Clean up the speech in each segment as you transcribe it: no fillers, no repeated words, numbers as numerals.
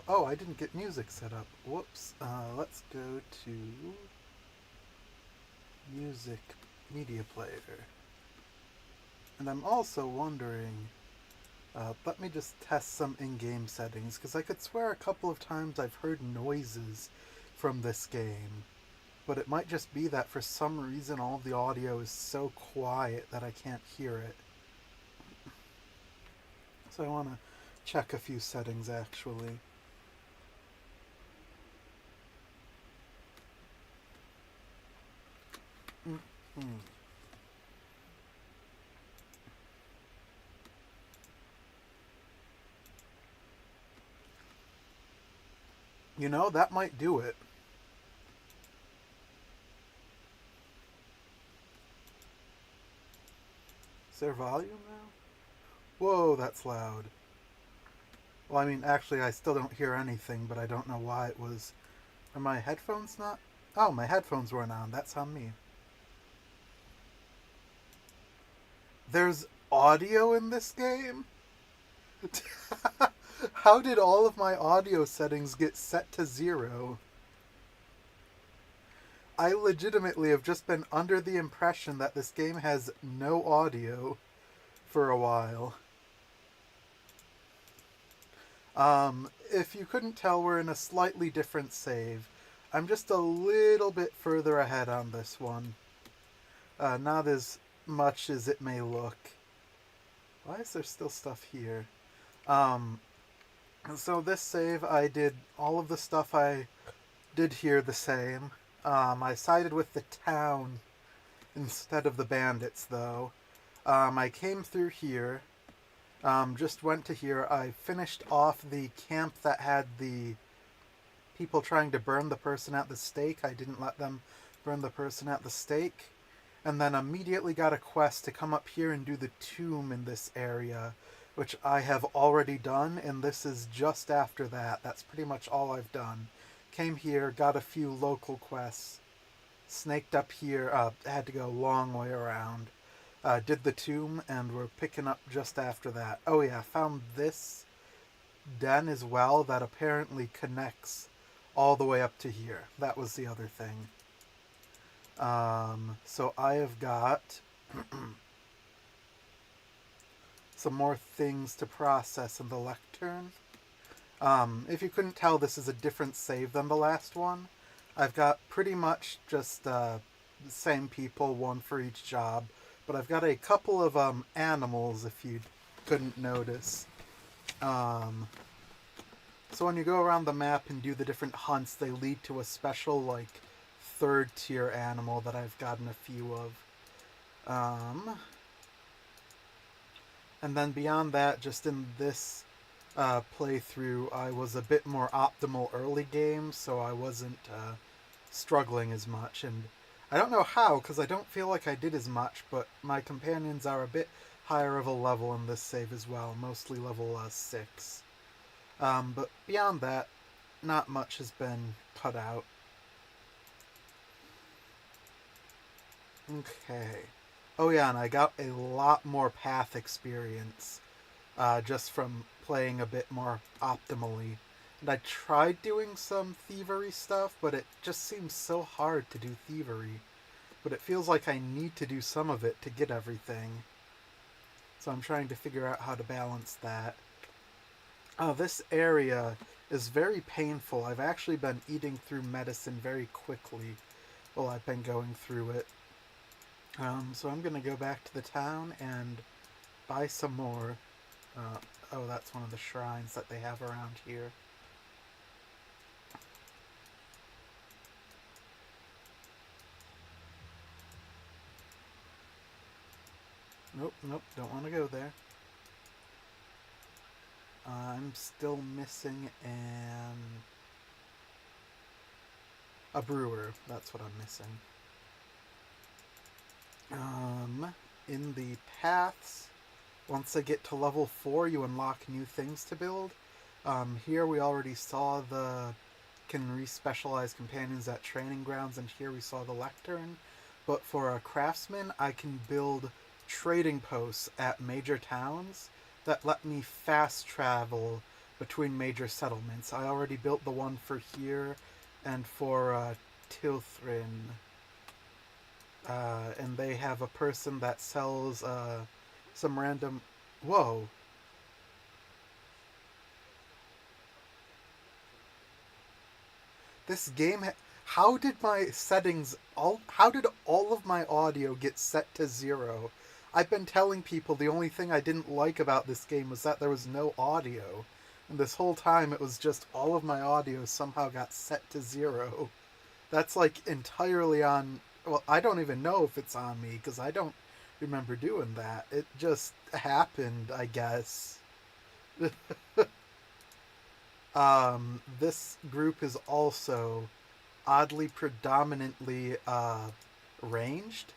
Oh, I didn't get music set up. Whoops. Let's go to music media player. And I'm also wondering, let me just test some in-game settings, because I could swear a couple of times I've heard noises from this game. But it might just be that for some reason all of the audio is so quiet that I can't hear it. So I want to check a few settings actually. Mm-hmm. You know, that might do it. Is there volume now? Whoa, that's loud. Well, I mean, actually, I still don't hear anything, but I don't know why it was. Are my headphones not? Oh, my headphones weren't on. That's on me. There's audio in this game? How did all of my audio settings get set to 0? I legitimately have just been under the impression that this game has no audio for a while. If you couldn't tell, we're in a slightly different save. I'm just a little bit further ahead on this one. Not as much as it may look. Why is there still stuff here? Um, so this save, I did all of the stuff I did here the same. I sided with the town instead of the bandits, though. I came through here, just went to here. I finished off the camp that had the people trying to burn the person at the stake. I didn't let them burn the person at the stake. And then immediately got a quest to come up here and do the tomb in this area, which I have already done, and this is just after that. That's pretty much all I've done. Came here, got a few local quests, snaked up here, had to go a long way around. Did the tomb, and we're picking up just after that. Oh yeah, found this den as well that apparently connects all the way up to here. That was the other thing. So I have got some more things to process in the lectern. If you couldn't tell, this is a different save than the last one. I've got pretty much just the same people, one for each job, but I've got a couple of animals, if you couldn't notice. So when you go around the map and do the different hunts, they lead to a special, like, third tier animal that I've gotten a few of. And then beyond that, just in this playthrough, I was a bit more optimal early game, so I wasn't struggling as much. And I don't know how, because I don't feel like I did as much, but my companions are a bit higher of a level in this save as well, mostly level 6. But beyond that, not much has been cut out. Okay. Oh yeah, and I got a lot more path experience just from playing a bit more optimally. And I tried doing some thievery stuff, but it just seems so hard to do thievery. But it feels like I need to do some of it to get everything. So I'm trying to figure out how to balance that. This area is very painful. I've actually been eating through medicine very quickly while I've been going through it. So I'm going to go back to the town and buy some more. Oh, that's one of the shrines that they have around here. Nope, don't want to go there. I'm still missing a brewer. That's what I'm missing. In the paths, once I get to level 4, you unlock new things to build. Here we already saw can re-specialize companions at training grounds, and here we saw the lectern. But for a craftsman, I can build trading posts at major towns that let me fast travel between major settlements. I already built the one for here and for Tilthrin. And they have a person that sells some random... Whoa. This game... How did my settings... How did all of my audio get set to 0? I've been telling people the only thing I didn't like about this game was that there was no audio. And this whole time it was just all of my audio somehow got set to 0. That's like entirely on... Well, I don't even know if it's on me because I don't remember doing that. It just happened, I guess. This group is also oddly predominantly ranged.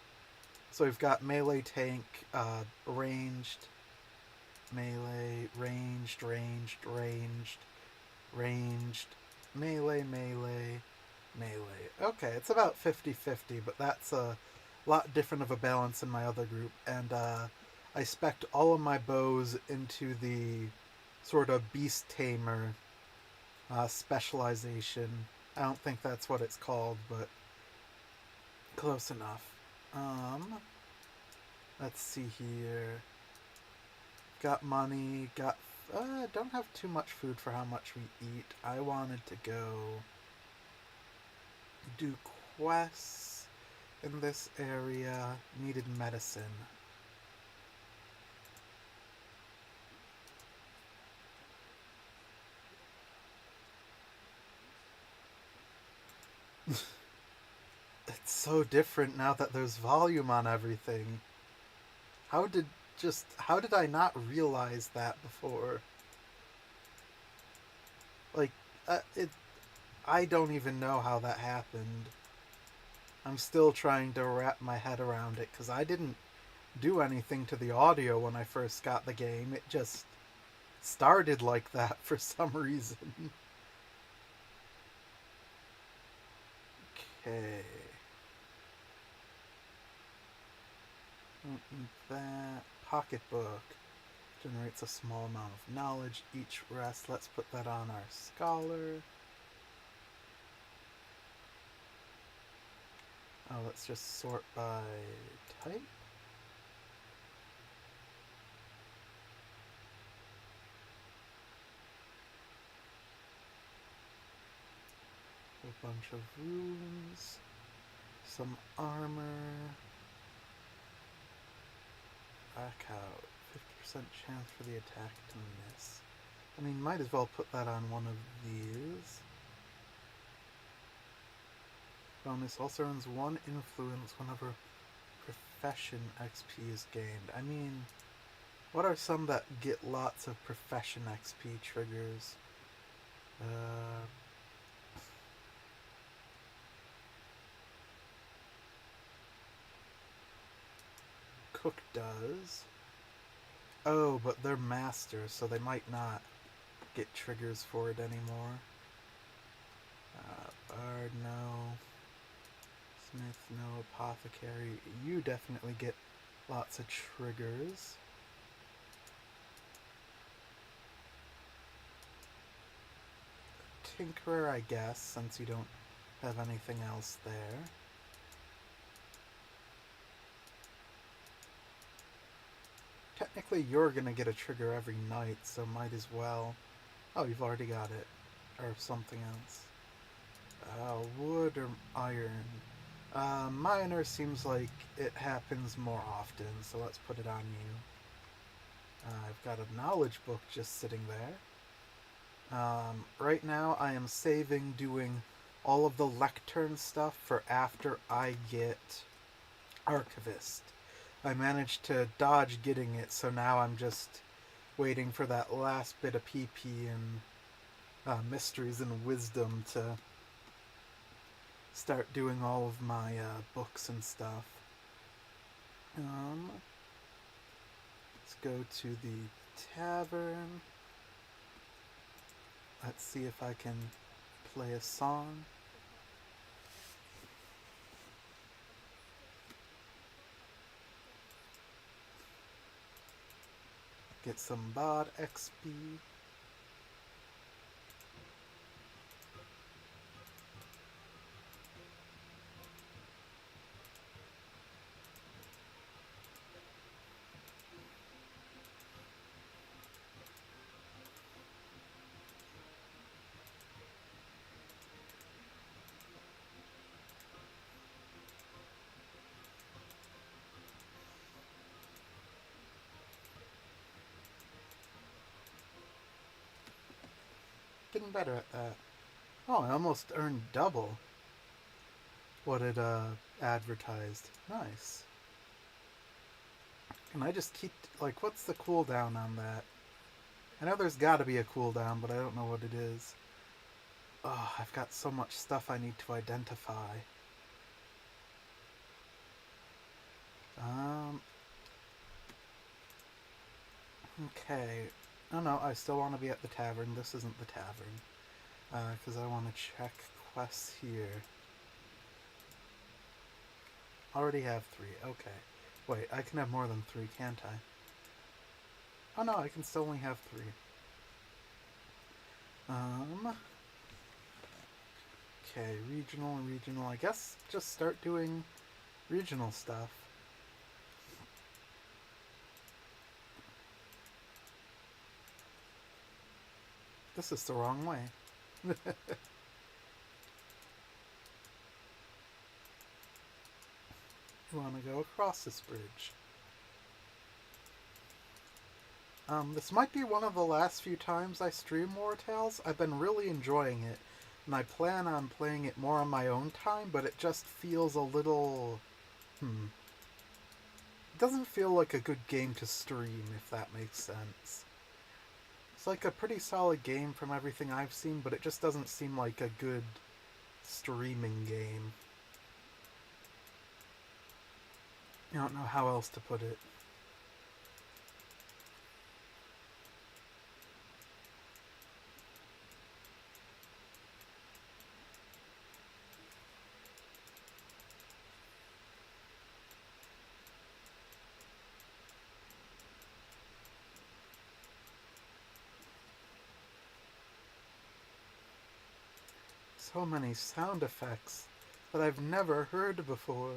So we've got melee tank, ranged, melee, ranged, melee, melee. Okay, it's about 50-50, but that's a lot different of a balance in my other group. And I spec'd all of my bows into the sort of beast tamer specialization. I don't think that's what it's called, but close enough. Let's see here. Got money, don't have too much food for how much we eat. I wanted to go do quests in this area. Needed medicine. It's so different now that there's volume on everything. How did I not realize that before? Like, I don't even know how that happened. I'm still trying to wrap my head around it, because I didn't do anything to the audio when I first got the game. It just started like that for some reason. Okay. Don't need that. Pocketbook. Generates a small amount of knowledge each rest. Let's put that on our scholar. Oh, let's just sort by type. A bunch of runes. Some armor. Back out. 50% chance for the attack to miss. I mean, might as well put that on one of these. Bonus also earns 1 influence whenever profession XP is gained. I mean, what are some that get lots of profession XP triggers? Cook does. Oh, but they're masters, so they might not get triggers for it anymore. Bard, no. Smith, no. Apothecary, you definitely get lots of triggers. Tinkerer, I guess, since you don't have anything else there. Technically, you're gonna get a trigger every night, so might as well. Oh, you've already got it. Or something else. Wood or iron? Miner seems like it happens more often, so let's put it on you. I've got a knowledge book just sitting there. Right now I am saving doing all of the lectern stuff for after I get Archivist. I managed to dodge getting it, so now I'm just waiting for that last bit of PP and Mysteries and Wisdom to start doing all of my books and stuff. Let's go to the tavern. Let's see if I can play a song. Get some bod XP. getting better at that. Oh, I almost earned double what it advertised. Nice. Can I just keep, like, what's the cooldown on that? I know there's got to be a cooldown, but I don't know what it is. Oh, I've got so much stuff I need to identify. Okay. Oh no, I still want to be at the tavern. This isn't the tavern. Because I want to check quests here. Already have 3. Okay. Wait, I can have more than 3, can't I? Oh no, I can still only have 3. Okay, regional. I guess just start doing regional stuff. This is the wrong way. You want to go across this bridge. This might be one of the last few times I stream Wartales. I've been really enjoying it, and I plan on playing it more on my own time, but it just feels a little... It doesn't feel like a good game to stream, if that makes sense. It's like a pretty solid game from everything I've seen, but it just doesn't seem like a good streaming game. I don't know how else to put it. So many sound effects that I've never heard before.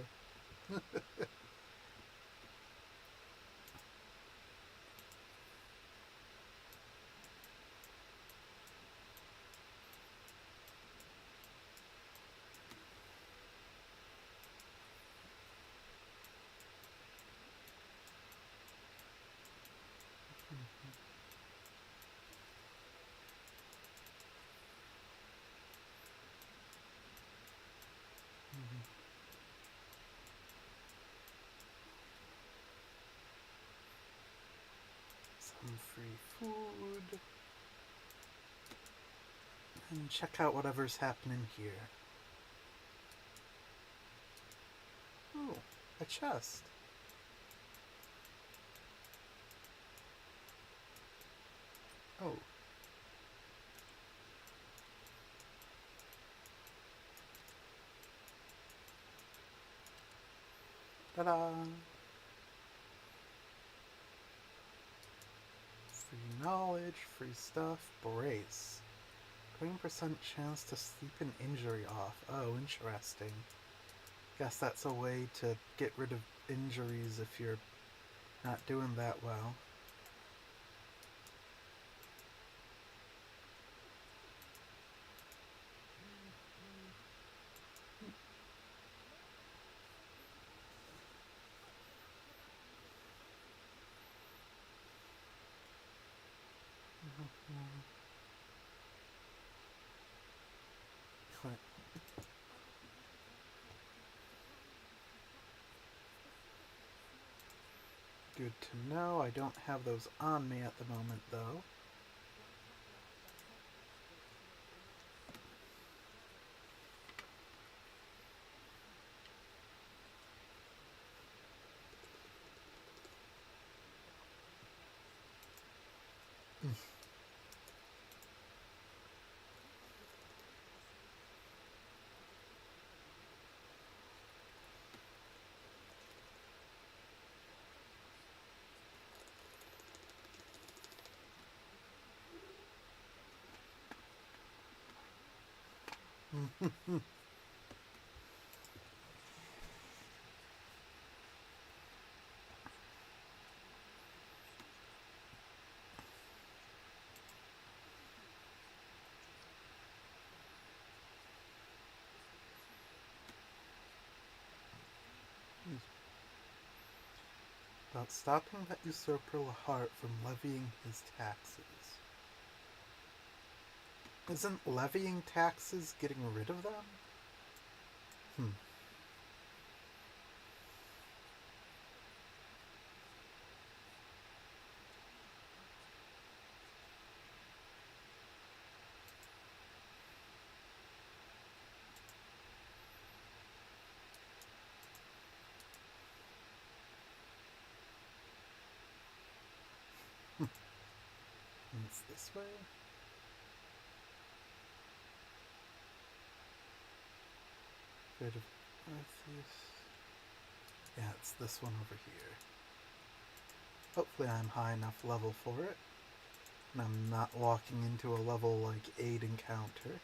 Some free food. And check out whatever's happening here. Oh, a chest. Oh. Ta-da! Free knowledge, free stuff, brace. 20% chance to sleep an injury off. Oh, interesting. Guess that's a way to get rid of injuries if you're not doing that well. Good to know. I don't have those on me at the moment, though. About stopping that usurper Lahart from levying his taxes. Isn't levying taxes getting rid of them? Hmm. It's this way? Bit of Arceus. Yeah, it's this one over here. Hopefully I'm high enough level for it. And I'm not walking into a level like 8 encounter.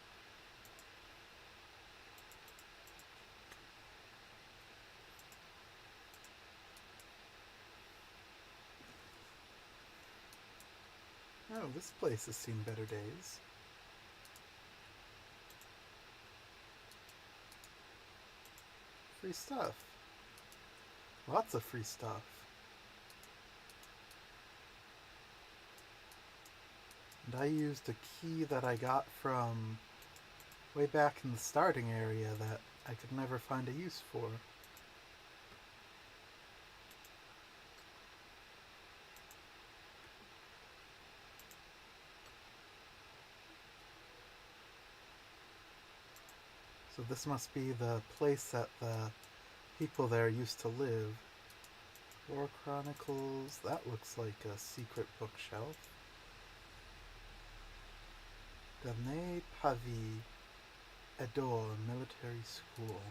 Oh, this place has seen better days. Free stuff. Lots of free stuff. And I used a key that I got from way back in the starting area that I could never find a use for. So this must be the place that the people there used to live. War Chronicles, that looks like a secret bookshelf. Dane Pavi Edor Military School.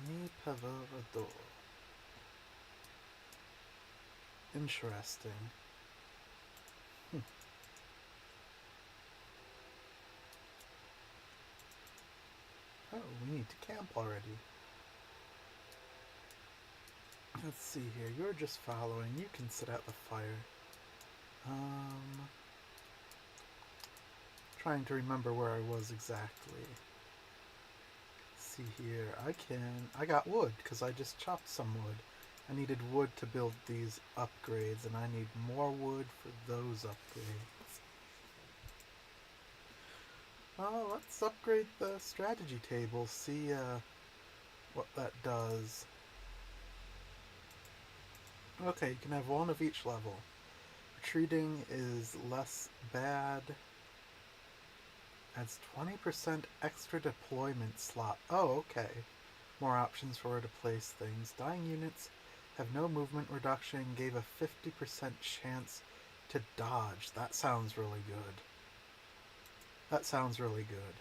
Dane Pavador. Interesting. Oh, we need to camp already. Let's see here. You're just following. You can sit at the fire. Trying to remember where I was exactly. Let's see here. I got wood because I just chopped some wood. I needed wood to build these upgrades, and I need more wood for those upgrades. Let's upgrade the strategy table, see what that does. Okay, you can have one of each level. Retreating is less bad. Adds 20% extra deployment slot. Oh, okay. More options for where to place things. Dying units have no movement reduction, gave a 50% chance to dodge. That sounds really good. That sounds really good.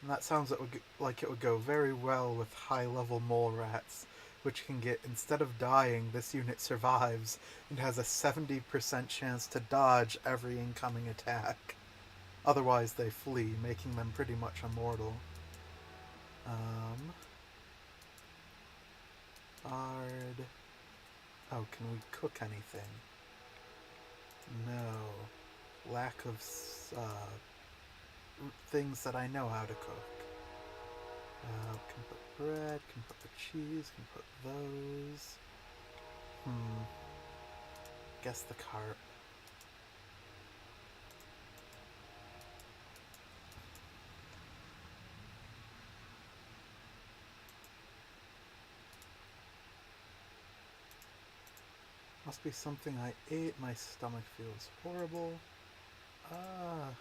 And that sounds like it would go very well with high-level mole rats, which can get, instead of dying, this unit survives and has a 70% chance to dodge every incoming attack. Otherwise they flee, making them pretty much immortal. Bard. Oh, can we cook anything? No. Lack of things that I know how to cook. Can put bread, can put the cheese, can put those. Guess the carp. Must be something I ate. My stomach feels horrible. Ugh.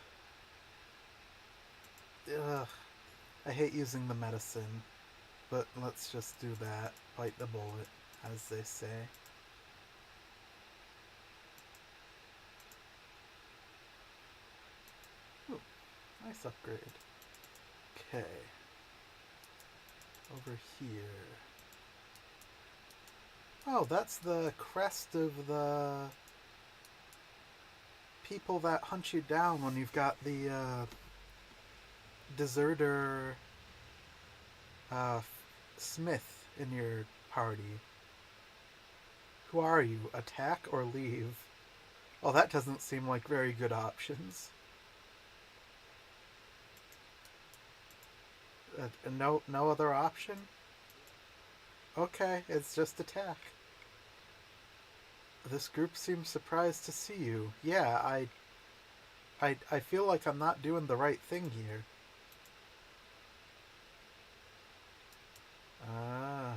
I hate using the medicine, but let's just do that. Bite the bullet, as they say. Ooh, nice upgrade. Okay. Over here. Oh, that's the crest of the people that hunt you down when you've got the deserter Smith in your party. Who are you? Attack or leave? Well, that doesn't seem like very good options. No other option? Okay, it's just attack. This group seems surprised to see you. Yeah, I feel like I'm not doing the right thing here. Ah.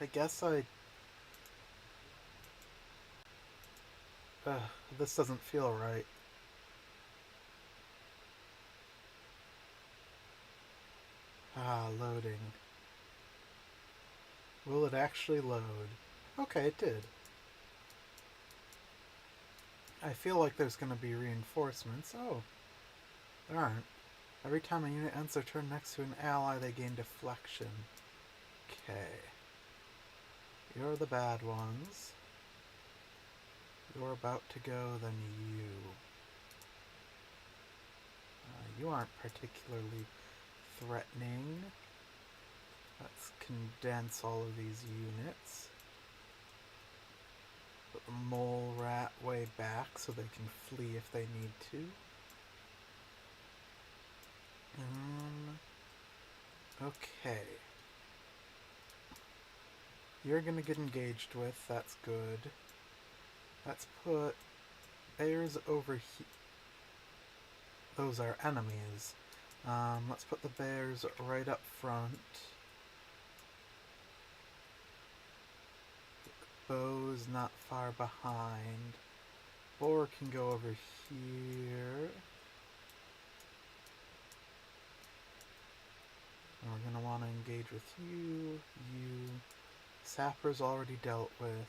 I guess I... this doesn't feel right. Ah, loading. Will it actually load? Okay, it did. I feel like there's going to be reinforcements. Oh, there aren't. Every time a unit ends their turn next to an ally, they gain deflection. Okay. You're the bad ones. You're about to go, then you. You aren't particularly threatening. Let's condense all of these units. Put the mole rat way back so they can flee if they need to. Okay. You're gonna get engaged with, that's good. Let's put bears over here. Those are enemies. Let's put the bears right up front. Bow's not far behind. Boar can go over here. And we're going to want to engage with you. You. Sapper's already dealt with.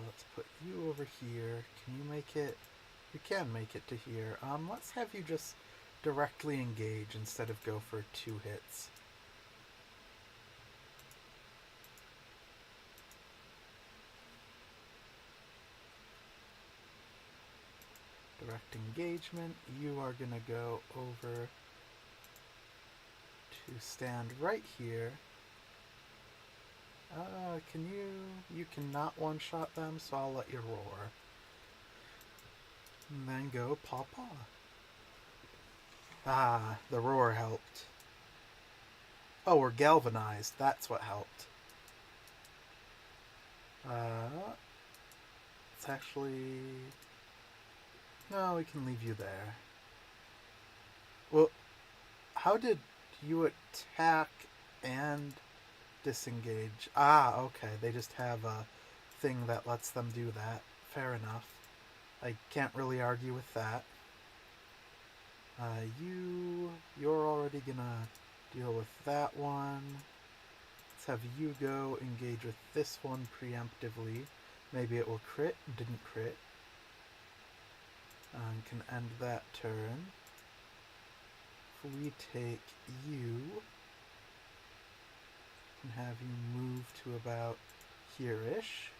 Let's put you over here. Can you make it? You can make it to here. Let's have you just directly engage instead of go for 2 hits. Direct engagement. You are going to go over to stand right here. Can you... You cannot one-shot them, so I'll let you roar. And then go paw-paw. Ah, the roar helped. Oh, we're galvanized. That's what helped. It's actually... No, we can leave you there. Well, how did you attack and disengage? Ah, okay. They just have a thing that lets them do that. Fair enough. I can't really argue with that. You're already gonna deal with that one. Let's have you go engage with this one preemptively. Maybe it will crit. Didn't crit. Can end that turn. If we take you and have you move to about here-ish.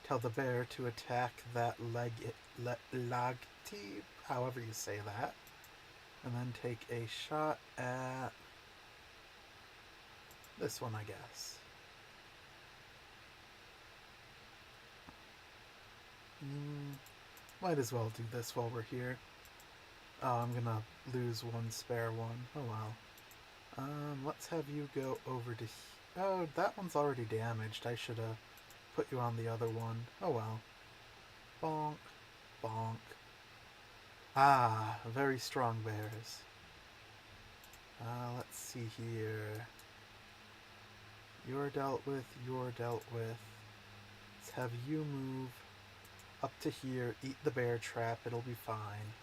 Tell the bear to attack that lagti, however you say that. And then take a shot at this one, I guess. Might as well do this while we're here. Oh, I'm gonna lose one spare one. Oh well. Let's have you go over to... Oh, that one's already damaged. I should have put you on the other one. Oh well. Bonk. Bonk. Ah, very strong bears. Let's see here. You're dealt with, you're dealt with. Let's have you move up to here, eat the bear trap, it'll be fine.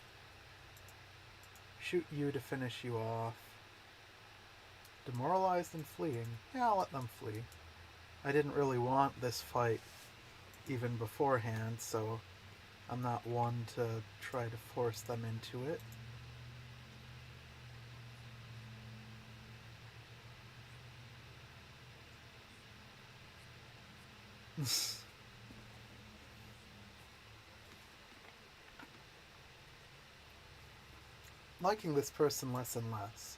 Shoot you to finish you off. Demoralized and fleeing. Yeah, I'll let them flee. I didn't really want this fight even beforehand, so I'm not one to try to force them into it. Liking this person less and less.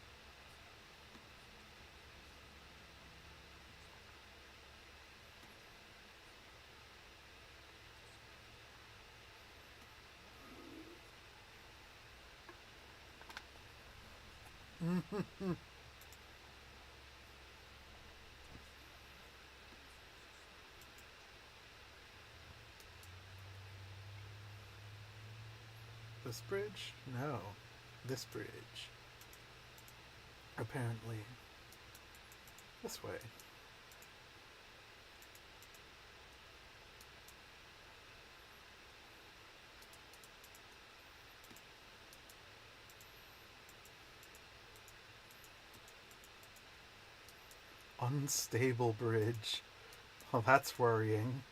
This bridge? No. This bridge. Apparently. This way. Unstable bridge. Well, that's worrying.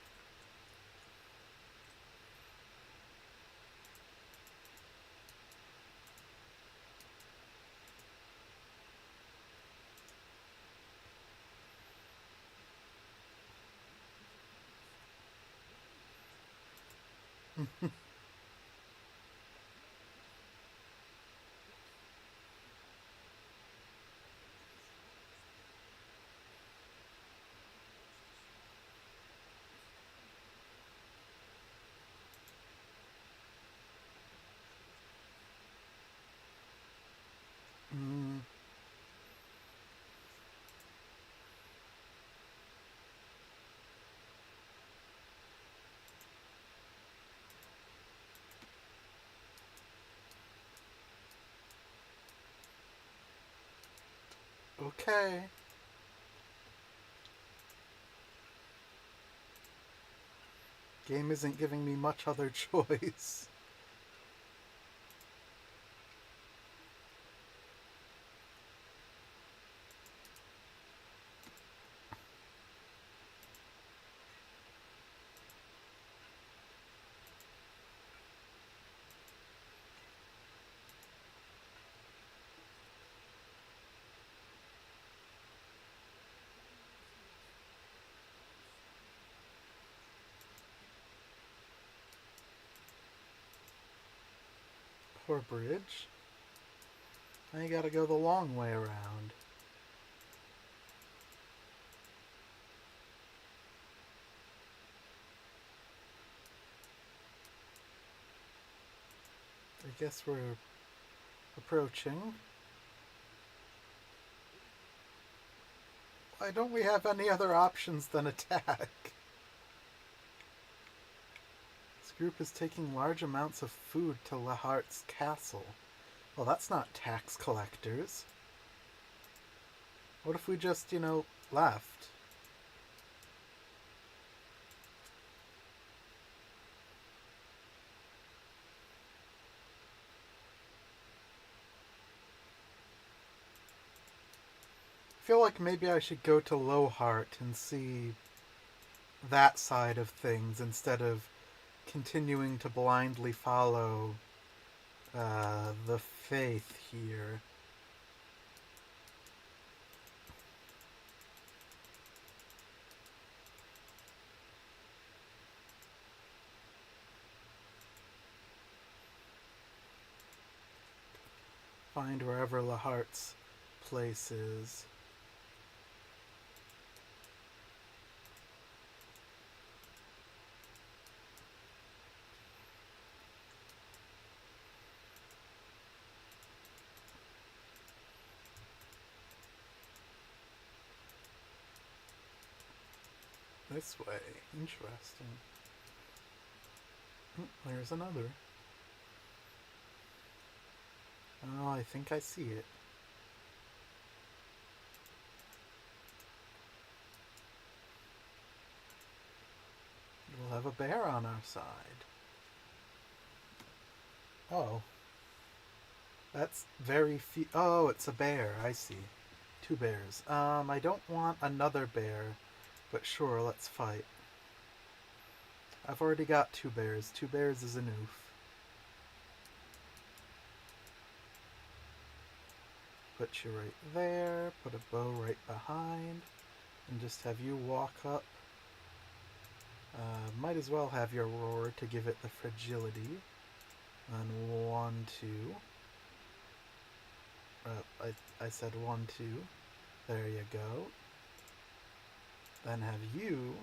Mm, okay. Game isn't giving me much other choice. Poor bridge. Now you gotta go the long way around. I guess we're approaching. Why don't we have any other options than attack? This group is taking large amounts of food to Lahart's castle. Well, that's not tax collectors. What if we just, left? I feel like maybe I should go to Lowheart and see that side of things instead of continuing to blindly follow the faith here. Find wherever Lahart's place is. This way. Interesting. There's another. Oh, I think I see it. We'll have a bear on our side. Oh. That's very few. Oh, it's a bear. I see. Two bears. I don't want another bear, but sure, let's fight. I've already got two bears. Two bears is an oof. Put you right there. Put a bow right behind. And just have you walk up. Might as well have your roar to give it the fragility. And 1, 2. I said 1, 2. There you go. Then have you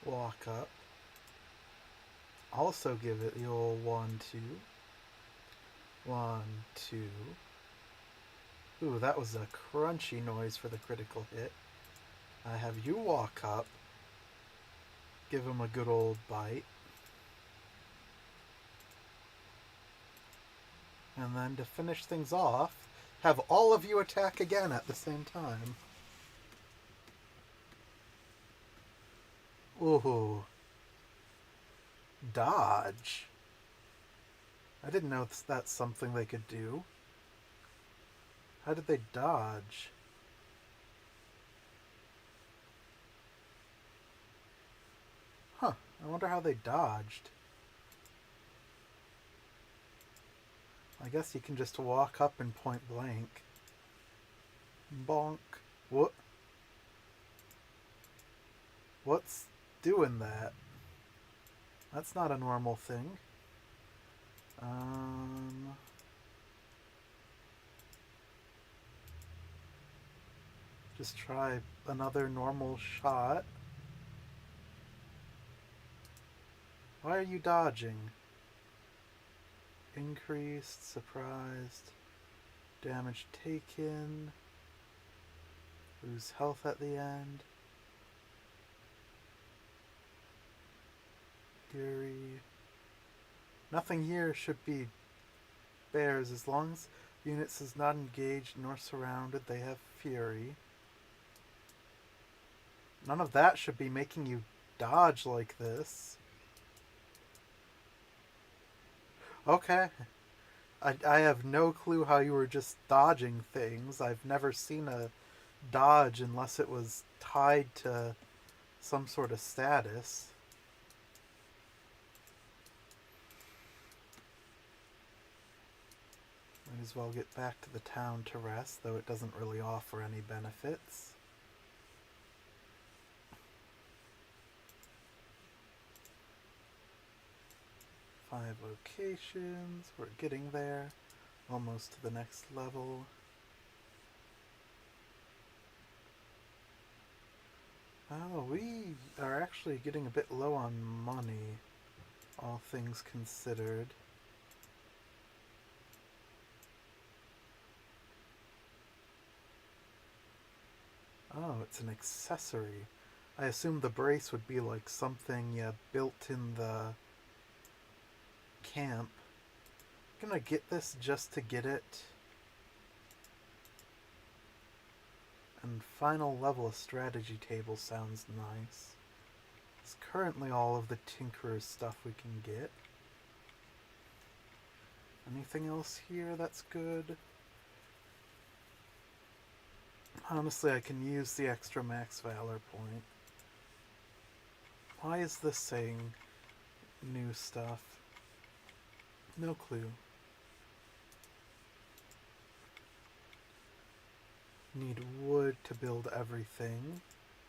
walk up. Also give it the old 1, 2. 1, 2. Ooh, that was a crunchy noise for the critical hit. I have you walk up, give him a good old bite, and then to finish things off, have all of you attack again at the same time. Ooh. Dodge. I didn't know that's something they could do. How did they dodge? Huh, I wonder how they dodged. I guess you can just walk up and point blank. Bonk. What? What's doing that? That's not a normal thing. Just try another normal shot. Why are you dodging? Increased, surprised, damage taken, lose health at the end, fury. Nothing here should be bears. As long as units is not engaged nor surrounded, they have fury. None of that should be making you dodge like this. Okay. I have no clue how you were just dodging things. I've never seen a dodge unless it was tied to some sort of status. Might as well get back to the town to rest, though it doesn't really offer any benefits. Five locations. We're getting there. Almost to the next level. Oh, we are actually getting a bit low on money, all things considered. Oh, it's an accessory. I assume the brace would be like something you built in the camp. I'm gonna get this just to get it. And final level of strategy table sounds nice. It's currently all of the Tinkerer's stuff we can get. Anything else here that's good? Honestly, I can use the extra max valor point. Why is this saying new stuff? No clue. Need wood to build everything,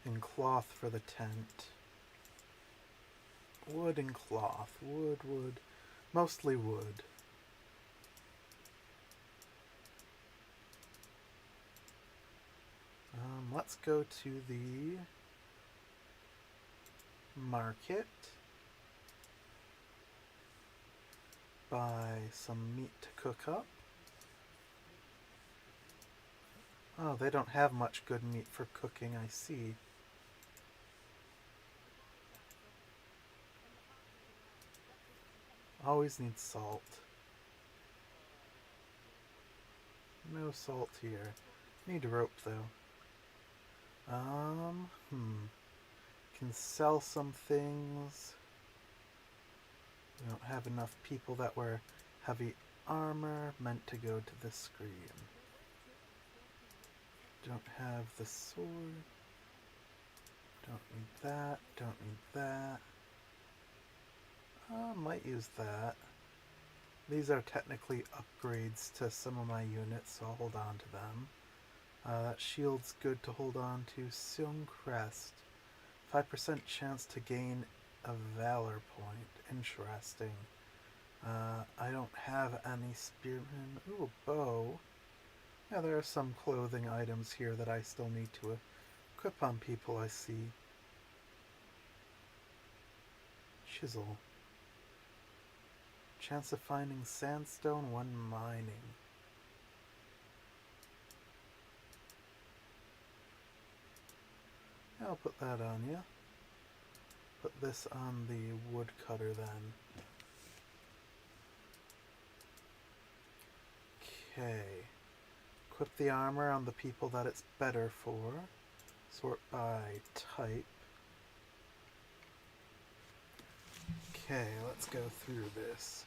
and cloth for the tent. Wood and cloth. Wood. Mostly wood. Let's go to the market. Buy some meat to cook up. Oh, they don't have much good meat for cooking, I see. Always need salt. No salt here. Need rope, though. Can sell some things. We don't have enough people that wear heavy armor. Meant to go to the screen. Don't have the sword. Don't need that. Don't need that. Might use that. These are technically upgrades to some of my units, so I'll hold on to them. That shield's good to hold on to. Silm Crest. 5% chance to gain a Valor point. Interesting. I don't have any spearmen. Ooh, a bow. Yeah, there are some clothing items here that I still need to equip on people, I see. Chisel. Chance of finding sandstone when mining. I'll put that on you. Put this on the woodcutter then. Okay. Equip the armor on the people that it's better for. Sort by type. Okay, let's go through this.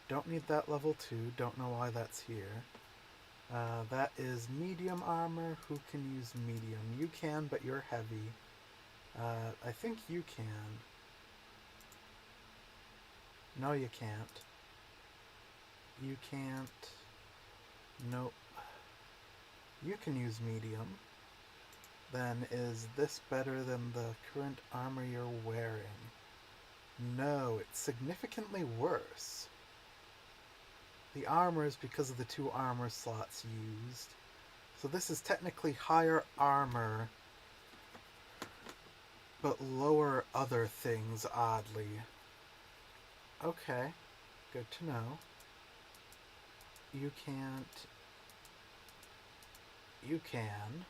Don't need that level 2. Don't know why that's here. That is medium armor. Who can use medium? You can, but you're heavy. I think you can. No, you can't. You can't. Nope. You can use medium. Then is this better than the current armor you're wearing? No, it's significantly worse. The armor is because of the 2 armor slots used. So this is technically higher armor, but lower other things, oddly. Okay, good to know. You can't... You can.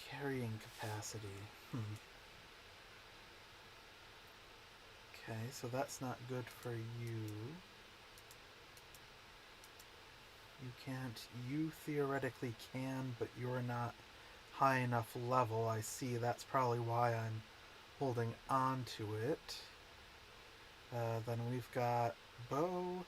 Carrying capacity. Okay, so that's not good for you. You can't... You theoretically can, but you're not high enough level. I see, that's probably why I'm holding on to it. Then we've got bow.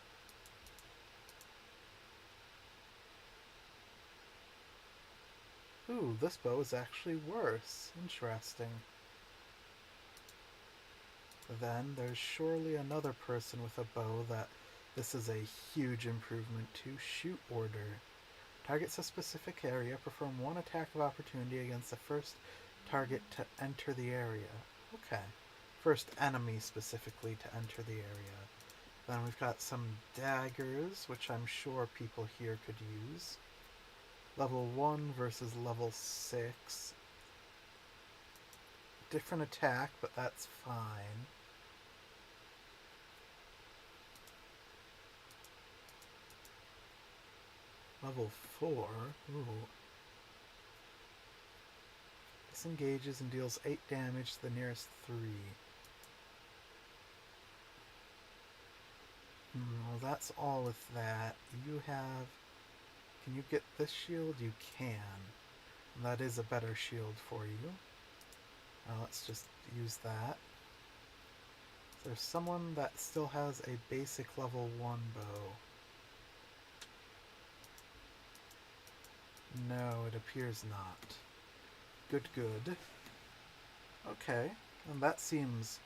Ooh, this bow is actually worse. Interesting. Then there's surely another person with a bow that this is a huge improvement to. Shoot order. Targets a specific area. Perform 1 attack of opportunity against the first target to enter the area. Okay. First enemy specifically to enter the area. Then we've got some daggers, which I'm sure people here could use. Level 1 versus level 6. Different attack, but that's fine. Level 4. Ooh. Disengages and deals 8 damage to the nearest 3. Well, that's all with that. You have... Can you get this shield? You can. And that is a better shield for you. Let's just use that. There's someone that still has a basic level 1 bow. No, it appears not. Good, good. Okay, and that seems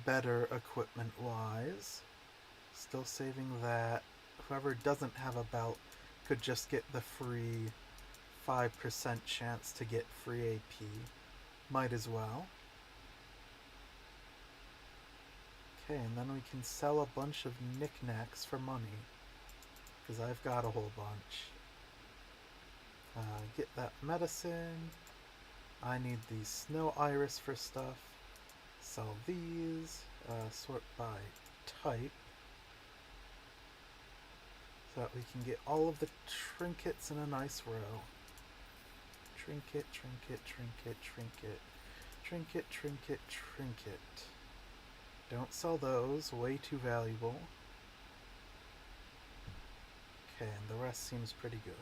better equipment-wise. Still saving that. Whoever doesn't have a belt could just get the free 5% chance to get free AP. Might as well. Okay, and then we can sell a bunch of knickknacks for money. Because I've got a whole bunch. Get that medicine. I need the snow iris for stuff. Sell these. Sort by type. So that we can get all of the trinkets in a nice row. Trinket, trinket, trinket, trinket. Trinket, trinket, trinket. Don't sell those. Way too valuable. Okay, and the rest seems pretty good.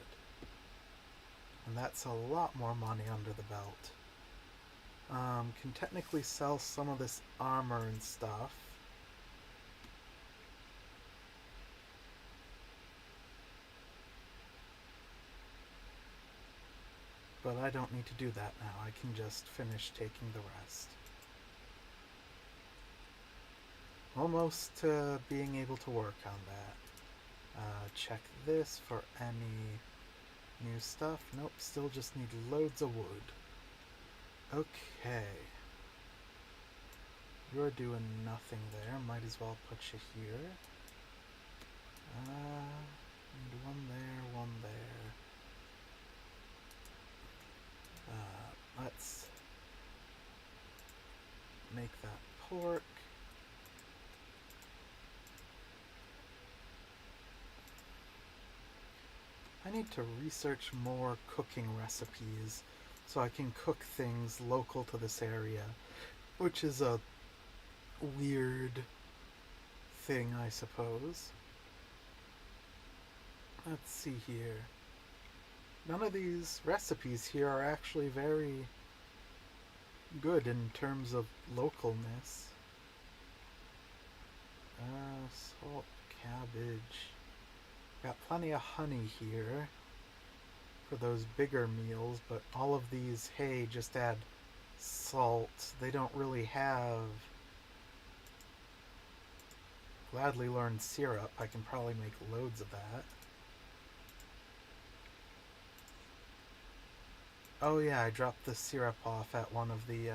And that's a lot more money under the belt. Can technically sell some of this armor and stuff. But I don't need to do that now. I can just finish taking the rest. Almost being able to work on that. Check this for any new stuff. Nope, still just need loads of wood. Okay. You're doing nothing there. Might as well put you here. Need one there, one there. Let's make that pork. I need to research more cooking recipes so I can cook things local to this area, which is a weird thing, I suppose. Let's see here. None of these recipes here are actually very good in terms of localness. Salt, cabbage. Got plenty of honey here for those bigger meals, but all of these, hey, just add salt. They don't really have... Gladly learned syrup. I can probably make loads of that. Oh yeah, I dropped the syrup off at one of the,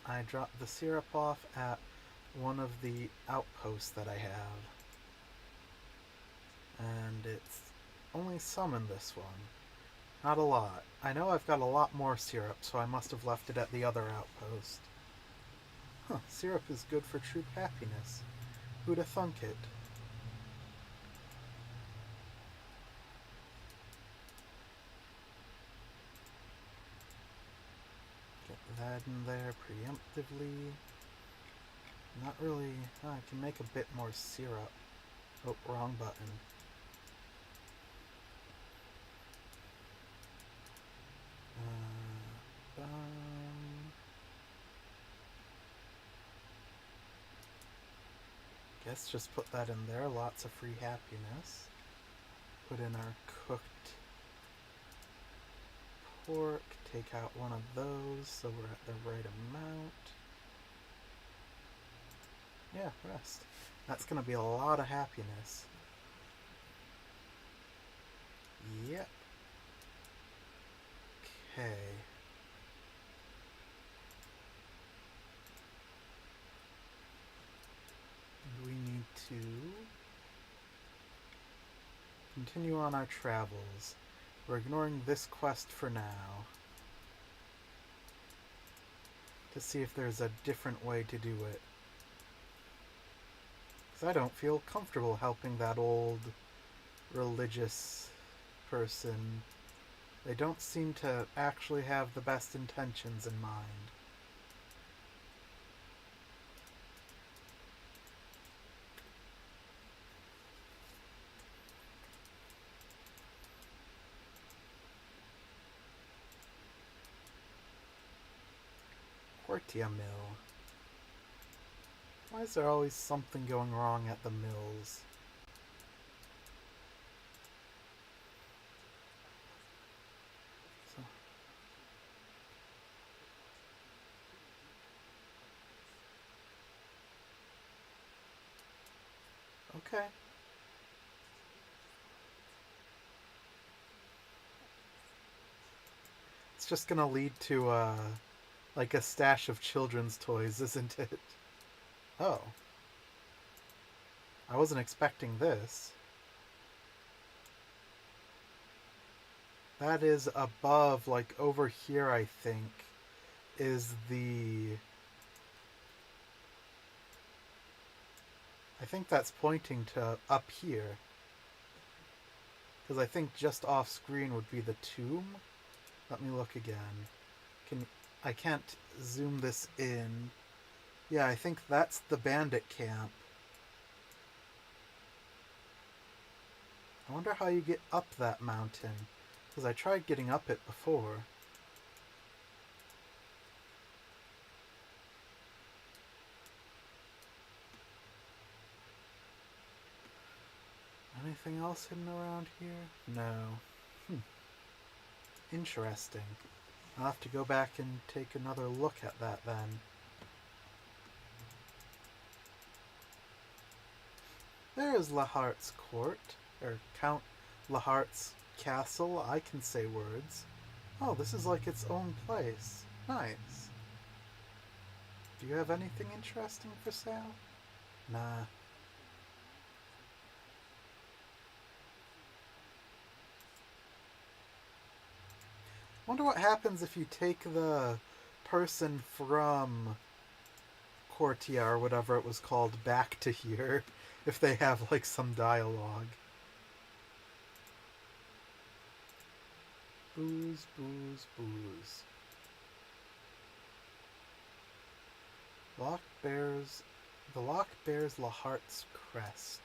I dropped the syrup off at one of the outposts that I have. And it's only some in this one. Not a lot. I know I've got a lot more syrup, so I must have left it at the other outpost. Huh, syrup is good for true happiness. Who'da thunk it? Get that in there preemptively. Not really... Oh, I can make a bit more syrup. Oh, wrong button. Guess just put that in there. Lots of free happiness. Put in our cooked pork. Take out one of those so we're at the right amount. Yeah, rest. That's going to be a lot of happiness. Yep. Okay. We need to continue on our travels. We're ignoring this quest for now to see if there's a different way to do it. Because I don't feel comfortable helping that old religious person. They don't seem to actually have the best intentions in mind. Tortilla mill. Why is there always something going wrong at the mills? Okay. It's just gonna lead to, like a stash of children's toys, isn't it? Oh. I wasn't expecting this. That is above, like over here, I think, is the... I think that's pointing to up here. Because I think just off screen would be the tomb. Let me look again. I can't zoom this in. Yeah, I think that's the bandit camp. I wonder how you get up that mountain. Because I tried getting up it before. Anything else hidden around here? No. Interesting. I'll have to go back and take another look at that then. There is Lahart's court, or Count Lahart's castle. I can say words. Oh, this is like its own place. Nice. Do you have anything interesting for sale? Nah. Wonder what happens if you take the person from Cortia or whatever it was called back to here if they have like some dialogue. Booze, booze, booze. Loch bears... The loch bears Lahart's crest.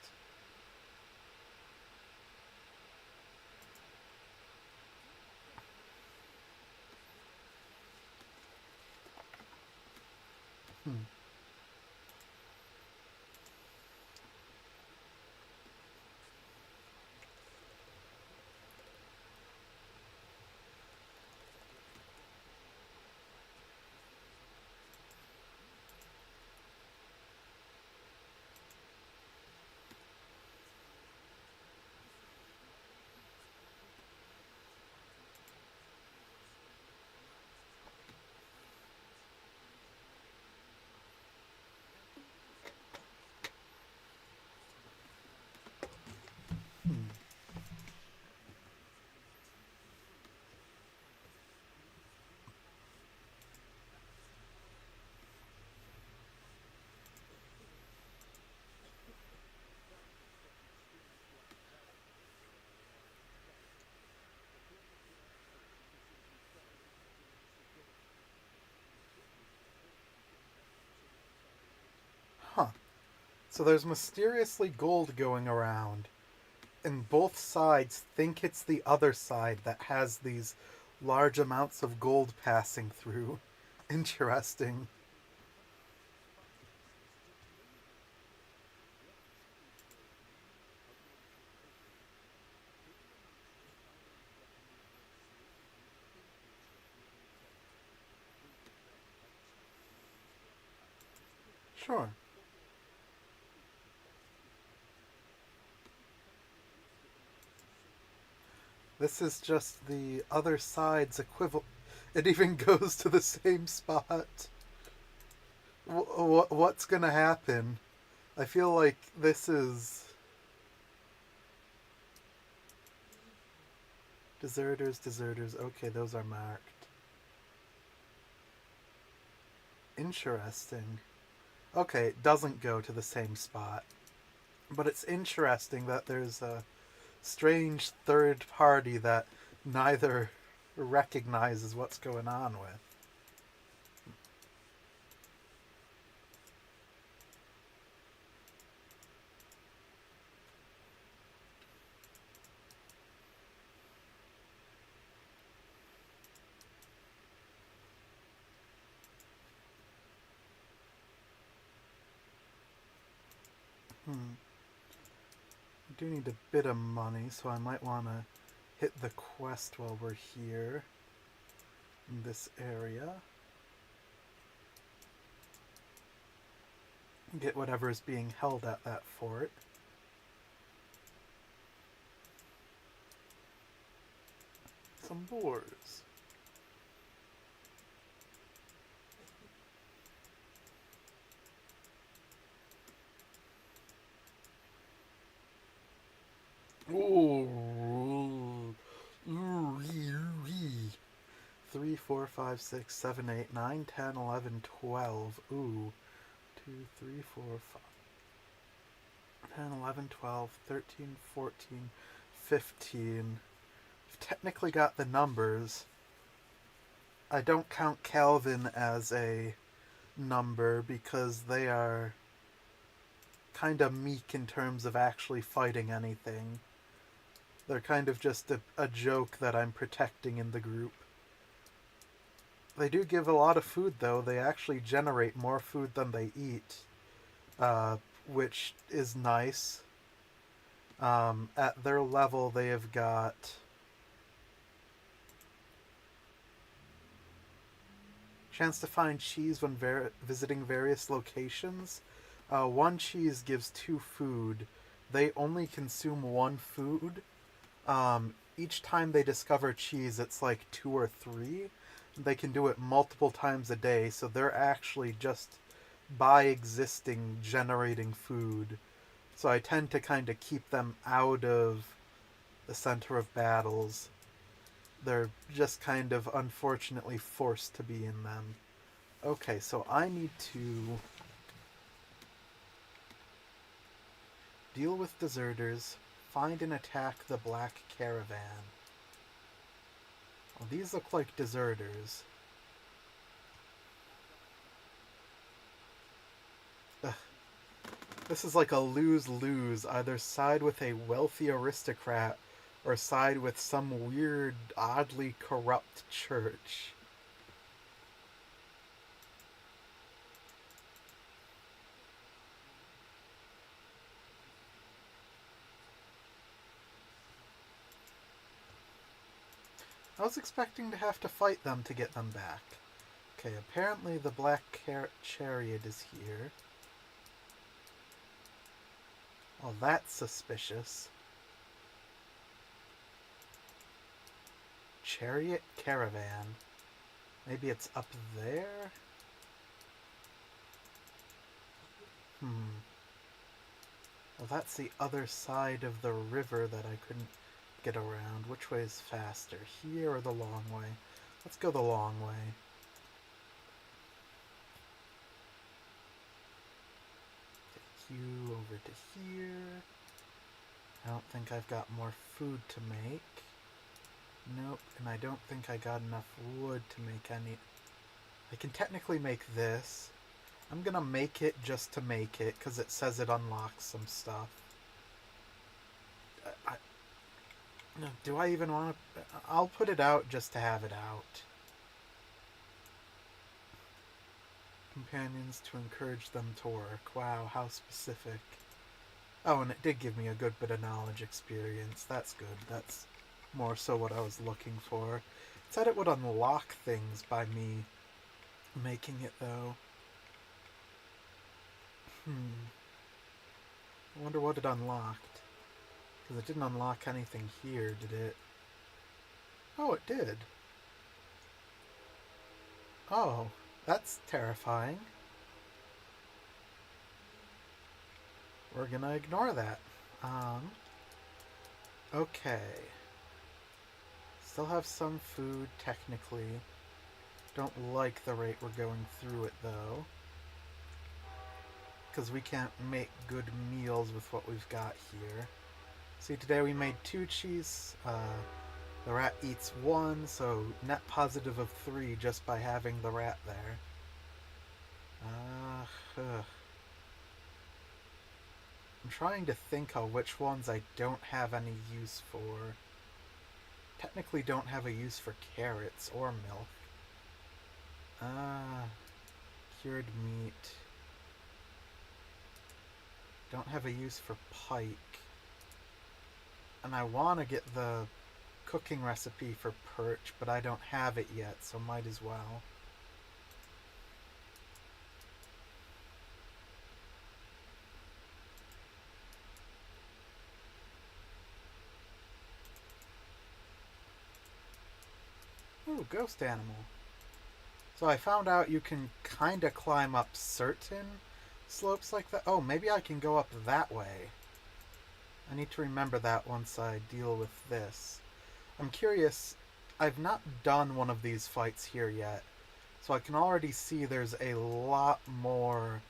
Hmm. Hmm. Huh. So there's mysteriously gold going around, and both sides think it's the other side that has these large amounts of gold passing through. Interesting. Sure. This is just the other side's equivalent. It even goes to the same spot. What's gonna happen? I feel like this is... Deserters, deserters. Okay, those are marked. Interesting. Okay, it doesn't go to the same spot. But it's interesting that there's a strange third party that neither recognizes what's going on with. Hmm. I do need a bit of money, so I might want to hit the quest while we're here in this area. Get whatever is being held at that fort. Some boars. Ooh. Ooh. 3, 4, 5, 6, 7, 8, 9, 10, 11, 12. Ooh. 2, 3, 4, 5, 10, 11, 12, 13, 14, 15. I've technically got the numbers. I don't count Calvin as a number because they are kind of meek in terms of actually fighting anything. They're kind of just a joke that I'm protecting in the group. They do give a lot of food, though. They actually generate more food than they eat, which is nice. At their level, they have got chance to find cheese when visiting various locations. One cheese gives 2 food. They only consume 1 food. Each time they discover cheese, it's like 2 or 3. They can do it multiple times a day, so they're actually just by existing generating food. So I tend to kind of keep them out of the center of battles. They're just kind of unfortunately forced to be in them. Okay, so I need to deal with deserters, find and attack the Black Caravan. Well, these look like deserters. Ugh. This is like a lose-lose. Either side with a wealthy aristocrat or side with some weird, oddly corrupt church. I was expecting to have to fight them to get them back. Okay, apparently the Black Chariot is here. Well, that's suspicious. Chariot Caravan. Maybe it's up there? Well, that's the other side of the river that I couldn't get around. Which way is faster? Here or the long way? Let's go the long way. Take you over to here. I don't think I've got more food to make. Nope, and I don't think I got enough wood to make any... I can technically make this. I'm gonna make it just to make it, because it says it unlocks some stuff. Do I even want to... I'll put it out just to have it out. Companions to encourage them to work. Wow, how specific. Oh, and it did give me a good bit of knowledge experience. That's good. That's more so what I was looking for. It said it would unlock things by me making it, though. I wonder what it unlocked. Because it didn't unlock anything here, did it? Oh, it did. Oh, that's terrifying. We're gonna ignore that. Okay. Still have some food, technically. Don't like the rate we're going through it, though. Because we can't make good meals with what we've got here. See, today we made 2 cheese. The rat eats 1, so net positive of 3 just by having the rat there. I'm trying to think of which ones I don't have any use for. Technically don't have a use for carrots or milk. Cured meat. Don't have a use for pike. And I want to get the cooking recipe for perch, but I don't have it yet, so might as well. Ooh, ghost animal. So I found out you can kinda climb up certain slopes like that. Oh, maybe I can go up that way. I need to remember that once I deal with this. I'm curious, I've not done one of these fights here yet, so I can already see there's a lot more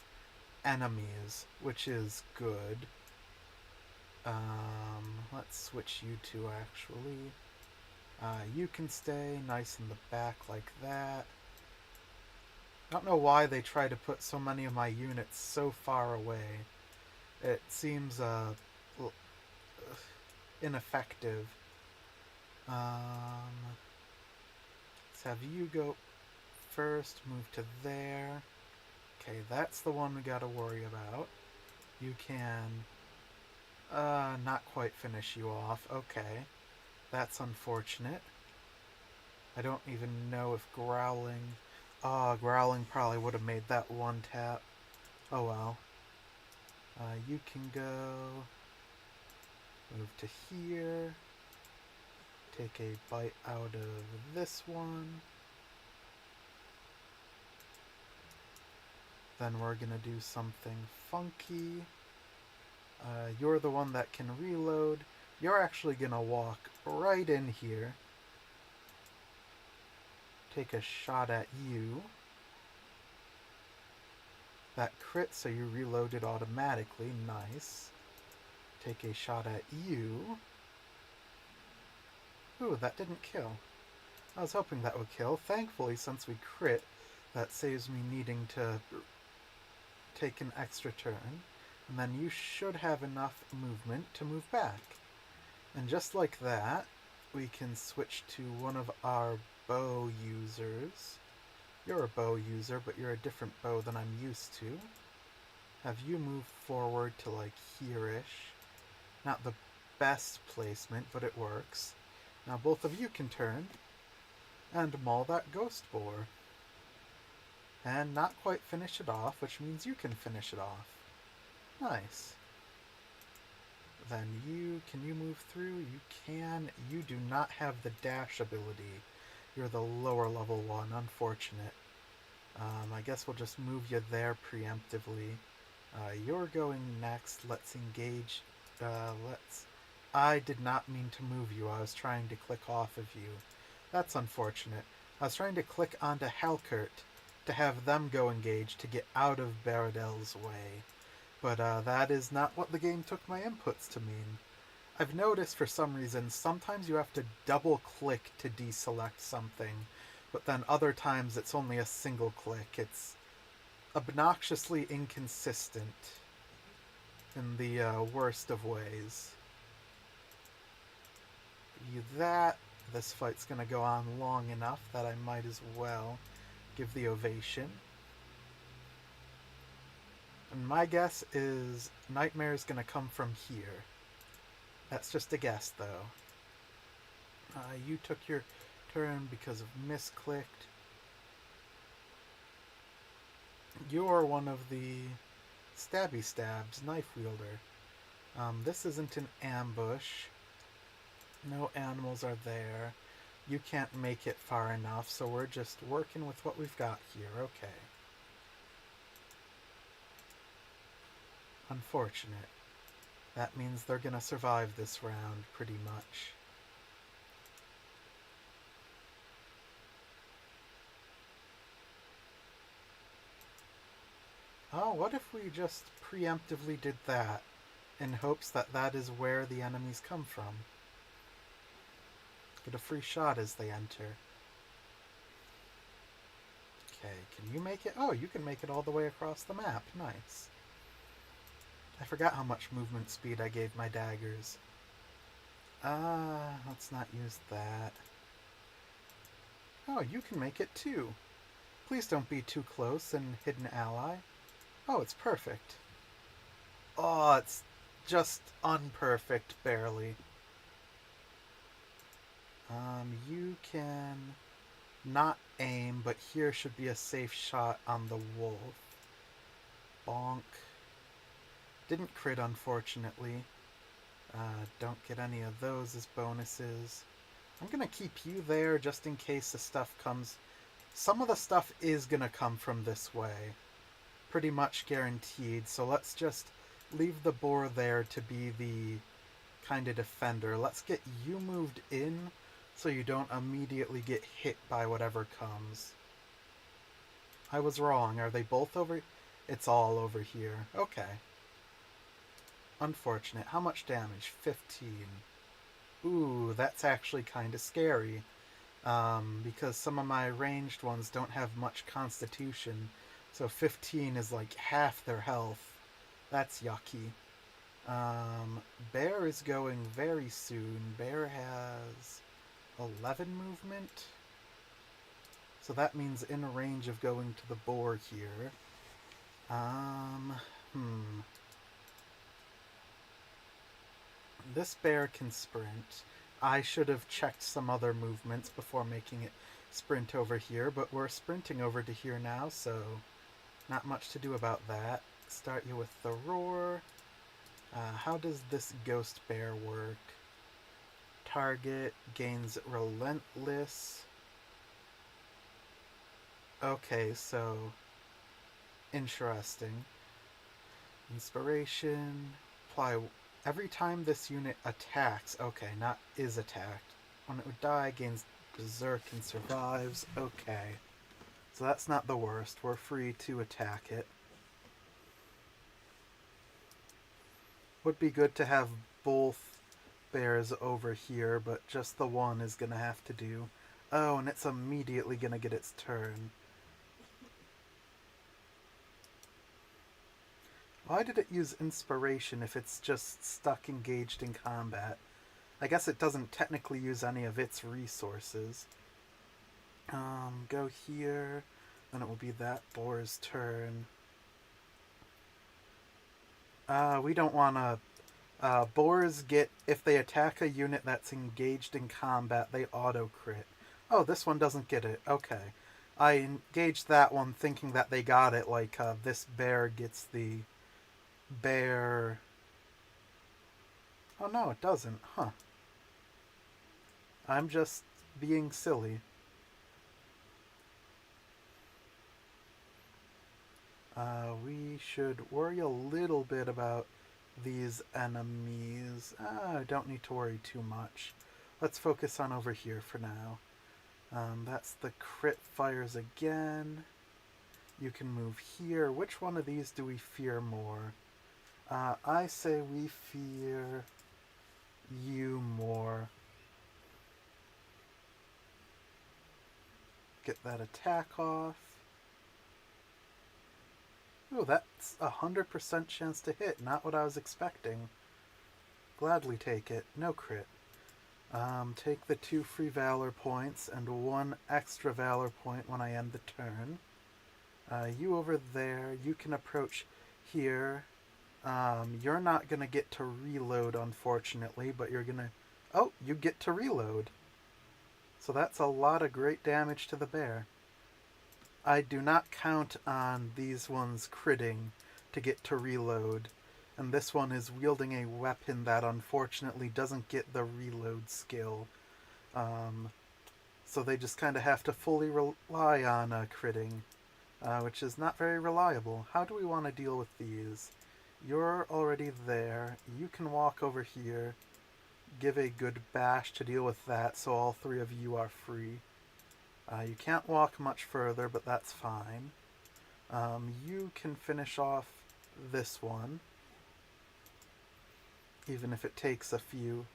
enemies, which is good. Let's switch you two, actually. You can stay nice in the back like that. I don't know why they try to put so many of my units so far away. It seems ineffective. Let's have you go first, move to there. Okay, that's the one we gotta worry about. You can not quite finish you off. Okay. That's unfortunate. I don't even know if growling... growling probably would have made that one tap. Oh well. You can go... Move to here. Take a bite out of this one. Then we're gonna do something funky. You're the one that can reload. You're actually gonna walk right in here. Take a shot at you. That crit, so you reloaded automatically. Nice. Take a shot at you. Ooh, that didn't kill. I was hoping that would kill. Thankfully, since we crit, that saves me needing to take an extra turn. And then you should have enough movement to move back. And just like that, we can switch to one of our bow users. You're a bow user, but you're a different bow than I'm used to. Have you move forward to like here-ish. Not the best placement, but it works. Now both of you can turn and maul that ghost boar. And not quite finish it off, which means you can finish it off. Nice. Then can you move through? You can. You do not have the dash ability. You're the lower level one, unfortunate. I guess we'll just move you there preemptively. You're going next. Let's engage. I did not mean to move you. I was trying to click off of you. That's unfortunate. I was trying to click onto Halkert to have them go engage to get out of Baradel's way. But that is not what the game took my inputs to mean. I've noticed for some reason sometimes you have to double click to deselect something, but then other times it's only a single click. It's obnoxiously inconsistent in the worst of ways. This fight's gonna go on long enough that I might as well give the ovation. And my guess is Nightmare's gonna come from here. That's just a guess, though. You took your turn because of misclicked. You're one of the stabby stabs, knife wielder. This isn't an ambush. No animals are there. You can't make it far enough, so we're just working with what we've got here. Okay. Unfortunate. That means they're gonna survive this round, pretty much. Oh, what if we just preemptively did that, in hopes that that is where the enemies come from? Get a free shot as they enter. Okay, can you make it? Oh, you can make it all the way across the map. Nice. I forgot how much movement speed I gave my daggers. Let's not use that. Oh, you can make it too. Please don't be too close and hit an ally. Oh, it's perfect. Oh, it's just unperfect, barely. You can not aim, but here should be a safe shot on the wolf. Bonk. Didn't crit, unfortunately. Don't get any of those as bonuses. I'm gonna keep you there just in case the stuff comes. Some of the stuff is gonna come from this way. Pretty much guaranteed, so let's just leave the boar there to be the kind of defender. Let's get you moved in so you don't immediately get hit by whatever comes. I was wrong. Are they both over? It's all over here. Okay. Unfortunate. How much damage? 15. Ooh, that's actually kind of scary. Because some of my ranged ones don't have much constitution. So 15 is like half their health. That's yucky. Bear is going very soon. Bear has 11 movement. So that means in range of going to the boar here. This bear can sprint. I should have checked some other movements before making it sprint over here, but we're sprinting over to here now, so not much to do about that. Start you with the roar. How does this ghost bear work? Target gains relentless. Okay, so interesting. Inspiration. Apply every time this unit attacks. Okay, not is attacked. When it would die, gains berserk and survives. Okay. So that's not the worst. We're free to attack it. Would be good to have both bears over here, but just the one is going to have to do. Oh, and it's immediately going to get its turn. Why did it use inspiration if it's just stuck engaged in combat? I guess it doesn't technically use any of its resources. Go here, then it will be that boar's turn. We don't want to... boars get, if they attack a unit that's engaged in combat, they auto-crit. Oh, this one doesn't get it. Okay. I engaged that one thinking that they got it, like this bear gets the bear... Oh no, it doesn't. Huh. I'm just being silly. We should worry a little bit about these enemies. I don't need to worry too much. Let's focus on over here for now. That's the crit fires again. You can move here. Which one of these do we fear more? I say we fear you more. Get that attack off. Ooh, that's 100% chance to hit. Not what I was expecting. Gladly take it. No crit. Take the 2 free Valor points and 1 extra Valor point when I end the turn. You over there, you can approach here. You're not going to get to reload, unfortunately, but you're going to... Oh, you get to reload. So that's a lot of great damage to the bear. I do not count on these ones critting to get to reload. And this one is wielding a weapon that unfortunately doesn't get the reload skill. So they just kind of have to fully rely on critting, which is not very reliable. How do we want to deal with these? You're already there. You can walk over here, give a good bash to deal with that, so all 3 of you are free. You can't walk much further, but that's fine. You can finish off this one. Even if it takes a few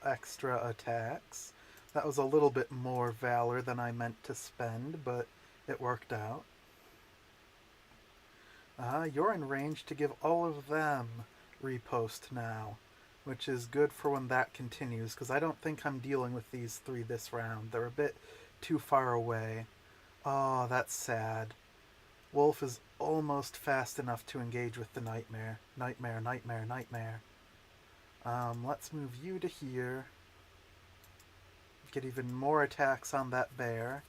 extra attacks. That was a little bit more valor than I meant to spend, but it worked out. You're in range to give all of them riposte now, which is good for when that continues, because I don't think I'm dealing with these 3 this round. They're a bit too far away. Oh, that's sad. Wolf is almost fast enough to engage with the Nightmare. Nightmare, Nightmare, Nightmare. Let's move you to here. Get even more attacks on that bear.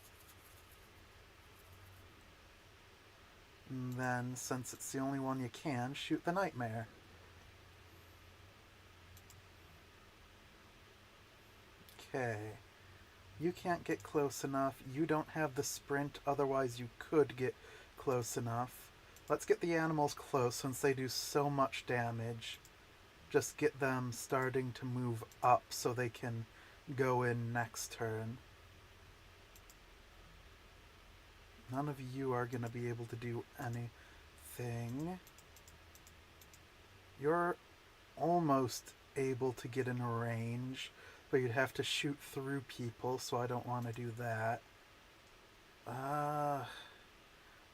And then, since it's the only one you can, shoot the Nightmare. Okay. You can't get close enough. You don't have the sprint, otherwise you could get close enough. Let's get the animals close since they do so much damage. Just get them starting to move up so they can go in next turn. None of you are going to be able to do anything. You're almost able to get in range, but you'd have to shoot through people, so I don't want to do that.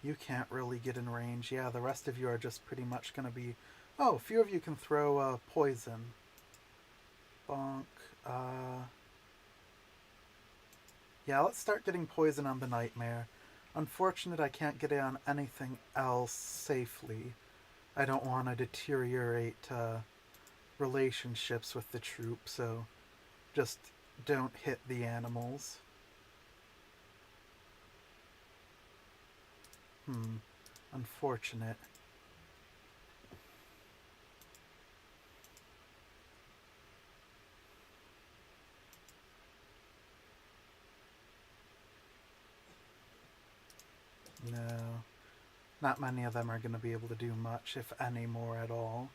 You can't really get in range. Yeah, the rest of you are just pretty much going to be... Oh, a few of you can throw poison. Bonk. Yeah, let's start getting poison on the Nightmare. Unfortunate I can't get it on anything else safely. I don't want to deteriorate relationships with the troop, so just don't hit the animals. Unfortunate. No. Not many of them are going to be able to do much, if any more at all.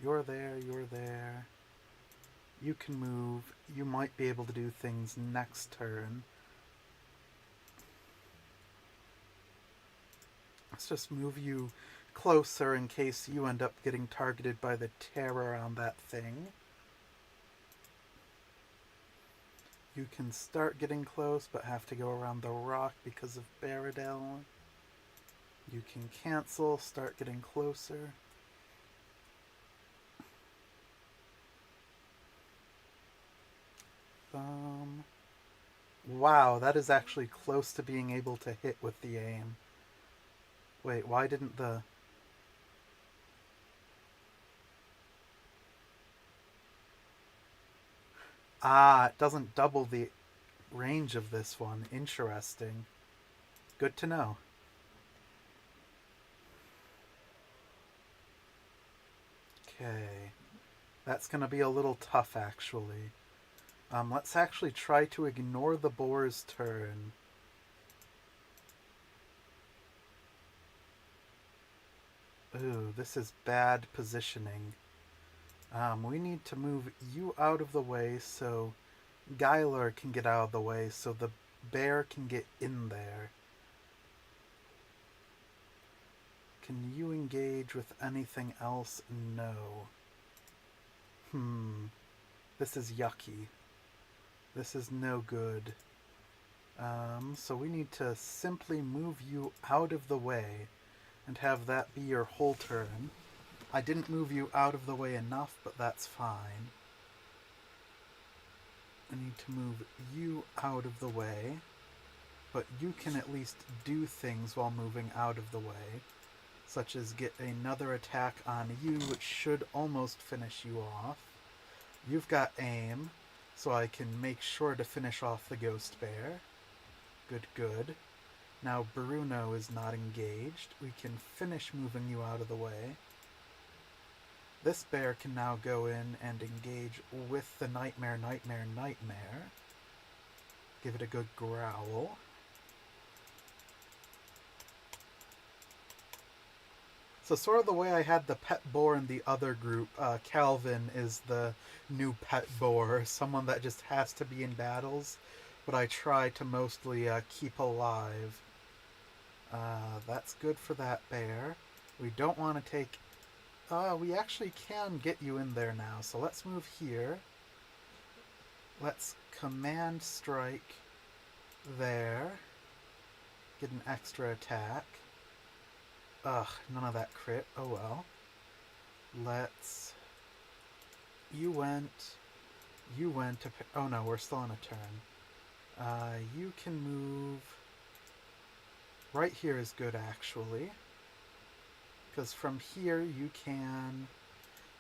You're there, you're there. You can move. You might be able to do things next turn. Let's just move you closer in case you end up getting targeted by the terror on that thing. You can start getting close, but have to go around the rock because of Baradel. You can cancel, start getting closer. Wow, that is actually close to being able to hit with the aim. Wait, why didn't the... Ah, it doesn't double the range of this one. Interesting. Good to know. Okay. That's going to be a little tough, actually. Let's actually try to ignore the boar's turn. Ooh, this is bad positioning. We need to move you out of the way so Gyler can get out of the way so the bear can get in there. Can you engage with anything else? No. This is yucky. This is no good. So we need to simply move you out of the way and have that be your whole turn. I didn't move you out of the way enough, but that's fine. I need to move you out of the way, but you can at least do things while moving out of the way, such as get another attack on you, which should almost finish you off. You've got aim, so I can make sure to finish off the ghost bear. Good, good. Now Bruno is not engaged. We can finish moving you out of the way. This bear can now go in and engage with the nightmare. Give it a good growl. So sort of the way I had the pet boar in the other group, Calvin is the new pet boar, someone that just has to be in battles, but I try to mostly keep alive. That's good for that bear. We don't want to take... we actually can get you in there now, so let's move here. Let's command strike there. Get an extra attack. Ugh, none of that crit. Oh well. Let's... You went... to... Oh no, we're still on a turn. You can move... Right here is good, actually. Because from here you can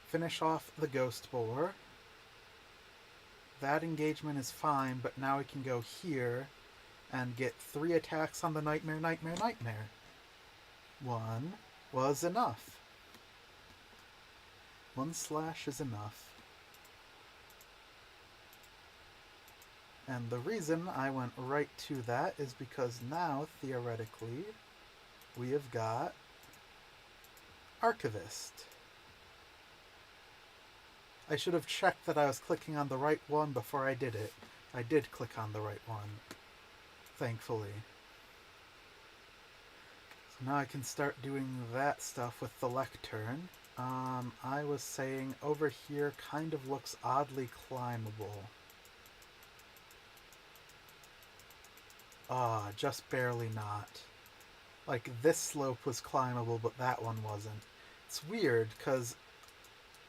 finish off the ghost boar. That engagement is fine, but now we can go here and get 3 attacks on the nightmare. One was enough. 1 slash is enough. And the reason I went right to that is because now, theoretically, we have got Archivist. I should have checked that I was clicking on the right one before I did it. I did click on the right one, thankfully. So now I can start doing that stuff with the lectern. I was saying over here kind of looks oddly climbable. Just barely not. Like, this slope was climbable, but that one wasn't. It's weird, because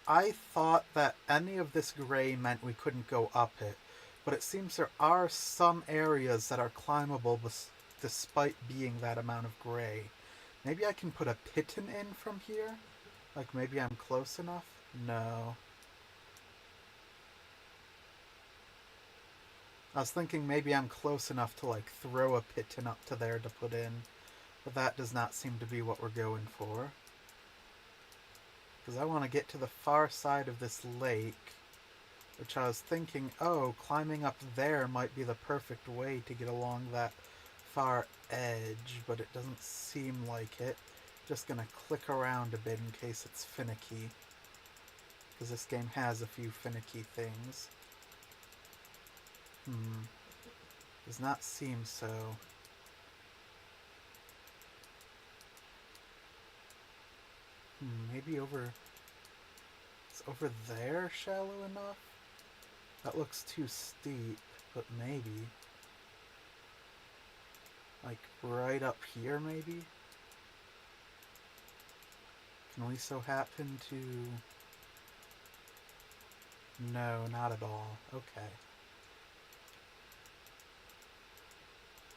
I thought that any of this gray meant we couldn't go up it, but it seems there are some areas that are climbable despite being that amount of gray. Maybe I can put a piton in from here? Like, maybe I'm close enough? No. I was thinking maybe I'm close enough to, like, throw a piton up to there to put in, but that does not seem to be what we're going for. Because I want to get to the far side of this lake, which I was thinking, oh, climbing up there might be the perfect way to get along that far edge, but it doesn't seem like it. Just gonna click around a bit in case it's finicky, because this game has a few finicky things. Does not seem so. Maybe over... Is over there shallow enough? That looks too steep, but maybe. Like, right up here, maybe? Can we so happen to... No, not at all. Okay.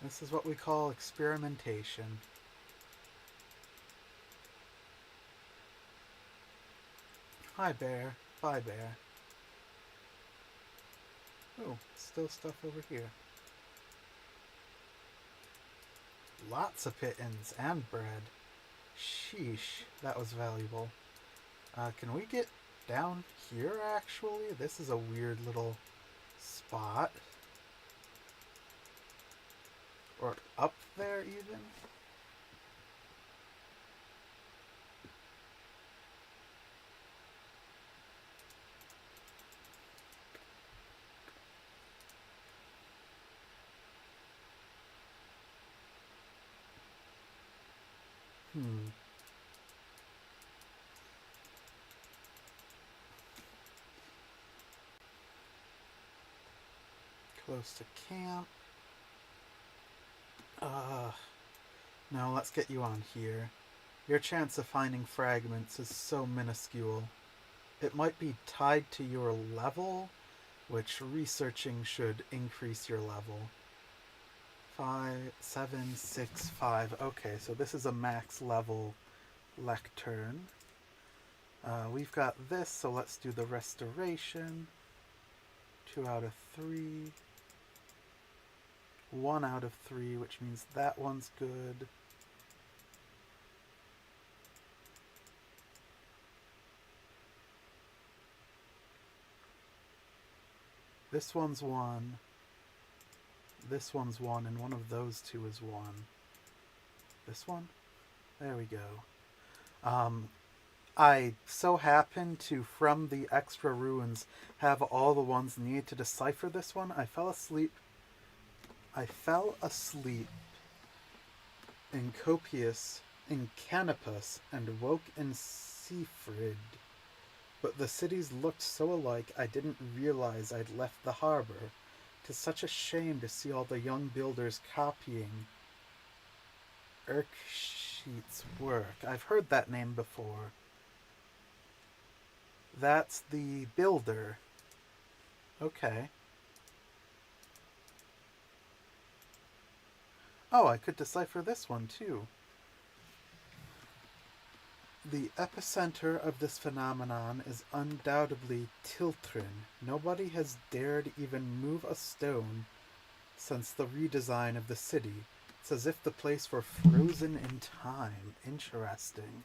This is what we call experimentation. Hi, bear. Bye, bear. Oh, still stuff over here. Lots of pittance and bread. Sheesh, that was valuable. Can we get down here, actually? This is a weird little spot. Or up there, even? Close to camp. No, let's get you on here. Your chance of finding fragments is so minuscule. It might be tied to your level, which researching should increase your level. 5, 7, 6, 5. Okay, so this is a max level lectern. We've got this, so let's do the restoration. 2 out of 3. 1 out of 3, which means that one's good. This one's 1. This one's 1, and one of those two is 1. This one? There we go. I so happen to, from the extra ruins, have all the ones needed to decipher this one. I fell asleep in Copius, in Canopus, and woke in Seafrid. But the cities looked so alike I didn't realize I'd left the harbor. 'Tis such a shame to see all the young builders copying Erksheet's work. I've heard that name before. That's the builder. Okay. Oh, I could decipher this one too. The epicenter of this phenomenon is undoubtedly Tiltrin. Nobody has dared even move a stone since the redesign of the city. It's as if the place were frozen in time. Interesting.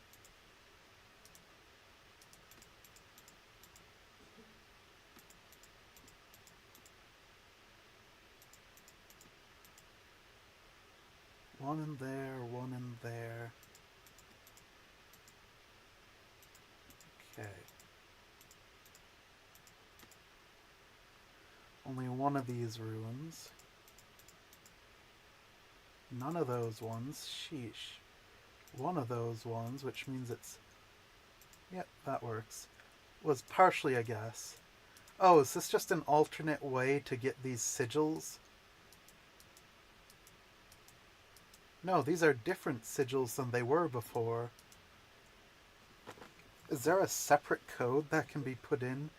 One in there, one in there. Okay. Only one of these ruins. None of those ones. Sheesh. One of those ones, which means it's... Yep, that works. Was partially a guess. Oh, is this just an alternate way to get these sigils? No, these are different sigils than they were before. Is there a separate code that can be put in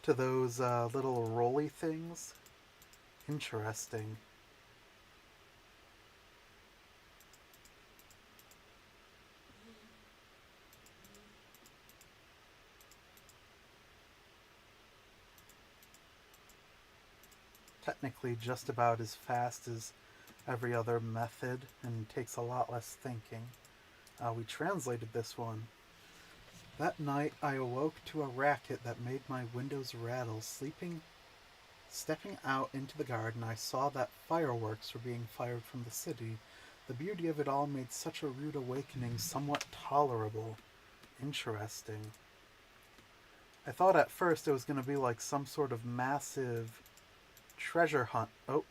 to those little rolly things? Interesting. Technically just about as fast as every other method and takes a lot less thinking. We translated this one. That night I awoke to a racket that made my windows rattle. Stepping out into the garden, I saw that fireworks were being fired from the city. The beauty of it all made such a rude awakening somewhat tolerable. Interesting. I thought at first it was going to be like some sort of massive treasure hunt. Oh,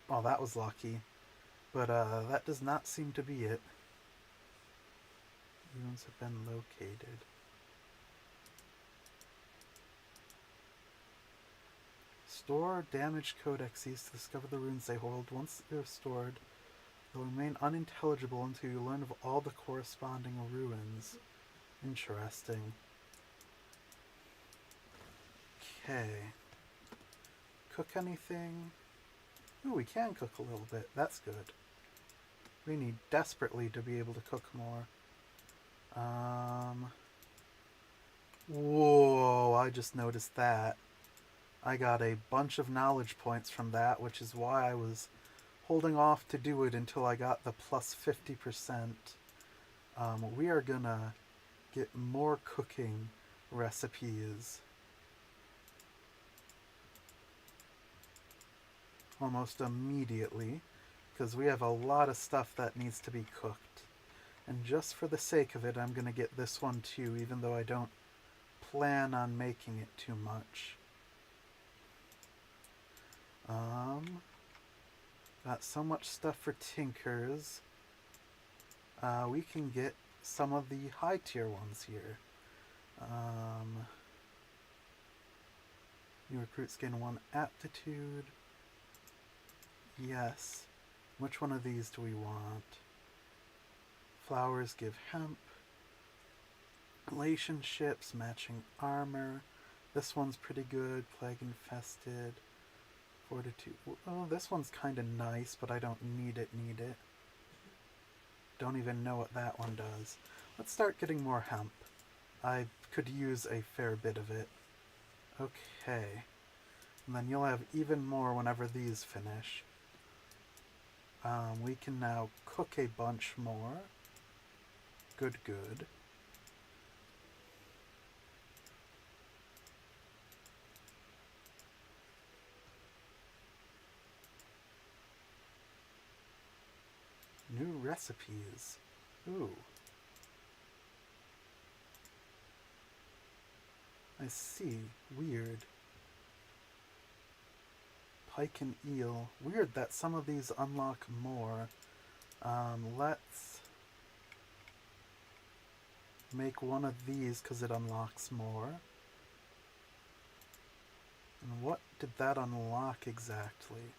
well, that was lucky. But that does not seem to be it. Ruins have been located. Restore damaged codexes to discover the runes they hold. Once they're restored, they'll remain unintelligible until you learn of all the corresponding ruins. Interesting. Okay. Cook anything? Ooh, we can cook a little bit. That's good. We need desperately to be able to cook more. Whoa, I just noticed that. I got a bunch of knowledge points from that, which is why I was holding off to do it until I got the plus 50%. We are gonna get more cooking recipes almost immediately, because we have a lot of stuff that needs to be cooked. And just for the sake of it, I'm gonna get this one too, even though I don't plan on making it too much. Got so much stuff for tinkers. We can get some of the high tier ones here. New recruits gain 1 aptitude. Yes. Which one of these do we want? Flowers give hemp. Relationships, matching armor. This one's pretty good. Plague infested. Fortitude. Oh, this one's kind of nice, but I don't need it. Don't even know what that one does. Let's start getting more hemp. I could use a fair bit of it. Okay. And then you'll have even more whenever these finish. We can now cook a bunch more. Good. New recipes. Ooh. I see. Weird. Pike and eel. Weird that some of these unlock more. Let's make one of these because it unlocks more. And what did that unlock exactly?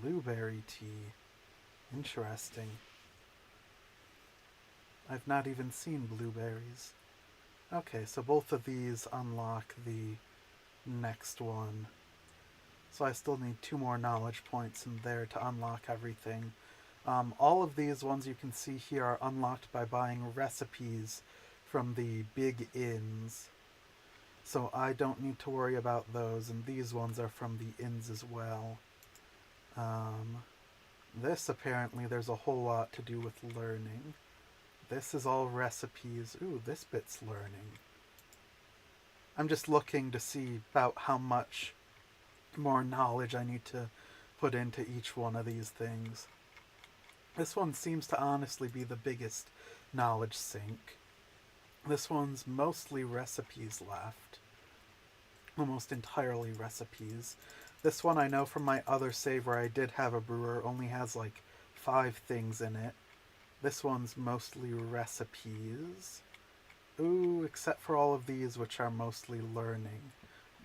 Blueberry tea. Interesting. I've not even seen blueberries. Okay, so both of these unlock the next one. So I still need 2 more knowledge points in there to unlock everything. All of these ones you can see here are unlocked by buying recipes from the big inns. So I don't need to worry about those, and these ones are from the inns as well. This apparently there's a whole lot to do with learning. This is all recipes. Ooh, this bit's learning. I'm just looking to see about how much more knowledge I need to put into each one of these things. This one seems to honestly be the biggest knowledge sink. This one's mostly recipes left. Almost entirely recipes. This one I know from my other save where I did have a brewer only has like 5 things in it. This one's mostly recipes. Ooh, except for all of these which are mostly learning.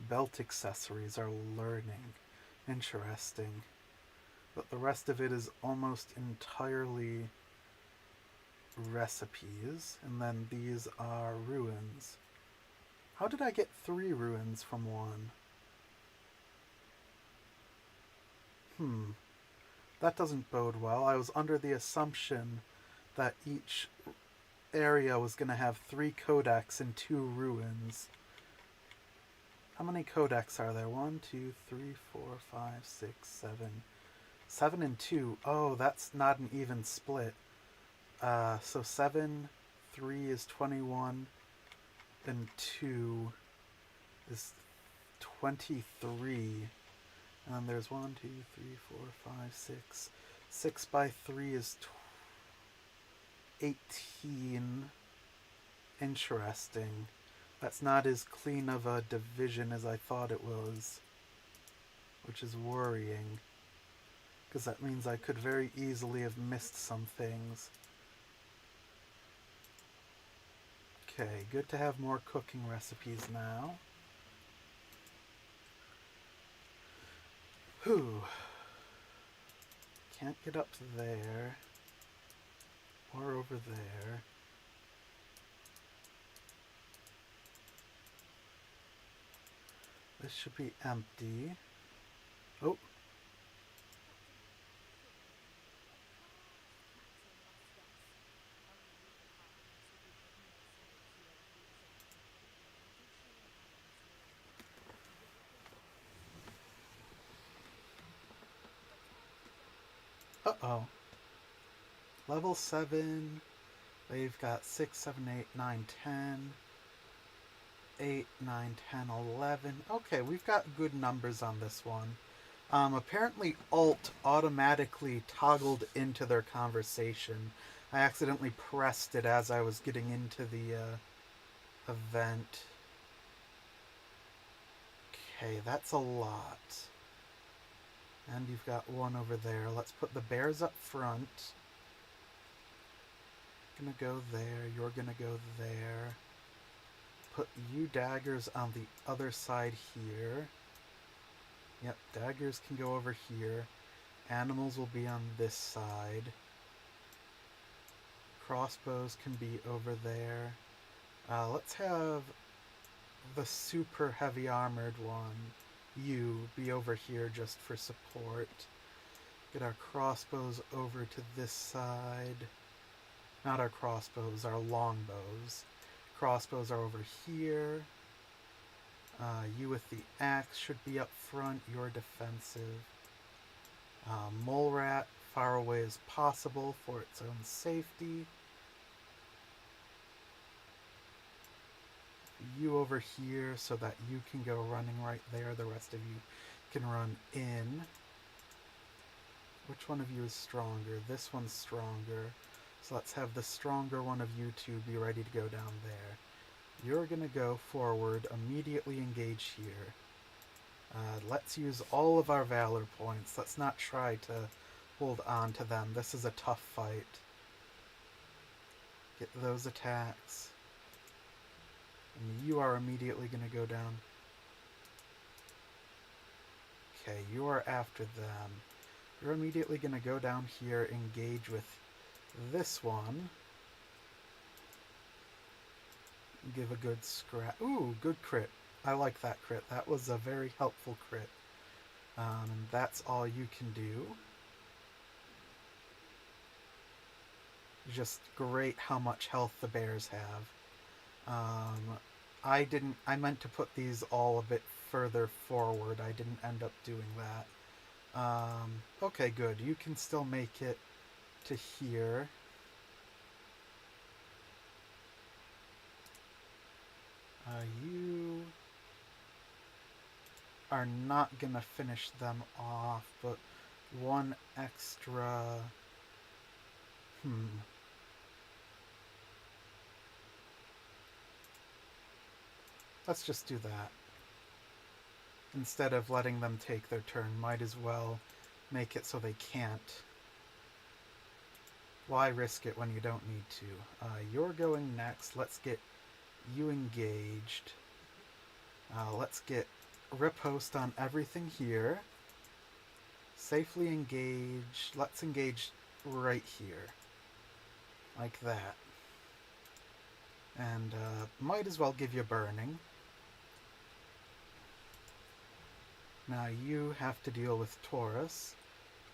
Belt accessories are learning. Interesting. But the rest of it is almost entirely recipes. And then these are ruins. How did I get 3 ruins from 1? That doesn't bode well. I was under the assumption that each area was going to have 3 codex and 2 ruins. How many codex are there? 1, 2, 3, 4, 5, 6, 7. 7 and 2. Oh, that's not an even split. So 7, 3 is 21, and 2 is 23. And then there's 1, 2, 3, 4, 5, 6. 6 by 3 is 18. Interesting. That's not as clean of a division as I thought it was. Which is worrying. Because that means I could very easily have missed some things. Okay, good to have more cooking recipes now. Whew. Can't get up to there. Or over there. This should be empty. Oh. Uh-oh. Level 7. They've got 6, 7, 8, 9, 10. 8, 9, 10, 11. Okay, we've got good numbers on this one. Apparently Alt automatically toggled into their conversation. I accidentally pressed it as I was getting into the event. Okay, that's a lot. And you've got one over there. Let's put the bears up front. Gonna go there. You're gonna go there. Put you daggers on the other side here. Yep, daggers can go over here. Animals will be on this side. Crossbows can be over there. Let's have the super heavy armored one, you, be over here just for support. Get our crossbows over to this side. Not our crossbows, our longbows. Crossbows are over here. You with the axe should be up front. You're defensive. Mole rat, far away as possible for its own safety. You over here so that you can go running right there. The rest of you can run in. Which one of you is stronger? This one's stronger. So let's have the stronger one of you two be ready to go down there. You're going to go forward, immediately engage here. Let's use all of our valor points. Let's not try to hold on to them. This is a tough fight. Get those attacks. And you are immediately going to go down. Okay, you are after them. You're immediately going to go down here, engage with this one. Give a good scrap. Ooh, good crit. I like that crit. That was a very helpful crit. And that's all you can do. Just great how much health the bears have. I meant to put these all a bit further forward. I didn't end up doing that. Okay, good. You can still make it to here. You are not gonna finish them off, but one extra... Let's just do that. Instead of letting them take their turn, might as well make it so they can't. Why risk it when you don't need to? You're going next. Let's get you engaged. Let's get riposte on everything here. Safely engage. Let's engage right here. Like that. And might as well give you burning. Now you have to deal with Taurus.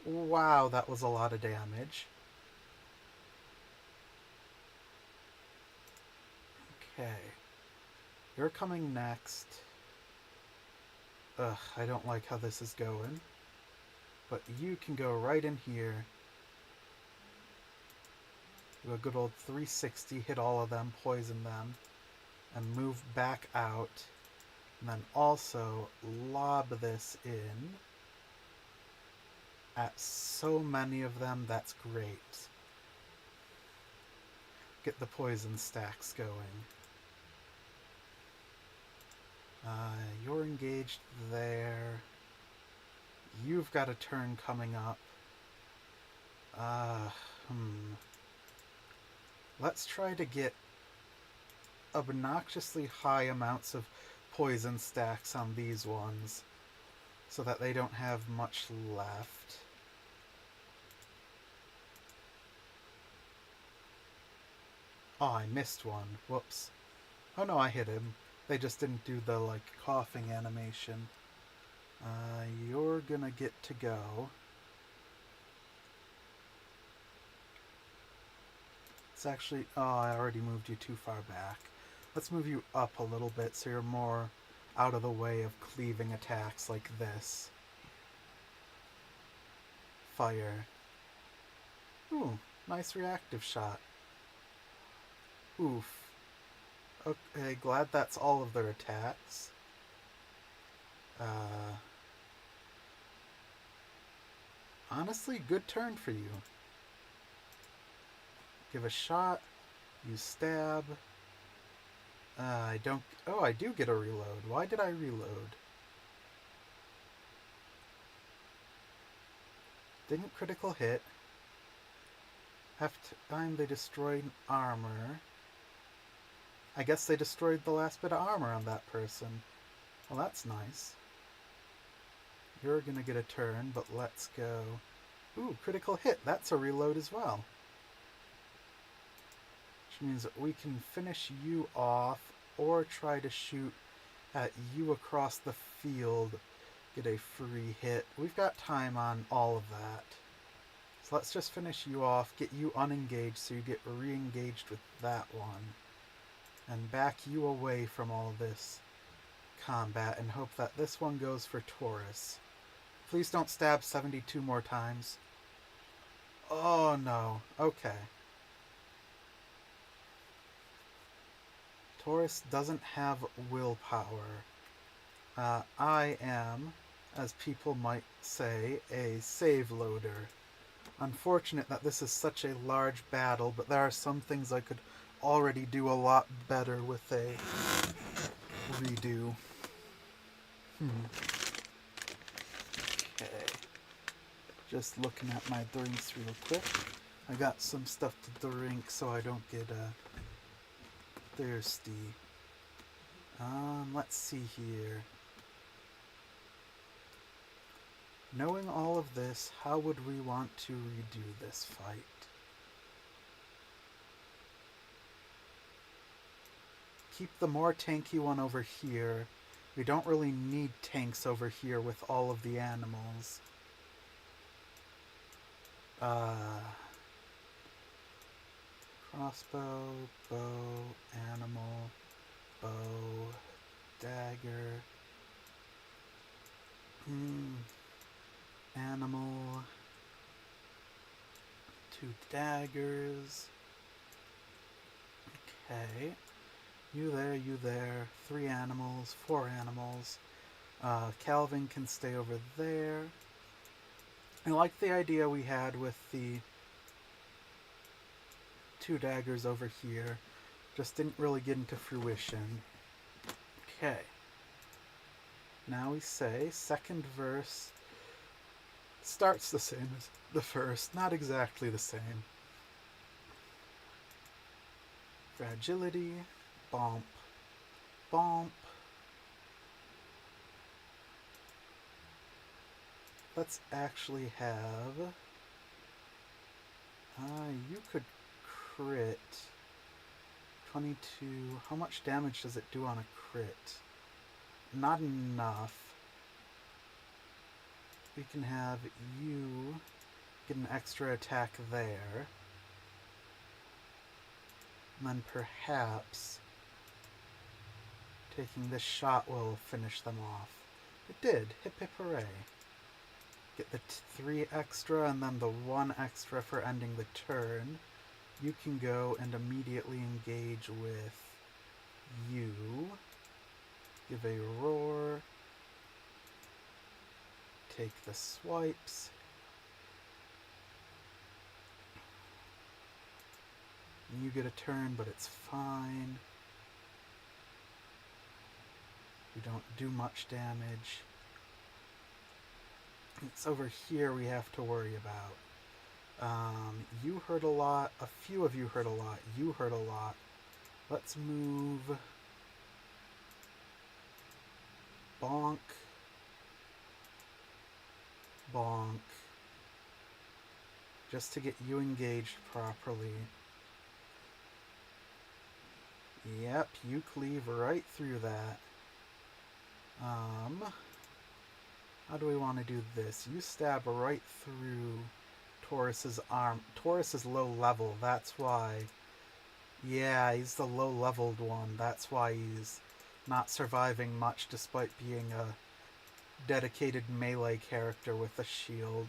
Wow, that was a lot of damage. Okay. You're coming next. Ugh, I don't like how this is going. But you can go right in here. Do a good old 360, hit all of them, poison them, and move back out. And then also lob this in. At so many of them, that's great. Get the poison stacks going. You're engaged there. You've got a turn coming up. Let's try to get obnoxiously high amounts of poison stacks on these ones so that they don't have much left. Oh, I missed one. Whoops. Oh no, I hit him. They just didn't do the, like, coughing animation. You're gonna get to go. It's actually... Oh, I already moved you too far back. Let's move you up a little bit so you're more out of the way of cleaving attacks like this. Fire. Ooh, nice reactive shot. Oof. Okay, glad that's all of their attacks. Honestly, good turn for you. Give a shot. You stab. I don't... Oh, I do get a reload. Why did I reload? Didn't critical hit. Half time they destroyed armor. I guess they destroyed the last bit of armor on that person. Well, that's nice. You're gonna get a turn, but let's go. Ooh, critical hit. That's a reload as well. Which means that we can finish you off or try to shoot at you across the field. Get a free hit. We've got time on all of that. So let's just finish you off, get you unengaged so you get re-engaged with that one. And back you away from all this combat and hope that this one goes for Taurus. Please don't stab 72 more times. Oh no. Okay. Taurus doesn't have willpower. I am, as people might say, a save loader. Unfortunate that this is such a large battle, but there are some things I could already do a lot better with a redo. Okay. Just looking at my drinks real quick. I got some stuff to drink so I don't get thirsty. Let's see here. Knowing all of this, how would we want to redo this fight? Keep the more tanky one over here. We don't really need tanks over here with all of the animals. Crossbow, bow, animal, bow, dagger. Animal. 2 daggers. Okay. You there. 3 animals, 4 animals. Calvin can stay over there. I like the idea we had with the 2 daggers over here. Just didn't really get into fruition. Okay. Now we say second verse starts the same as the first. Not exactly the same. Fragility. Bomp. Bomp. Let's actually have... you could crit. 22. How much damage does it do on a crit? Not enough. We can have you get an extra attack there. And then perhaps taking this shot will finish them off. It did. Hip hip hooray. Get the 3 extra and then the 1 extra for ending the turn. You can go and immediately engage with you. Give a roar. Take the swipes. You get a turn, but it's fine. We don't do much damage. It's over here we have to worry about. You hurt a lot. A few of you hurt a lot. You hurt a lot. Let's move bonk, bonk, just to get you engaged properly. Yep, you cleave right through that. How do we want to do this? You stab right through Taurus's arm. Taurus is low level, that's why. Yeah, he's the low-leveled one. That's why he's not surviving much despite being a dedicated melee character with a shield.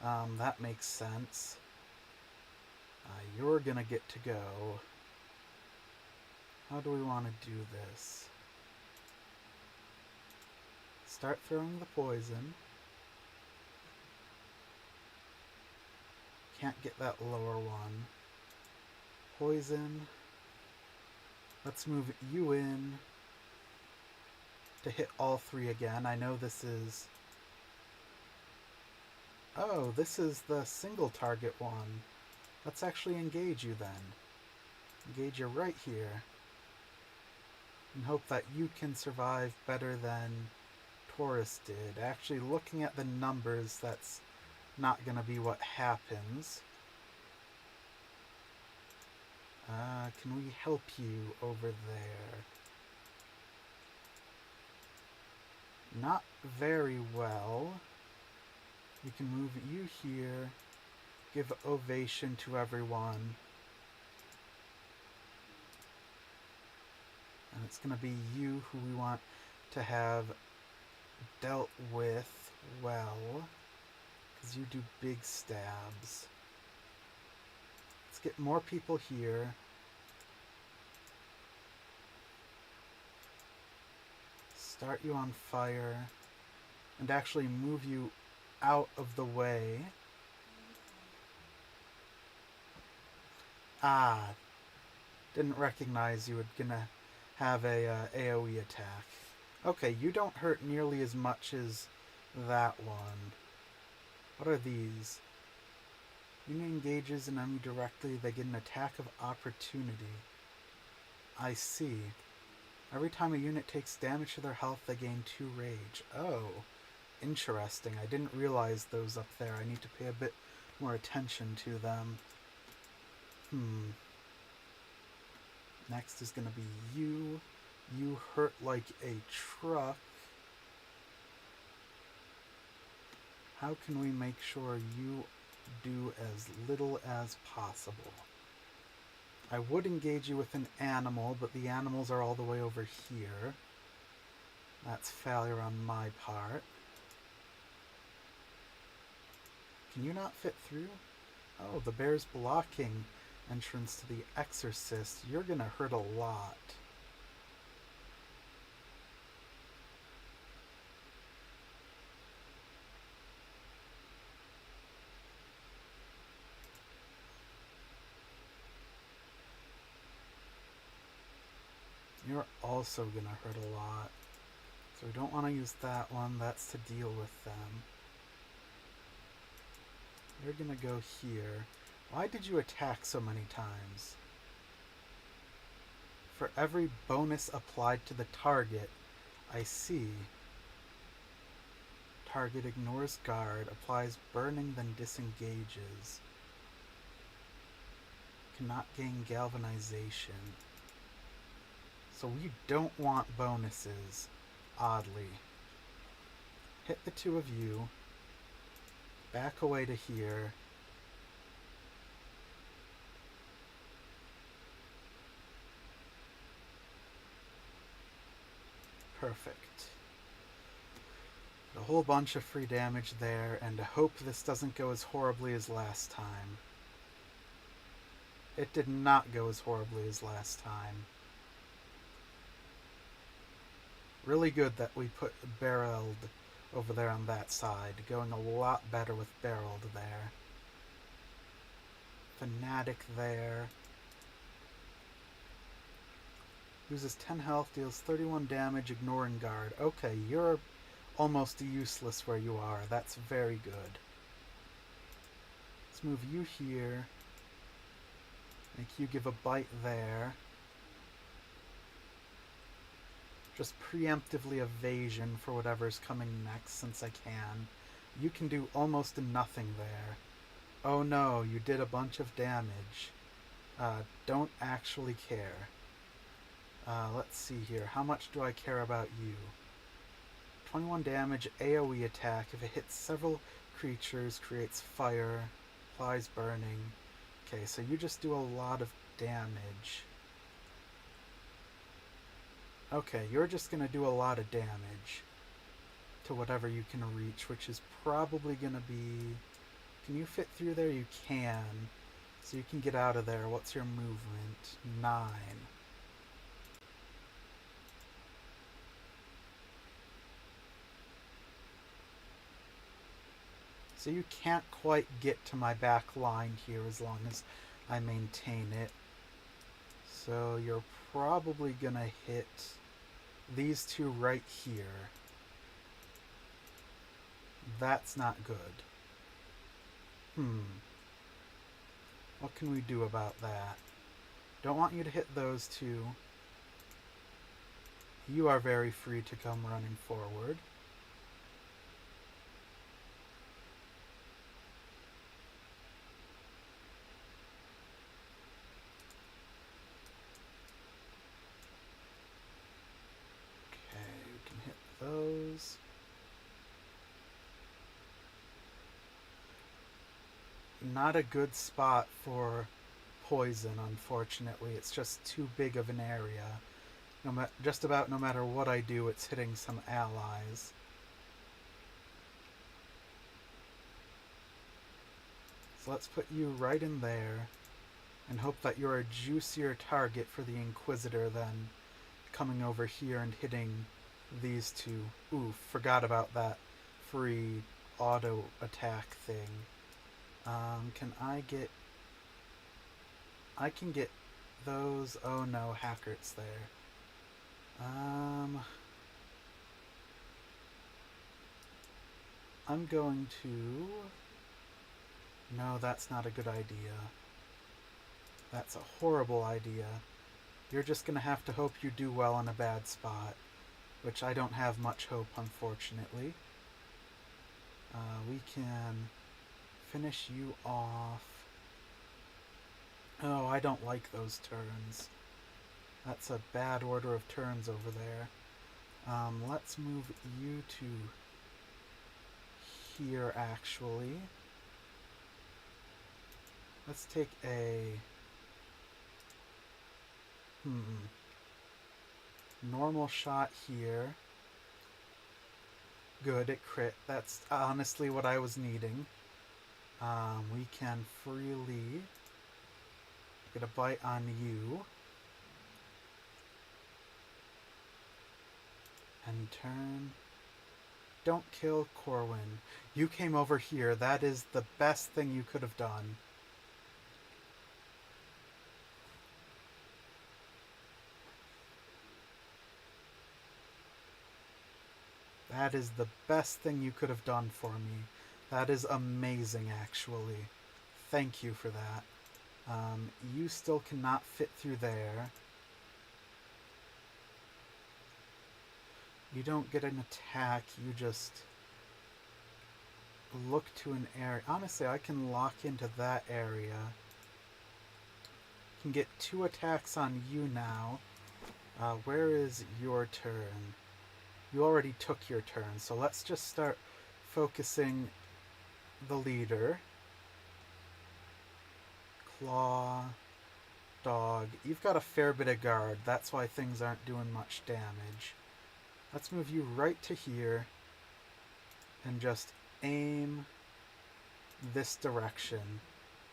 That makes sense. You're gonna get to go. How do we want to do this? Start throwing the poison. Can't get that lower one. Poison. Let's move you in to hit all three again. I know this is... Oh, this is the single target one. Let's actually engage you then. Engage you right here. And hope that you can survive better than Taurus did. Actually, looking at the numbers, that's not going to be what happens. Can we help you over there? Not very well. We can move you here. Give ovation to everyone. And it's going to be you who we want to have dealt with well. Because you do big stabs. Let's get more people here. Start you on fire. And actually move you out of the way. Ah. Didn't recognize you were gonna have a AoE attack. Okay, you don't hurt nearly as much as that one. What are these? Unit engages an enemy directly, they get an attack of opportunity. I see. Every time a unit takes damage to their health, they gain 2 rage. Oh, interesting. I didn't realize those up there. I need to pay a bit more attention to them. Next is going to be you. You hurt like a truck. How can we make sure you do as little as possible? I would engage you with an animal, but the animals are all the way over here. That's failure on my part. Can you not fit through? Oh, the bear's blocking entrance to the exorcist. You're gonna hurt a lot. You're also gonna hurt a lot. So we don't want to use that one. That's to deal with them. You're gonna go here. Why did you attack so many times? For every bonus applied to the target, I see. Target ignores guard, applies burning, then disengages. Cannot gain galvanization. So we don't want bonuses, oddly. Hit the 2 of you. Back away to here. Perfect. A whole bunch of free damage there, and I hope this doesn't go as horribly as last time. It did not go as horribly as last time. Really good that we put barreled over there on that side. Going a lot better with barreled there. Fanatic there. Uses 10 health, deals 31 damage, ignoring guard. Okay, you're almost useless where you are. That's very good. Let's move you here. Make you give a bite there. just preemptively evasion for whatever's coming next since I can. You can do almost nothing there. Oh no, you did a bunch of damage. Don't actually care. Let's see here. How much do I care about you? 21 damage, AoE attack. If it hits several creatures, creates fire, applies burning. Okay, so you just do a lot of damage. Okay, you're just going to do a lot of damage to whatever you can reach, which is probably going to be... Can you fit through there? You can. So you can get out of there. What's your movement? 9. So you can't quite get to my back line here as long as I maintain it. So you're probably gonna hit these two right here. That's not good. What can we do about that? Don't want you to hit those two. You are very free to come running forward. Those. Not a good spot for poison, unfortunately. It's just too big of an area. Just about no matter what I do, it's hitting some allies. So let's put you right in there and hope that you're a juicier target for the Inquisitor than coming over here and hitting these two. Ooh, forgot about that free auto attack thing. Can I get... I can get those... Oh no, Hackert's there. I'm going to... No, that's not a good idea. That's a horrible idea. You're just gonna have to hope you do well in a bad spot. Which I don't have much hope, unfortunately. We can finish you off. Oh, I don't like those turns. That's a bad order of turns over there. Let's move you to here, actually. Let's take a... normal shot here. Good, it crit. That's honestly what I was needing. We can freely get a bite on you. And turn. Don't kill Corwin. You came over here. That is the best thing you could have done. That is the best thing you could have done for me. That is amazing, actually. Thank you for that. You still cannot fit through there. You don't get an attack, you just look to an area. Honestly, I can lock into that area. Can get 2 attacks on you now. Where is your turn? You already took your turn, so let's just start focusing the leader. Claw, dog. You've got a fair bit of guard, that's why things aren't doing much damage. Let's move you right to here and just aim this direction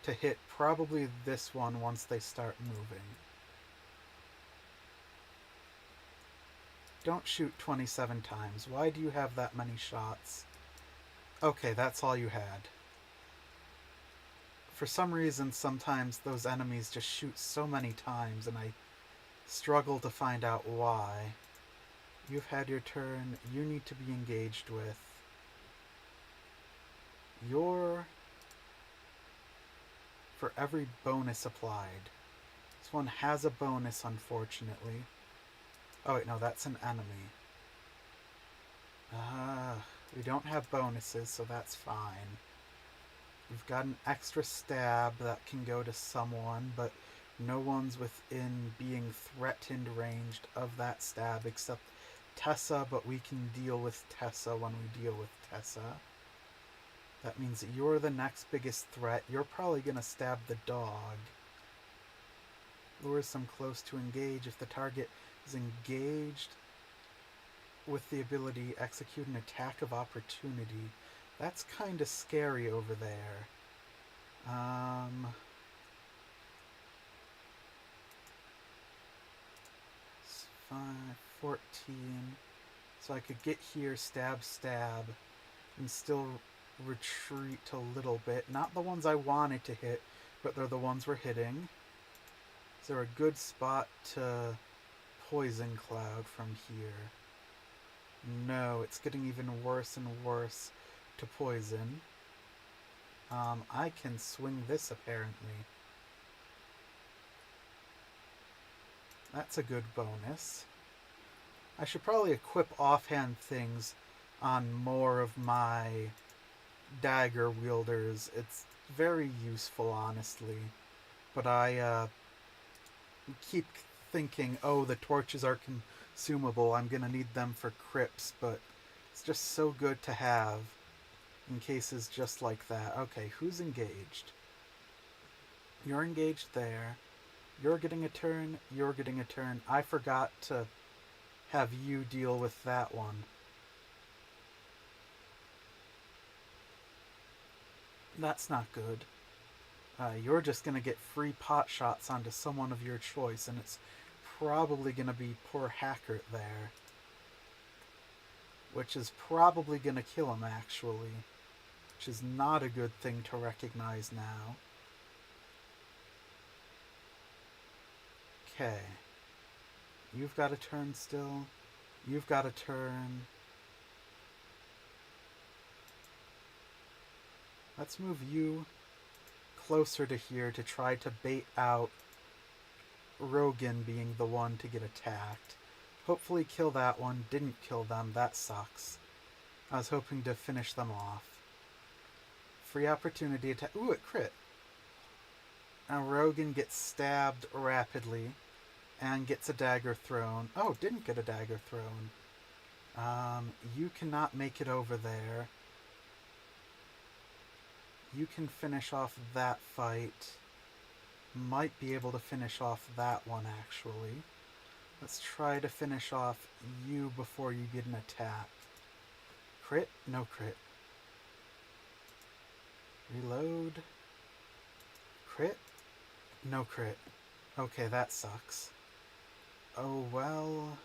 to hit probably this one once they start moving. Don't shoot 27 times. Why do you have that many shots? Okay, that's all you had. For some reason, sometimes those enemies just shoot so many times, and I struggle to find out why. You've had your turn. You need to be engaged with. For every bonus applied. This one has a bonus, unfortunately. Oh wait, no, that's an enemy. We don't have bonuses, so that's fine. We've got an extra stab that can go to someone, but no one's within being threatened ranged of that stab except Tessa, but we can deal with Tessa when we deal with Tessa. That means that you're the next biggest threat. You're probably going to stab the dog. Lures them close to engage. If the target is engaged with the ability execute an attack of opportunity. That's kind of scary over there. 5, 14. So I could get here, stab, stab, and still retreat a little bit. Not the ones I wanted to hit, but they're the ones we're hitting. Is there a good spot to poison cloud from here? No, it's getting even worse and worse to poison. I can swing this apparently. That's a good bonus. I should probably equip offhand things on more of my dagger wielders. It's very useful, honestly. But I keep thinking, oh, the torches are consumable. I'm going to need them for crypts, but it's just so good to have in cases just like that. Okay, who's engaged? You're engaged there. You're getting a turn. You're getting a turn. I forgot to have you deal with that one. That's not good. You're just going to get free pot shots onto someone of your choice, and it's probably going to be poor Hackert there. Which is probably going to kill him, actually. Which is not a good thing to recognize now. Okay. You've got a turn still. You've got a turn. Let's move you closer to here to try to bait out Rogan being the one to get attacked. Hopefully kill that one. Didn't kill them. That sucks. I was hoping to finish them off. Free opportunity attack. Ooh, it crit. Now Rogan gets stabbed rapidly and gets a dagger thrown. Oh, didn't get a dagger thrown. You cannot make it over there. You can finish off that fight. Might be able to finish off that one, actually. Let's try to finish off you before you get an attack. Crit? No crit. Reload. Crit? No crit. Okay, that sucks. Oh well.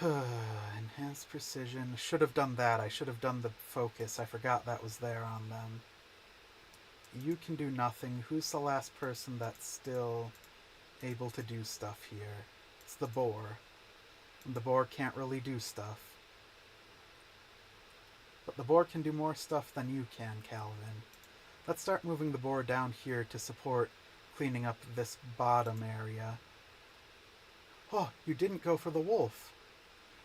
Enhanced precision. Should have done that. I should have done the focus. I forgot that was there on them. You can do nothing. Who's the last person that's still able to do stuff here? It's the boar. And the boar can't really do stuff. But the boar can do more stuff than you can, Calvin. Let's start moving the boar down here to support cleaning up this bottom area. Oh, you didn't go for the wolf.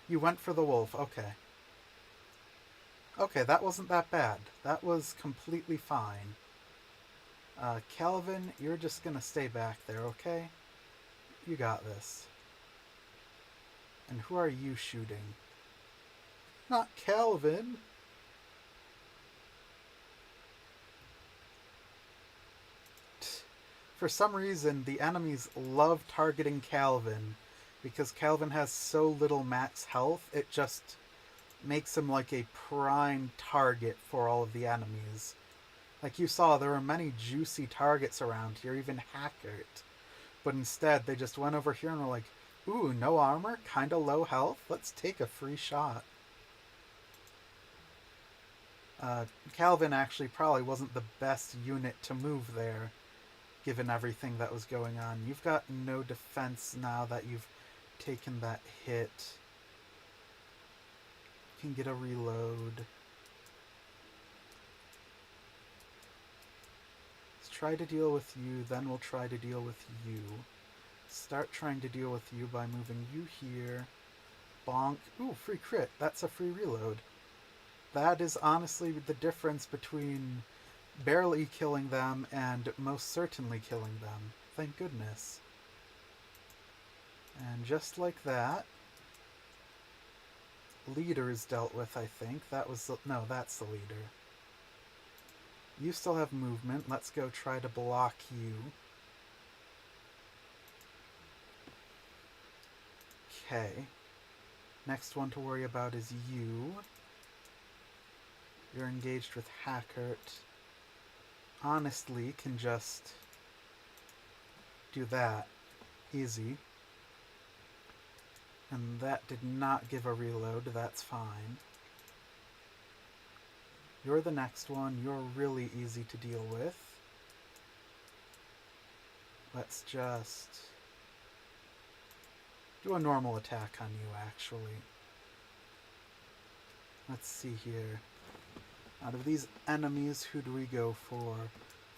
You went for the wolf. Okay. Okay, that wasn't that bad. That was completely fine. Calvin, you're just gonna stay back there, okay? You got this. And who are you shooting? Not Calvin. For some reason, the enemies love targeting Calvin. Because Calvin has so little max health, it just makes him like a prime target for all of the enemies. Like you saw, there were many juicy targets around here, even Hackert. But instead, they just went over here and were like, ooh, no armor, kinda low health, let's take a free shot. Calvin actually probably wasn't the best unit to move there, given everything that was going on. You've got no defense now that you've taken that hit. You can get a reload. Let's try to deal with you, then we'll try to deal with you. Start trying to deal with you by moving you here. Bonk. Ooh, free crit. That's a free reload. That is honestly the difference between barely killing them and most certainly killing them. Thank goodness. And just like that, leader is dealt with, I think. That was the, no, that's the leader. You still have movement. Let's go try to block you. Okay. Next one to worry about is you. You're engaged with Hackert. Honestly, can just do that. Easy. And that did not give a reload. That's fine. You're the next one. You're really easy to deal with. Let's just do a normal attack on you, actually. Let's see here. Out of these enemies, who do we go for?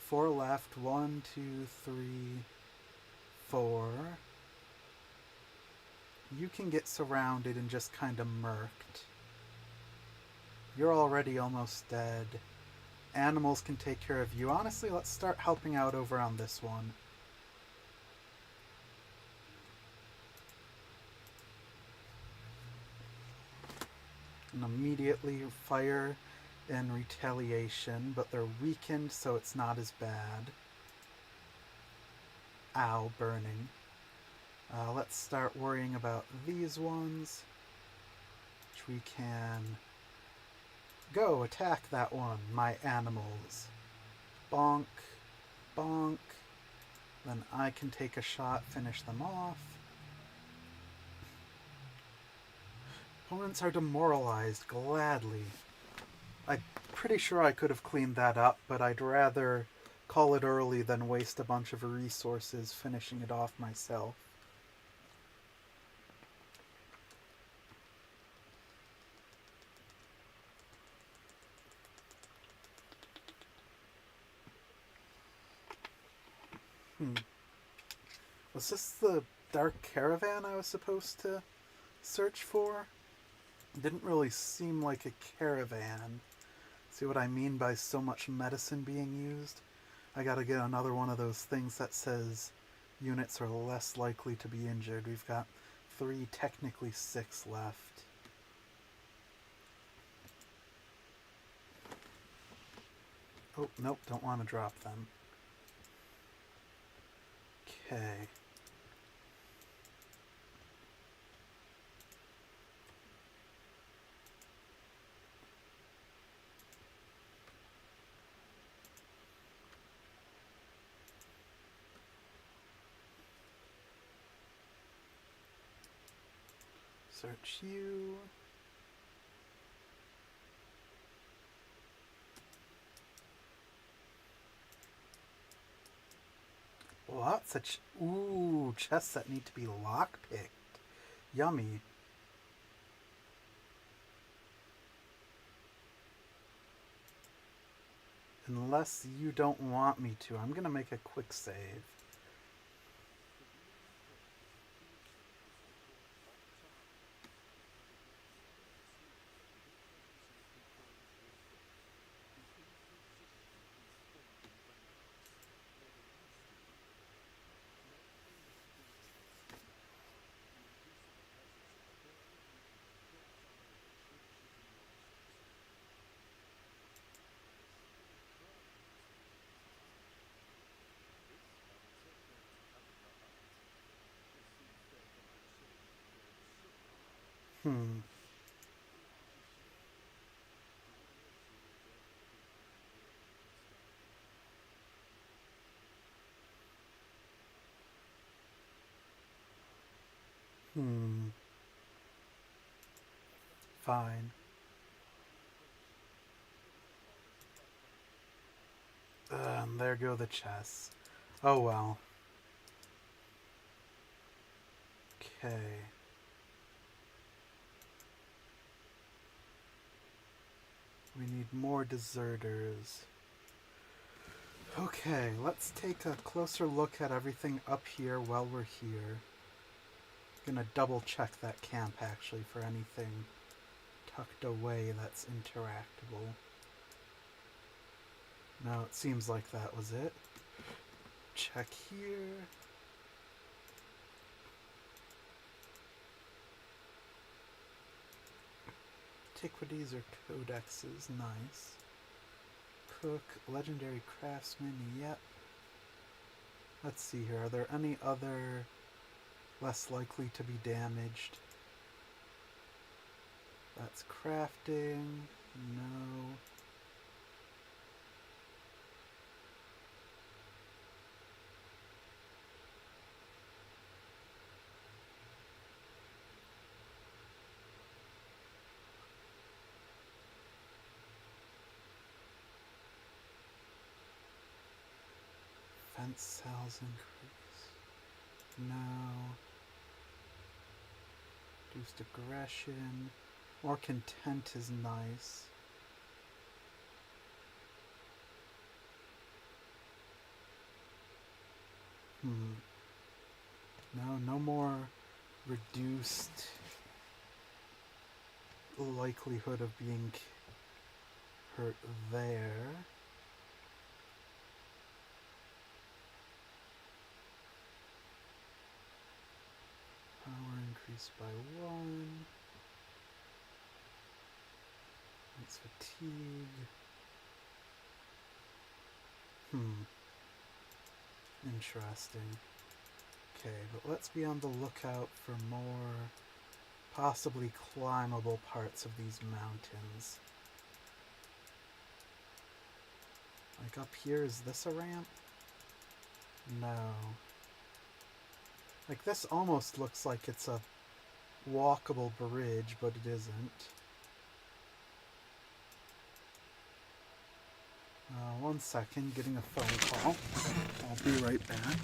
4 left. 1, 2, 3, 4. You can get surrounded and just kind of murked. You're already almost dead. Animals can take care of you. Honestly, let's start helping out over on this one. And immediately fire in retaliation, but they're weakened, so it's not as bad. Ow, burning. Let's start worrying about these ones, which we can go attack that one, my animals. Bonk, bonk. Then I can take a shot, finish them off. Opponents are demoralized, gladly. I'm pretty sure I could have cleaned that up, but I'd rather call it early than waste a bunch of resources finishing it off myself. Was this the dark caravan I was supposed to search for? It didn't really seem like a caravan. See what I mean by so much medicine being used? I gotta get another one of those things that says units are less likely to be injured. We've got 3, technically 6 left. Oh, nope, don't want to drop them. Okay. Search you. Lots of ooh, chests that need to be lockpicked. Yummy. Unless you don't want me to, I'm gonna make a quick save. Hmm. Hmm. Fine. There go the chests. Oh well. Okay. We need more deserters. Okay, let's take a closer look at everything up here while we're here. Gonna double check that camp actually for anything tucked away that's interactable. No, it seems like that was it. Check here. Antiquities or codexes, nice. Cook, legendary craftsman, yep. Let's see here, are there any other less likely to be damaged? That's crafting, no. Fence cells increase, no. Reduced aggression. More content is nice. No, no more reduced likelihood of being hurt there. Power increased by 1. That's fatigue. Interesting. Okay, but let's be on the lookout for more possibly climbable parts of these mountains. Like up here, is this a ramp? No. Like this almost looks like it's a walkable bridge, but it isn't. 1 second, getting a phone call. I'll be right back.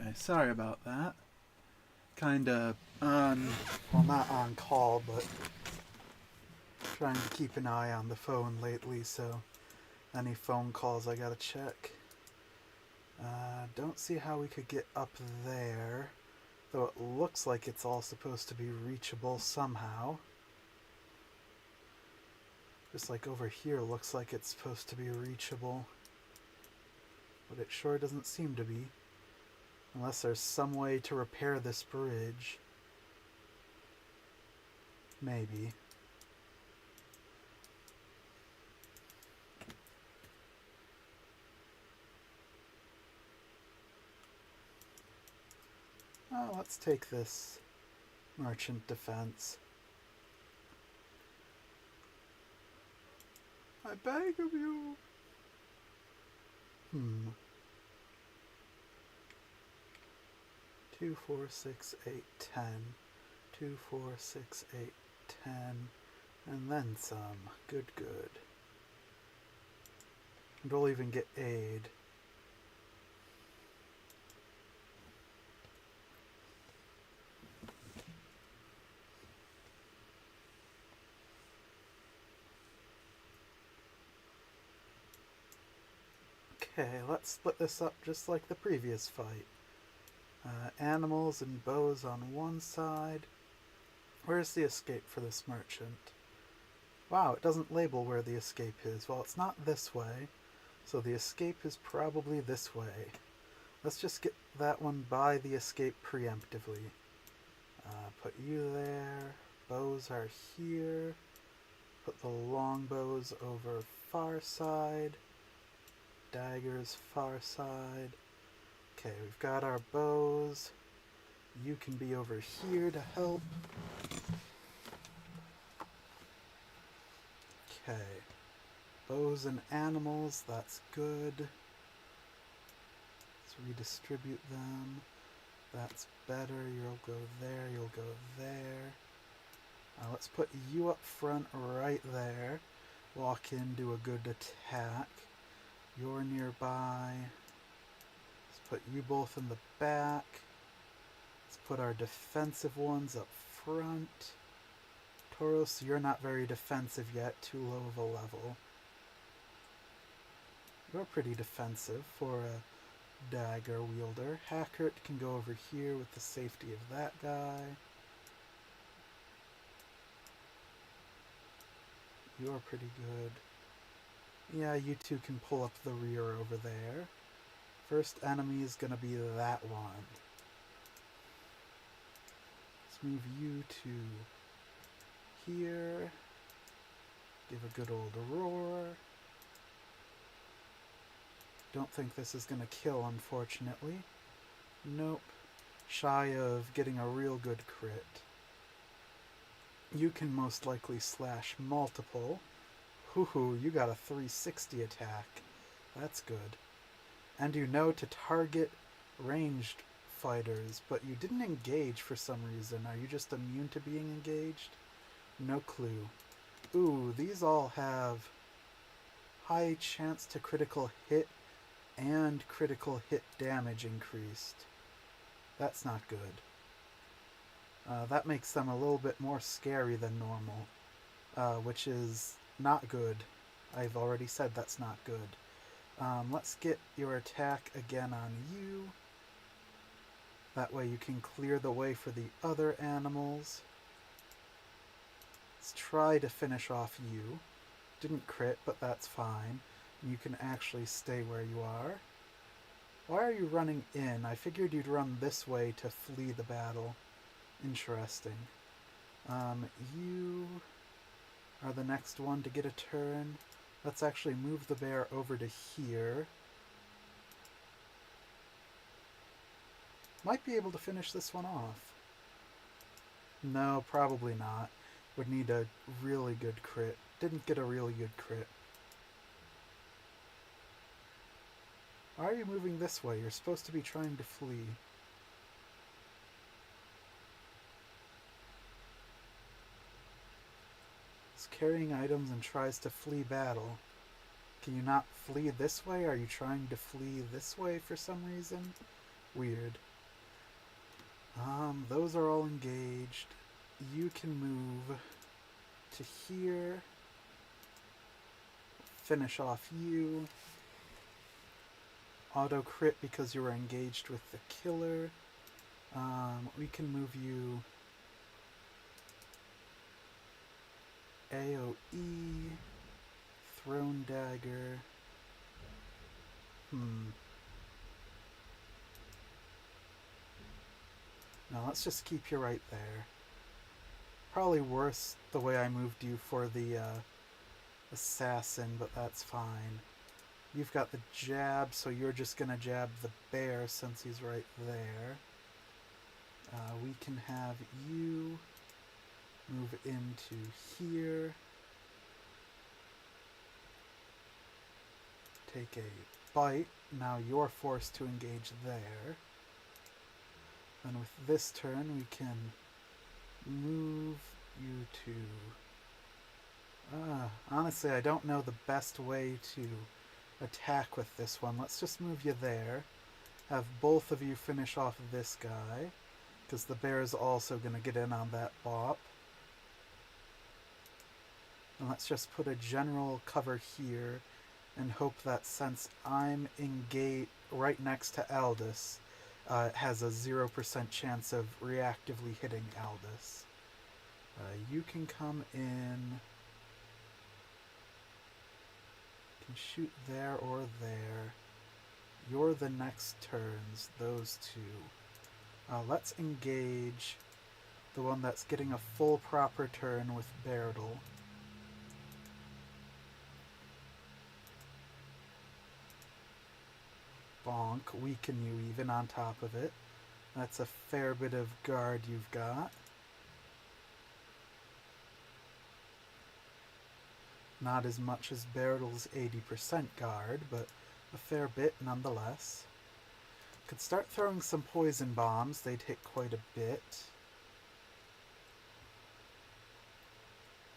Okay, sorry about that. Kinda on, well, not on call, but trying to keep an eye on the phone lately, so any phone calls I gotta check. Don't see how we could get up there, though it looks like it's all supposed to be reachable somehow. Just like over here looks like it's supposed to be reachable, but it sure doesn't seem to be. Unless there's some way to repair this bridge. Maybe. Oh, let's take this merchant defense. I beg of you. 2, 4, 6, 8, 10. 2, 4, 6, 8, 10. And then some. Good, good. And we'll even get aid. Okay, let's split this up just like the previous fight. Animals and bows on one side. Where's the escape for this merchant? Wow, it doesn't label where the escape is. Well, it's not this way, so the escape is probably this way. Let's just get that one by the escape preemptively. Put you there. Bows are here. Put the longbows over far side. Daggers far side. Okay, we've got our bows. You can be over here to help. Okay. Bows and animals, that's good. Let's redistribute them. That's better. You'll go there, you'll go there. Let's put you up front right there. Walk in, do a good attack. You're nearby. Let's put you both in the back. Let's put our defensive ones up front. Tauros, you're not very defensive yet, too low of a level. You're pretty defensive for a dagger wielder. Hackert can go over here with the safety of that guy. You're pretty good. Yeah, you two can pull up the rear over there. First enemy is gonna be that one. Let's move you to here. Give a good old roar. Don't think this is gonna kill, unfortunately. Nope. Shy of getting a real good crit. You can most likely slash multiple. Hoo-hoo, you got a 360 attack. That's good. And you know to target ranged fighters, but you didn't engage for some reason. Are you just immune to being engaged? No clue. Ooh, these all have high chance to critical hit and critical hit damage increased. That's not good. That makes them a little bit more scary than normal, which is not good. I've already said that's not good. Let's get your attack again on you. That way you can clear the way for the other animals. Let's try to finish off you. Didn't crit, but that's fine. You can actually stay where you are. Why are you running in? I figured you'd run this way to flee the battle. Interesting. You are the next one to get a turn. Let's actually move the bear over to here. Might be able to finish this one off. No, probably not. Would need a really good crit. Didn't get a really good crit. Why are you moving this way? You're supposed to be trying to flee. It's carrying items and tries to flee battle. Can you not flee this way? Are you trying to flee this way for some reason? Weird. Those are all engaged. You can move to here. Finish off you. Auto crit because you were engaged with the killer. We can move you AoE, Throne Dagger. No, let's just keep you right there. Probably worse the way I moved you for the assassin, but that's fine. You've got the jab, so you're just gonna jab the bear since he's right there. We can have you move into here. Take a bite. Now you're forced to engage there. And with this turn, we can move you to... honestly, I don't know the best way to attack with this one. Let's just move you there. Have both of you finish off this guy, because the bear is also going to get in on that bop. And let's just put a general cover here and hope that since I'm engaged right next to Aldous, it has a 0% chance of reactively hitting Aldous. You can come in... can shoot there or there. You're the next turns, those two. Let's engage the one that's getting a full proper turn with Berdal. Bonk, weaken you even on top of it. That's a fair bit of guard you've got. Not as much as Berdal's 80% guard, but a fair bit nonetheless. Could start throwing some poison bombs, they'd hit quite a bit.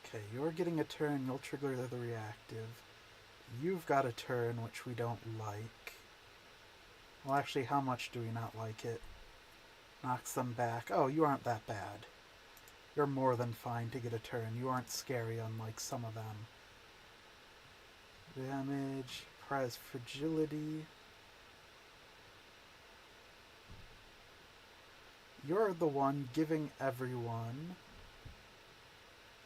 Okay, you're getting a turn, you'll trigger the reactive. You've got a turn, which we don't like. Well, actually, how much do we not like it? Knocks them back. Oh, you aren't that bad. You're more than fine to get a turn. You aren't scary, unlike some of them. Damage, prize fragility. You're the one giving everyone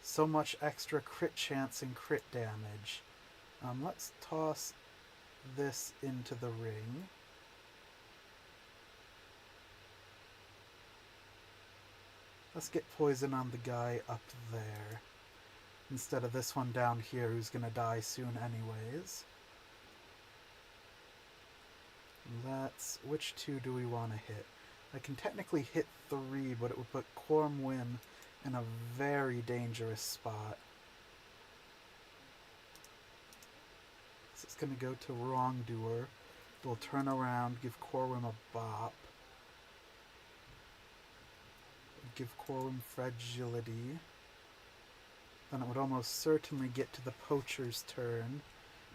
so much extra crit chance and crit damage. Let's toss this into the ring. Let's get poison on the guy up there, instead of this one down here who's going to die soon anyways. Which two do we want to hit? I can technically hit 3, but it would put Cormwin in a very dangerous spot. So it's going to go to Wrongdoer. We'll turn around, give Corwin a bop. Give Corwin fragility. Then it would almost certainly get to the poacher's turn,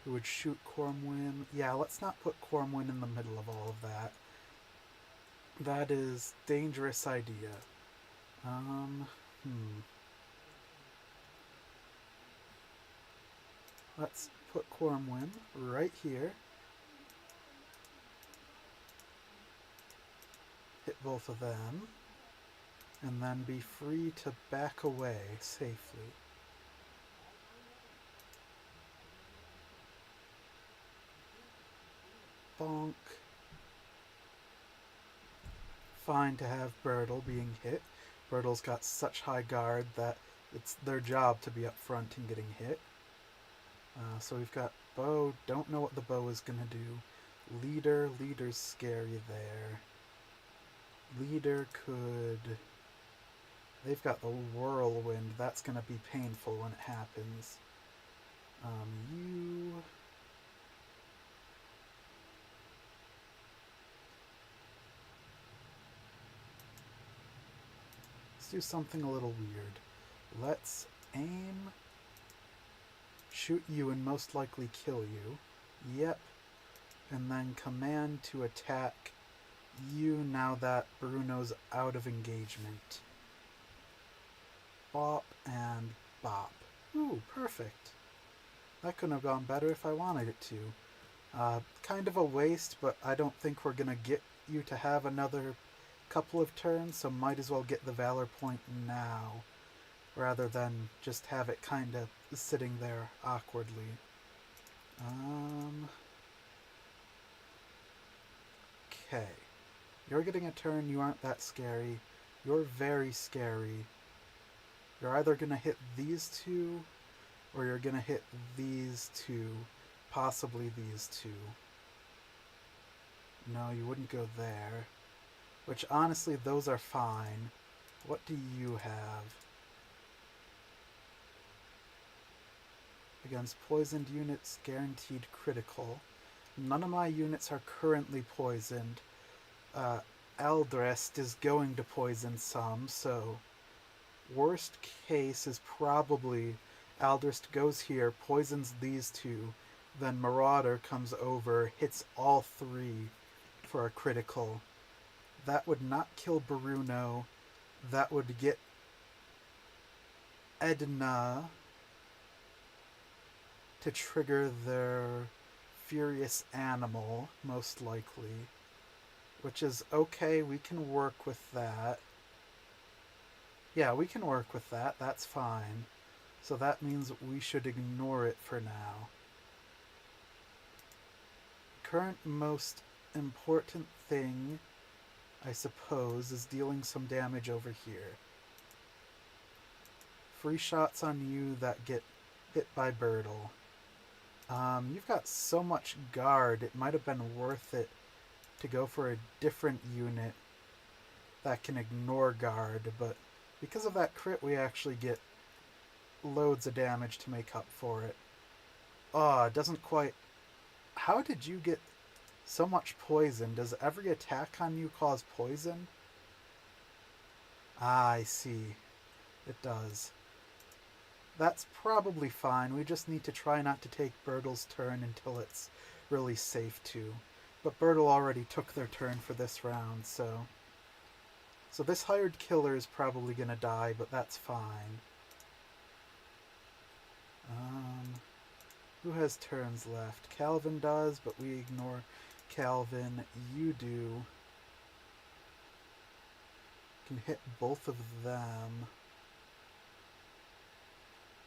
who would shoot Cormwin. Yeah, let's not put Cormwin in the middle of all of that. That is a dangerous idea. Let's put Cormwin right here. Hit both of them. And then be free to back away safely. Bonk. Fine to have Berdal being hit. Berdal's got such high guard that it's their job to be up front and getting hit. So we've got Bow. Don't know what the Bow is going to do. Leader's scary there. Leader could... They've got the Whirlwind. That's going to be painful when it happens. You... Let's do something a little weird. Let's aim, shoot you, and most likely kill you. Yep. And then command to attack you now that Bruno's out of engagement. Bop and bop. Ooh, perfect. That couldn't have gone better if I wanted it to. Kind of a waste, but I don't think we're gonna get you to have another couple of turns, so might as well get the Valor point now, rather than just have it kind of sitting there awkwardly. Okay. You're getting a turn, you aren't that scary. You're very scary. You're either gonna hit these two, or you're gonna hit these two, possibly these two. No, you wouldn't go there. Which, honestly, those are fine. What do you have? Against poisoned units, guaranteed critical. None of my units are currently poisoned. Eldrest is going to poison some, so worst case is probably Eldrest goes here, poisons these two, then Marauder comes over, hits all three for a critical. That would not kill Bruno. That would get Edna to trigger their Furious Animal, most likely. Which is okay, we can work with that. Yeah, we can work with that, that's fine. So that means we should ignore it for now. Current most important thing, I suppose, is dealing some damage over here. Free shots on you that get hit by Birdle. You've got so much guard, it might have been worth it to go for a different unit that can ignore guard, but because of that crit, we actually get loads of damage to make up for it. Oh, it doesn't quite... How did you get so much poison? Does every attack on you cause poison? Ah, I see. It does. That's probably fine. We just need to try not to take Birdle's turn until it's really safe to. But Birdle already took their turn for this round, so... So this hired killer is probably gonna die, but that's fine. Who has turns left? Calvin does, but we ignore Calvin. You do. Can hit both of them.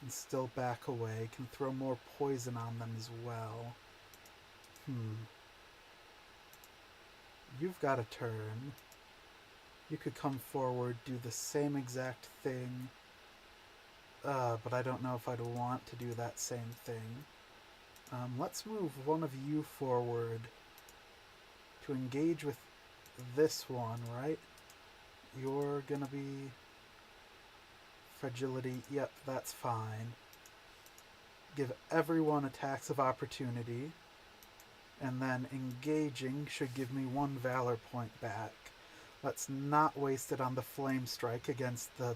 And still back away. Can throw more poison on them as well. You've got a turn. You could come forward, do the same exact thing. But I don't know if I'd want to do that same thing. Let's move one of you forward to engage with this one, right? You're gonna be... Fragility, yep, that's fine. Give everyone attacks of opportunity. And then engaging should give me one Valor point back. Let's not waste it on the Flame Strike against the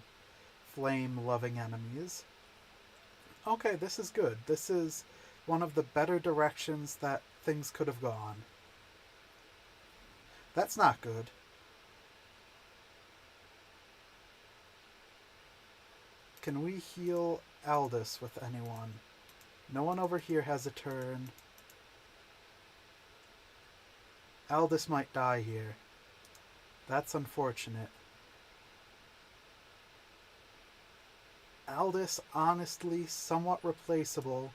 flame-loving enemies. Okay, this is good. This is one of the better directions that things could have gone. That's not good. Can we heal Aldous with anyone? No one over here has a turn. Aldous might die here. That's unfortunate. Aldous, honestly, somewhat replaceable,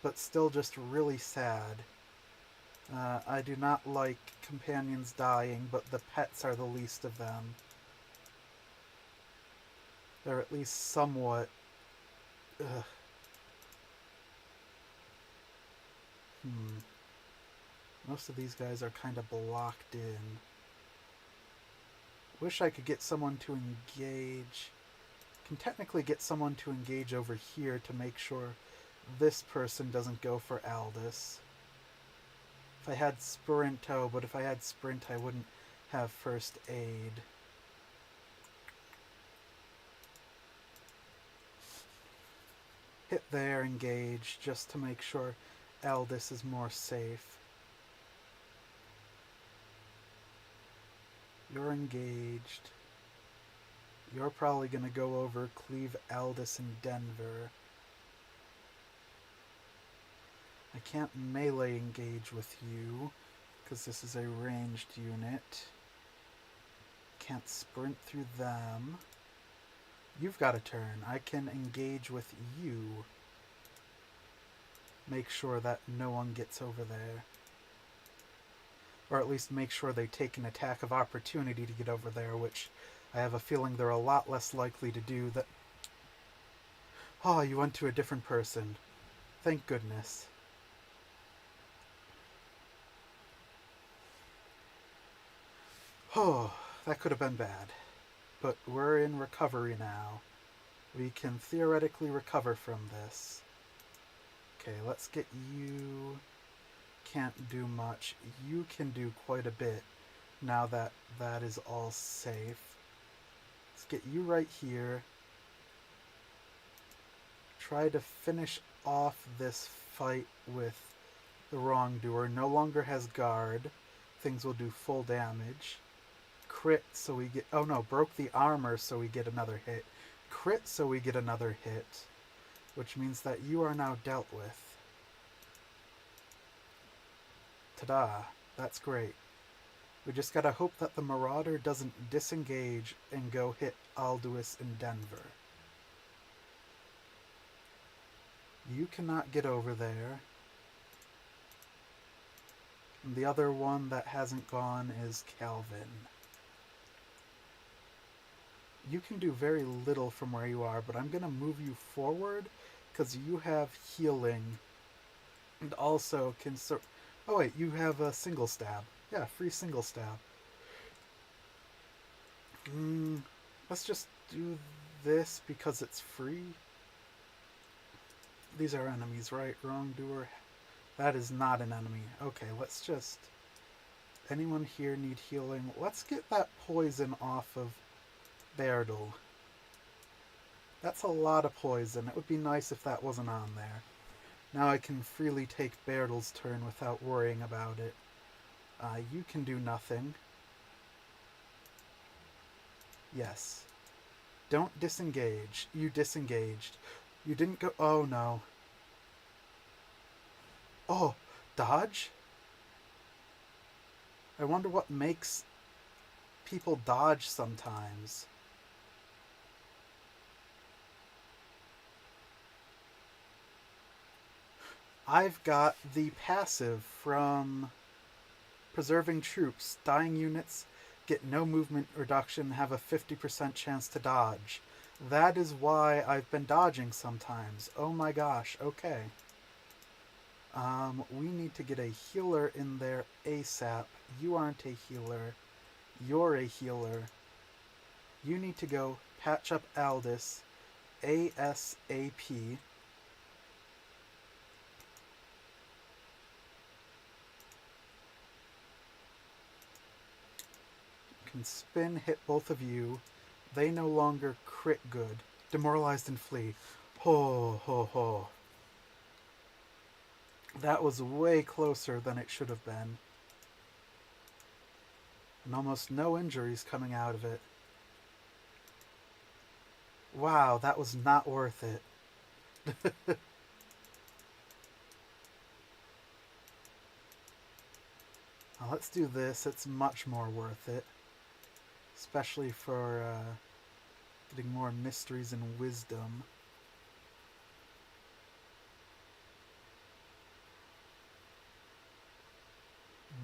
but still just really sad. I do not like companions dying, but the pets are the least of them. They're at least somewhat... Ugh. Most of these guys are kind of blocked in. Wish I could get someone to engage. Can technically get someone to engage over here to make sure this person doesn't go for Aldous. If I had Sprinto, but if I had Sprint, I wouldn't have First Aid. Hit there, engage, just to make sure Aldous is more safe. You're engaged. You're probably going to go over Cleve, Aldous, and Denver. I can't melee engage with you because this is a ranged unit. Can't sprint through them. You've got a turn. I can engage with you. Make sure that no one gets over there. Or at least make sure they take an attack of opportunity to get over there, which I have a feeling they're a lot less likely to do. That. Oh, you went to a different person. Thank goodness. Oh, that could have been bad. But we're in recovery now. We can theoretically recover from this. Okay, let's get you. Can't do much. You can do quite a bit now that that is all safe. Let's get you right here. Try to finish off this fight with the wrongdoer. No longer has guard. Things will do full damage. Crit so we get... Oh no, broke the armor so we get another hit. Crit so we get another hit. Which means that you are now dealt with. Ta-da. That's great. We just gotta hope that the Marauder doesn't disengage and go hit Aldous and Denver. You cannot get over there. And the other one that hasn't gone is Calvin. You can do very little from where you are, but I'm going to move you forward because you have healing and also can... Oh wait, you have a single stab. Yeah, free single stab. Let's just do this because it's free. These are enemies, right? Wrongdoer. That is not an enemy. Okay, let's just... Anyone here need healing? Let's get that poison off of Berdal. That's a lot of poison. It would be nice if that wasn't on there. Now I can freely take Berdal's turn without worrying about it. You can do nothing. Yes. Don't disengage. You disengaged. You didn't go... Oh, no. Oh, dodge? I wonder what makes people dodge sometimes. I've got the passive from preserving troops. Dying units get no movement reduction, have a 50% chance to dodge. That is why I've been dodging sometimes. Oh my gosh, okay. We need to get a healer in there ASAP. You aren't a healer. You're a healer. You need to go patch up Aldous ASAP. Can spin, hit both of you. They no longer crit good. Demoralized and flee. Ho, ho, ho. That was way closer than it should have been. And almost no injuries coming out of it. Wow, that was not worth it. Now let's do this. It's much more worth it. Especially for getting more mysteries and wisdom.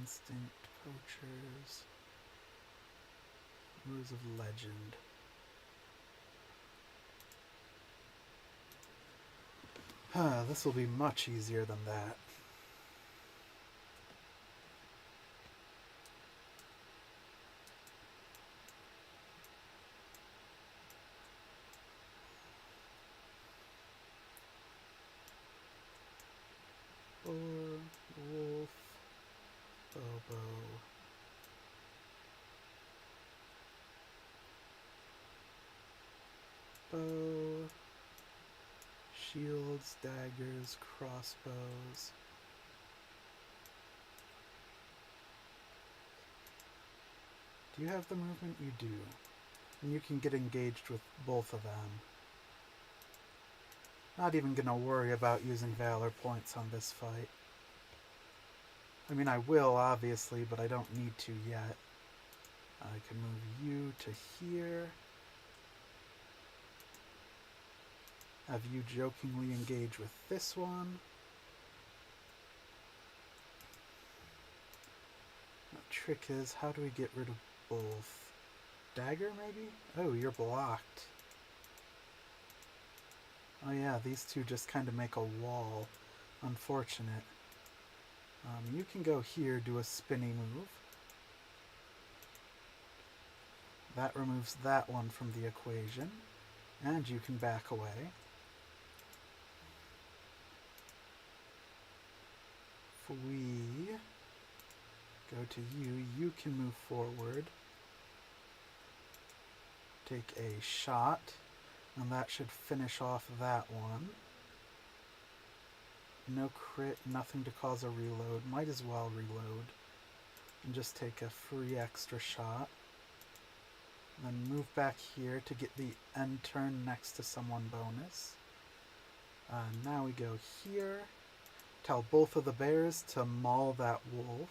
Instinct poachers. Rules of Legend. This will be much easier than that. Wolf, Bobo. Bow, shields, daggers, crossbows. Do you have the movement? You do. And you can get engaged with both of them. Not even gonna worry about using Valor points on this fight. I mean, I will, obviously, but I don't need to yet. I can move you to here. Have you jokingly engage with this one. The trick is, how do we get rid of both? Dagger, maybe? Oh, you're blocked. Oh yeah, these two just kind of make a wall. Unfortunate. You can go here, do a spinny move. That removes that one from the equation. And you can back away. If we go to you, you can move forward. Take a shot, and that should finish off that one. No crit, nothing to cause a reload. Might as well reload. And just take a free extra shot. Then move back here to get the end turn next to someone bonus. Now we go here. Tell both of the bears to maul that wolf.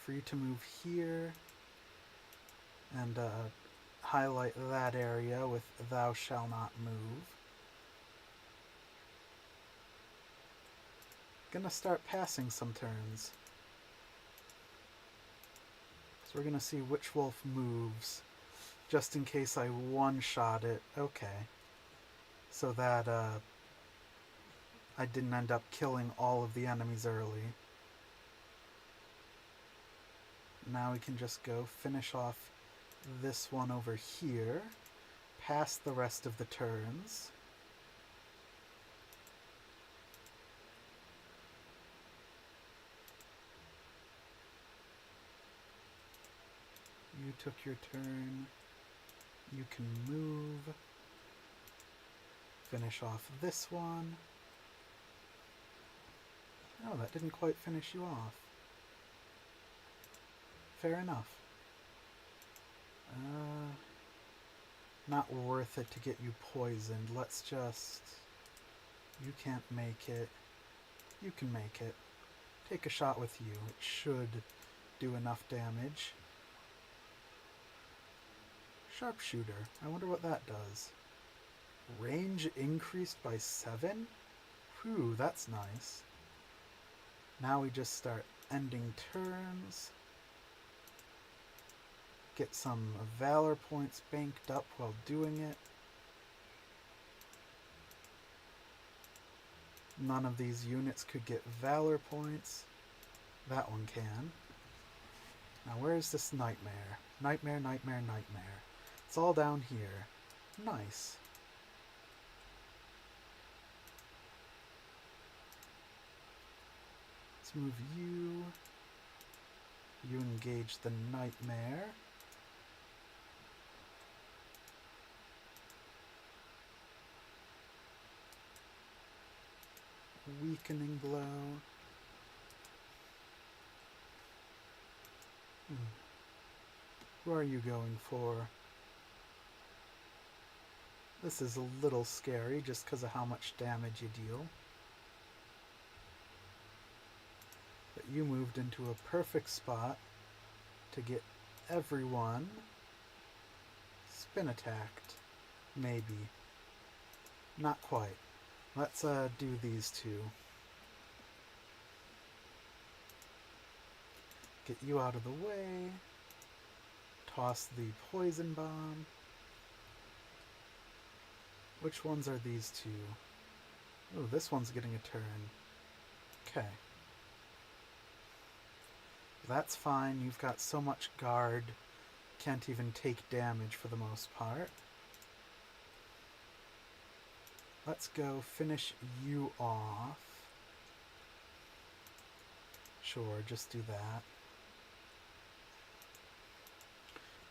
Free to move here. And highlight that area with thou shall not move. Gonna start passing some turns. So we're gonna see which wolf moves, just in case I one-shot it. Okay. So that I didn't end up killing all of the enemies early. Now we can just go finish off this one over here, pass the rest of the turns. You took your turn. You can move. Finish off this one. Oh, that didn't quite finish you off. Fair enough. Not worth it to get you poisoned. Let's just... You can't make it. You can make it. Take a shot with you. It should do enough damage. Sharpshooter. I wonder what that does. Range increased by 7? Whew, that's nice. Now we just start ending turns. Get some Valor points banked up while doing it. None of these units could get Valor points. That one can. Now where's this nightmare? Nightmare, nightmare, nightmare. It's all down here. Nice. Let's move you. You engage the nightmare. Weakening blow. Who are you going for? This is a little scary just because of how much damage you deal. But you moved into a perfect spot to get everyone spin attacked. Maybe. Not quite. Let's do these two. Get you out of the way. Toss the poison bomb. Which ones are these two? Oh, this one's getting a turn. Okay. That's fine. You've got so much guard. Can't even take damage for the most part. Let's go finish you off. Sure, just do that.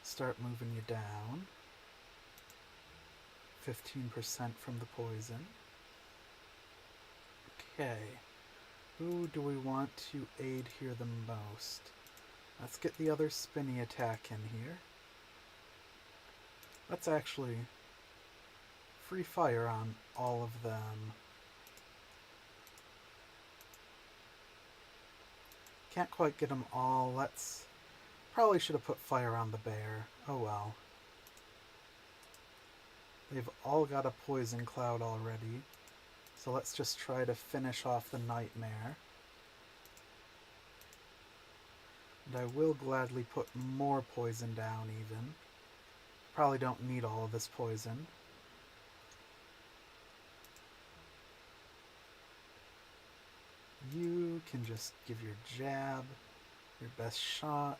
Start moving you down. 15% from the poison. Okay. Who do we want to aid here the most? Let's get the other spinny attack in here. Let's actually free fire on all of them. Can't quite get them all. Let's... Probably should have put fire on the bear. Oh well. They've all got a poison cloud already. So let's just try to finish off the nightmare. And I will gladly put more poison down even. Probably don't need all of this poison. You can just give your jab, your best shot.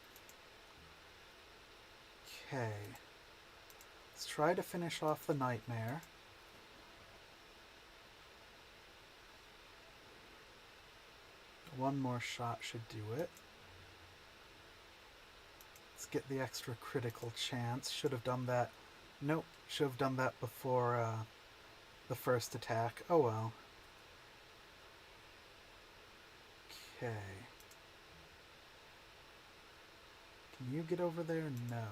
Okay. Let's try to finish off the nightmare. One more shot should do it. Let's get the extra critical chance. Should have done that. Nope. Should have done that before the first attack. Oh well. Okay. Can you get over there? No.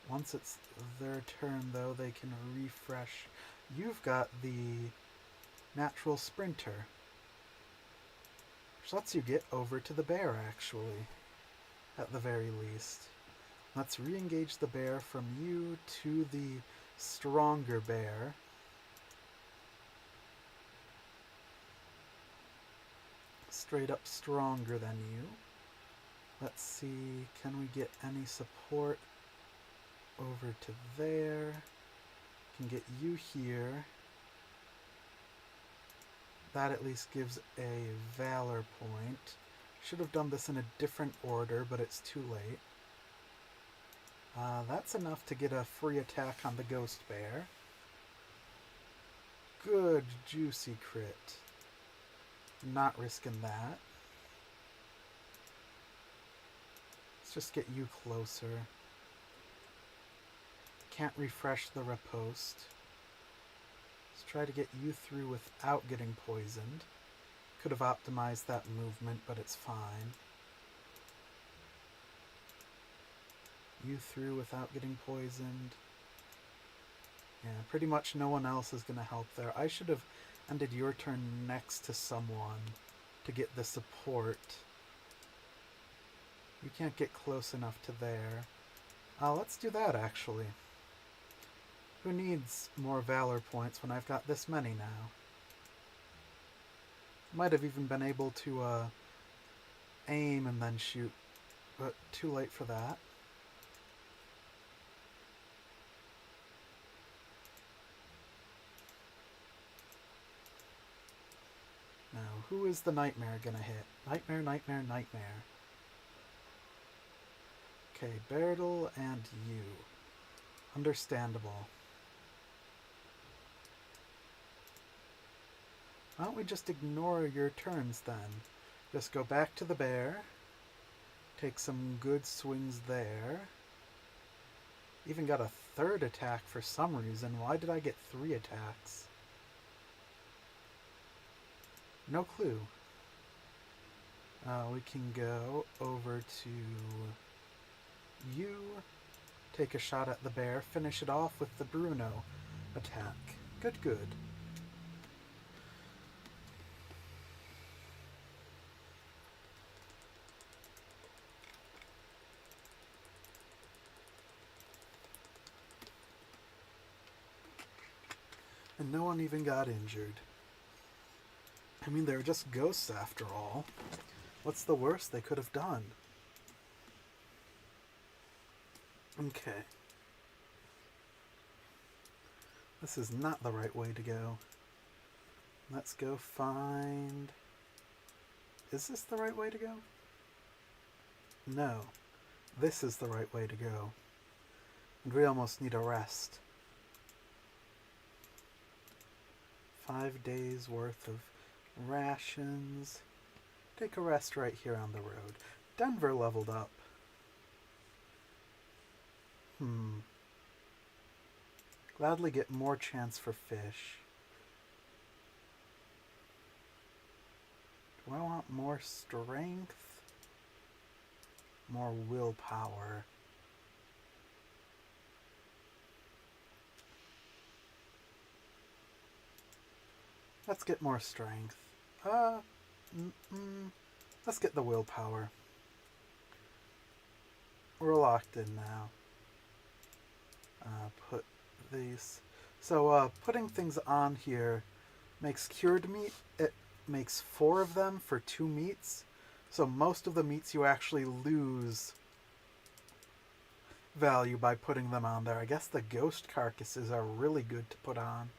Once it's their turn, though, they can refresh. You've got the natural sprinter, which lets you get over to the bear, actually, at the very least. Let's re-engage the bear from you to the stronger bear. Straight up stronger than you. Let's see, can we get any support over to there? Can get you here. That at least gives a valor point. Should have done this in a different order, but it's too late. That's enough to get a free attack on the ghost bear. Good, juicy crit. Not risking that. Let's just get you closer. Can't refresh the riposte. Let's try to get you through without getting poisoned. Could have optimized that movement, but it's fine. You through without getting poisoned. Yeah, pretty much no one else is going to help there. I should have ended your turn next to someone to get the support. You can't get close enough to there. Let's do that, actually. Who needs more valor points when I've got this many now? Might have even been able to aim and then shoot, but too late for that. Now, who is the nightmare gonna hit? Nightmare, nightmare, nightmare. Okay, Berdal and you. Understandable. Why don't we just ignore your turns then? Just go back to the bear. Take some good swings there. Even got a third attack for some reason. Why did I get 3 attacks? No clue. We can go over to you. Take a shot at the bear. Finish it off with the Bruno attack. Good, good. And no one even got injured. I mean, they're just ghosts after all. What's the worst they could have done? Okay. This is not the right way to go. Let's go find... Is this the right way to go? No. This is the right way to go. And we almost need a rest. 5 days worth of rations. Take a rest right here on the road. Denver leveled up. Gladly get more chance for fish. Do I want more strength? More willpower? Let's get more strength. Let's get the willpower. We're locked in now. Put these. So putting things on here makes cured meat. It makes 4 of them for 2 meats. So most of the meats you actually lose value by putting them on there. I guess the ghost carcasses are really good to put on.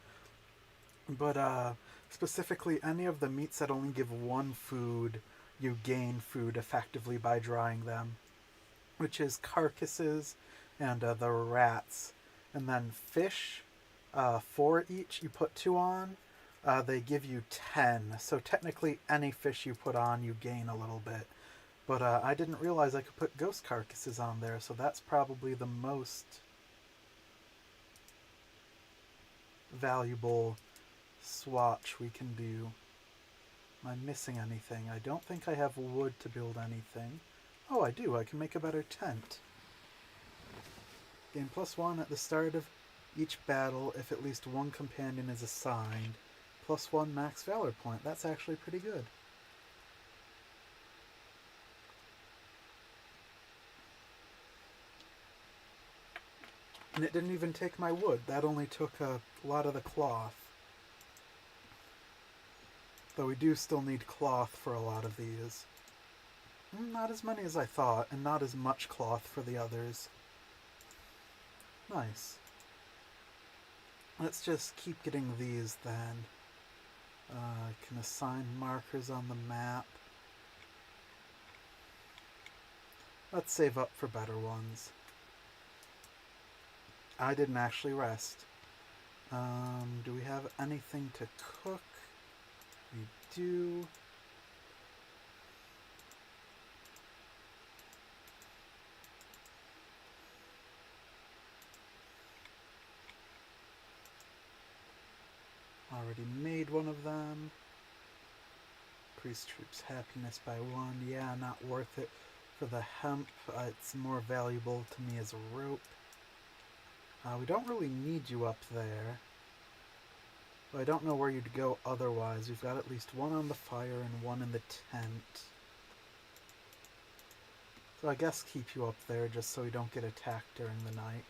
But specifically any of the meats that only give 1 food, you gain food effectively by drying them, which is carcasses and the rats. And then fish, 4 each, you put 2 on, they give you 10. So technically any fish you put on, you gain a little bit. But I didn't realize I could put ghost carcasses on there, so that's probably the most valuable swatch we can do. Am I missing anything? I don't think I have wood to build anything. Oh, I do. I can make a better tent. Gain +1 at the start of each battle if at least 1 companion is assigned. +1 max valor point. That's actually pretty good. And it didn't even take my wood. That only took a lot of the cloth. Though we do still need cloth for a lot of these. Not as many as I thought, and not as much cloth for the others. Nice. Let's just keep getting these then. I can assign markers on the map. Let's save up for better ones. I didn't actually rest. Do we have anything to cook? We do. Already made one of them. Increase troops' happiness by 1. Yeah, not worth it for the hemp. It's more valuable to me as a rope. We don't really need you up there. But I don't know where you'd go otherwise. We've got at least 1 on the fire and 1 in the tent. So I guess keep you up there just so we don't get attacked during the night.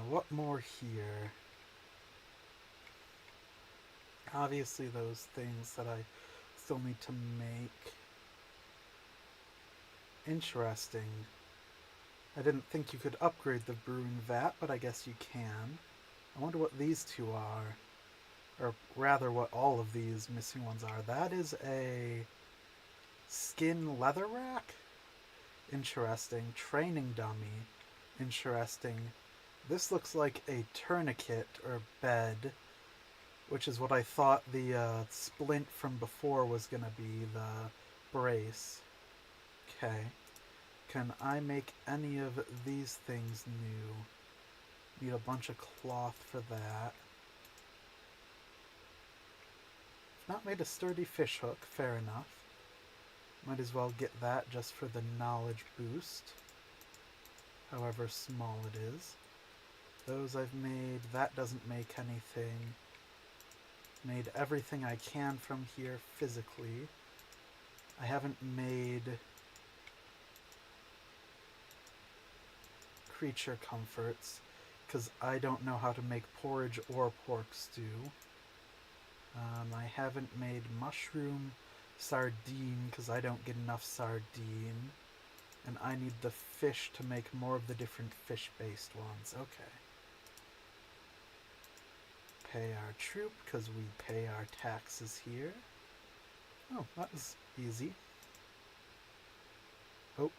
What more here? Obviously those things that I still need to make. Interesting. I didn't think you could upgrade the brewing vat, but I guess you can. I wonder what these 2 are. Or rather what all of these missing ones are. That is a skin leather rack? Interesting. Training dummy. Interesting. This looks like a tourniquet or bed, which is what I thought the splint from before was going to be, the brace. Okay. Can I make any of these things new? Need a bunch of cloth for that. Not made a sturdy fish hook, fair enough. Might as well get that just for the knowledge boost, however small it is. Those I've made, that doesn't make anything. Made everything I can from here physically. I haven't made creature comforts because I don't know how to make porridge or pork stew. I haven't made mushroom sardine because I don't get enough sardine. And I need the fish to make more of the different fish-based ones. Okay. Pay our troop because we pay our taxes here. Oh, that was easy. Oh.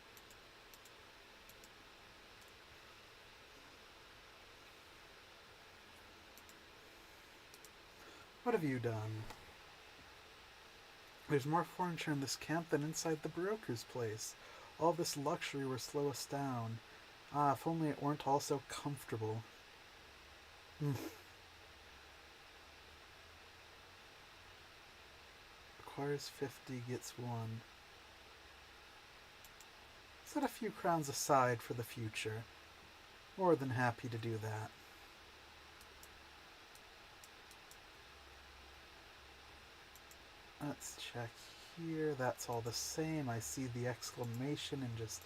What have you done? There's more furniture in this camp than inside the broker's place. All this luxury will slow us down. Ah, if only it weren't all so comfortable. Acquires 50, gets 1. Set a few crowns aside for the future. More than happy to do that. Let's check here. That's all the same. I see the exclamation and just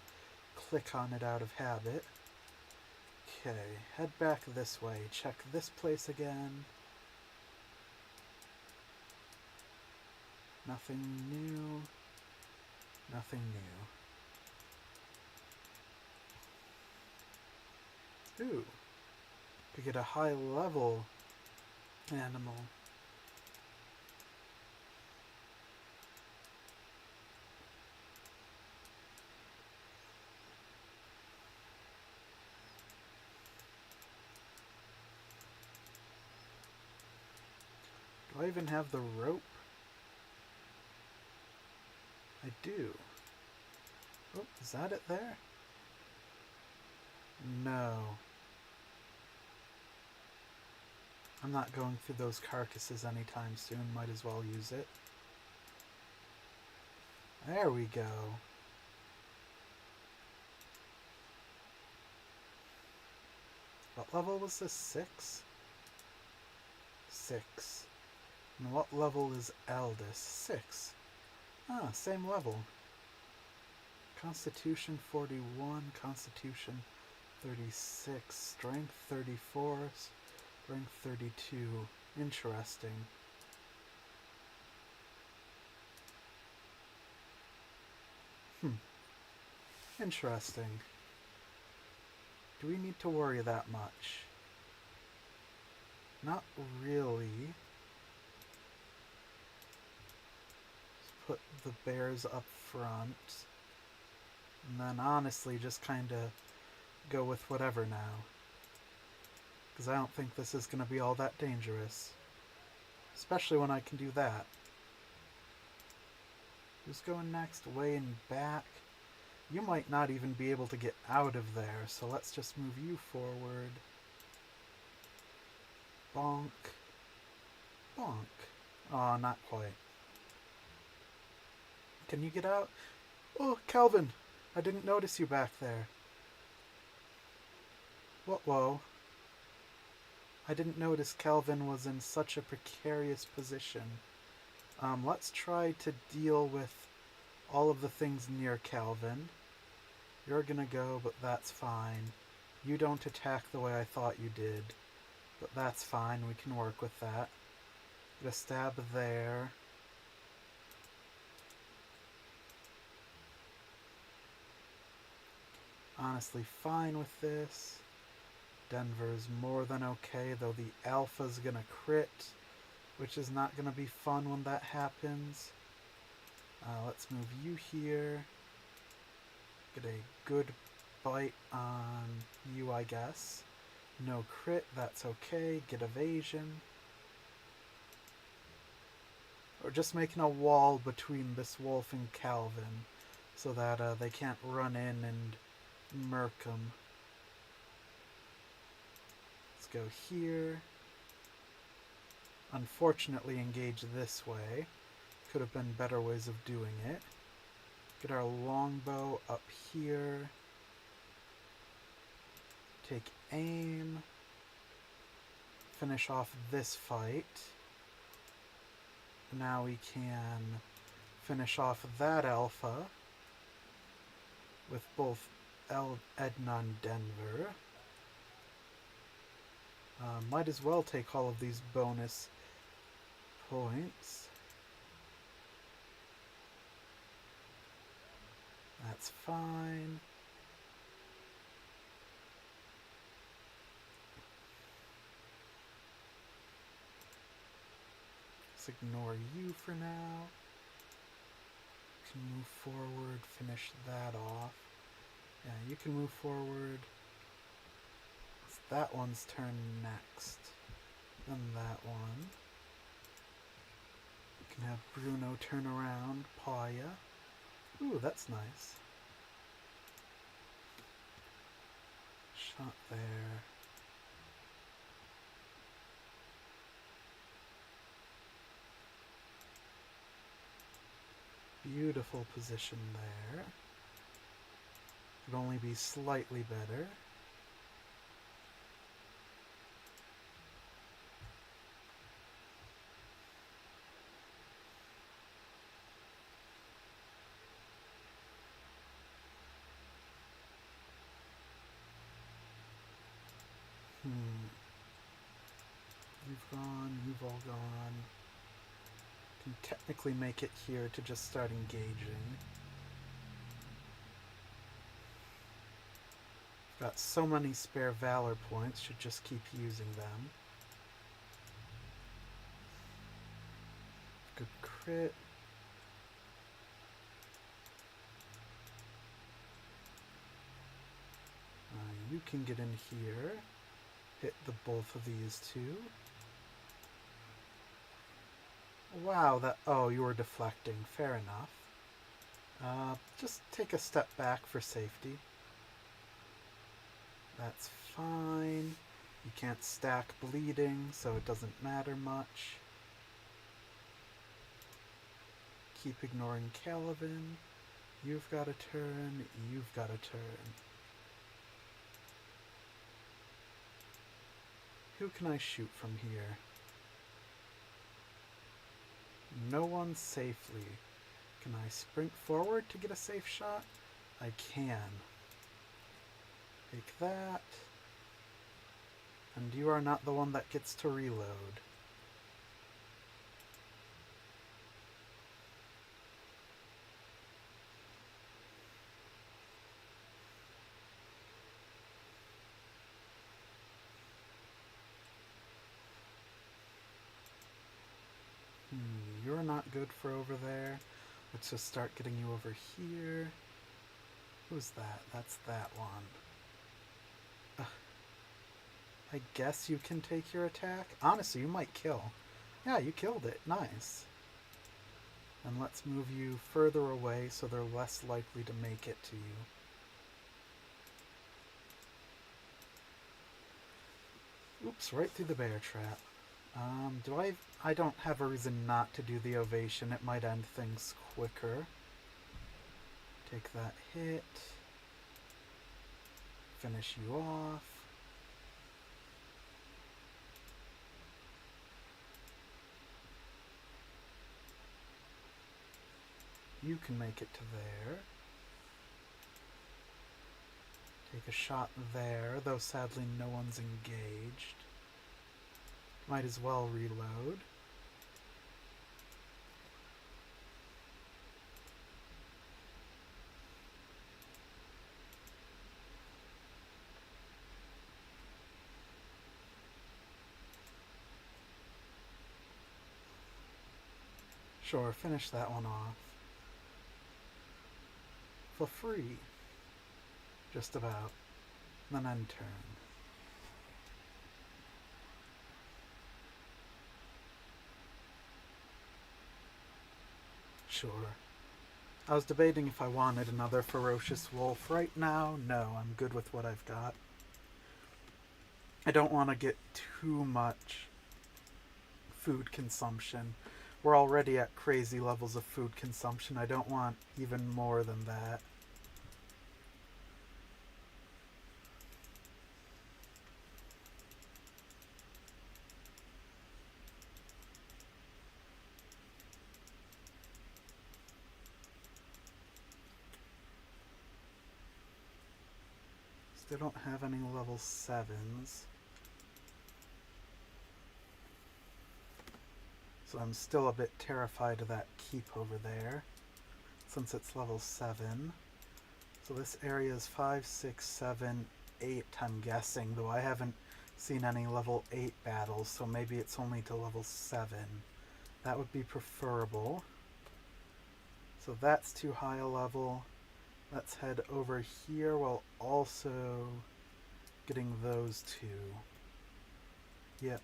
click on it out of habit. Okay, head back this way. Check this place again. Nothing new. Nothing new. Ooh. To get a high level animal. Do I even have the rope? I do. Oh, is that it there? No. I'm not going through those carcasses anytime soon. Might as well use it. There we go. What level was this? 6? 6. And what level is eldest? 6. Ah, same level. Constitution 41, Constitution 36, Strength 34, Strength 32. Interesting. Interesting. Do we need to worry that much? Not really. Let's put the bears up front. And then honestly just kind of go with whatever now. Because I don't think this is going to be all that dangerous. Especially when I can do that. Who's going next? Way and back. You might not even be able to get out of there, so let's just move you forward. Bonk. Bonk. Aw, not quite. Can you get out? Oh, Calvin! I didn't notice you back there. What, whoa? I didn't notice Calvin was in such a precarious position. Let's try to deal with all of the things near Calvin. You're gonna go, but that's fine. You don't attack the way I thought you did, but that's fine. We can work with that. Get a stab there. Honestly fine with this. Denver's more than okay, though the alpha's gonna crit, which is not gonna be fun when that happens. Let's move you here. Get a good bite on you, I guess. No crit, that's okay. Get evasion. Or just making a wall between this wolf and Calvin so that they can't run in and murk him. Let's go here. Unfortunately, engage this way. Could have been better ways of doing it. Get our longbow up here. Take aim. Finish off this fight. Now we can finish off that alpha with both Edna and Denver. Might as well take all of these bonus points. That's fine. Let's ignore you for now. Can move forward, finish that off. Yeah, you can move forward. It's that one's turn next. Then that one. You can have Bruno turn around, paw ya. Ooh, that's nice. Shot there. Beautiful position there. Could only be slightly better. You've gone, you've all gone. Can technically make it here to just start engaging. Got so many spare valor points, should just keep using them. Good crit. You can get in here. Hit the both of these two. Wow, that... Oh, you were deflecting. Fair enough. Just take a step back for safety. That's fine. You can't stack bleeding, so it doesn't matter much. Keep ignoring Caliban. You've got a turn. You've got a turn. Who can I shoot from here? No one safely. Can I sprint forward to get a safe shot? I can. Take that. And you are not the one that gets to reload. You're not good for over there. Let's just start getting you over here. Who's that? That's that one. I guess you can take your attack. Honestly, you might kill. Yeah, you killed it. Nice. And let's move you further away so they're less likely to make it to you. Oops, right through the bear trap. I don't have a reason not to do the ovation. It might end things quicker. Take that hit. Finish you off. You can make it to there. Take a shot there, though sadly no one's engaged. Might as well reload. Sure, finish that one off. For free. Just about. Then end turn. Sure. I was debating if I wanted another ferocious wolf. Right now, no, I'm good with what I've got. I don't want to get too much food consumption. We're already at crazy levels of food consumption. I don't want even more than that. Still don't have any level 7s. So I'm still a bit terrified of that keep over there, since it's level 7. So this area is 5, 6, 7, 8, I'm guessing, though I haven't seen any level 8 battles, so maybe it's only to level 7. That would be preferable. So that's too high a level. Let's head over here while also getting those two. Yep.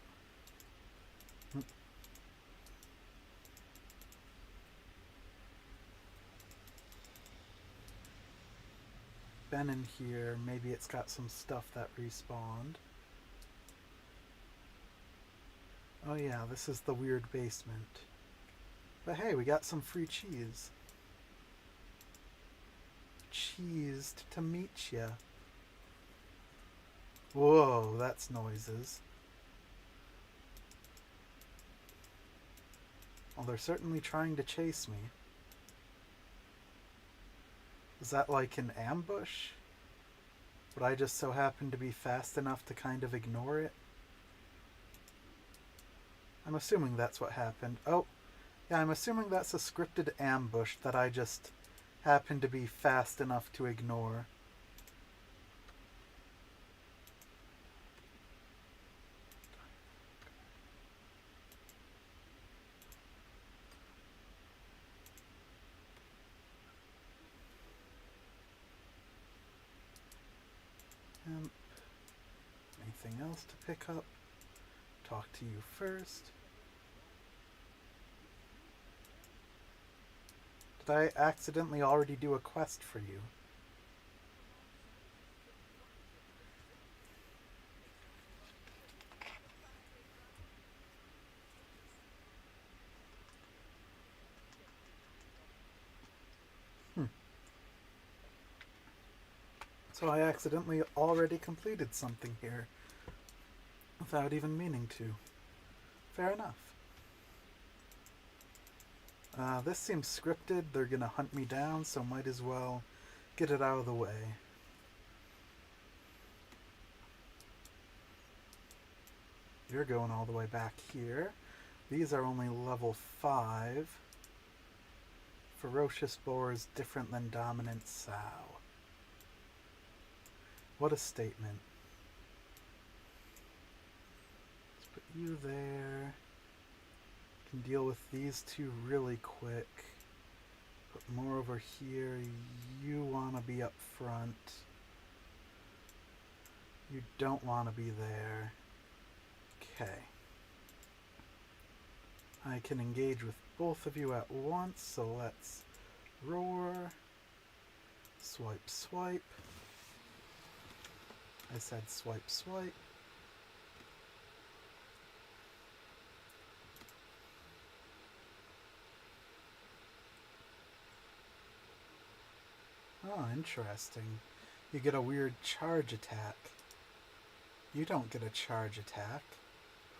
Been in here, maybe it's got some stuff that respawned. Oh yeah, this is the weird basement. But hey, we got some free cheese. cheesed to meet ya. Whoa, that's noises. Well, they're certainly trying to chase me. Is that like an ambush? Would I just so happen to be fast enough to kind of ignore it? I'm assuming that's what happened. Oh, yeah, I'm assuming that's a scripted ambush that I just happen to be fast enough to ignore. Anything else to pick up? Talk to you first. Did I accidentally already do a quest for you? So I accidentally already completed something here without even meaning to. Fair enough. This seems scripted. They're gonna hunt me down, so might as well get it out of the way. You're going all the way back here. These are only level 5. Ferocious boar is different than dominant sow. What a statement. Let's put you there. Can deal with these two really quick. Put more over here. You want to be up front. You don't want to be there. Okay. I can engage with both of you at once, so let's roar. Swipe, swipe. I said swipe, swipe. Oh, interesting. You get a weird charge attack. You don't get a charge attack.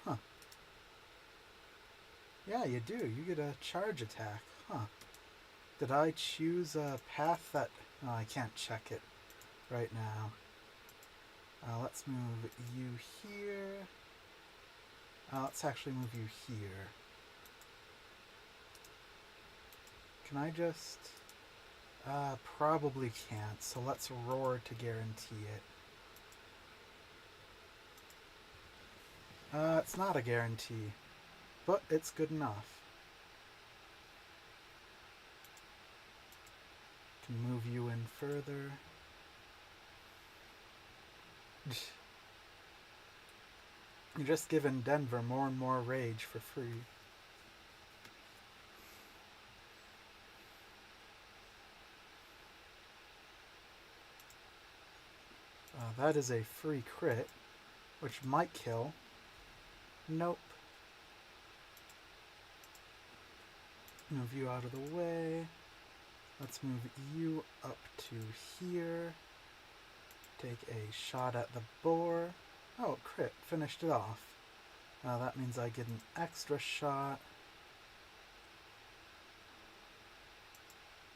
Huh. Yeah, you do. You get a charge attack. Huh. Did I choose a path that... Oh, I can't check it right now. Let's move you here. Let's actually move you here. Can I just... probably can't, so let's roar to guarantee it. It's not a guarantee, but it's good enough. Can move you in further. You're just giving Denver more and more rage for free. That is a free crit, which might kill. Nope. Move you out of the way. Let's move you up to here. Take a shot at the boar. Oh, crit. Finished it off. That means I get an extra shot.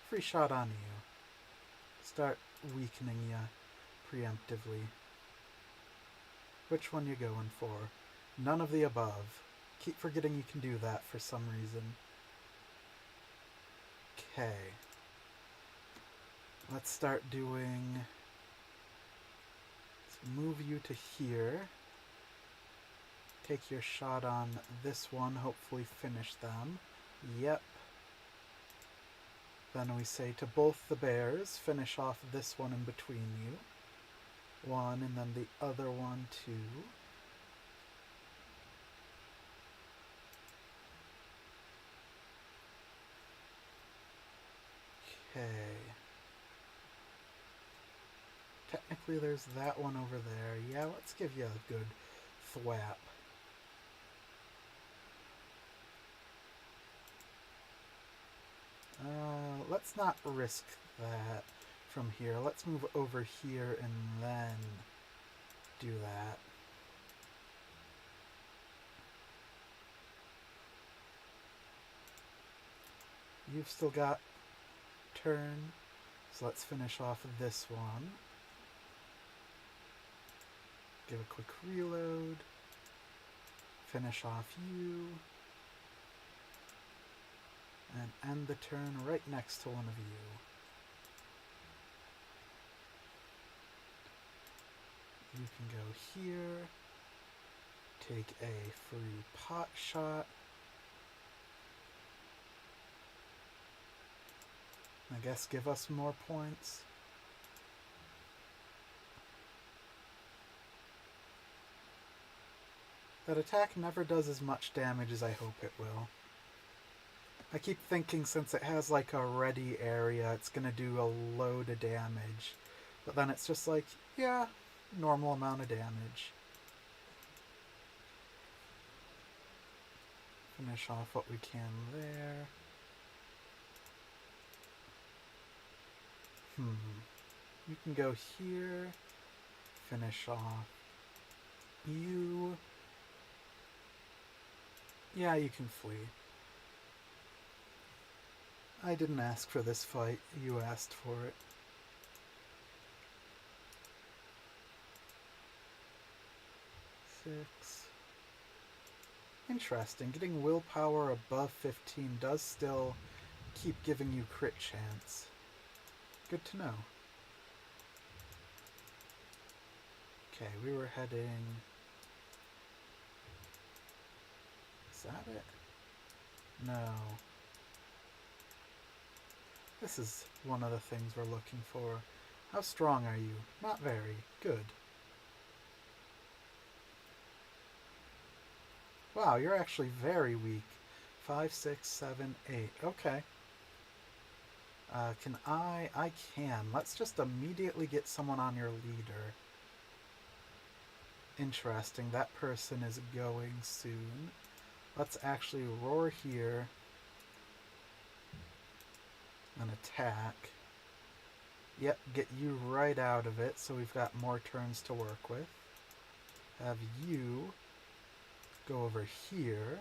Free shot on you. Start weakening you preemptively. Which one you going for? None of the above. Keep forgetting you can do that for some reason. Okay. Let's start doing... Let's move you to here. Take your shot on this one, hopefully finish them. Yep. Then we say to both the bears, finish off this one in between you. One, and then the other one, two. Okay. Technically there's that one over there. Yeah, let's give you a good thwap. Let's not risk that from here. Let's move over here and then do that. You've still got turn, so let's finish off this one. Give a quick reload. Finish off you. And end the turn right next to one of you. You can go here. Take a free pot shot. I guess give us more points. That attack never does as much damage as I hope it will. I keep thinking since it has like a ready area, it's gonna do a load of damage. But then it's just like, yeah, normal amount of damage. Finish off what we can there. You can go here. Finish off you. Yeah, you can flee. I didn't ask for this fight. You asked for it. Six. Interesting. Getting willpower above 15 does still keep giving you crit chance. Good to know. Okay, we were heading... Is that it? No. This is one of the things we're looking for. How strong are you? Not very. Good. Wow, you're actually very weak. 5, 6, 7, 8. Okay. Can I? I can. Let's just immediately get someone on your leader. Interesting. That person is going soon. Let's actually roar here and attack. Yep, get you right out of it, so we've got more turns to work with. Have you go over here.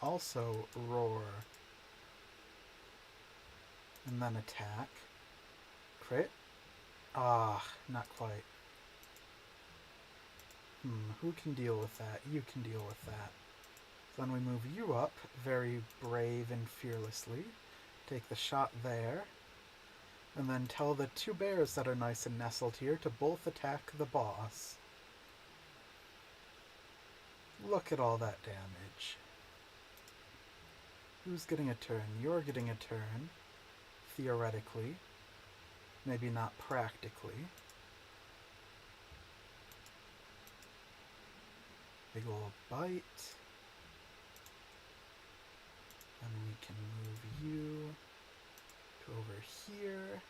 Also roar. And then attack. Crit. Ah, not quite. Who can deal with that? You can deal with that. So then we move you up, very brave and fearlessly. Take the shot there. And then tell the two bears that are nice and nestled here to both attack the boss. Look at all that damage. Who's getting a turn? You're getting a turn. Theoretically. Maybe not practically. Big ol' bite. And we can move you to over here.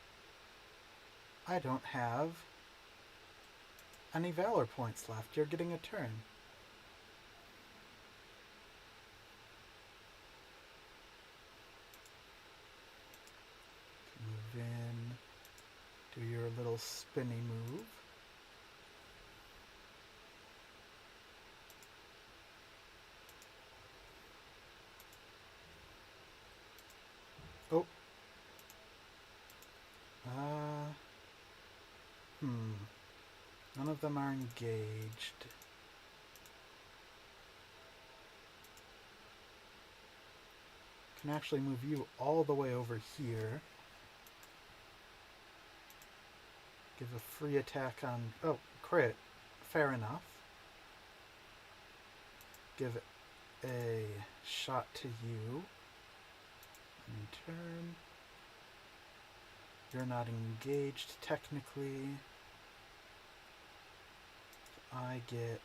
I don't have any Valor points left. You're getting a turn. Move in. Do your little spinny move. Oh. None of them are engaged. Can actually move you all the way over here. Give a free attack on... Oh, crit. Fair enough. Give a shot to you. In turn. You're not engaged technically. I get...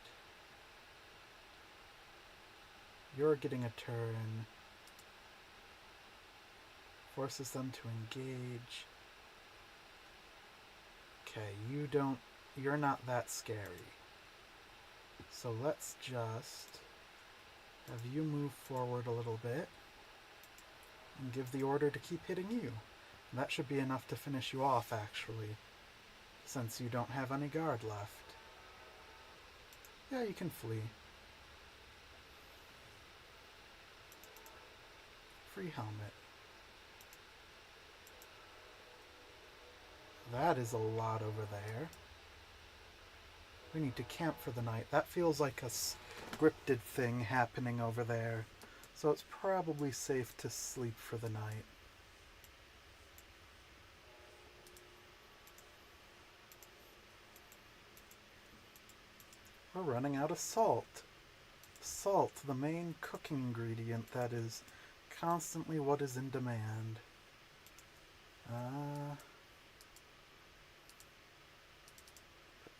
You're getting a turn. Forces them to engage. Okay, you don't... You're not that scary. So let's just have you move forward a little bit. and give the order to keep hitting you. And that should be enough to finish you off, actually, since you don't have any guard left. Yeah, you can flee. Free helmet. That is a lot over there. We need to camp for the night. That feels like a scripted thing happening over there. So it's probably safe to sleep for the night. We're running out of salt. Salt, the main cooking ingredient that is constantly what is in demand.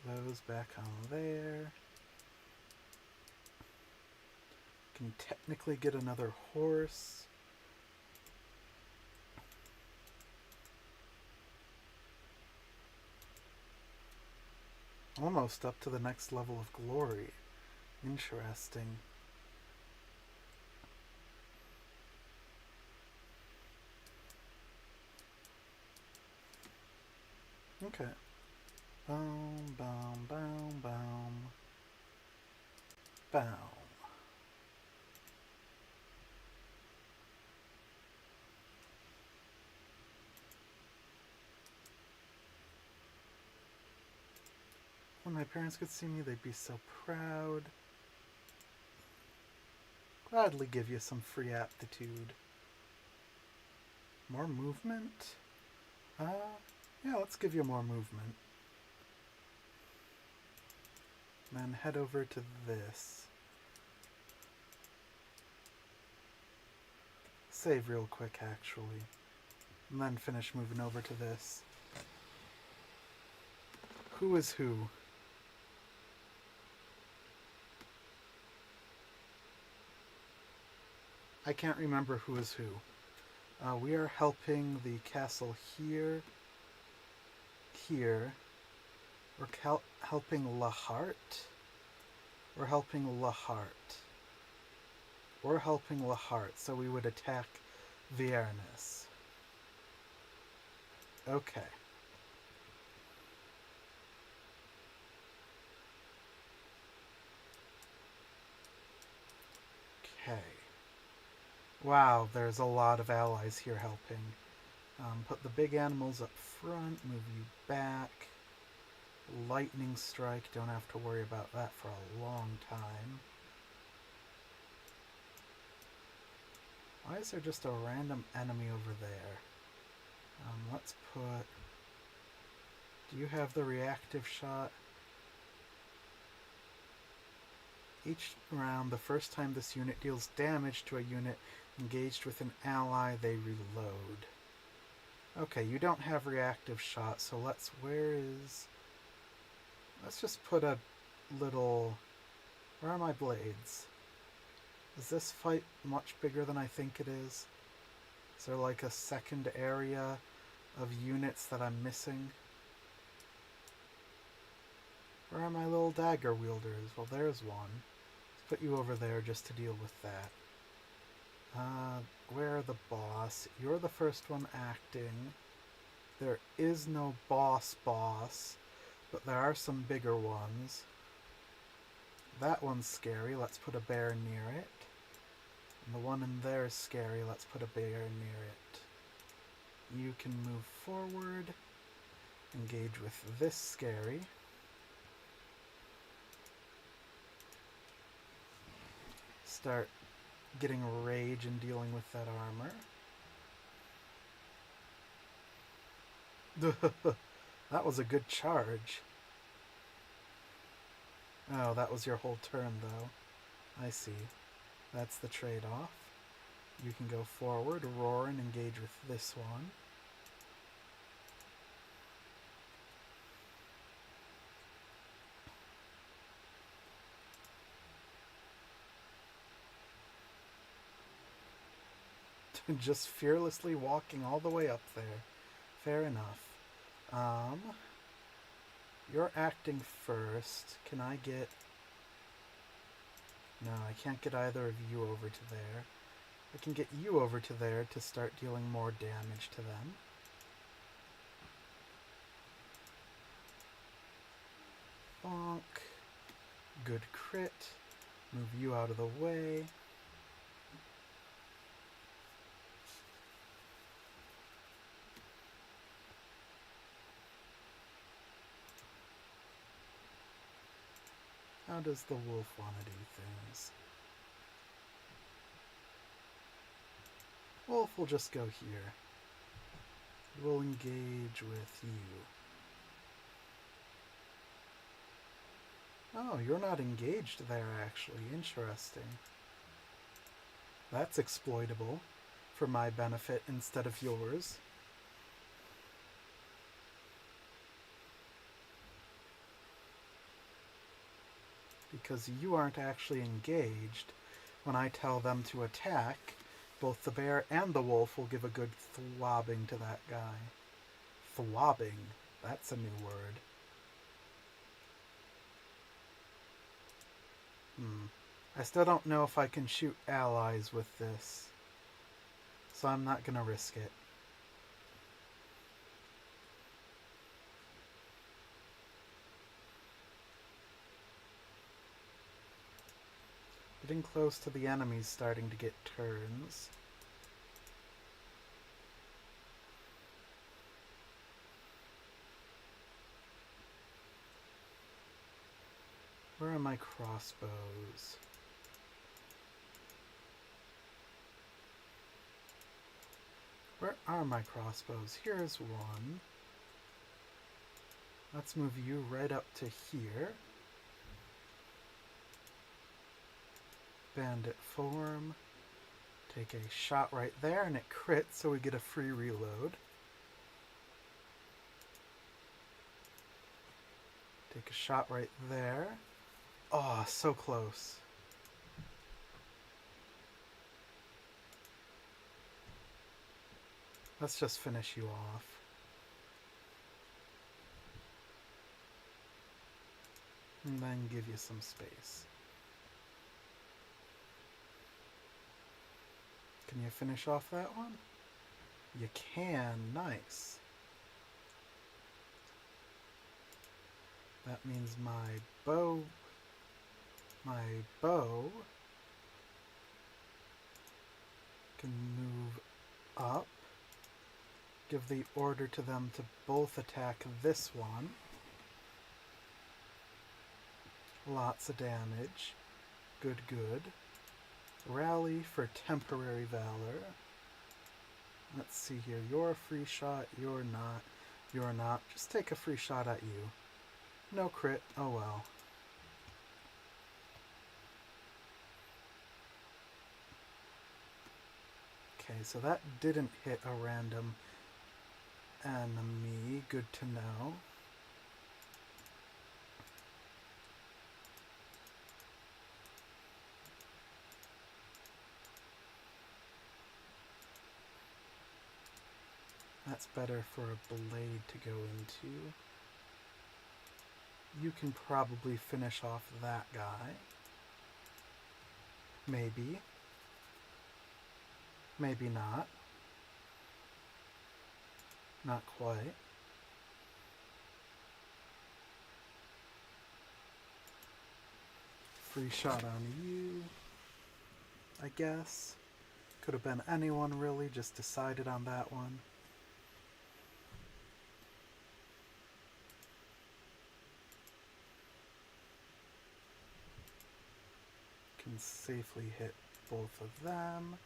Put those back on there. Can technically get another horse. Almost up to the next level of glory. Interesting. Okay. Boom, boom, boom, boom. Boom. When my parents could see me, they'd be so proud. Gladly give you some free aptitude. More movement? Yeah, let's give you more movement. Then head over to this. Save real quick, actually. And then finish moving over to this. Who is who? I can't remember who is who. We are helping the castle here. Here. We're helping Lahart. We're helping Lahart. We're helping Lahart, so we would attack Vierness. Okay. Okay. Wow, there's a lot of allies here helping. Put the big animals up front, move you back. Lightning strike, don't have to worry about that for a long time. Why is there just a random enemy over there? Let's put... Do you have the reactive shot? Each round, the first time this unit deals damage to a unit engaged with an ally, they reload. Okay, you don't have reactive shot, so let's just put a little... Where are my blades? Is this fight much bigger than I think it is? Is there like a second area of units that I'm missing? Where are my little dagger wielders? Well, there's one. Let's put you over there just to deal with that. Where are the boss? You're the first one acting. There is no boss, but there are some bigger ones. That one's scary. Let's put a bear near it. And the one in there is scary. Let's put a bear near it. You can move forward. Engage with this scary. Start getting rage and dealing with that armor. That was a good charge. Oh, that was your whole turn, though. I see. That's the trade-off. You can go forward, roar, and engage with this one. Just fearlessly walking all the way up there. Fair enough. You're acting first. Can I get... No, I can't get either of you over to there. I can get you over to there to start dealing more damage to them. Bonk. Good crit. Move you out of the way. How does the wolf want to do things? Wolf will just go here. We'll engage with you. Oh, you're not engaged there, actually. Interesting. That's exploitable for my benefit instead of yours. Because you aren't actually engaged. When I tell them to attack, both the bear and the wolf will give a good thwobbing to that guy. Thwobbing. That's a new word. I still don't know if I can shoot allies with this, so I'm not going to risk it. Getting close to the enemies starting to get turns. Where are my crossbows? Where are my crossbows? Here's one. Let's move you right up to here. Bandit form. Take a shot right there and it crits, so we get a free reload. Take a shot right there. Oh, so close. Let's just finish you off. And then give you some space. Can you finish off that one? You can. Nice. That means my bow can move up. Give the order to them to both attack this one. Lots of damage. Good, good. Rally for temporary valor. Let's see here. You're a free shot. You're not. You're not. Just take a free shot at you. No crit. Oh well. Okay, so that didn't hit a random enemy. Good to know. That's better for a blade to go into. You can probably finish off that guy. Maybe. Maybe not. Not quite. Free shot on you, I guess. Could have been anyone really, just decided on that one. Can safely hit both of them.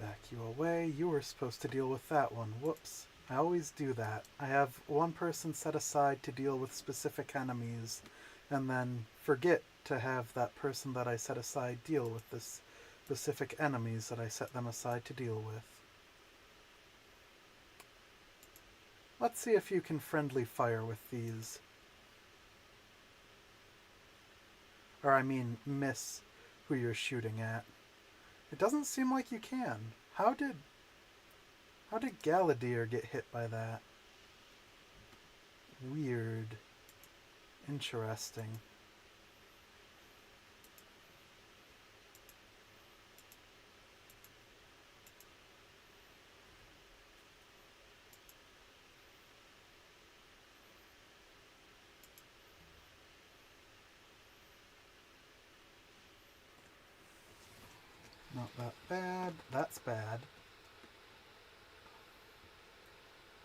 Back you away. You were supposed to deal with that one. Whoops. I always do that. I have one person set aside to deal with specific enemies, and then forget to have that person that I set aside deal with the specific enemies that I set them aside to deal with. Let's see if you can friendly fire with these. Or I mean, miss who you're shooting at. It doesn't seem like you can. How did Galadir get hit by that? Weird. Interesting. not that bad. That's bad.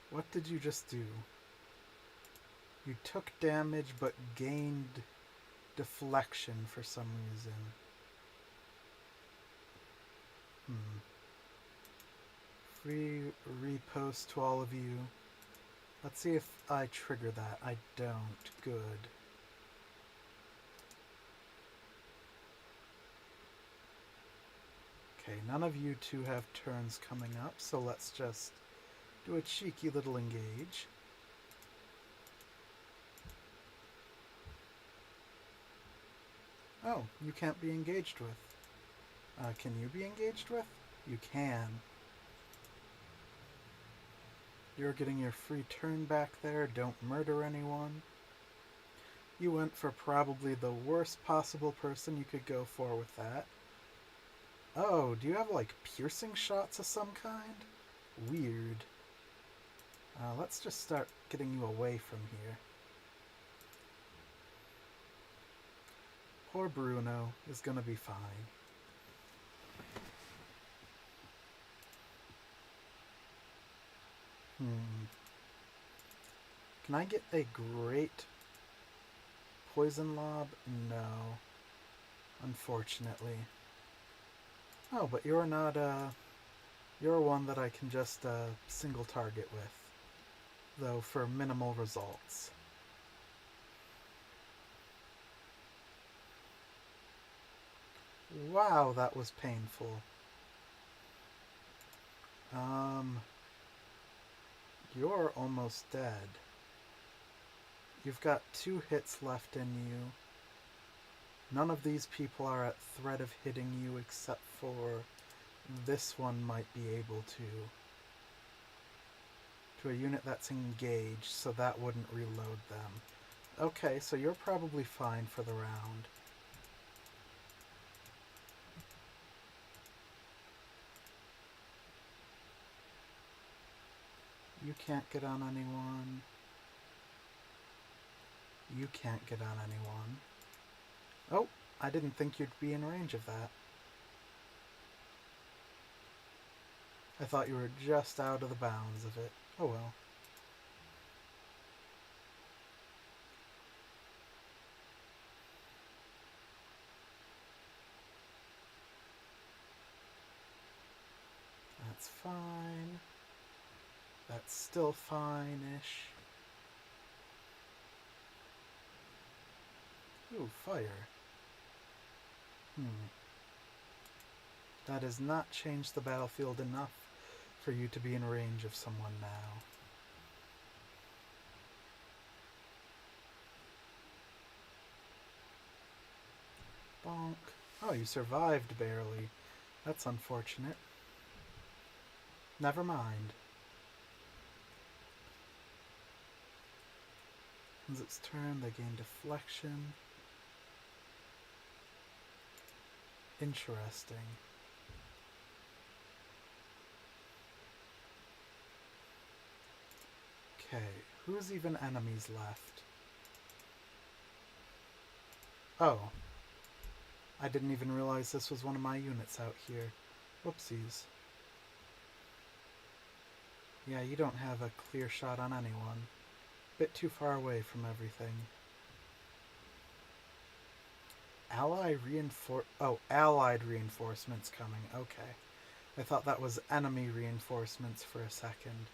What did you just do? You took damage but gained deflection for some reason. Free repost to all of you. Let's see if I trigger that. I don't. Good. Okay, none of you two have turns coming up, so let's just do a cheeky little engage. Oh, you can't be engaged with. Can you be engaged with? You can. You're getting your free turn back there. Don't murder anyone. You went for probably the worst possible person you could go for with that. Oh, do you have like piercing shots of some kind? Weird. Let's just start getting you away from here. Poor Bruno is gonna be fine. Can I get a great poison lob? No. Unfortunately. Oh, but you're not, you're one that I can just, single target with. Though for minimal results. Wow, that was painful. You're almost dead. You've got 2 hits left in you. None of these people are at threat of hitting you except for this one might be able to. To a unit that's engaged, so that wouldn't reload them. Okay, so you're probably fine for the round. You can't get on anyone. You can't get on anyone. Oh, I didn't think you'd be in range of that. I thought you were just out of the bounds of it. Oh well. That's fine. That's still fine-ish. Ooh, fire. That has not changed the battlefield enough for you to be in range of someone now. Bonk. Oh, you survived barely. That's unfortunate. Never mind. Ends its turn, they gain deflection. Interesting. Okay, who's even enemies left? Oh. I didn't even realize this was one of my units out here. Whoopsies. Yeah, you don't have a clear shot on anyone. Bit too far away from everything. Allied reinforcements coming. Okay. I thought that was enemy reinforcements for a second.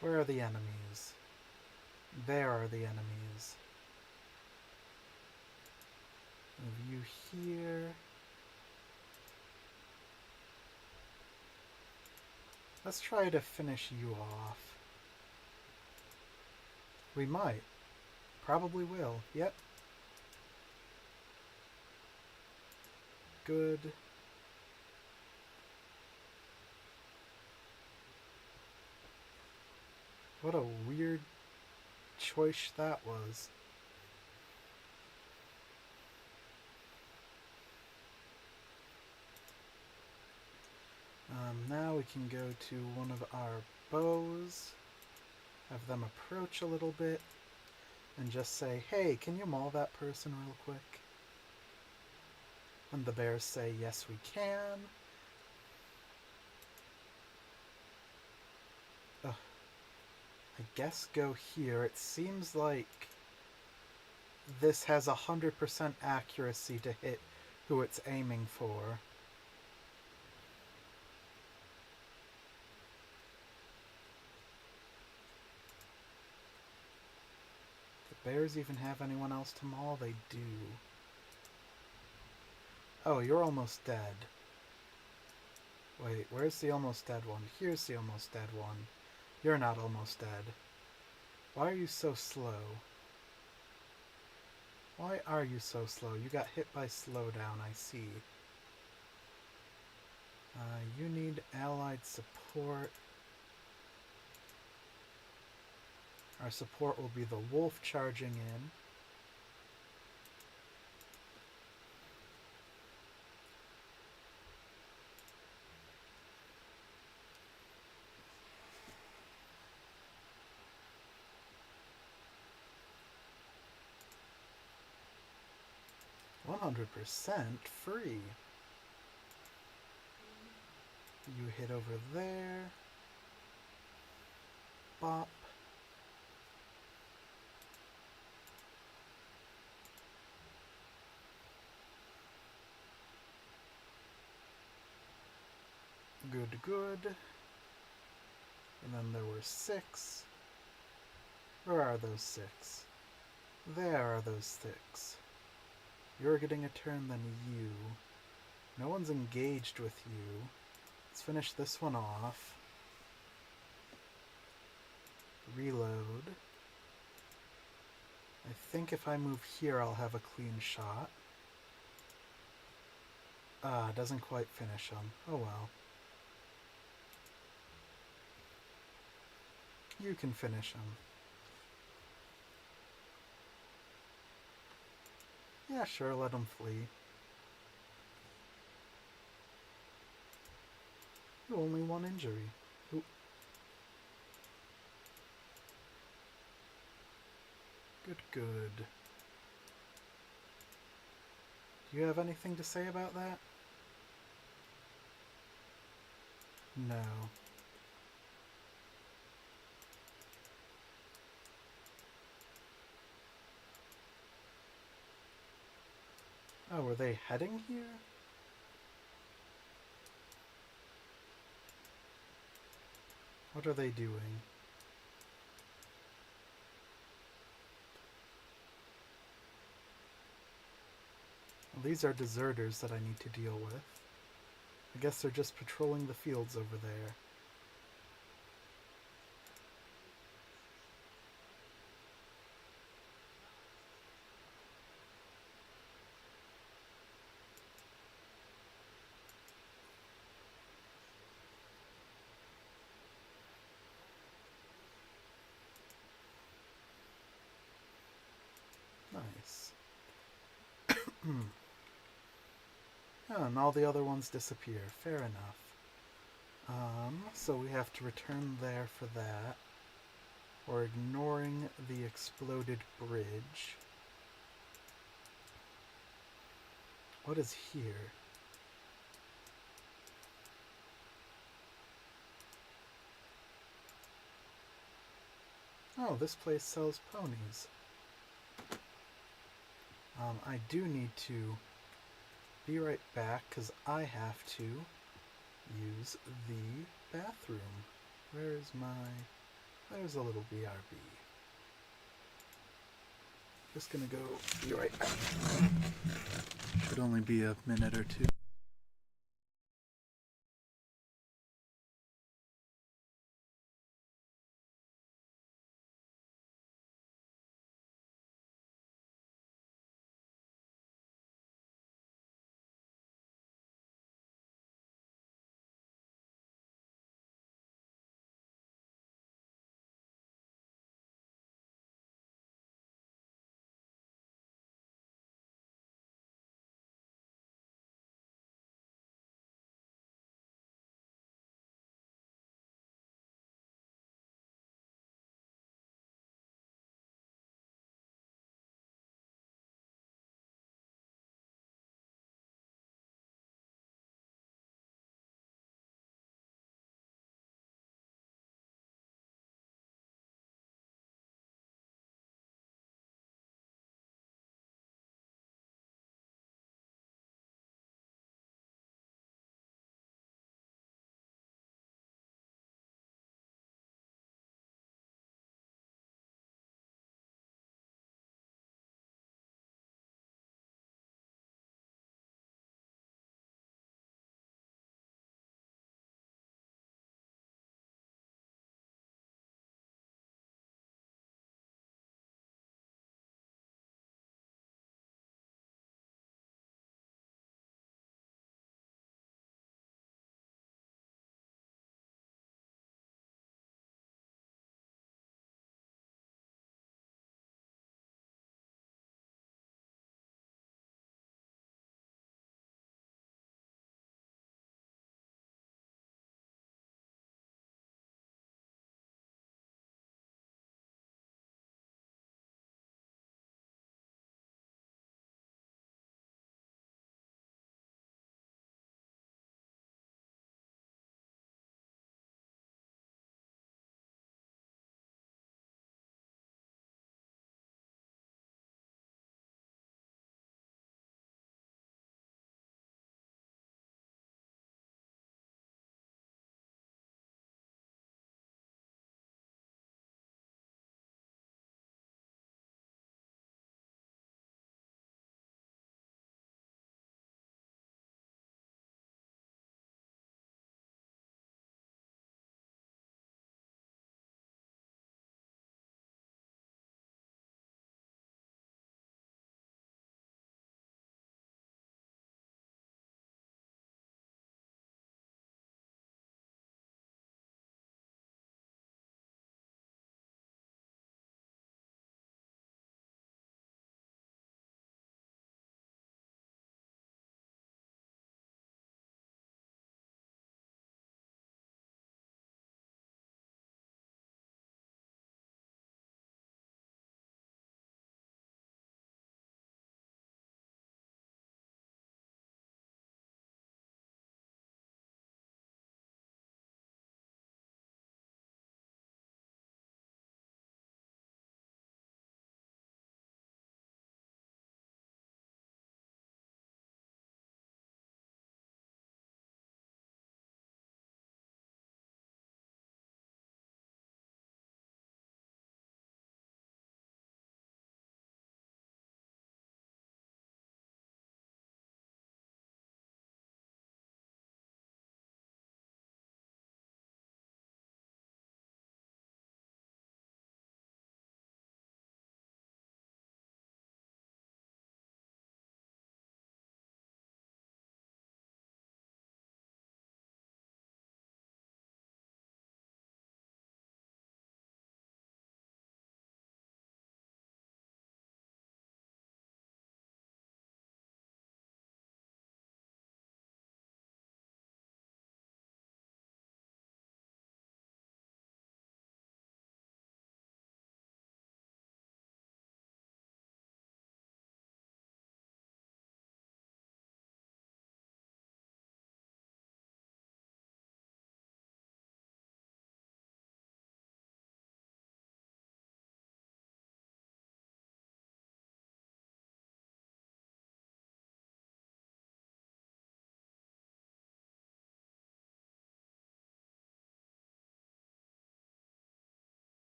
Where are the enemies? There are the enemies. Move you here. Let's try to finish you off. We might. Probably will. Yep. Good. What a weird choice that was. Now we can go to one of our bows, have them approach a little bit, and just say, hey, can you maul that person real quick? And the bears say, yes, we can. Ugh. I guess go here. It seems like this has 100% accuracy to hit who it's aiming for. The bears even have anyone else to maul? They do. Oh, you're almost dead. Wait, where's the almost dead one? Here's the almost dead one. You're not almost dead. Why are you so slow? Why are you so slow? You got hit by slowdown, I see. You need allied support. Our support will be the wolf charging in. %100% free. You hit over there. Bop. Good, good. And then there were 6. Where are those 6? There are those 6. You're getting a turn, then you. No one's engaged with you. Let's finish this one off. Reload. I think if I move here, I'll have a clean shot. Doesn't quite finish him. Oh well. You can finish him. Yeah, sure, let him flee. Only 1 injury. Ooh. Good, good. Do you have anything to say about that? No. Oh, were they heading here? What are they doing? Well, these are deserters that I need to deal with. I guess they're just patrolling the fields over there. Nice. Oh, and all the other ones disappear. Fair enough. So we have to return there for that. We're ignoring the exploded bridge. What is here? Oh, this place sells ponies. I do need to be right back because I have to use the bathroom. Where's my... There's a little BRB. Just gonna go be right back. Should only be a minute or 2.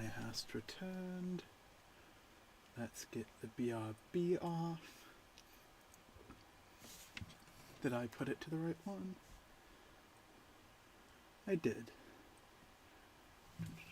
AI has returned. Let's get the BRB off. Did I put it to the right one? I did. Okay.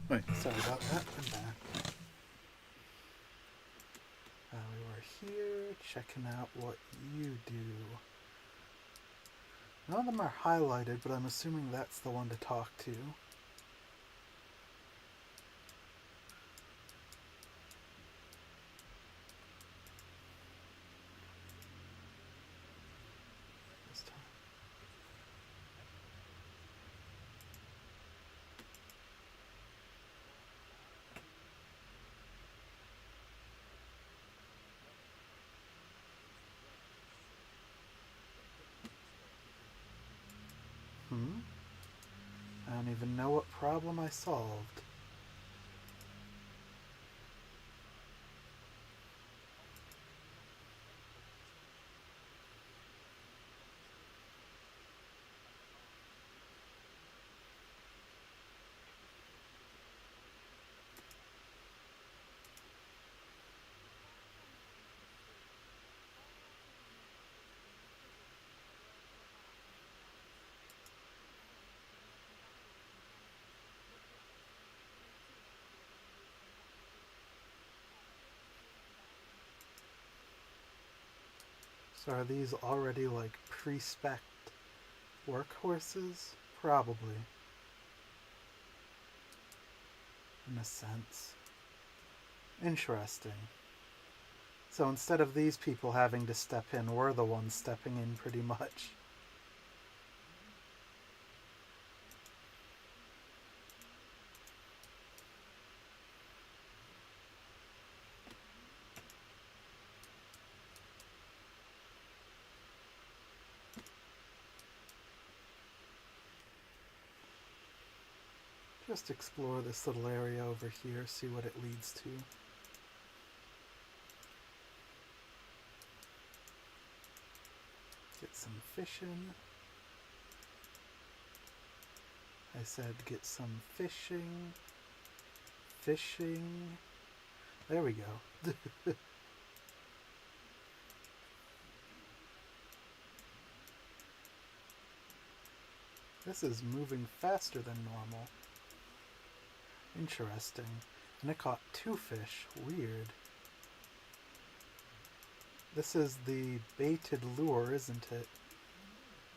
Wait, sorry about that. I'm back. We were here checking out what you do. None of them are highlighted, but I'm assuming that's the one to talk to. This time. I don't even know what problem I solved. So are these already like pre-spec'd workhorses? Probably. In a sense. Interesting. So instead of these people having to step in, we're the ones stepping in pretty much. Just explore this little area over here, see what it leads to. Get some fishing. I said get some fishing. Fishing. There we go. This is moving faster than normal. Interesting. And it caught 2 fish. Weird. This is the baited lure, isn't it?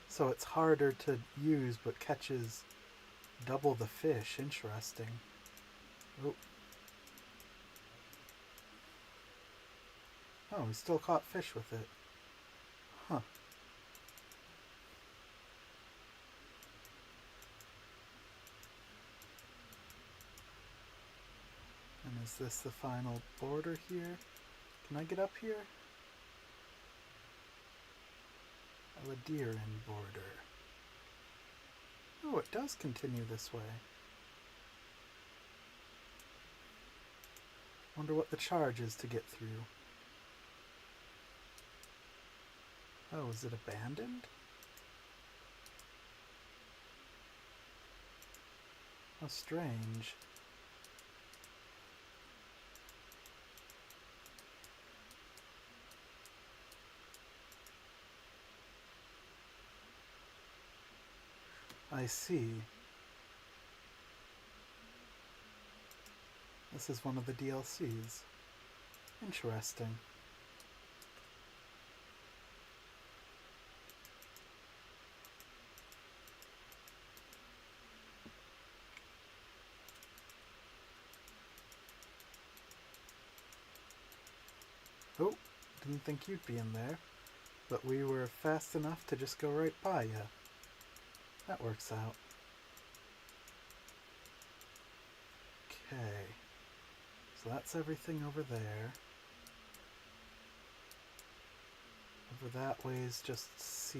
So it's harder to use but catches double the fish. Interesting. Oh, Oh, we still caught fish with it. Huh. And is this the final border here? Can I get up here? Oh, a deer in border. Oh, it does continue this way. Wonder what the charge is to get through. Oh, is it abandoned? How strange. I see. This is one of the DLCs. Interesting. Oh, didn't think you'd be in there, but we were fast enough to just go right by you. That works out. Okay. So that's everything over there. Over that way is just sea.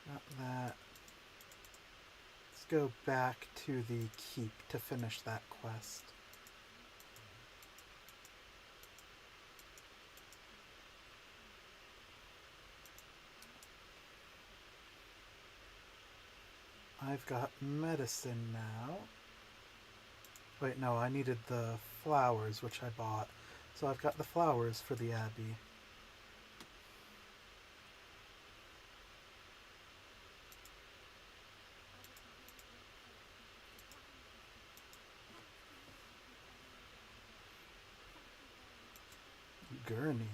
Got that. Let's go back to the keep to finish that quest. I've got medicine now. Wait, no, I needed the flowers, which I bought. So I've got the flowers for the abbey. Gurney.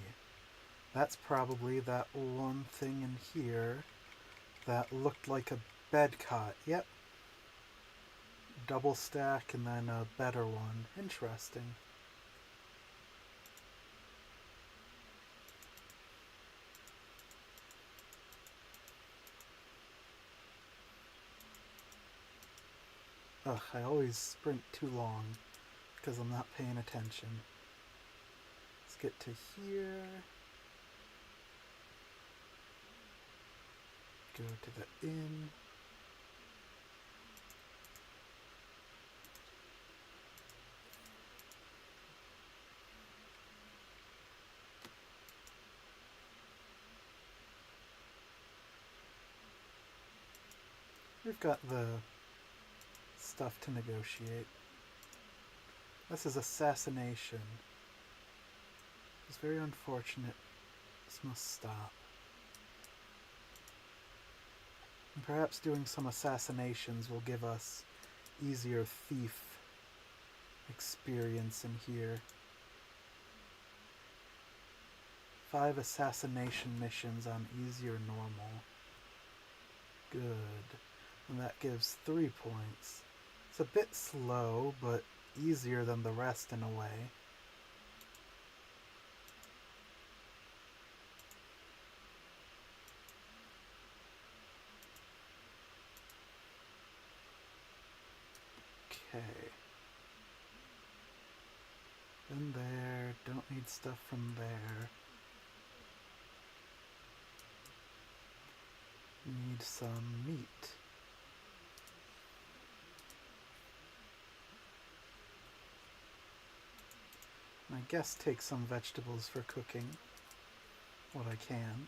That's probably that one thing in here that looked like a bed cot. Yep. Double stack and then a better one. Interesting. Ugh, I always sprint too long because I'm not paying attention. Let's get to here. Go to the inn. We've got the stuff to negotiate. This is assassination. It's very unfortunate. This must stop. And perhaps doing some assassinations will give us easier thief experience in here. 5 assassination missions on easy or normal. Good. And that gives 3 points. It's a bit slow, but easier than the rest in a way. Okay. Been there, don't need stuff from there. Need some meat. I guess take some vegetables for cooking. What I can.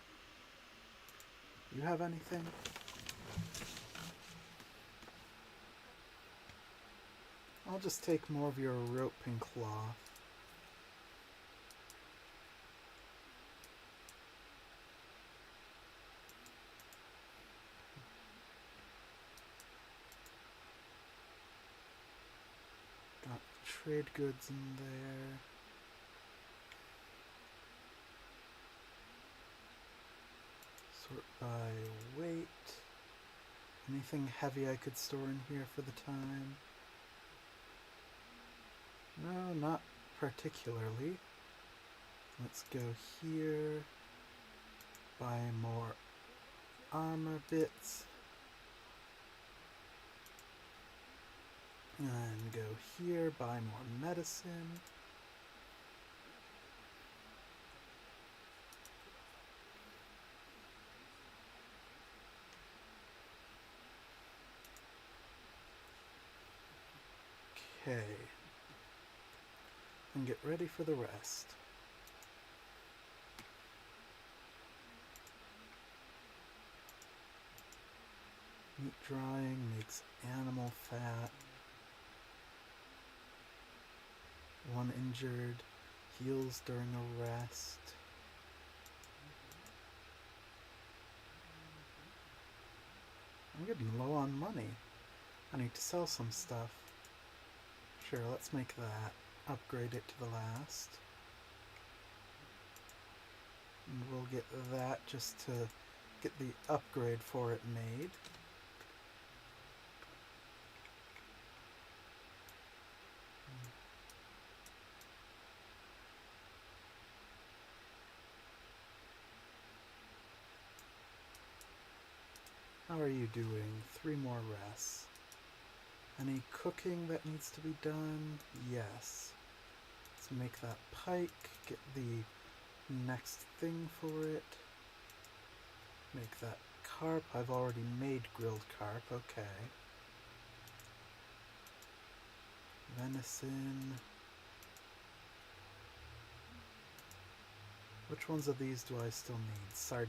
You have anything? I'll just take more of your rope and cloth. Got trade goods in there. Sort by weight. Anything heavy I could store in here for the time? No, not particularly. Let's go here. Buy more armor bits. And go here, buy more medicine. Okay. And get ready for the rest. Meat drying makes animal fat. One injured heals during a rest. I'm getting low on money. I need to sell some stuff. Sure, let's make that. Upgrade it to the last. And we'll get that just to get the upgrade for it made. How are you doing? 3 more rests. Any cooking that needs to be done? Yes. Let's make that pike, get the next thing for it. Make that carp. I've already made grilled carp, okay. Venison. Which ones of these do I still need? Sardine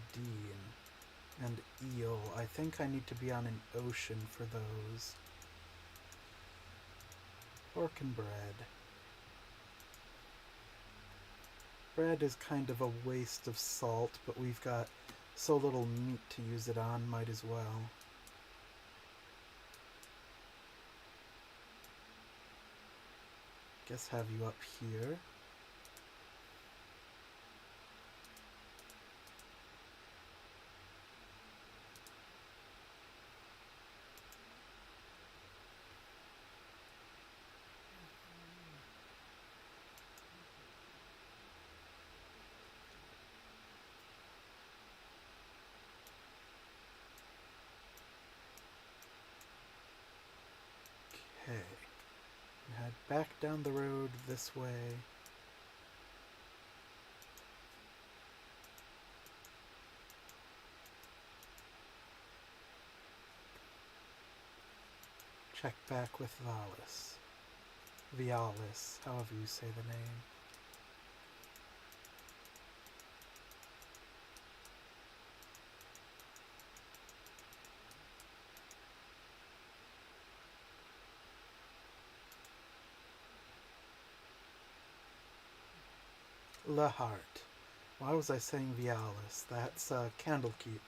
and eel. I think I need to be on an ocean for those. Pork and bread. Bread is kind of a waste of salt, but we've got so little meat to use it on, might as well. Guess have you up here. Okay. Head back down the road this way. Check back with Valis. Vialis, however you say the name. Lahart. Why was I saying Vialis? That's Candlekeep.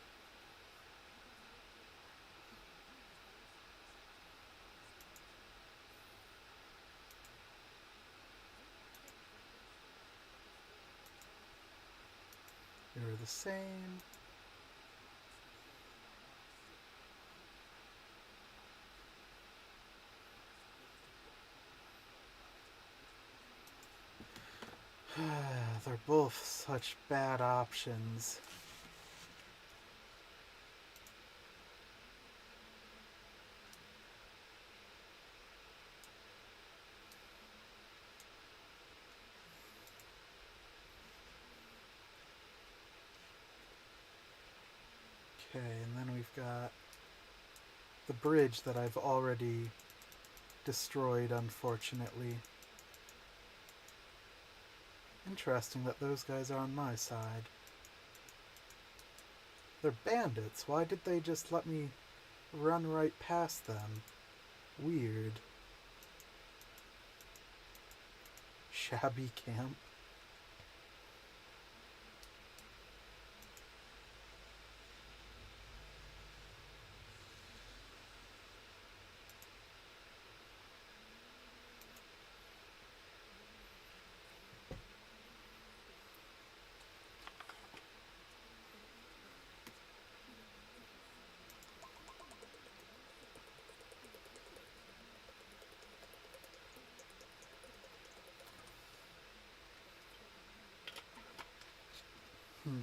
You're the same. They're both such bad options. Okay, and then we've got the bridge that I've already destroyed, unfortunately. Interesting that those guys are on my side. They're bandits. Why did they just let me run right past them? Weird. Shabby camp. Hmm.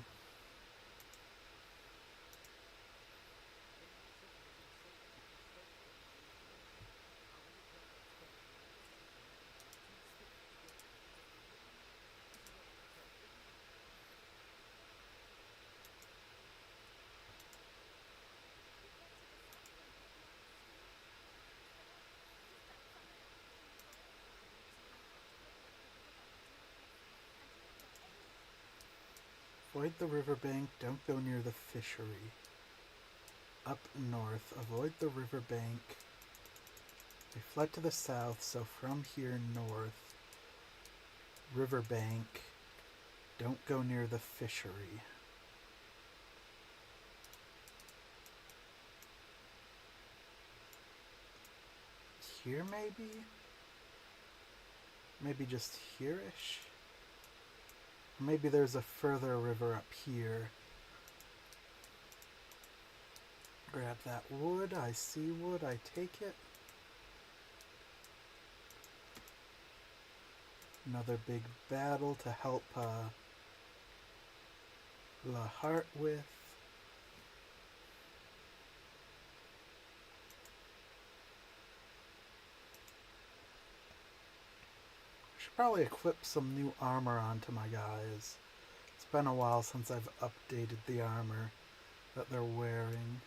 Avoid the riverbank, don't go near the fishery. Up north, avoid the riverbank. They fled to the south, so from here north, riverbank, don't go near the fishery. Here maybe? Maybe just here-ish? Maybe there's a further river up here. Grab that wood. I see wood. I take it. Another big battle to help La Hart with. Should probably equip some new armor onto my guys. It's been a while since I've updated the armor that they're wearing.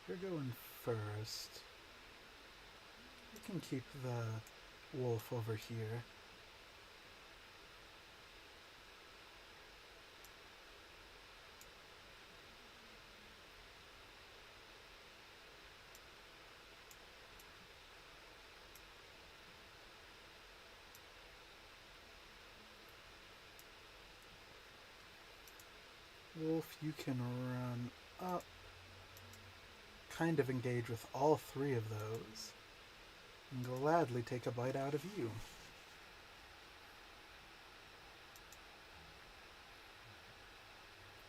You're going first. You can keep the wolf over here. Wolf, you can run up. Kind of engage with all three of those. And gladly take a bite out of you.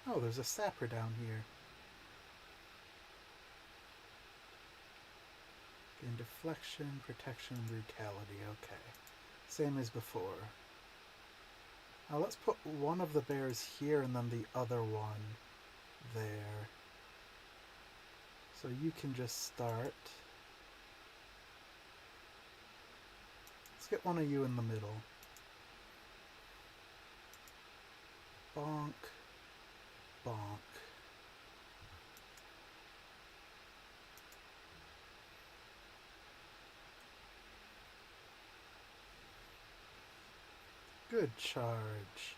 Oh, there's a sapper down here. Gain deflection, protection, brutality. Okay. Same as before. Now let's put one of the bears here and then the other one there. So you can just start. Let's get one of you in the middle. Bonk. Bonk. Good charge.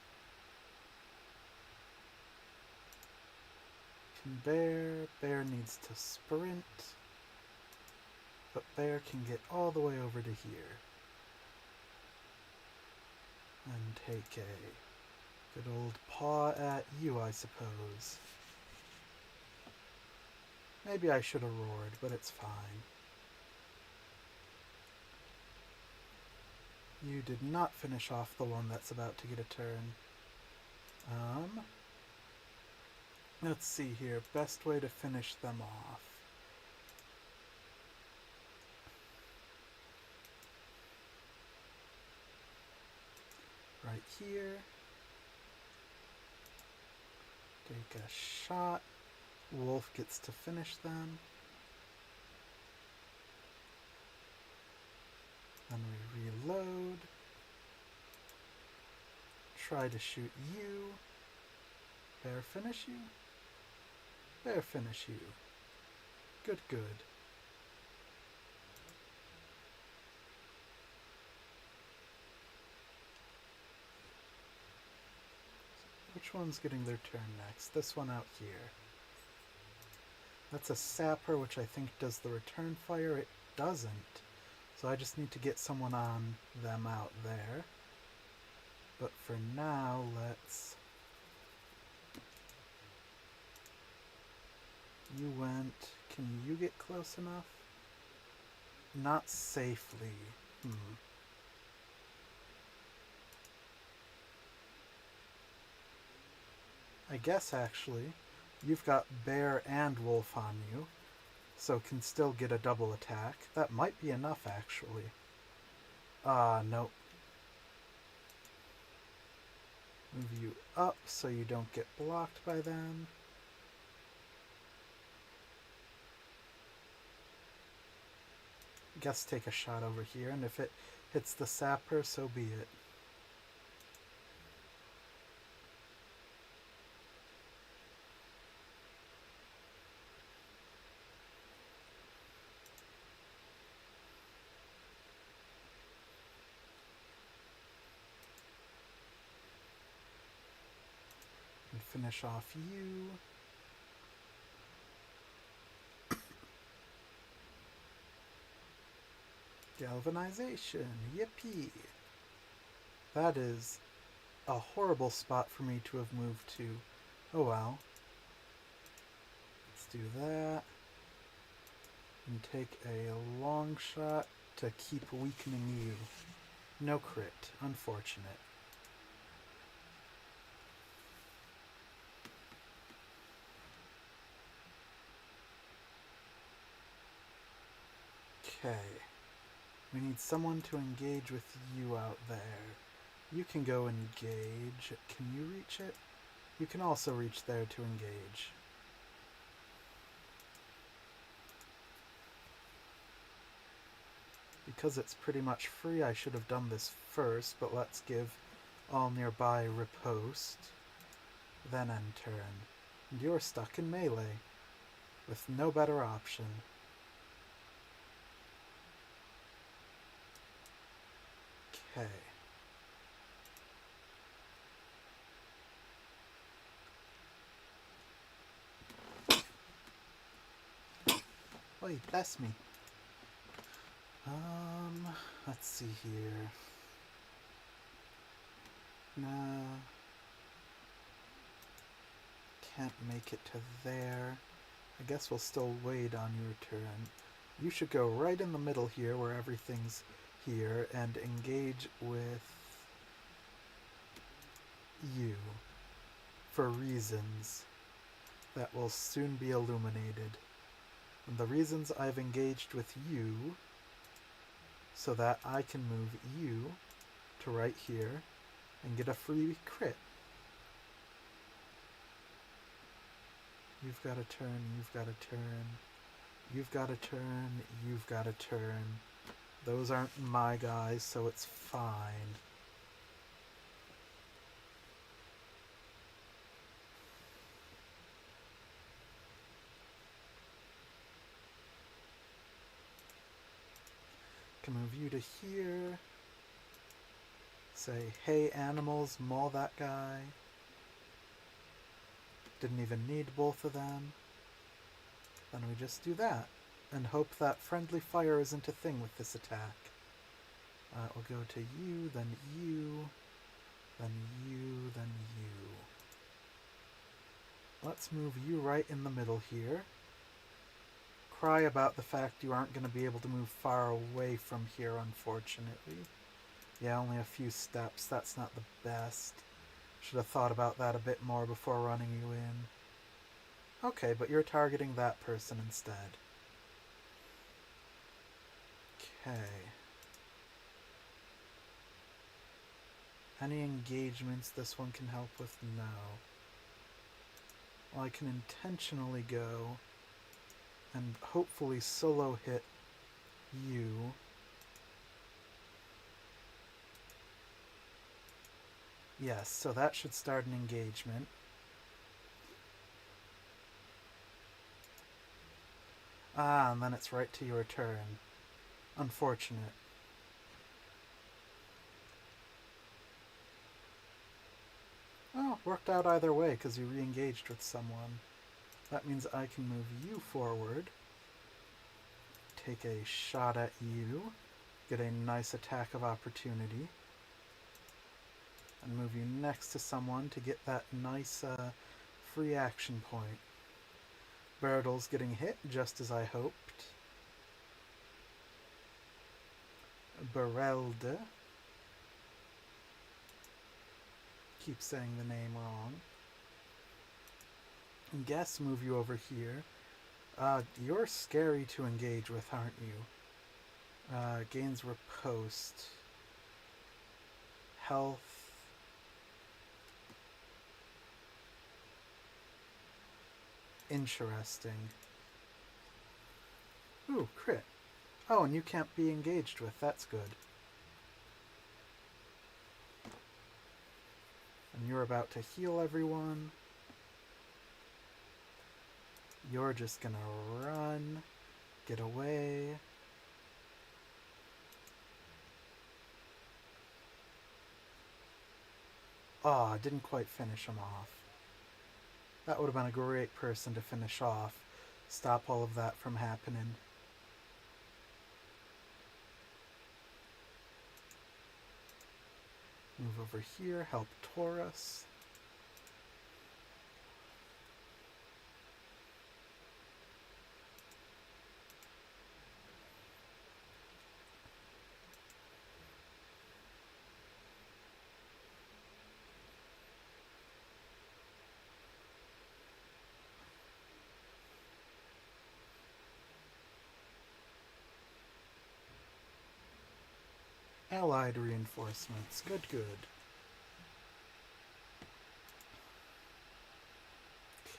Can bear needs to sprint, but bear can get all the way over to here. And take a good old paw at you, I suppose. Maybe I should have roared, but it's fine. You did not finish off the one that's about to get a turn. Let's see here. Best way to finish them off. Right here. Take a shot. Wolf gets to finish them. Then we reload. Try to shoot you. Bear finish you? Bear finish you. Good, good. Which one's getting their turn next? This one out here. That's a sapper, which I think does the return fire. It doesn't. So I just need to get someone on them out there. But for now, let's... You went... Can you get close enough? Not safely. I guess, actually, you've got bear and wolf on you. so can still get a double attack. That might be enough, actually. Nope. Move you up so you don't get blocked by them. Guess take a shot over here, and if it hits the sapper, so be it. And finish off you. Galvanization, yippee! That is a horrible spot for me to have moved to. Oh well. Let's do that. And take a long shot to keep weakening you. No crit. Unfortunate. Okay. We need someone to engage with you out there. You can go engage. Can you reach it? You can also reach there to engage. Because it's pretty much free, I should have done this first, but let's give all nearby riposte, then end turn. And you're stuck in melee, with no better option. Okay. Wait, bless me. Let's see here. Nah. Can't make it to there. I guess we'll still wait on your turn. You should go right in the middle here where everything's here and engage with you for reasons that will soon be illuminated. And the reasons I've engaged with you so that I can move you to right here and get a free crit. You've got a turn, you've got a turn, you've got a turn, you've got a turn. Those aren't my guys, so it's fine. Can move you to here. Say, hey animals, maul that guy. Didn't even need both of them. Then we just do that. And hope that friendly fire isn't a thing with this attack. We'll go to you, then you, then you, then you. Let's move you right in the middle here. Cry about the fact you aren't going to be able to move far away from here, unfortunately. Yeah, only a few steps. That's not the best. Should have thought about that a bit more before running you in. Okay, but you're targeting that person instead. Okay. Any engagements this one can help with? No. Well, I can intentionally go and hopefully solo hit you. Yes, so that should start an engagement. Ah, and then it's right to your turn. Unfortunate. Oh, worked out either way because you re-engaged with someone. That means I can move you forward, take a shot at you, get a nice attack of opportunity, and move you next to someone to get that nice free action point. Bertle's getting hit just as I hoped. Berelde. Keep saying the name wrong. Guess move you over here. You're scary to engage with, aren't you? Gains riposte. Health. Interesting. Ooh, crit. Oh, and you can't be engaged with. That's good. And you're about to heal everyone. You're just gonna run. Get away. Ah, didn't quite finish him off. That would have been a great person to finish off. Stop all of that from happening. Move over here, help Taurus. Allied reinforcements. Good, good.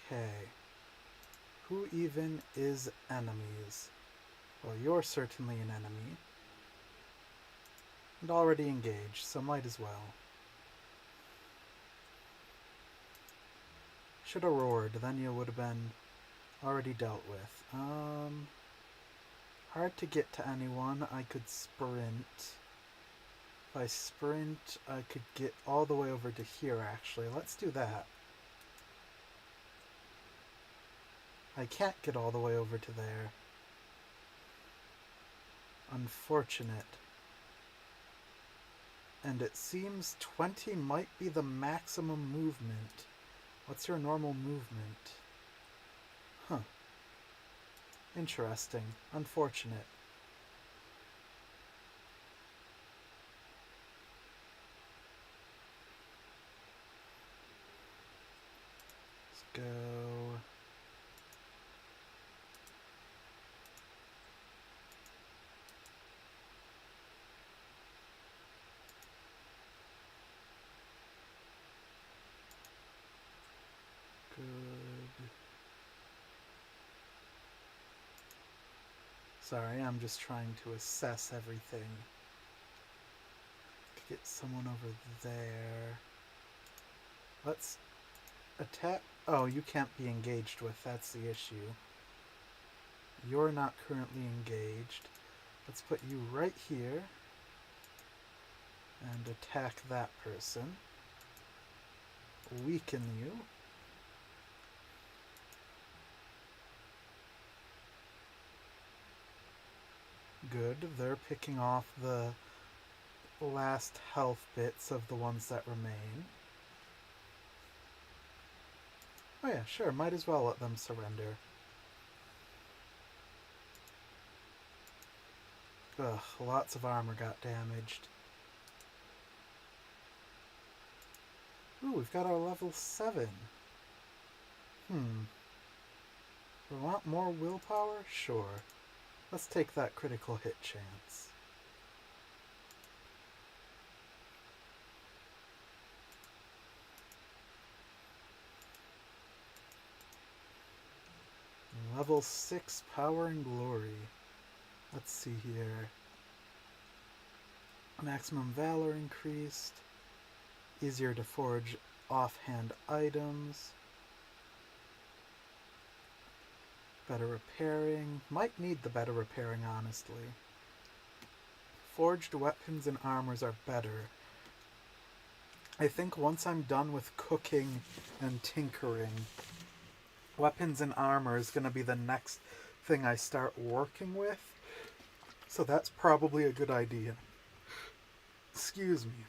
Okay. Who even is enemies? Well, you're certainly an enemy. And already engaged, so might as well. Should have roared, then you would have been already dealt with. Hard to get to anyone. I could sprint. If I sprint, I could get all the way over to here, actually. Let's do that. I can't get all the way over to there. Unfortunate. And it seems 20 might be the maximum movement. What's your normal movement? Huh. Interesting. Unfortunate. Let's go. Good. Sorry, I'm just trying to assess everything. Get someone over there. Let's attack. Oh, you can't be engaged with. That's the issue. You're not currently engaged. Let's put you right here and attack that person. Weaken you. Good. They're picking off the last health bits of the ones that remain. Oh yeah, sure. Might as well let them surrender. Ugh, lots of armor got damaged. Ooh, we've got our level 7. We want more willpower? Sure. Let's take that critical hit chance. Level 6 power and glory. Let's see here. Maximum valor increased. Easier to forge offhand items. Better repairing. Might need the better repairing, honestly. Forged weapons and armors are better. I think once I'm done with cooking and tinkering, weapons and armor is going to be the next thing I start working with. So that's probably a good idea. Excuse me.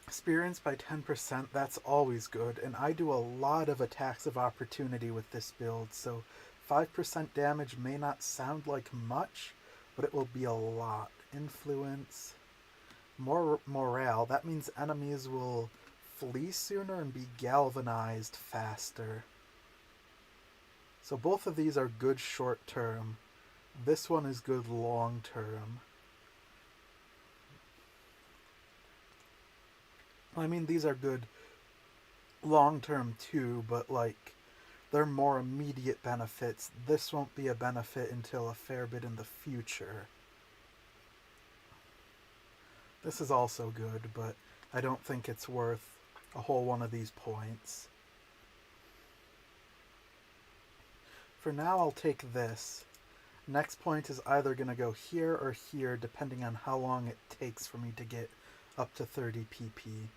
Experience by 10%, that's always good. And I do a lot of attacks of opportunity with this build, so 5% damage may not sound like much, but it will be a lot. Influence. More morale. That means enemies will flee sooner and be galvanized faster. So both of these are good short term. This one is good long term. I mean, these are good long term too, but like, they're more immediate benefits. This won't be a benefit until a fair bit in the future. This is also good, but I don't think it's worth a whole one of these points. For now, I'll take this. Next point is either going to go here or here, depending on how long it takes for me to get up to 30 pp.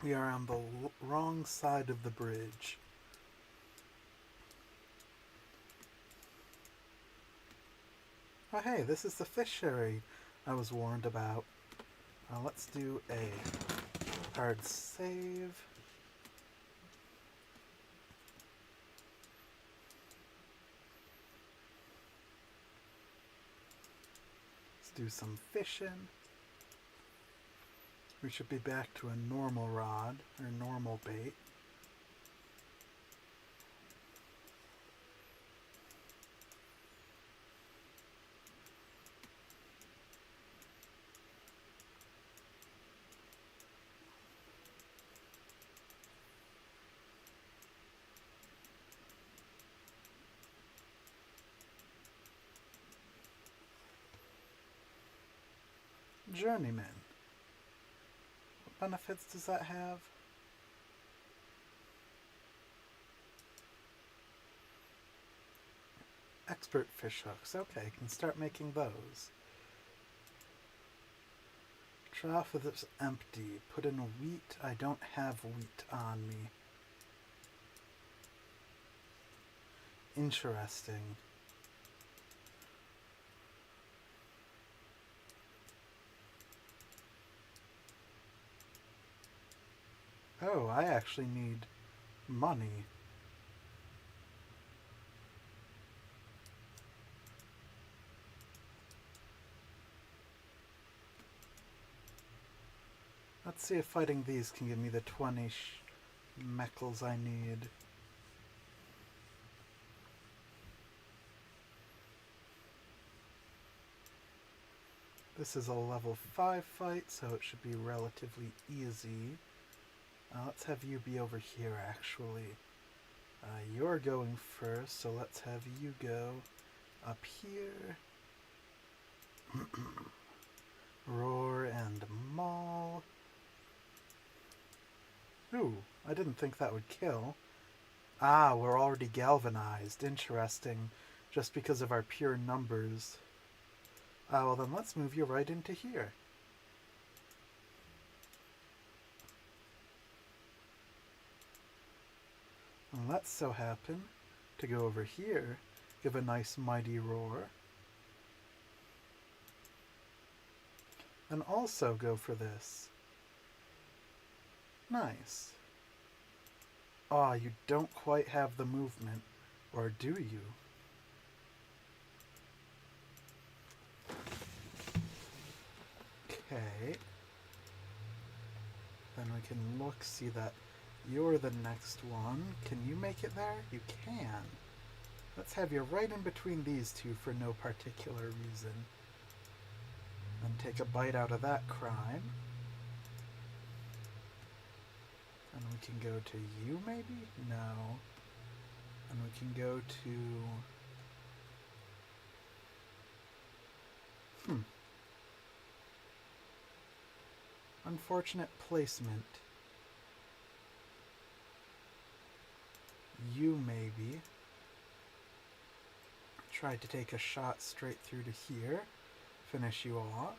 We are on the wrong side of the bridge. Oh hey, this is the fishery I was warned about. Let's do a hard save. Let's do some fishing. We should be back to a normal rod, or normal bait. Journeyman. What benefits does that have? Expert fish hooks. Okay, can start making those. Trough if it's empty. Put in wheat. I don't have wheat on me. Interesting. Oh, I actually need money. Let's see if fighting these can give me the 20 meckles I need. This is a level 5 fight, so it should be relatively easy. Let's have you be over here, actually. You're going first, so let's have you go up here. Roar and maul. Ooh, I didn't think that would kill. Ah, we're already galvanized. Interesting. Just because of our pure numbers. Well then let's move you right into here. And let's so happen to go over here, give a nice mighty roar. And also go for this. Nice. Ah, you don't quite have the movement, or do you? Okay. Then we can look, see that you're the next one. Can you make it there? You can. Let's have you right in between these two for no particular reason. And take a bite out of that crime. And we can go to you, maybe? No. And we can go to... Unfortunate placement. You, maybe. Tried to take a shot straight through to here. Finish you off.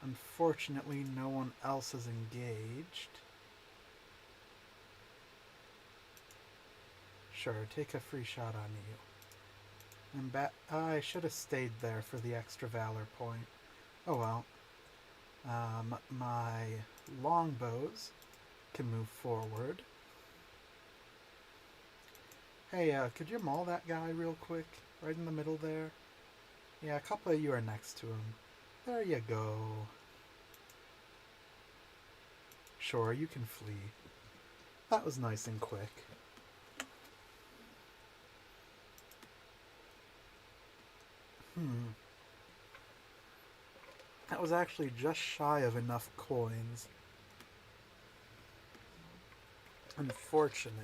Unfortunately, no one else is engaged. Sure, take a free shot on you. And I should have stayed there for the extra valor point. Oh well. My longbows can move forward. Hey, could you maul that guy real quick? Right in the middle there? Yeah, a couple of you are next to him. There you go. Sure, you can flee. That was nice and quick. That was actually just shy of enough coins. Unfortunate.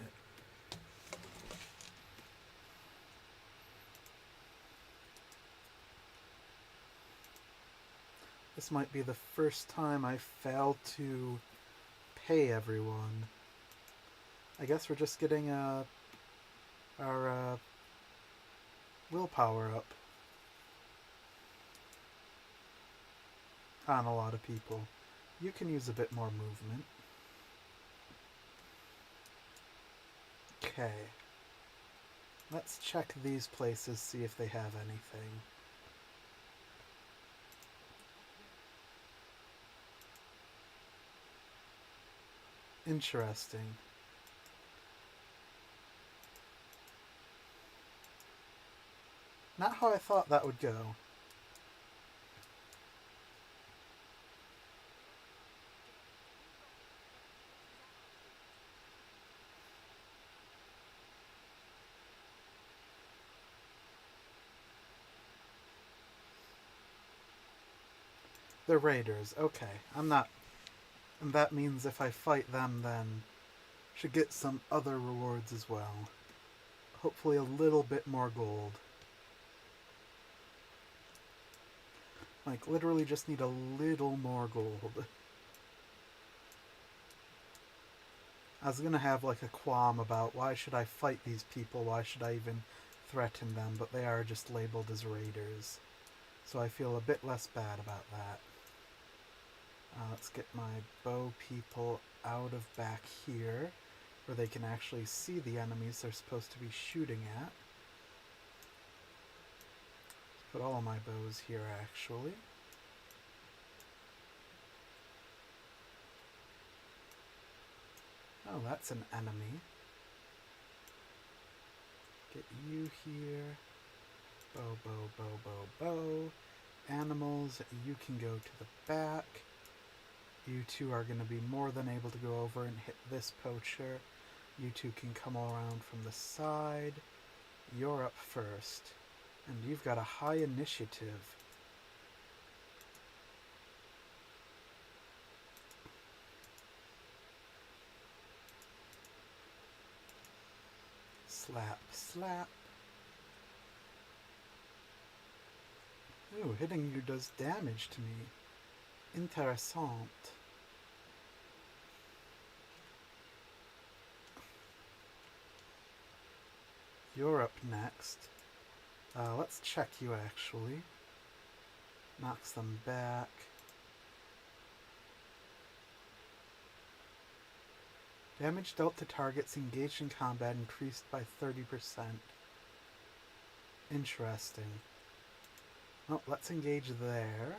This might be the first time I failed to pay everyone. I guess we're just getting our willpower up on a lot of people. You can use a bit more movement. Okay. Let's check these places, see if they have anything. Interesting. Not how I thought that would go. They're raiders. Okay. I'm not... And that means if I fight them, then should get some other rewards as well. Hopefully a little bit more gold. Like, literally just need a little more gold. I was gonna have, like, a qualm about why should I fight these people, why should I even threaten them, but they are just labeled as raiders. So I feel a bit less bad about that. Let's get my bow people out of back here, where they can actually see the enemies they're supposed to be shooting at. Put all of my bows here, actually. Oh, that's an enemy. Get you here. Bow, bow, bow, bow, bow. Animals, you can go to the back. You two are going to be more than able to go over and hit this poacher. You two can come around from the side. You're up first. And you've got a high initiative. Slap, slap. Ooh, hitting you does damage to me. Interessant. You're up next. Let's check you, actually. Knocks them back. Damage dealt to targets engaged in combat increased by 30%. Interesting. Well, let's engage there.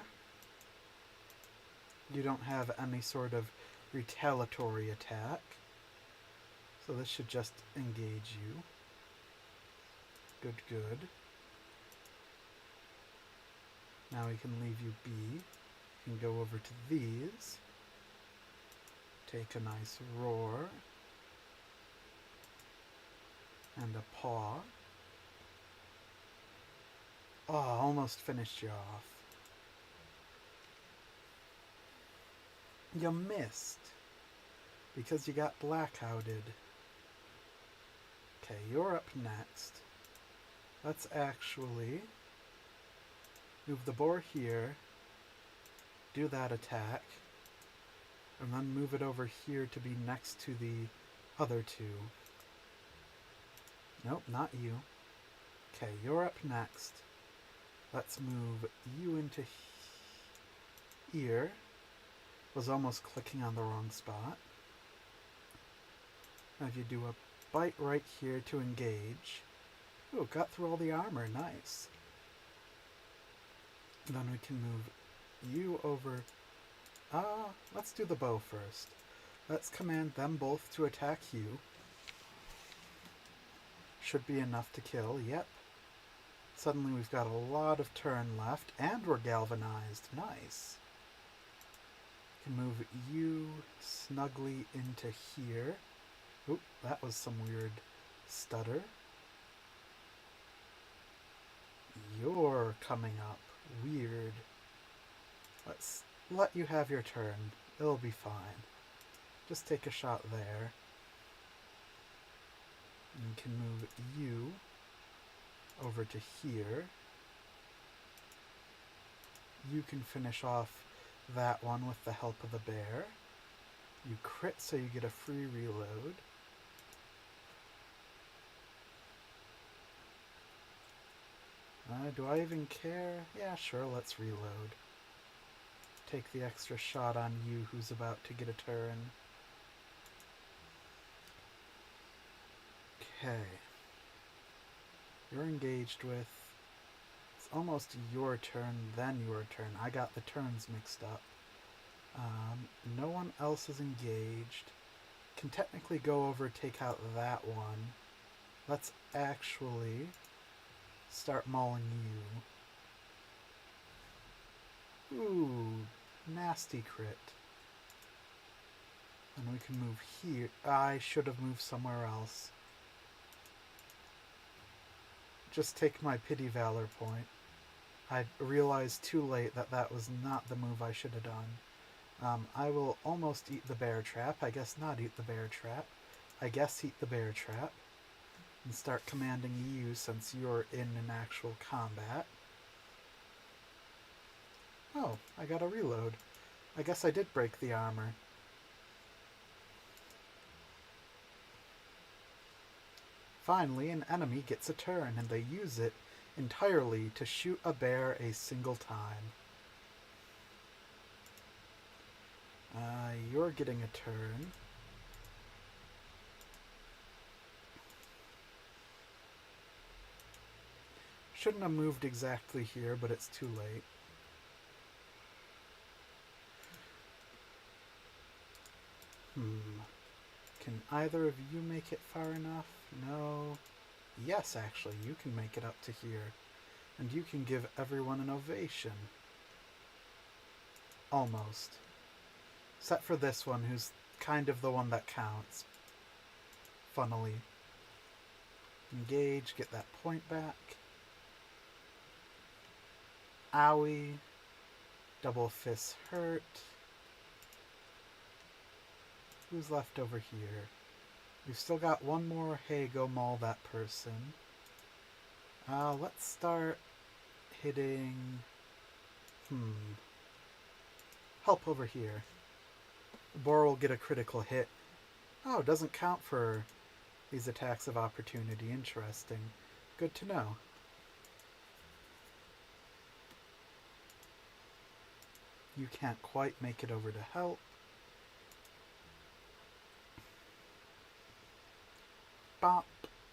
You don't have any sort of retaliatory attack, so this should just engage you. Good, good. Now we can leave you be. You can go over to these. Take a nice roar. And a paw. Oh, almost finished you off. You missed. Because you got blackouted. Okay, you're up next. Let's actually move the boar here. Do that attack. And then move it over here to be next to the other two. Nope, not you. Okay, you're up next. Let's move you into here. Was almost clicking on the wrong spot. Now if you do a bite right here to engage. Ooh, got through all the armor, nice. And then we can move you over. Let's do the bow first. Let's command them both to attack you. Should be enough to kill, yep. Suddenly we've got a lot of turn left, and we're galvanized, nice. Can move you snugly into here. Oop, that was some weird stutter. You're coming up. Weird. Let's let you have your turn. It'll be fine. Just take a shot there. You can move you over to here. You can finish off that one with the help of the bear. You crit, so you get a free reload. Do I even care? Yeah, sure, let's reload. Take the extra shot on you who's about to get a turn. Okay. You're engaged with... It's almost your turn, then your turn. I got the turns mixed up. No one else is engaged. Can technically go over, take out that one. Let's actually start mauling you. Ooh, nasty crit. And we can move here. I should have moved somewhere else. Just take my pity valor point. I realized too late that that was not the move I should have done. I will almost eat the bear trap. I guess not eat the bear trap. I guess eat the bear trap. And start commanding you since you're in an actual combat. Oh, I got a reload. I guess I did break the armor. Finally, an enemy gets a turn, and they use it entirely to shoot a bear a single time. You're getting a turn. Shouldn't have moved exactly here, but it's too late. Can either of you make it far enough? No. Yes, actually, you can make it up to here. And you can give everyone an ovation. Almost. Except for this one, who's kind of the one that counts. Funnily. Engage, get that point back. Owie. Double fist hurt. Who's left over here? We've still got one more. Hey, go maul that person. Let's start hitting... Help over here. Boar will get a critical hit. Oh, it doesn't count for these attacks of opportunity. Interesting. Good to know. You can't quite make it over to help. Bop.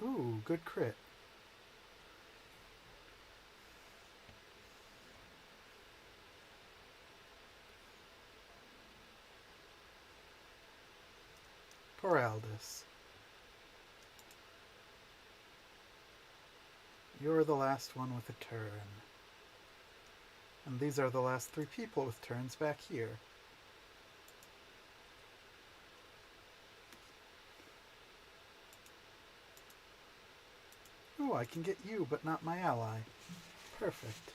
Ooh, good crit. Poor Aldous. You're the last one with a turn. And these are the last 3 people with turns back here. Ooh, I can get you, but not my ally. Perfect.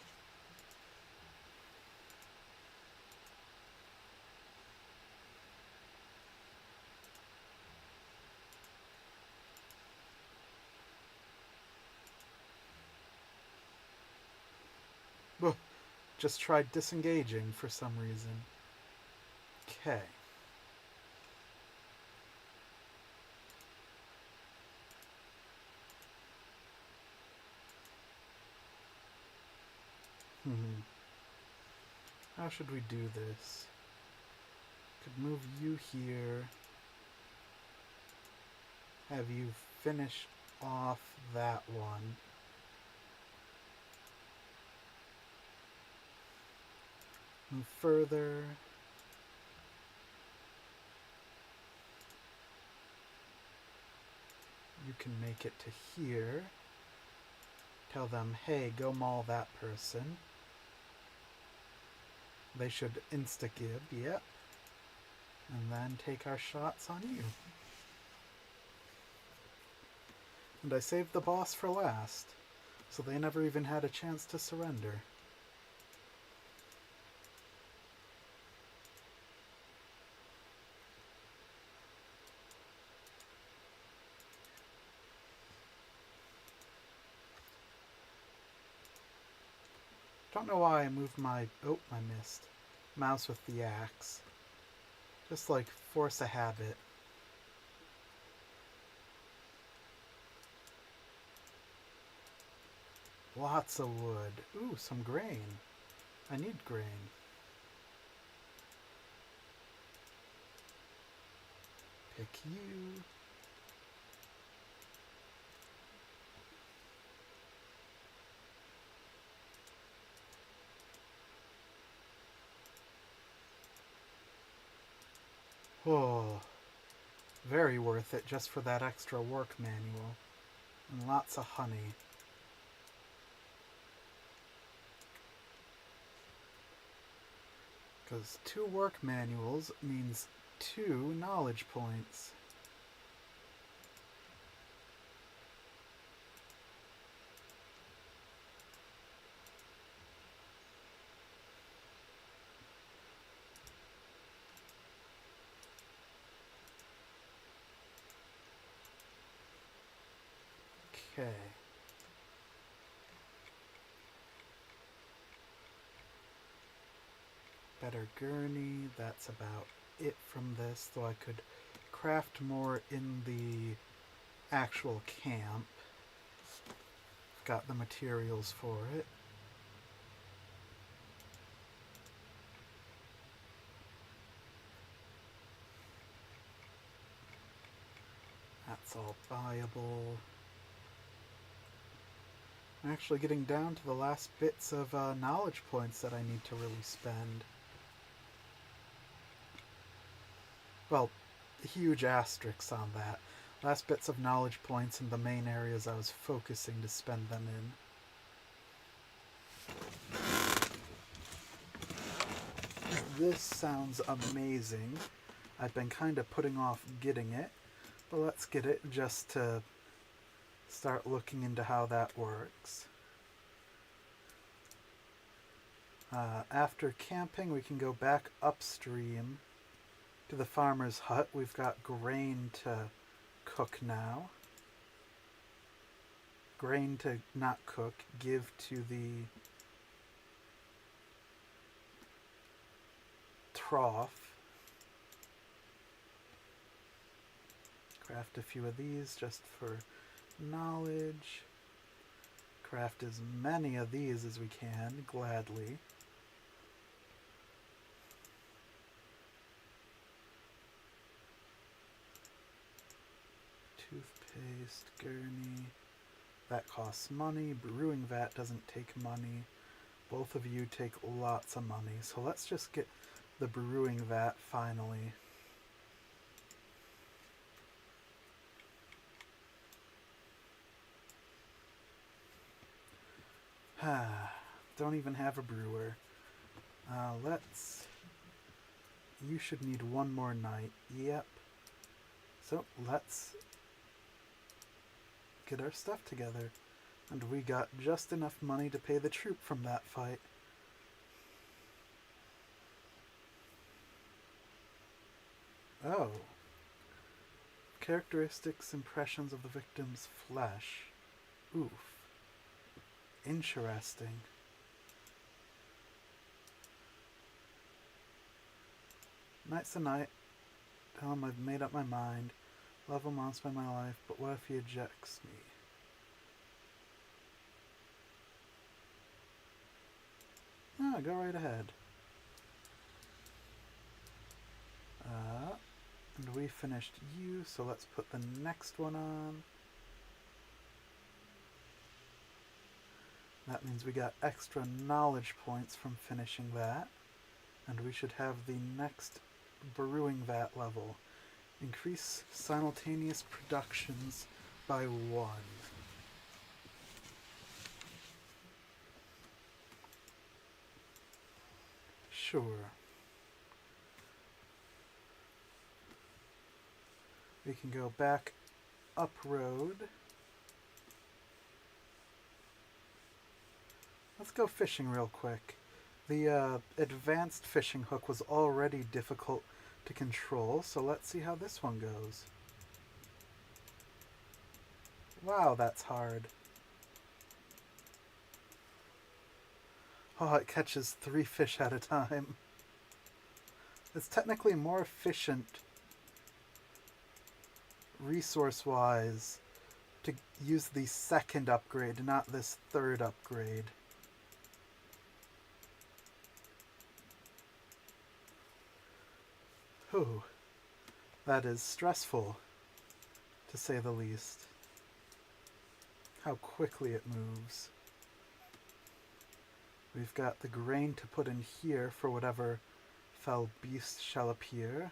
Ugh, just tried disengaging for some reason. Okay. How should we do this? Could move you here. Have you finish off that one. Move further. You can make it to here. Tell them, hey, go maul that person. They should insta-gib, yep. And then take our shots on you. And I saved the boss for last, so they never even had a chance to surrender. Don't know why I moved my... oh, I missed. Mouse with the axe. Just like force a habit. Lots of wood. Ooh, some grain. I need grain. Pick you. Oh, very worth it just for that extra work manual. And lots of honey. Because 2 work manuals means 2 knowledge points. Okay. Better gurney, that's about it from this, though I could craft more in the actual camp. Got the materials for it. That's all buyable. I'm actually getting down to the last bits of knowledge points that I need to really spend. Well, huge asterisks on that. Last bits of knowledge points in the main areas I was focusing to spend them in. This sounds amazing. I've been kind of putting off getting it, but let's get it just to start looking into how that works. After camping, we can go back upstream to the farmer's hut. We've got grain to cook now. Grain to not cook, give to the trough. Craft a few of these just for knowledge. Craft as many of these as we can, gladly. Toothpaste, gurney. That costs money. Brewing vat doesn't take money. Both of you take lots of money. So let's just get the brewing vat finally. Don't even have a brewer. You should need one more night. Yep. So let's get our stuff together. And we got just enough money to pay the troop from that fight. Oh. Characteristics, impressions of the victim's flesh. Oof. Interesting. Night's a night. Tell him I've made up my mind. Love him, wants by my life, but what if he ejects me? Go right ahead. And we finished you, so let's put the next one on. That means we got extra knowledge points from finishing that. And we should have the next brewing vat level. Increase simultaneous productions by 1. Sure. We can go back up road. Let's go fishing real quick. The advanced fishing hook was already difficult to control, so let's see how this one goes. Wow, that's hard. Oh, it catches 3 fish at a time. It's technically more efficient, resource-wise, to use the second upgrade, not this third upgrade. Whew. That is stressful, to say the least. How quickly it moves. We've got the grain to put in here for whatever fell beast shall appear.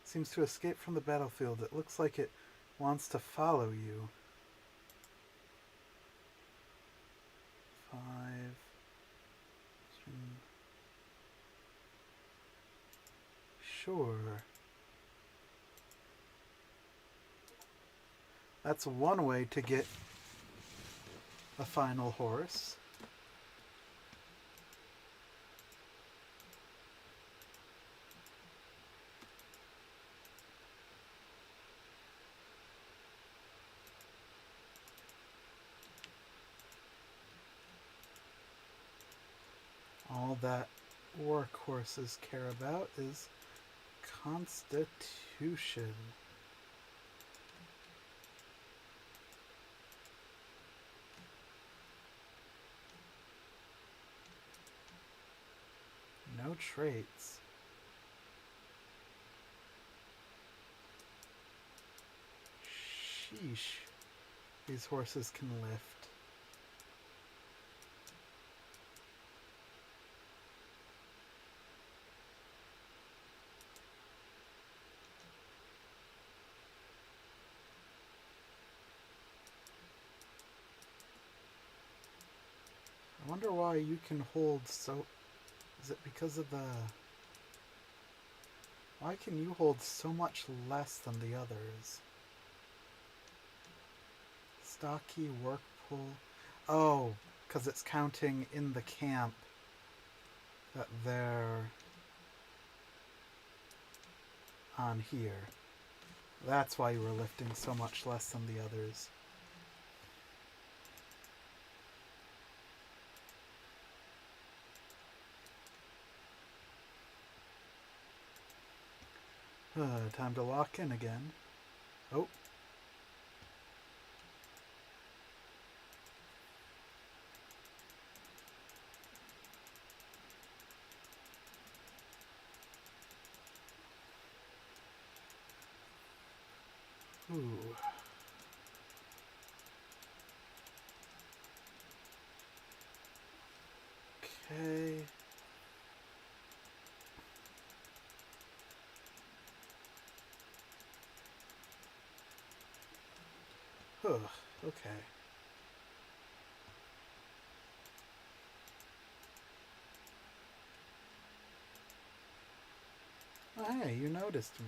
Seems to escape from the battlefield. It looks like it wants to follow you. 5. Sure. That's one way to get a final horse. All that workhorses care about is constitution. No traits. Sheesh. These horses can lift. I wonder why you can hold so... Is it because of the... Why can you hold so much less than the others? Stocky, work pull... Oh, because it's counting in the camp that they're on here. That's why you were lifting so much less than the others. Time to lock in again. Oh. Ooh. Okay. Ugh, okay. Oh, hey, you noticed me.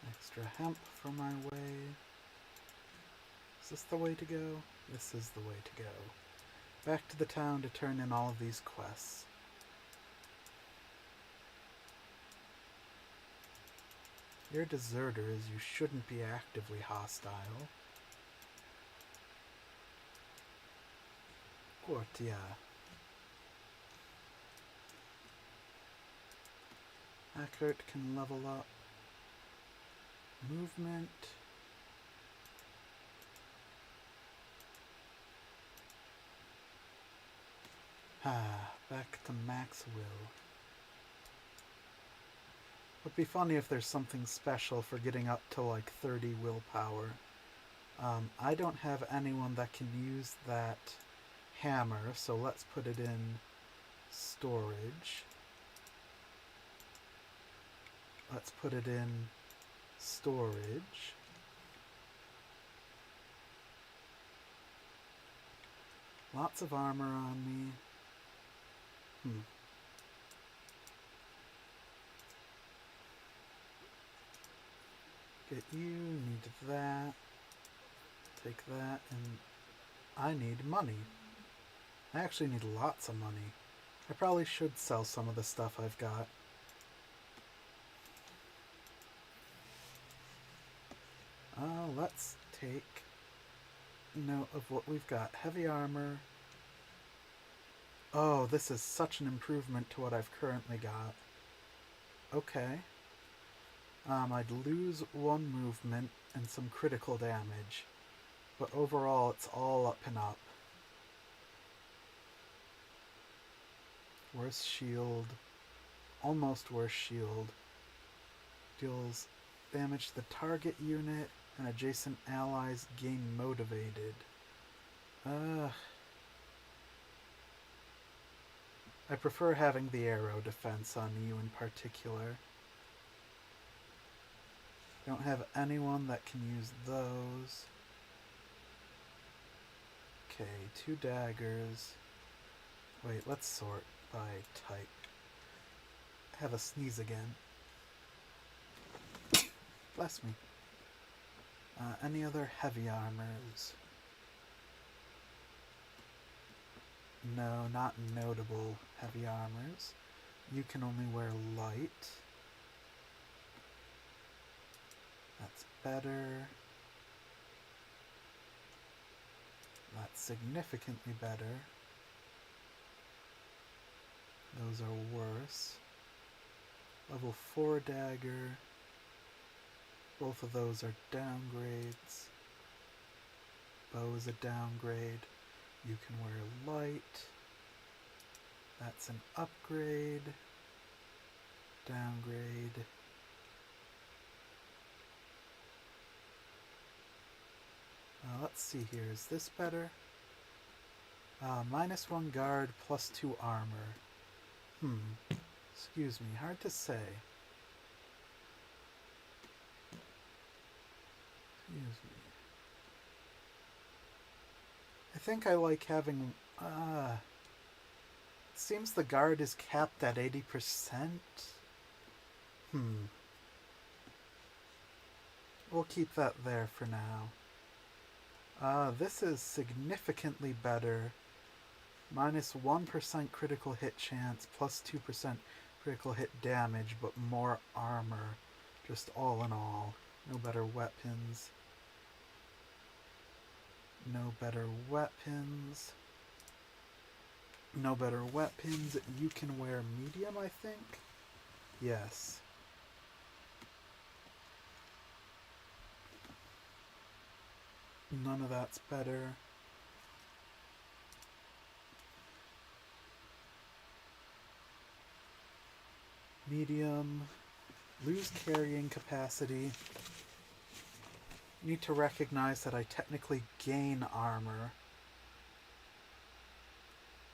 Extra hemp for my way. Is this the way to go? This is the way to go. Back to the town to turn in all of these quests. You're deserters, you shouldn't be actively hostile. Gortia. Eckert can level up. Movement. Back to max will. Would be funny if there's something special for getting up to like 30 willpower. I don't have anyone that can use that hammer, so let's put it in storage. let's put it in storage. Lots of armor on me. Get you, need that. Take that, and I need money. I actually need lots of money. I probably should sell some of the stuff I've got. Let's take note of what we've got. Heavy armor. Oh, this is such an improvement to what I've currently got. Okay. I'd lose one movement and some critical damage. But overall, it's all up and up. Worse shield. Almost worse shield. Deals damage to the target unit and adjacent allies gain motivated. I prefer having the arrow defense on you in particular. Don't have anyone that can use those. Okay, 2 daggers. Wait, let's sort by type. Have a sneeze again. Bless me. Any other heavy armors? No, not notable heavy armors. You can only wear light. That's better. That's significantly better. Those are worse. Level 4 dagger. Both of those are downgrades. Bow is a downgrade. You can wear light. That's an upgrade. Downgrade. Let's see here. Is this better? -1 guard, +2 armor. Excuse me. Hard to say. Excuse me. I think I like having... it seems the guard is capped at 80%. We'll keep that there for now. This is significantly better. -1% critical hit chance, +2% critical hit damage, but more armor. Just all in all. No better weapons. No better weapons. No better weapons. You can wear medium, I think? Yes. None of that's better. Medium. Lose carrying capacity. Need to recognize that I technically gain armor.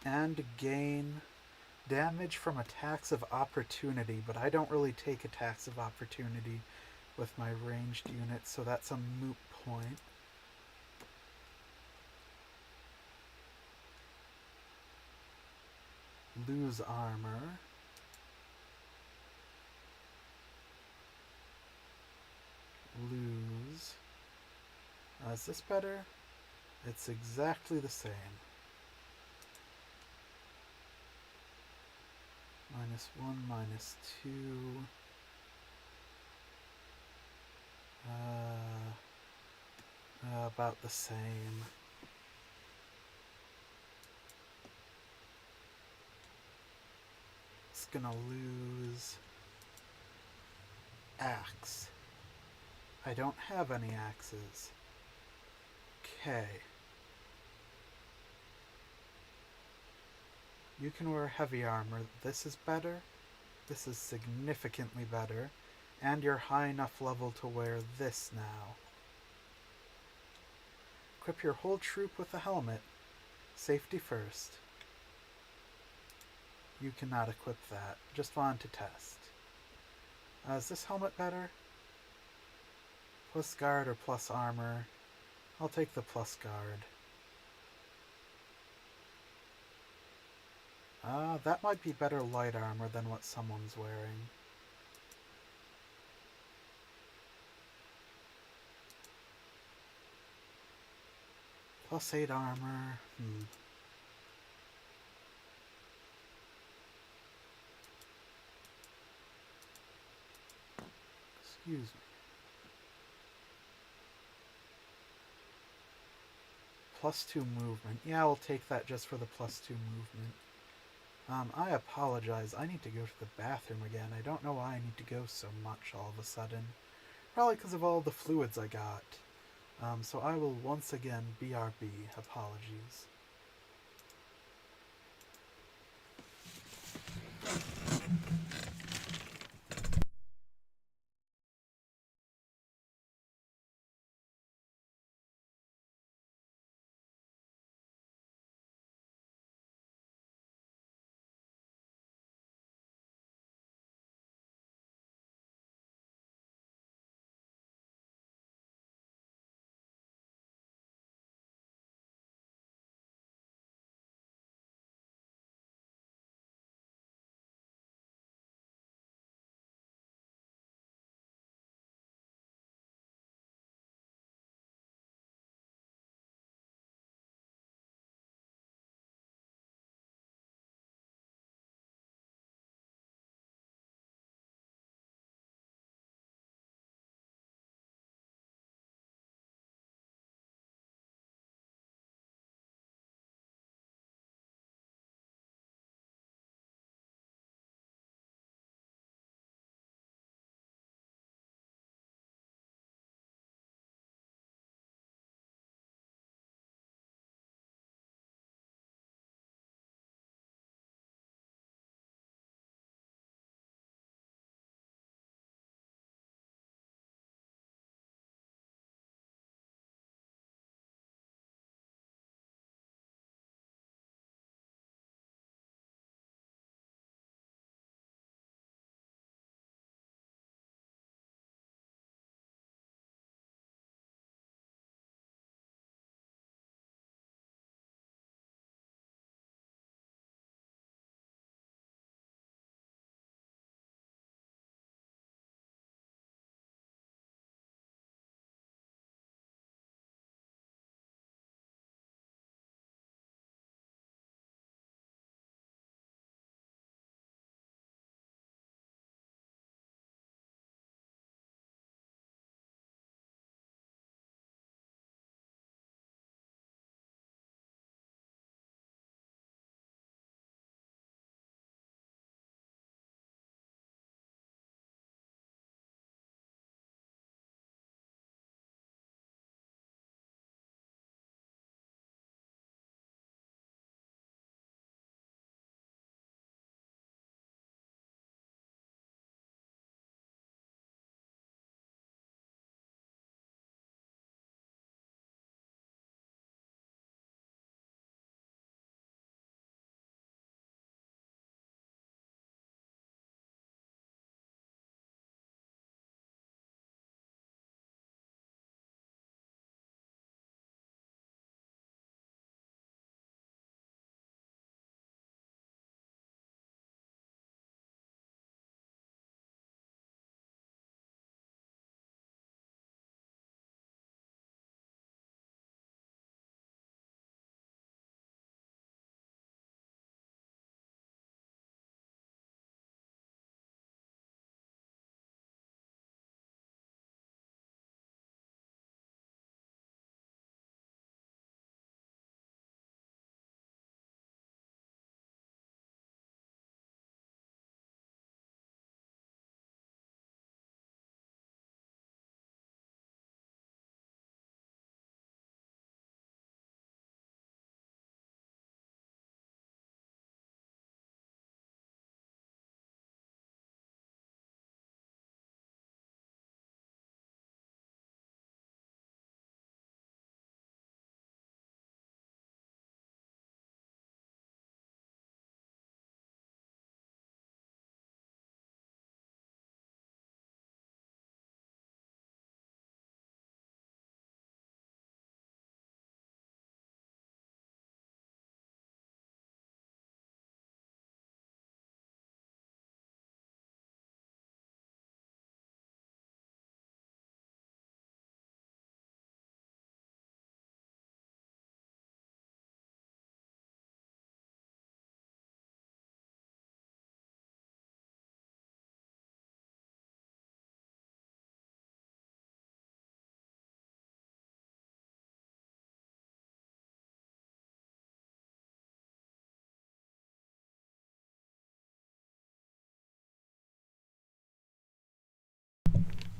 And gain damage from attacks of opportunity, but I don't really take attacks of opportunity with my ranged units, so that's a moot point. Lose armor. Lose. Is this better? It's exactly the same. -1, -2. About the same. It's gonna lose axe. I don't have any axes. Okay. You can wear heavy armor. This is better. This is significantly better. And you're high enough level to wear this now. Equip your whole troop with a helmet. Safety first. You cannot equip that. Just wanted to test. Is this helmet better? Plus guard or plus armor? I'll take the plus guard. That might be better light armor than what someone's wearing. Plus 8 armor. Excuse me. Plus 2 movement. Yeah, I'll take that just for the plus 2 movement. I apologize. I need to go to the bathroom again. I don't know why I need to go so much all of a sudden. Probably because of all the fluids I got. So I will once again BRB. Apologies.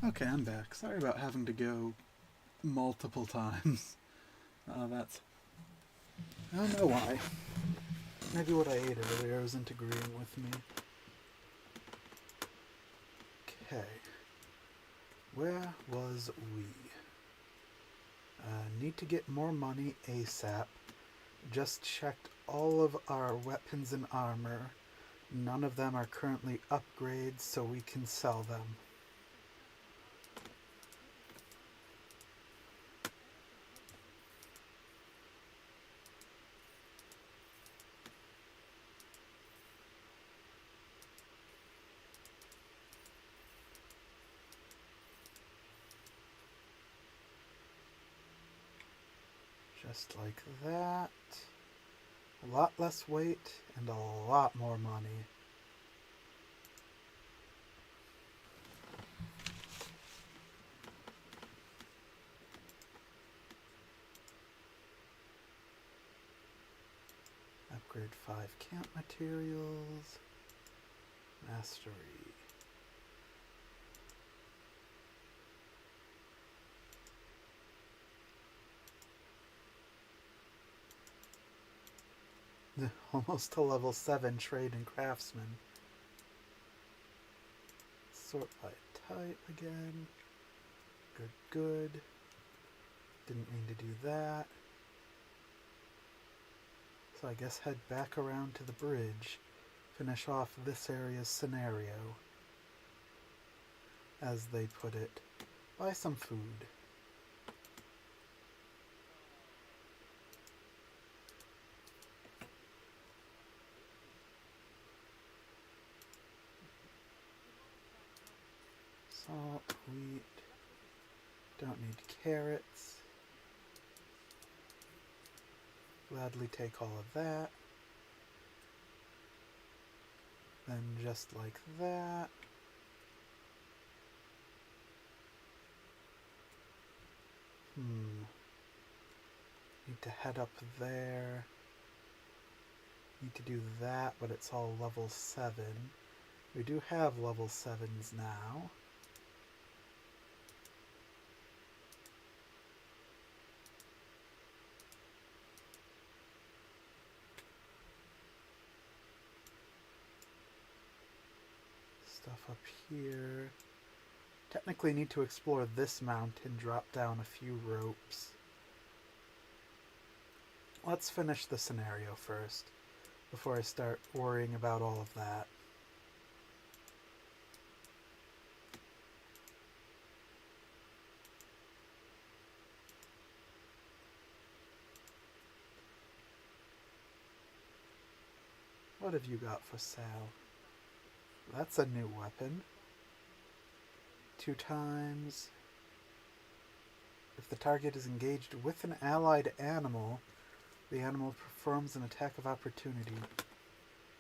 Okay, I'm back. Sorry about having to go multiple times. That's... I don't know why. Maybe what I ate earlier isn't agreeing with me. Okay. Where was we? Need to get more money ASAP. Just checked all of our weapons and armor. None of them are currently upgrades, so we can sell them. Just like that. A lot less weight and a lot more money. Upgrade 5 camp materials. Mastery. Almost to level 7 trade and craftsman. Sort by type again. Good. Didn't mean to do that. So I guess head back around to the bridge. Finish off this area's scenario. As they put it. Buy some food. Salt, wheat. Don't need carrots. Gladly take all of that. Then just like that. Need to head up there. Need to do that, but it's all level 7. We do have level 7s now. Stuff up here. Technically need to explore this mountain, drop down a few ropes. Let's finish the scenario first, before I start worrying about all of that. What have you got for sale? That's a new weapon. 2 times. If the target is engaged with an allied animal, the animal performs an attack of opportunity.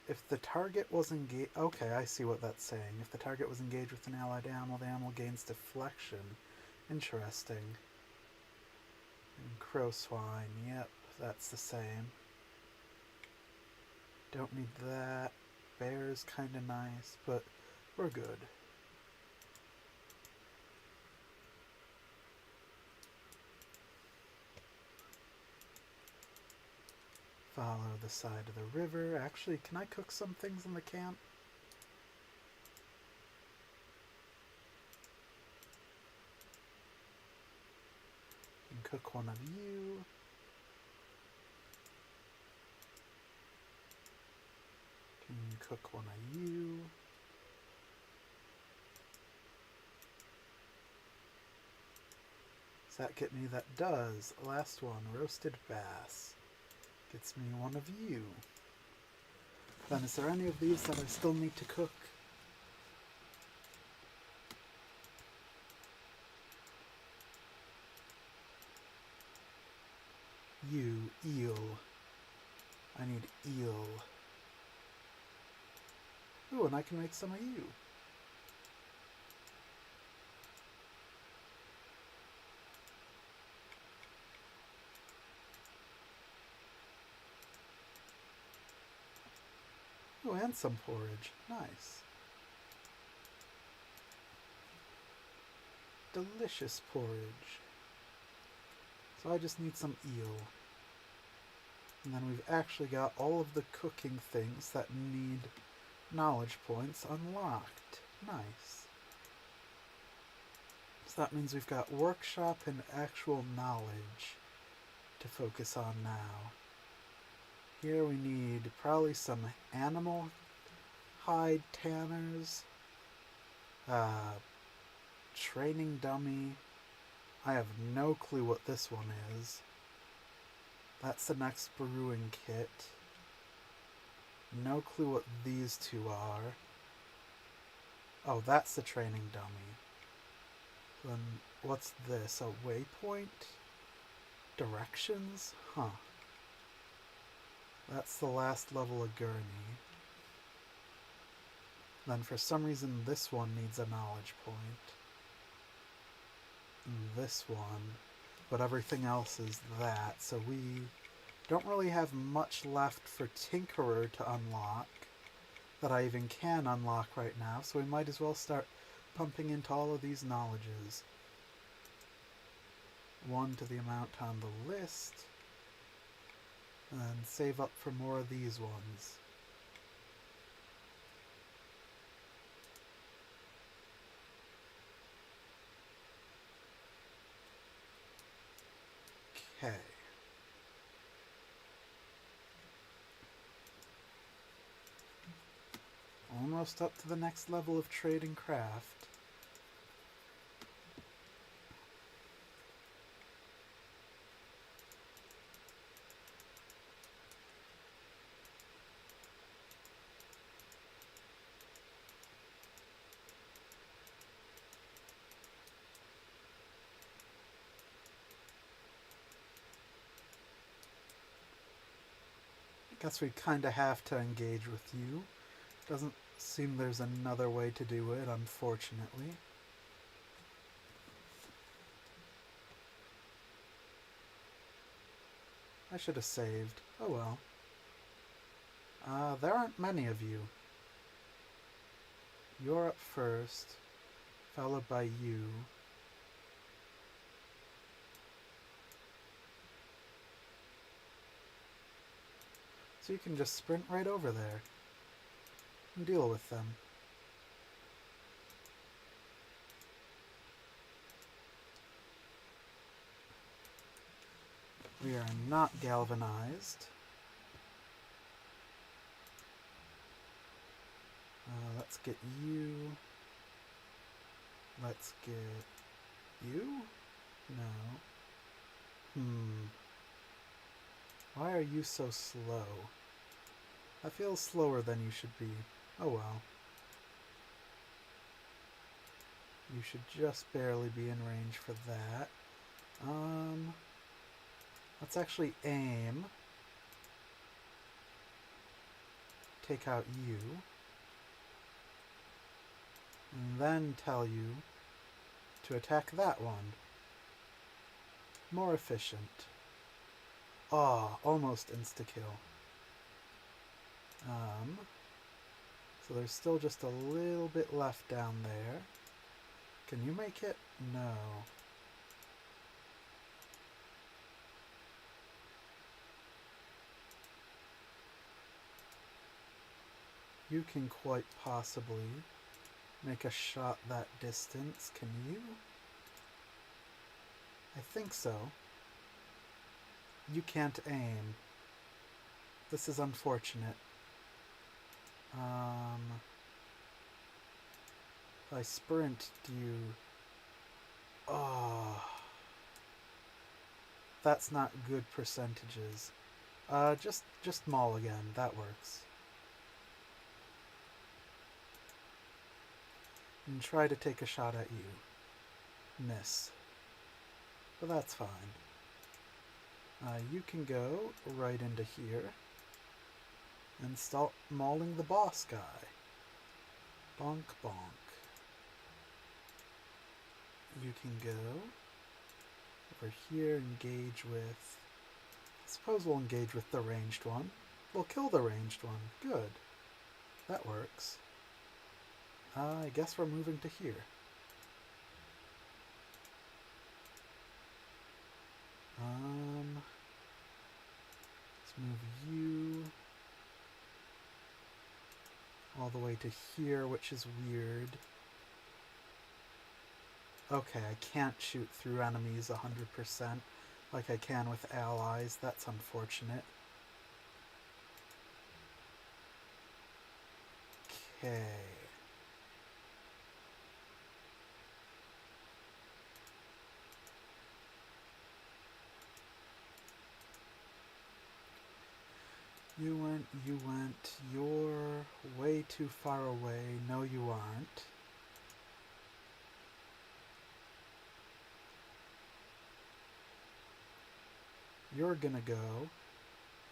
If the target was engaged... Okay, I see what that's saying. If the target was engaged with an allied animal, the animal gains deflection. Interesting. And crow swine. Yep, that's the same. Don't need that. Bear's kinda nice, but we're good. Follow the side of the river. Actually, can I cook some things in the camp? Can cook one of you. Can cook one of you. Does that get me? That does. Last one, roasted bass. Gets me one of you. Then is there any of these that I still need to cook? You, eel. I need eel. Ooh, and I can make some of you. Oh, and some porridge. Nice. delicious porridge. So I just need some eel. And then we've actually got all of the cooking things that need knowledge points unlocked. Nice. So that means we've got workshop and actual knowledge to focus on now. Here we need probably some animal hide tanners, training dummy. I have no clue what this one is. That's the next brewing kit. No clue what these two are. Oh, that's the training dummy. Then what's this? A waypoint? Directions? Huh. That's the last level of gurney. Then for some reason this one needs a knowledge point. And this one. But everything else is that, so we don't really have much left for Tinkerer to unlock that I even can unlock right now, so we might as well start pumping into all of these knowledges. One to the amount on the list, and save up for more of these ones. Okay. Almost up to the next level of trade and craft. Guess we kind of have to engage with you. Doesn't seem there's another way to do it, unfortunately. I should have saved. Oh well. There aren't many of you. You're up first, followed by you. So you can just sprint right over there and deal with them. We are not galvanized. Let's get you. Let's get you? No. Why are you so slow? I feel slower than you should be. Oh well. You should just barely be in range for that. Let's actually aim. Take out you. And then tell you to attack that one. More efficient. Ah, almost insta-kill. So there's still just a little bit left down there. Can you make it? No. You can quite possibly make a shot that distance. Can you? I think so. You can't aim. This is unfortunate. If I sprint, do you... Oh. That's not good percentages. Just maul again. That works. And try to take a shot at you. Miss. But that's fine. You can go right into here and start mauling the boss guy. Bonk, bonk. You can go over here, engage with... I suppose we'll engage with the ranged one. We'll kill the ranged one. Good. That works. I guess we're moving to here. Let's move you all the way to here, which is weird. Okay, I can't shoot through enemies 100% like I can with allies. That's unfortunate. Okay. You went. You're way too far away. No, you aren't. You're gonna go.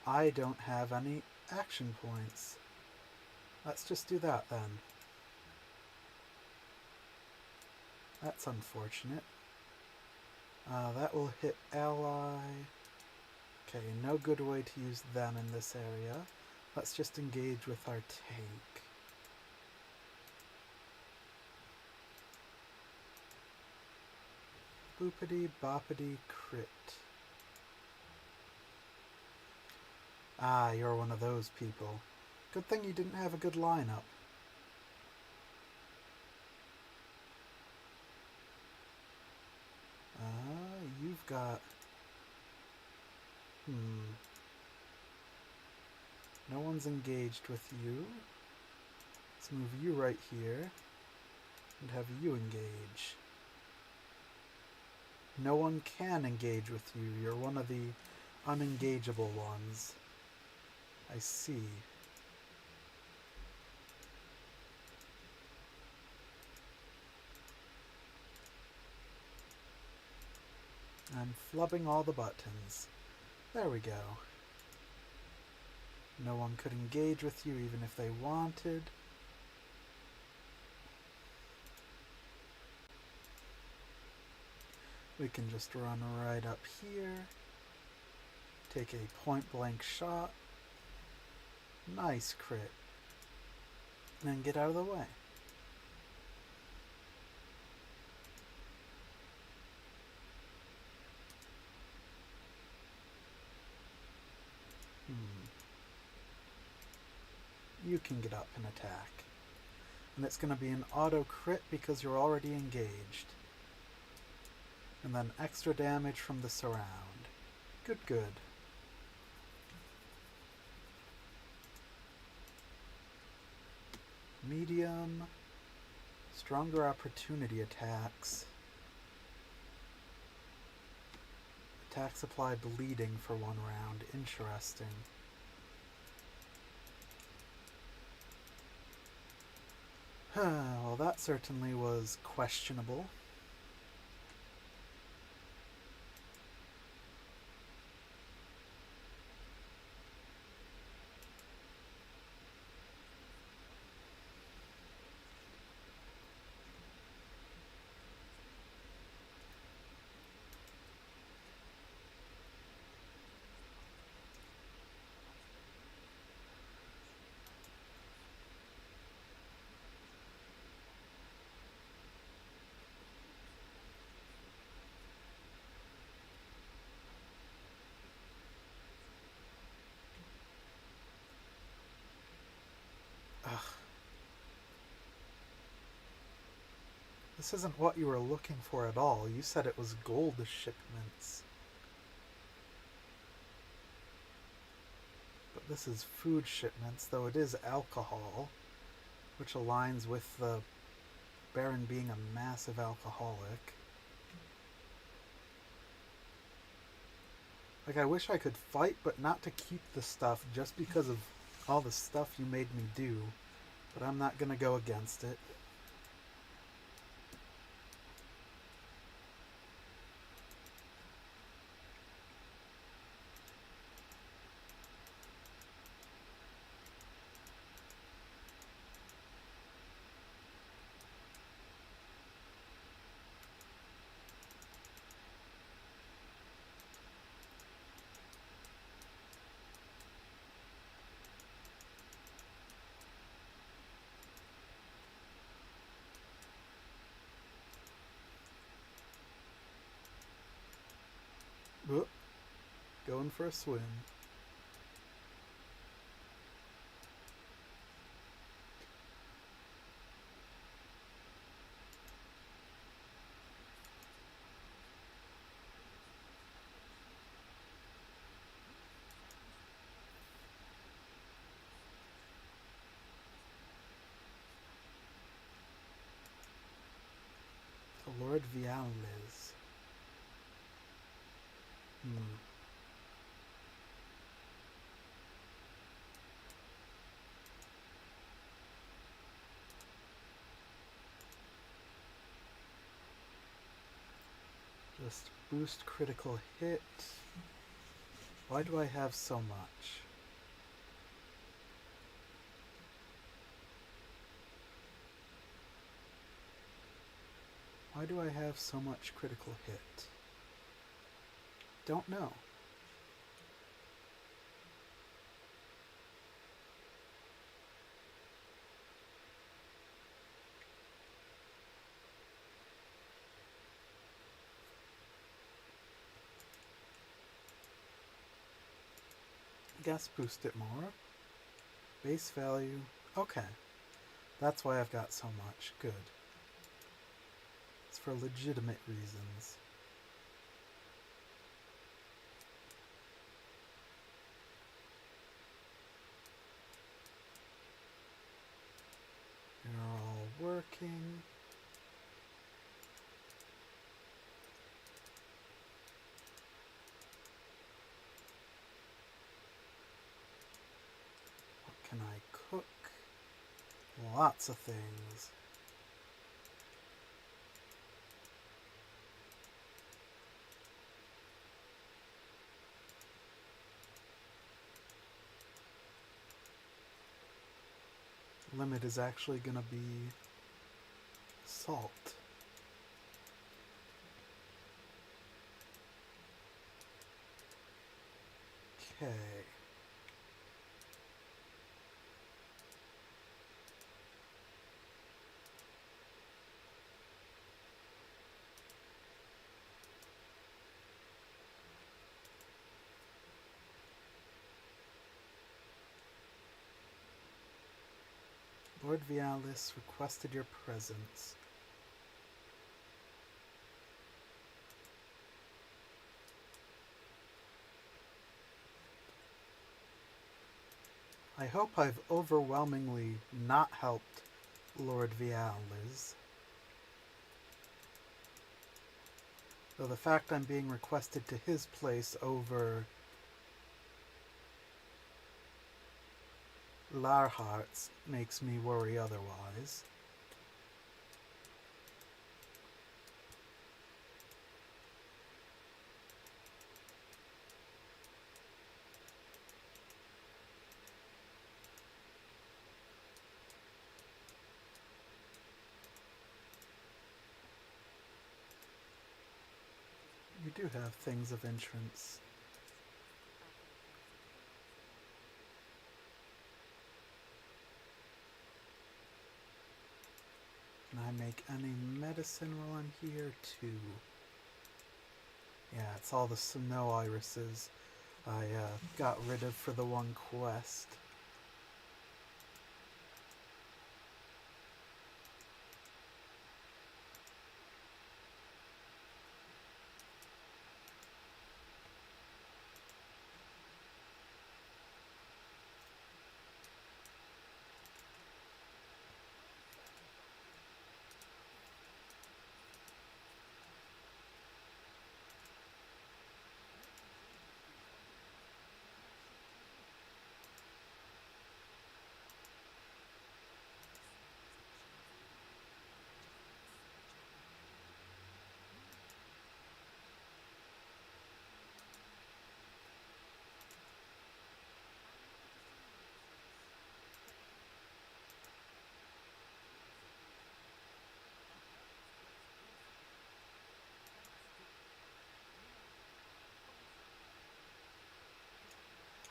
I don't have any action points. Let's just do that then. That's unfortunate. That will hit ally. Okay, no good way to use them in this area. Let's just engage with our tank. Boopity boppity crit. Ah, you're one of those people. Good thing you didn't have a good lineup. You've got... No one's engaged with you. Let's move you right here and have you engage. No one can engage with you. You're one of the unengageable ones. I see. I'm flubbing all the buttons. There we go. No one could engage with you even if they wanted. We can just run right up here. Take a point-blank shot. Nice crit. And then get out of the way. You can get up and attack. And it's going to be an auto crit because you're already engaged. And then extra damage from the surround. Good, good. Medium. Stronger opportunity attacks. Attacks apply bleeding for 1 round. Interesting. Well, that certainly was questionable. Ugh. This isn't what you were looking for at all. You said it was gold shipments. But this is food shipments, though it is alcohol, which aligns with the Baron being a massive alcoholic. Like, I wish I could fight, but not to keep the stuff just because of all the stuff you made me do. But I'm not gonna go against it. Going for a swim. Lord Viales. Just boost critical hit. Why do I have so much? Why do I have so much critical hit? Don't know. Guess boost it more. Base value. Okay. That's why I've got so much. Good. It's for legitimate reasons. You're all working. What can I cook? Lots of things. Limit is actually going to be salt. Okay. Lord Vialis requested your presence. I hope I've overwhelmingly not helped Lord Vialis. Though the fact I'm being requested to his place over Larhart's makes me worry otherwise. You do have things of entrance. Can I make any medicine while I'm here too? Yeah, it's all the snow irises I got rid of for the one quest.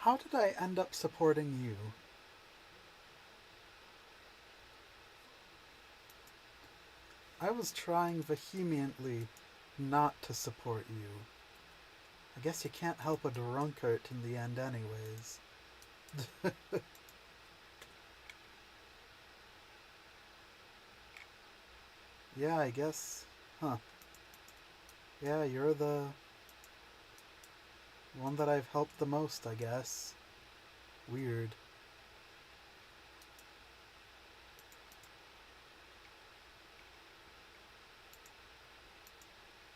How did I end up supporting you? I was trying vehemently not to support you. I guess you can't help a drunkard in the end anyways. Yeah, I guess. Huh. Yeah, you're the one that I've helped the most, I guess. Weird.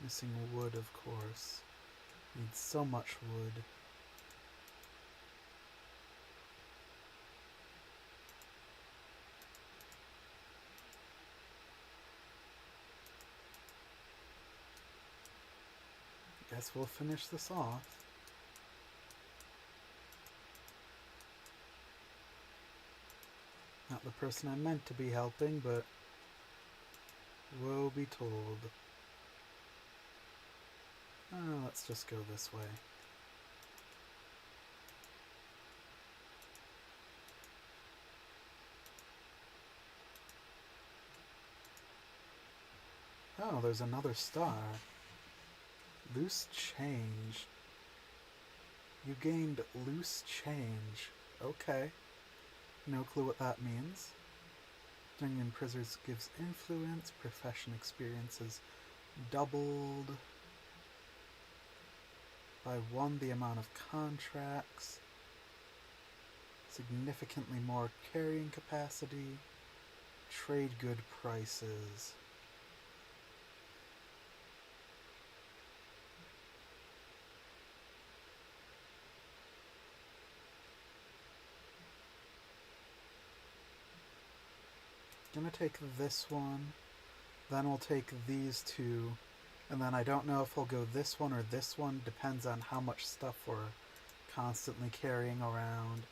Missing wood, of course. Need so much wood. Guess we'll finish this off. Not the person I meant to be helping, but woe be told. Oh, let's just go this way. Oh, there's another star. Loose change. You gained loose change. Okay. No clue what that means. Dungeon Prisoners gives influence. Profession experiences doubled by 1 the amount of contracts. Significantly more carrying capacity. Trade good prices. Gonna take this one, then we'll take these two, and then I don't know if we'll go this one or this one, depends on how much stuff we're constantly carrying around.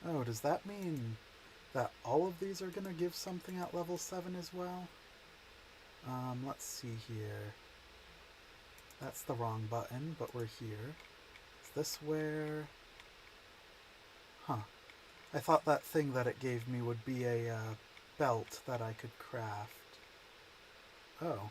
Oh, does that mean that all of these are gonna give something at level 7 as well? Let's see here. That's the wrong button, but we're here. Is this where... Huh. I thought that thing that it gave me would be a belt that I could craft. Oh.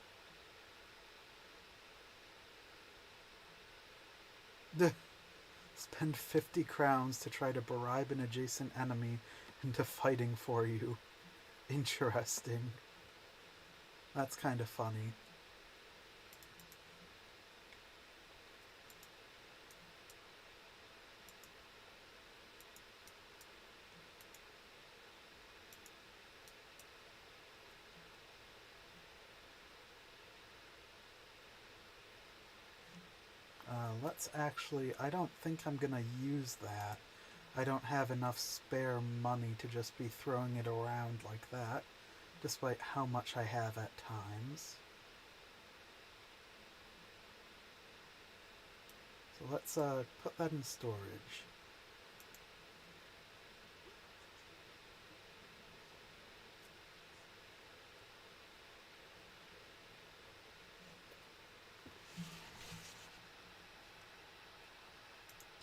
Spend 50 crowns to try to bribe an adjacent enemy into fighting for you. Interesting. That's kind of funny. Let's actually... I don't think I'm gonna use that. I don't have enough spare money to just be throwing it around like that, despite how much I have at times. So let's put that in storage.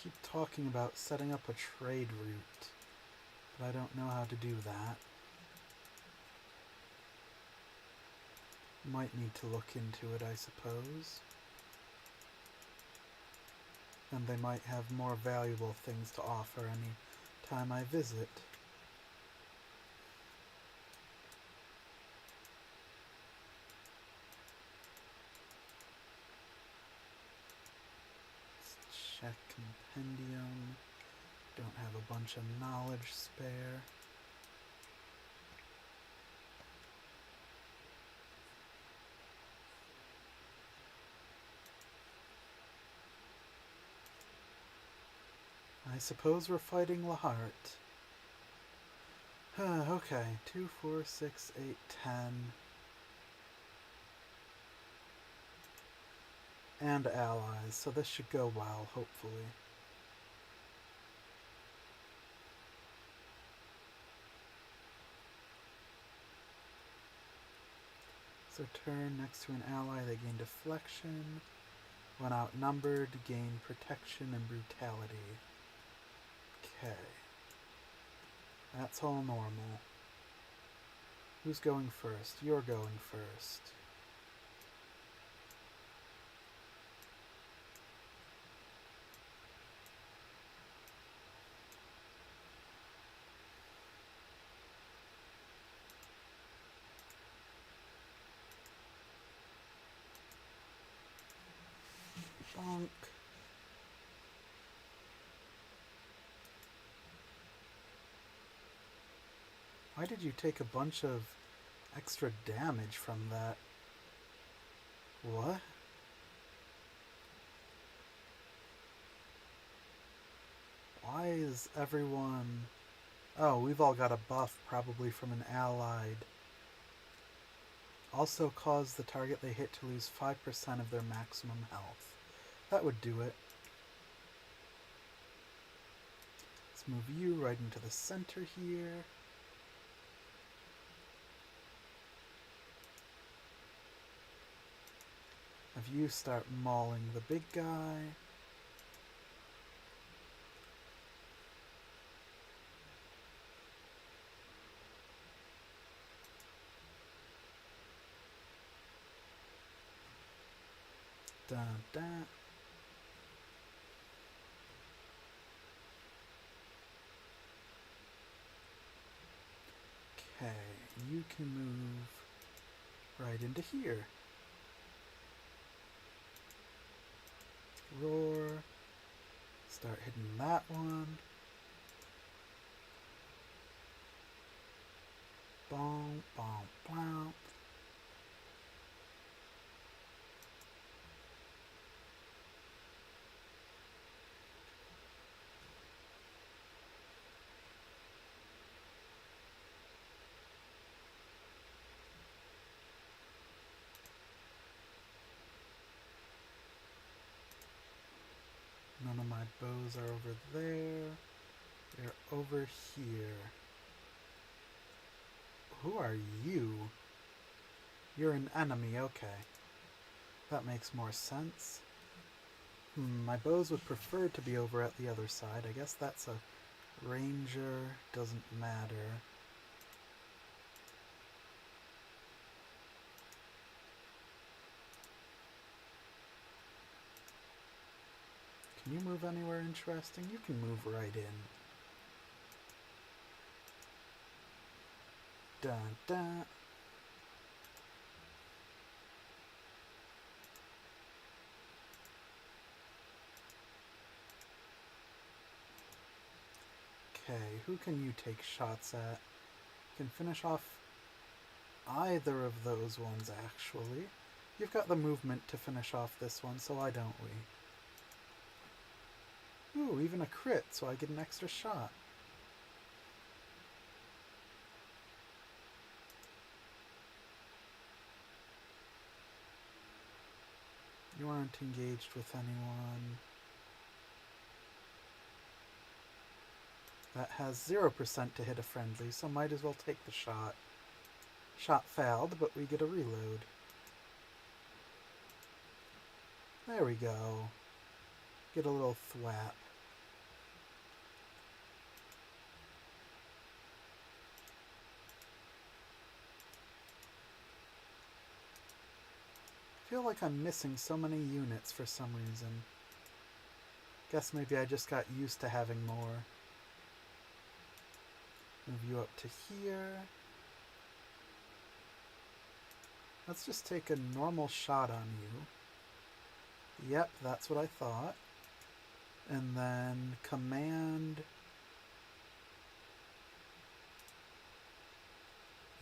Keep talking about setting up a trade route, but I don't know how to do that. Might need to look into it, I suppose. And they might have more valuable things to offer any time I visit. Let's check compendium. Don't have a bunch of knowledge spare. I suppose we're fighting Lahart. Okay, 2, 4, 6, 8, 10. And allies, so this should go well, hopefully. So turn next to an ally, they gain deflection. When outnumbered, gain protection and brutality. Okay. That's all normal. Who's going first? You're going first. Bonk. Why did you take a bunch of extra damage from that? What? Why is everyone... Oh, we've all got a buff, probably from an allied. Also cause the target they hit to lose 5% of their maximum health. That would do it. Let's move you right into the center here. Have you start mauling the big guy. Dun, dun. Okay, you can move right into here. Roar. Start hitting that one. Bomb, bomb, bomb. None of my bows are over there. They're over here. Who are you? You're an enemy, okay. That makes more sense. My bows would prefer to be over at the other side. I guess that's a ranger. Doesn't matter. Can you move anywhere interesting? You can move right in. Dun dun. Okay, who can you take shots at? You can finish off either of those ones, actually. You've got the movement to finish off this one, so why don't we? Ooh, even a crit, so I get an extra shot. You aren't engaged with anyone. That has 0% to hit a friendly, so might as well take the shot. Shot failed, but we get a reload. There we go. Get a little thwap. I feel like I'm missing so many units for some reason. Guess maybe I just got used to having more. Move you up to here. Let's just take a normal shot on you. Yep, that's what I thought. And then command...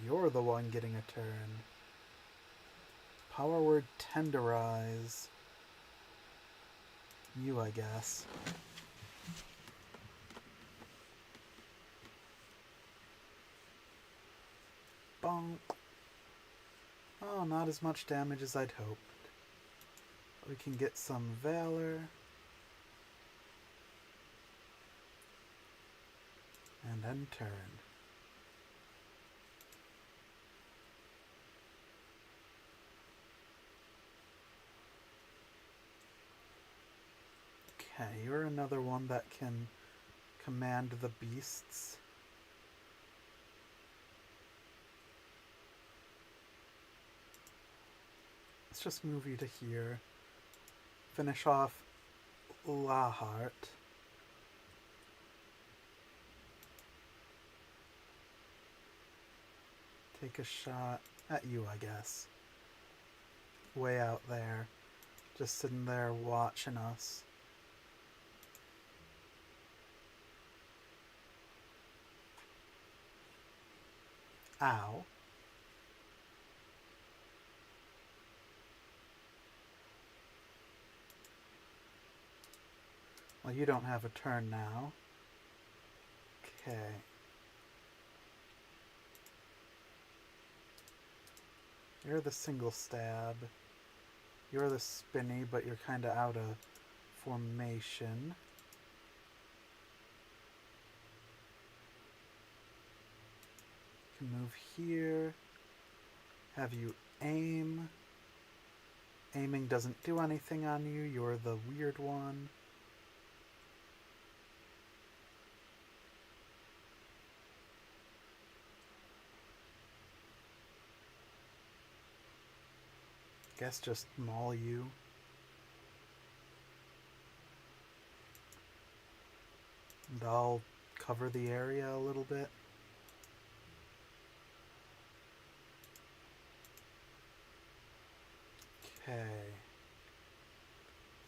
You're the one getting a turn. Power word tenderize. You, I guess. Bonk. Oh, not as much damage as I'd hoped. We can get some valor. And then turn. Okay, you're another one that can command the beasts. just move you to here. Finish off Lahart. Take a shot at you, I guess. Way out there. Just sitting there watching us. Ow. Well, you don't have a turn now. Okay. You're the single stab. You're the spinny, but you're kind of out of formation. You can move here. Have you aim. Aiming doesn't do anything on you. You're the weird one. Guess just maul you. And I'll cover the area a little bit. Okay.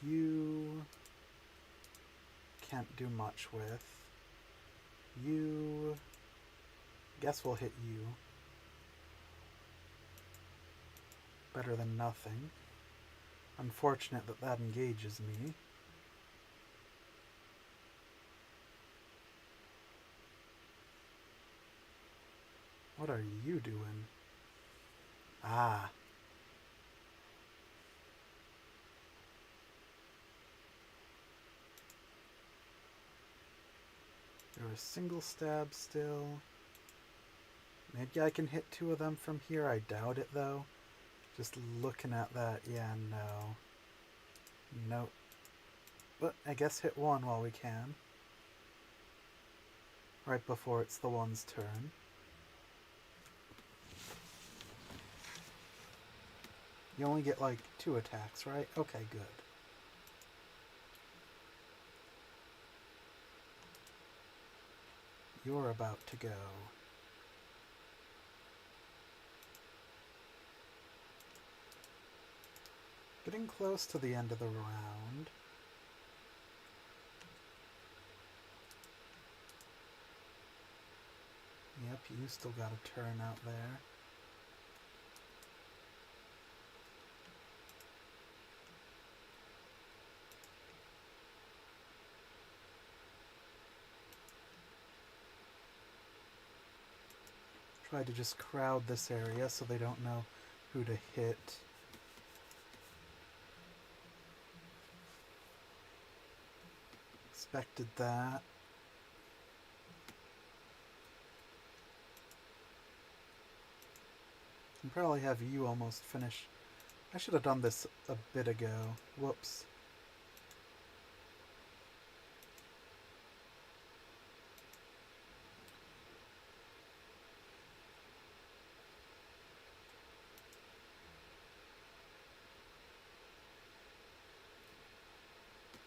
You can't do much with. You... Guess we'll hit you. Better than nothing. Unfortunate that that engages me. What are you doing? Ah. You're a single stab still. Maybe I can hit 2 of them from here. I doubt it though. Just looking at that, yeah, no. Nope. But I guess hit 1 while we can. Right before it's the one's turn. You only get like 2 attacks, right? Okay, good. You're about to go. Getting close to the end of the round. Yep, you still got a turn out there. Try to just crowd this area so they don't know who to hit. Expected that. Can probably have you almost finish. I should have done this a bit ago. Whoops.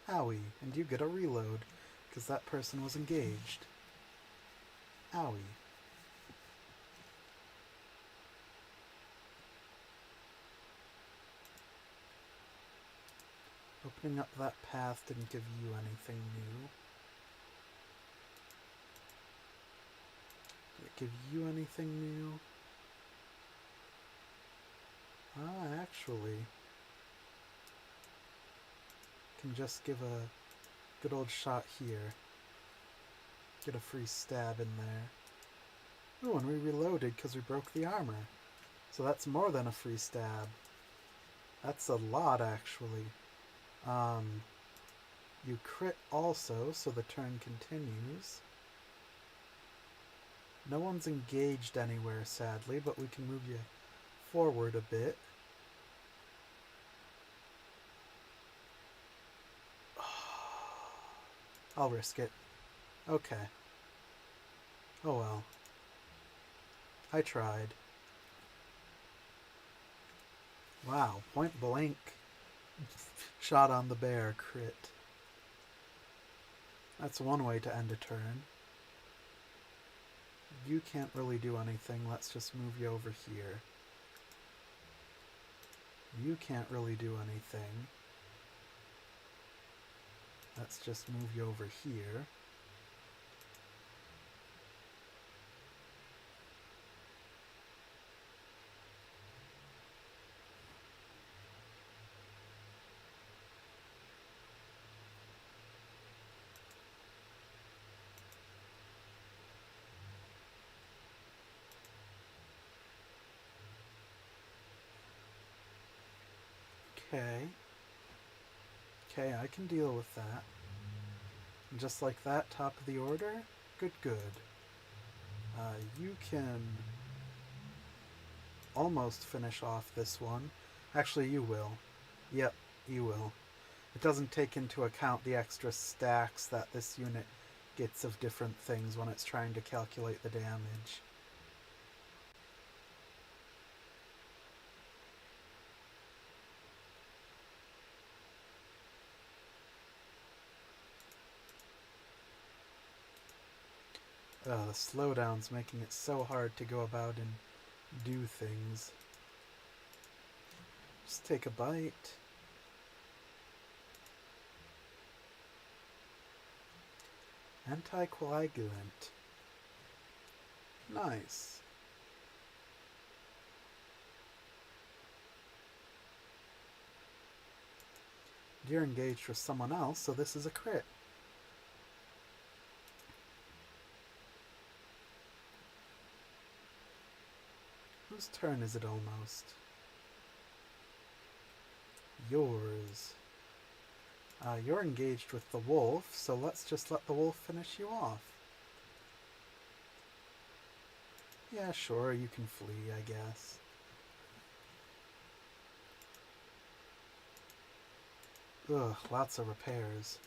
Owie, and you get a reload, because that person was engaged. Owie. Opening up that path didn't give you anything new. Did it give you anything new? Ah, actually. Can just give a good old shot here. Get a free stab in there. Oh, and we reloaded because we broke the armor. So that's more than a free stab. That's a lot, actually. You crit also, so the turn continues. No one's engaged anywhere, sadly, but we can move you forward a bit. I'll risk it. Okay. Oh well. I tried. Wow, point blank shot on the bear, crit. That's one way to end a turn. You can't really do anything, let's just move you over here. You can't really do anything. Let's just move you over here. Okay. Okay, I can deal with that. And just like that, top of the order. Good, good. You can almost finish off this one. Actually, you will. Yep, you will. It doesn't take into account the extra stacks that this unit gets of different things when it's trying to calculate the damage. The slowdown's making it so hard to go about and do things. Just take a bite. Anticoagulant. Nice. You're engaged with someone else, so this is a crit. Whose turn is it almost? Yours. You're engaged with the wolf, so let's just let the wolf finish you off. Yeah, sure, you can flee, I guess. Ugh, lots of repairs.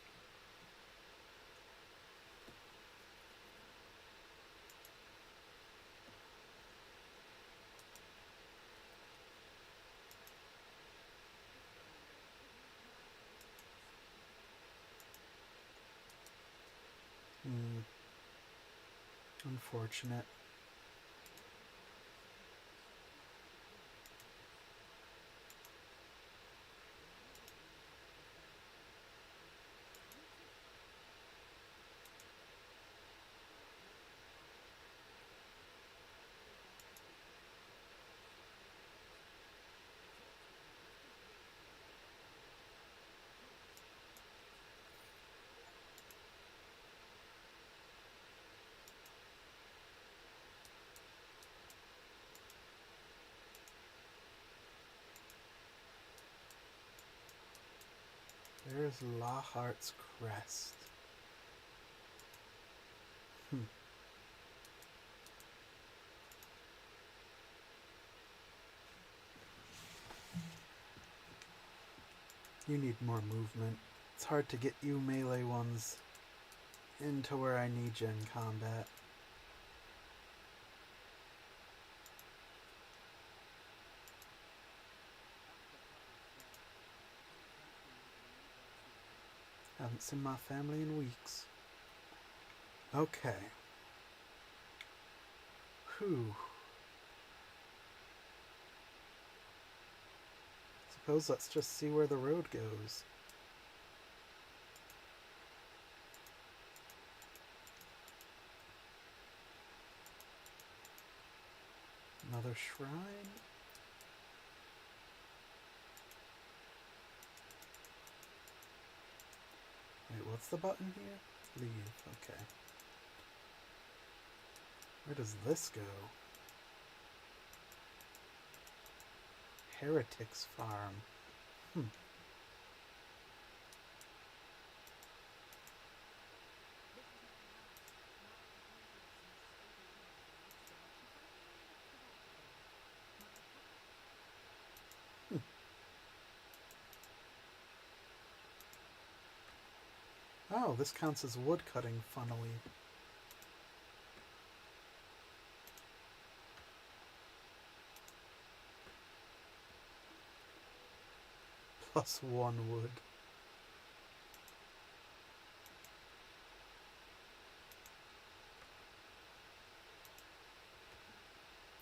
Unfortunate. There's Lahart's crest. You need more movement. It's hard to get you melee ones into where I need you in combat. Haven't seen my family in weeks. Okay. Whew. Suppose let's just see where the road goes. Another shrine? Wait, what's the button here? Leave, okay. Where does this go? Heretics Farm. Oh, this counts as wood cutting, funnily. +1 wood.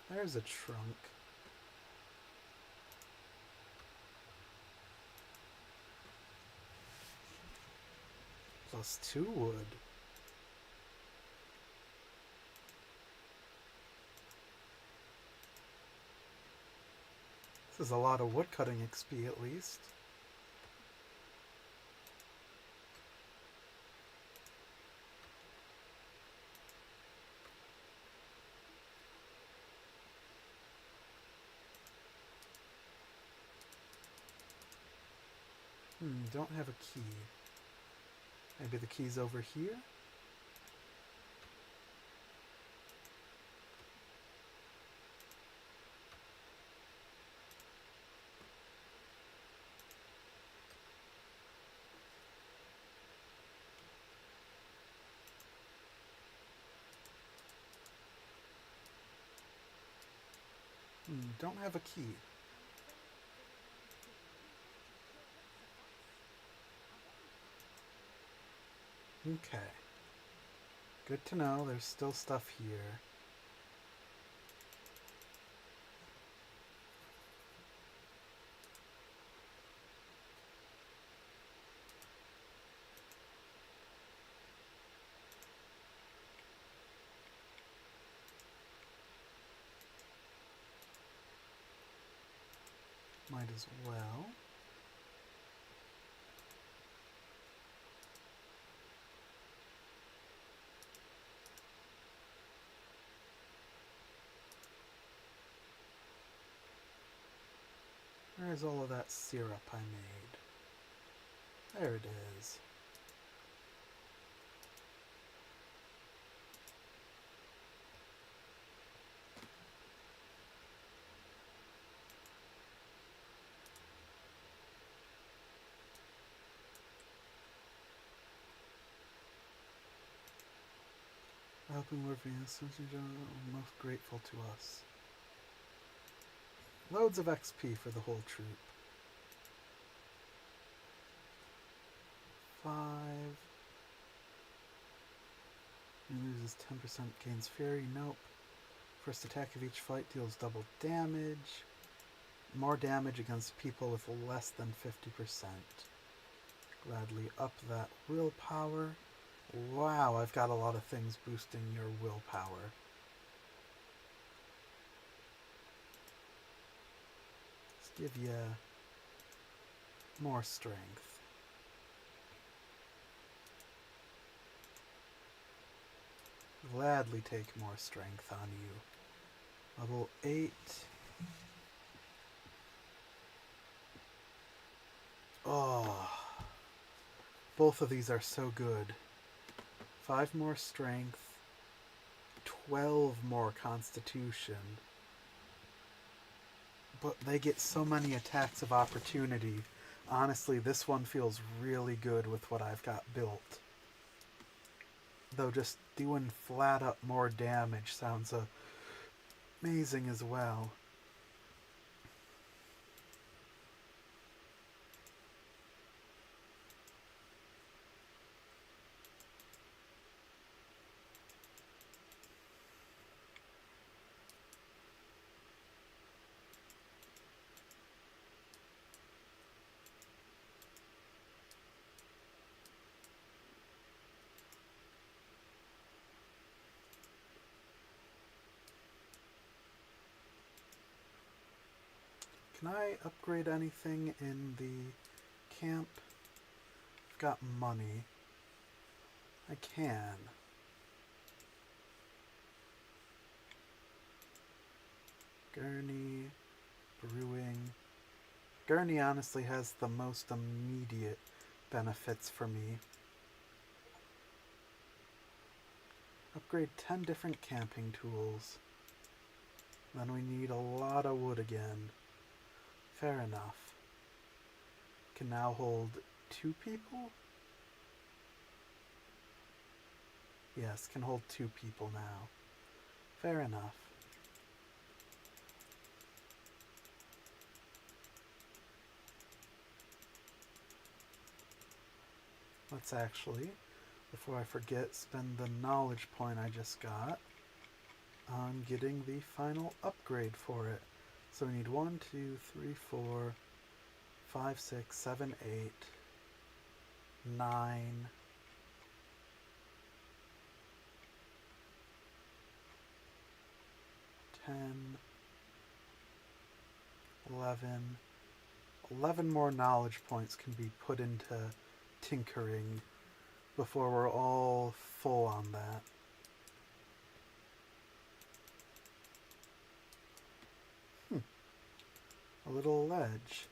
There's a trunk. +2 wood. This is a lot of woodcutting XP at least. Don't have a key. Maybe the key's over here? Don't have a key. Okay. Good to know there's still stuff here. Might as well. Where's all of that syrup I made? There it is. Helping Wartales, most grateful to us. Loads of XP for the whole troop. 5. Loses 10%, gains fury. Nope. First attack of each fight deals double damage. More damage against people with less than 50%. Gladly up that willpower. Wow, I've got a lot of things boosting your willpower. Let's give you more strength. Gladly take more strength on you. Level 8. Oh, both of these are so good. 5 more strength, 12 more constitution. But they get so many attacks of opportunity. Honestly, this one feels really good with what I've got built. Though just doing flat up more damage sounds amazing as well. Can I upgrade anything in the camp? I've got money. I can. Gurney, brewing. Gurney honestly has the most immediate benefits for me. Upgrade 10 different camping tools. Then we need a lot of wood again. Fair enough. Can now hold 2 people? Yes, can hold 2 people now. Fair enough. Let's actually, before I forget, spend the knowledge point I just got on getting the final upgrade for it. So we need 1, 2, 3, 4, 5, 6, 7, 8, 9, 10, 11. 11 more knowledge points can be put into tinkering before we're all full on that. A little ledge.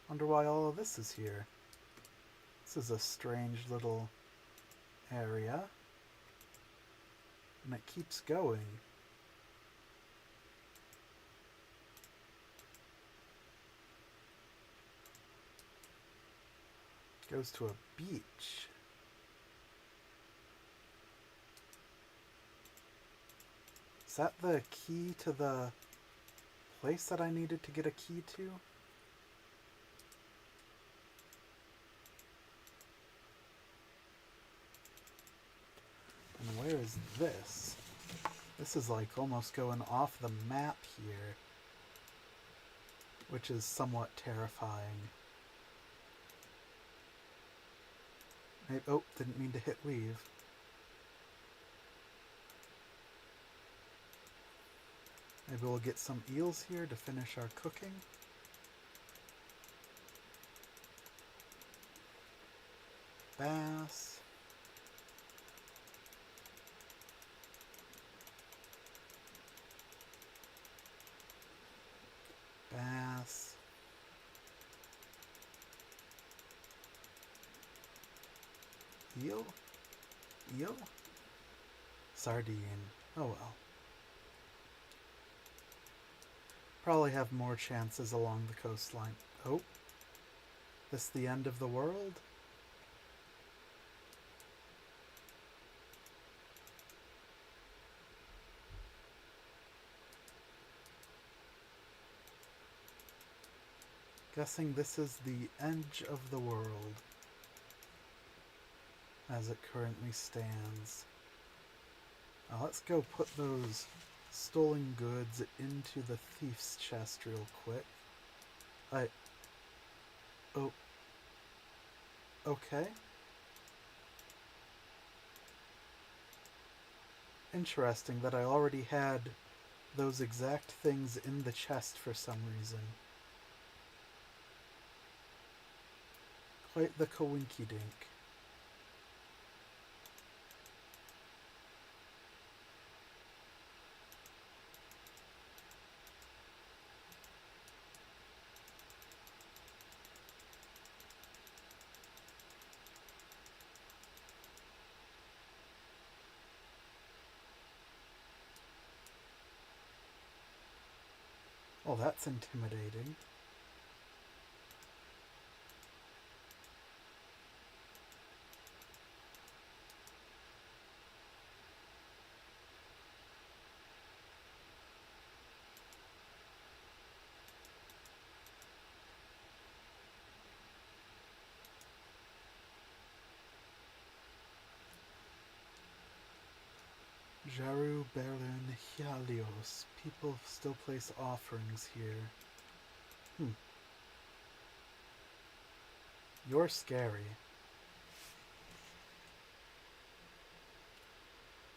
Wonder why all of this is here. This is a strange little area. And it keeps going. It goes to a beach. Is that the key to the place that I needed to get a key to? And where is this? This is like almost going off the map here, which is somewhat terrifying. Maybe, oh, didn't mean to hit leave. Maybe we'll get some eels here to finish our cooking. Bass. Bass. Eel? Eel? Sardine. Oh well. Probably have more chances along the coastline. Oh. This the end of the world? Guessing this is the edge of the world as it currently stands. Now let's go put those stolen goods into the thief's chest real quick. Oh. Okay. Interesting that I already had those exact things in the chest for some reason. Quite the coinky-dink. Oh, that's intimidating. Jaru Berlin Hialios. People still place offerings here. You're scary.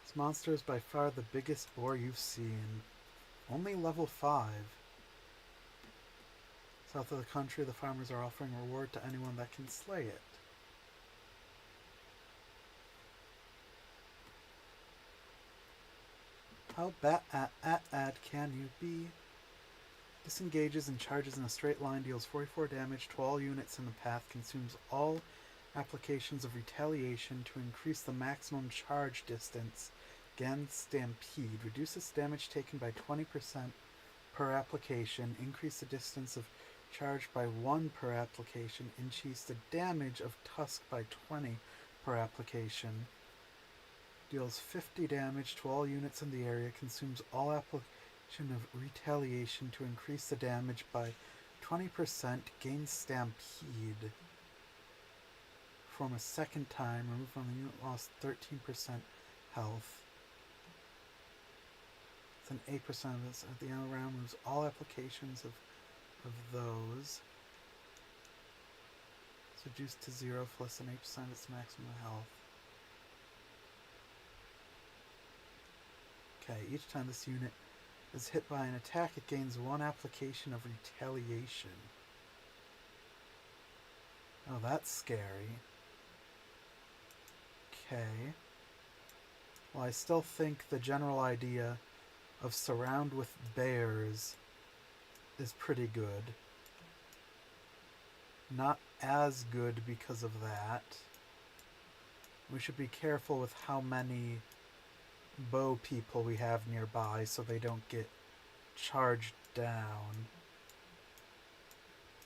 This monster is by far the biggest boar you've seen. Only level 5. South of the country, the farmers are offering a reward to anyone that can slay it. How bad can you be? Disengages and charges in a straight line, deals 44 damage to all units in the path, consumes all applications of retaliation to increase the maximum charge distance against stampede, reduces damage taken by 20% per application, increase the distance of charge by 1 per application, increase the damage of tusk by 20 per application. Deals 50 damage to all units in the area, consumes all Of retaliation to increase the damage by 20%, gain stampede. Perform a second time, remove from the unit, lost 13% health. It's an 8% of this. At the end of the round, moves all applications of those. It's reduced to 0 for less than 8% of its maximum health. Okay, each time this unit is hit by an attack, it gains 1 application of retaliation. Oh, that's scary. Okay. Well, I still think the general idea of surround with bears is pretty good. Not as good because of that. We should be careful with how many bow people we have nearby so they don't get charged down.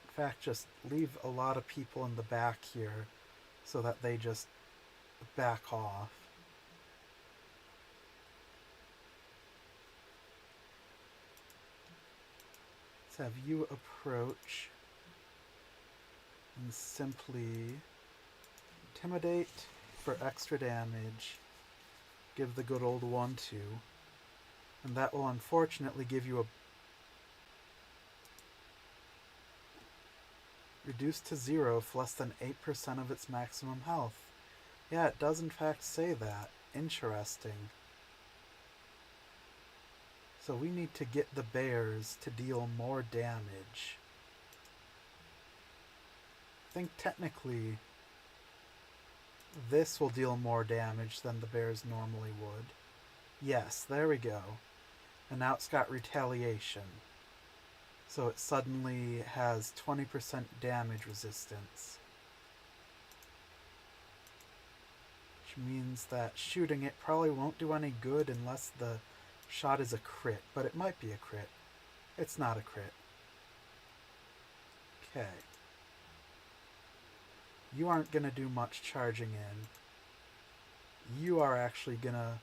In fact, just leave a lot of people in the back here so that they just back off. Let's have you approach and simply intimidate for extra damage. Give the good old 1-2. And that will unfortunately give you a reduced to 0 for less than 8% of its maximum health. Yeah, it does in fact say that. Interesting. So we need to get the bears to deal more damage. I think technically this will deal more damage than the bears normally would. Yes, there we go. And now it's got retaliation. So it suddenly has 20% damage resistance. Which means that shooting it probably won't do any good unless the shot is a crit. But it might be a crit. It's not a crit. Okay. You aren't going to do much charging in. You are actually going to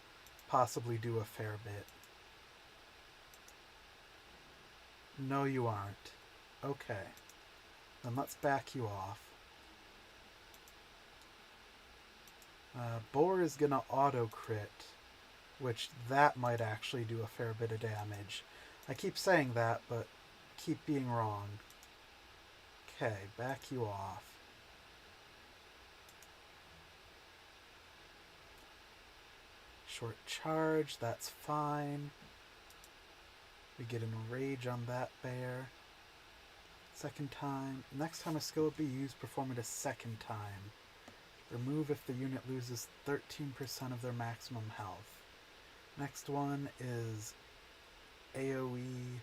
possibly do a fair bit. No, you aren't. Okay. Then let's back you off. Boar is going to auto-crit, which that might actually do a fair bit of damage. I keep saying that, but keep being wrong. Okay, back you off. Short charge, that's fine. We get an enrage on that bear. Second time. Next time a skill would be used, perform it a second time. Remove if the unit loses 13% of their maximum health. Next one is AoE.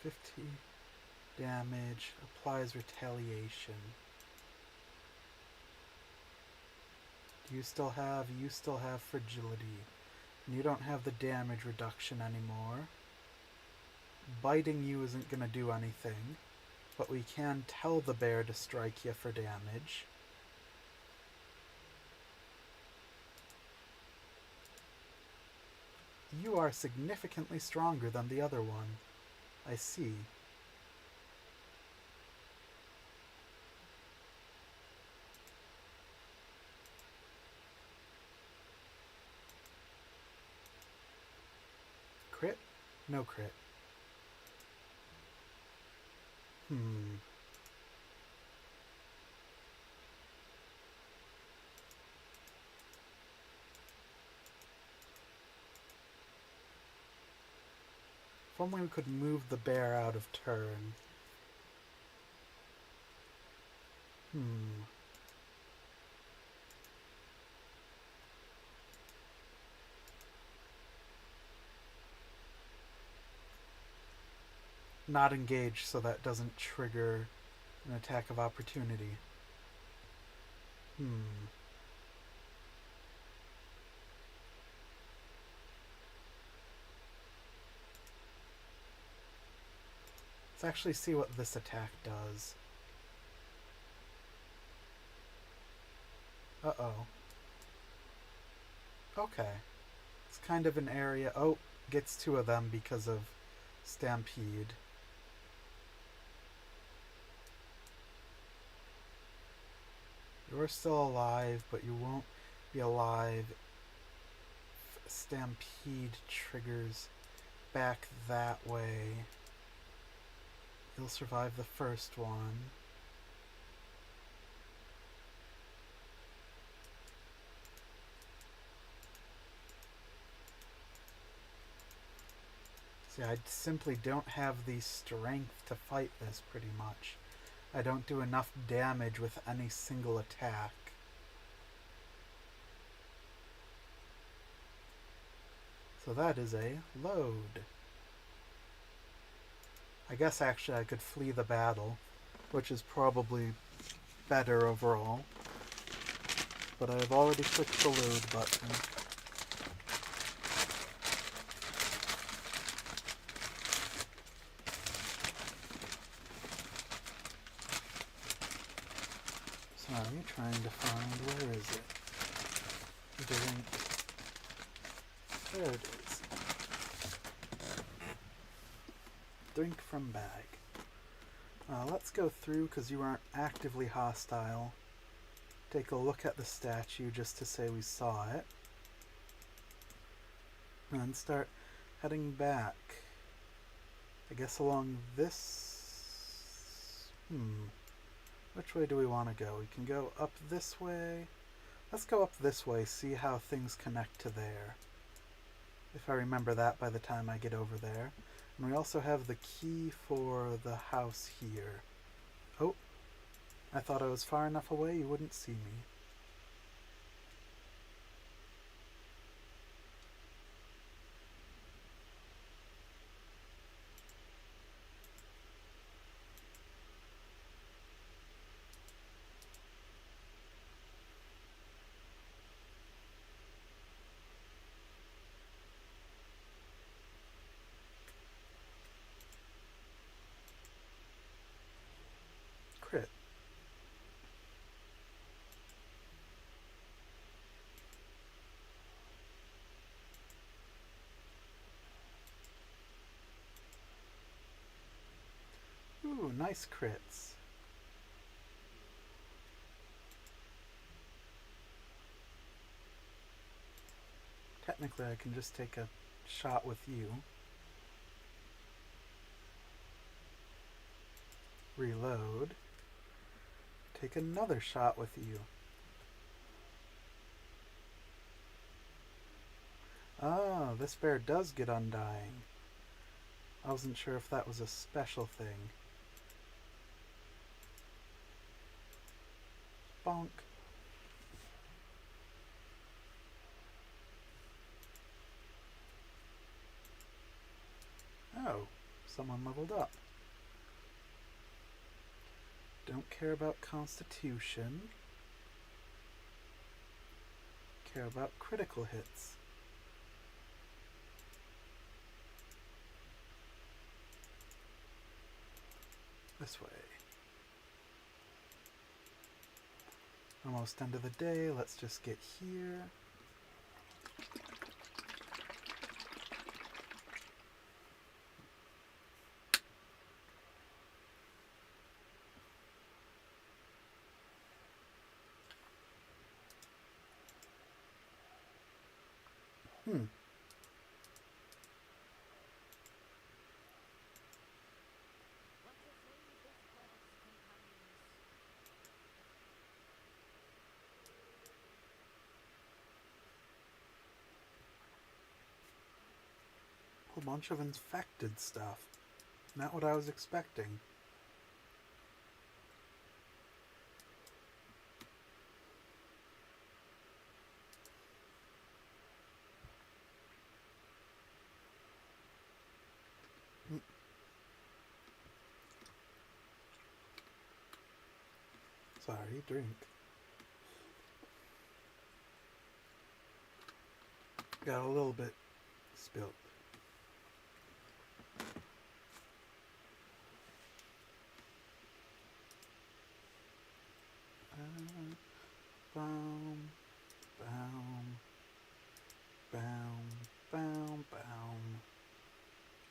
$50 damage, applies retaliation. You still have fragility. And you don't have the damage reduction anymore. Biting you isn't going to do anything, but we can tell the bear to strike you for damage. You are significantly stronger than the other one. I see. Crit? No crit. If only we could move the bear out of turn. Not engage so that doesn't trigger an attack of opportunity. Let's actually see what this attack does. Uh-oh. Okay. It's kind of an area... Oh, gets two of them because of Stampede. You're still alive, but you won't be alive if Stampede triggers back that way. You'll survive the first one. See, I simply don't have the strength to fight this, pretty much. I don't do enough damage with any single attack. So that is a load. I guess actually I could flee the battle, which is probably better overall. But I have already clicked the load button. So I'm trying to find, where is it? Drink. There it is. Drink from bag. Let's go through, because you aren't actively hostile. Take a look at the statue just to say we saw it. And then start heading back. I guess along this... Which way do we want to go? We can go up this way. Let's go up this way, see how things connect to there. If I remember that by the time I get over there. And we also have the key for the house here. Oh, I thought I was far enough away you wouldn't see me. Crit. Ooh, nice crits. Technically, I can just take a shot with you. Reload. Take another shot with you. Oh, this bear does get undying. I wasn't sure if that was a special thing. Bonk. Oh, someone leveled up. Don't care about Constitution. Care about critical hits. This way. Almost end of the day. Let's just get here. A bunch of infected stuff. Not what I was expecting. Sorry, drink. Got a little bit spilt.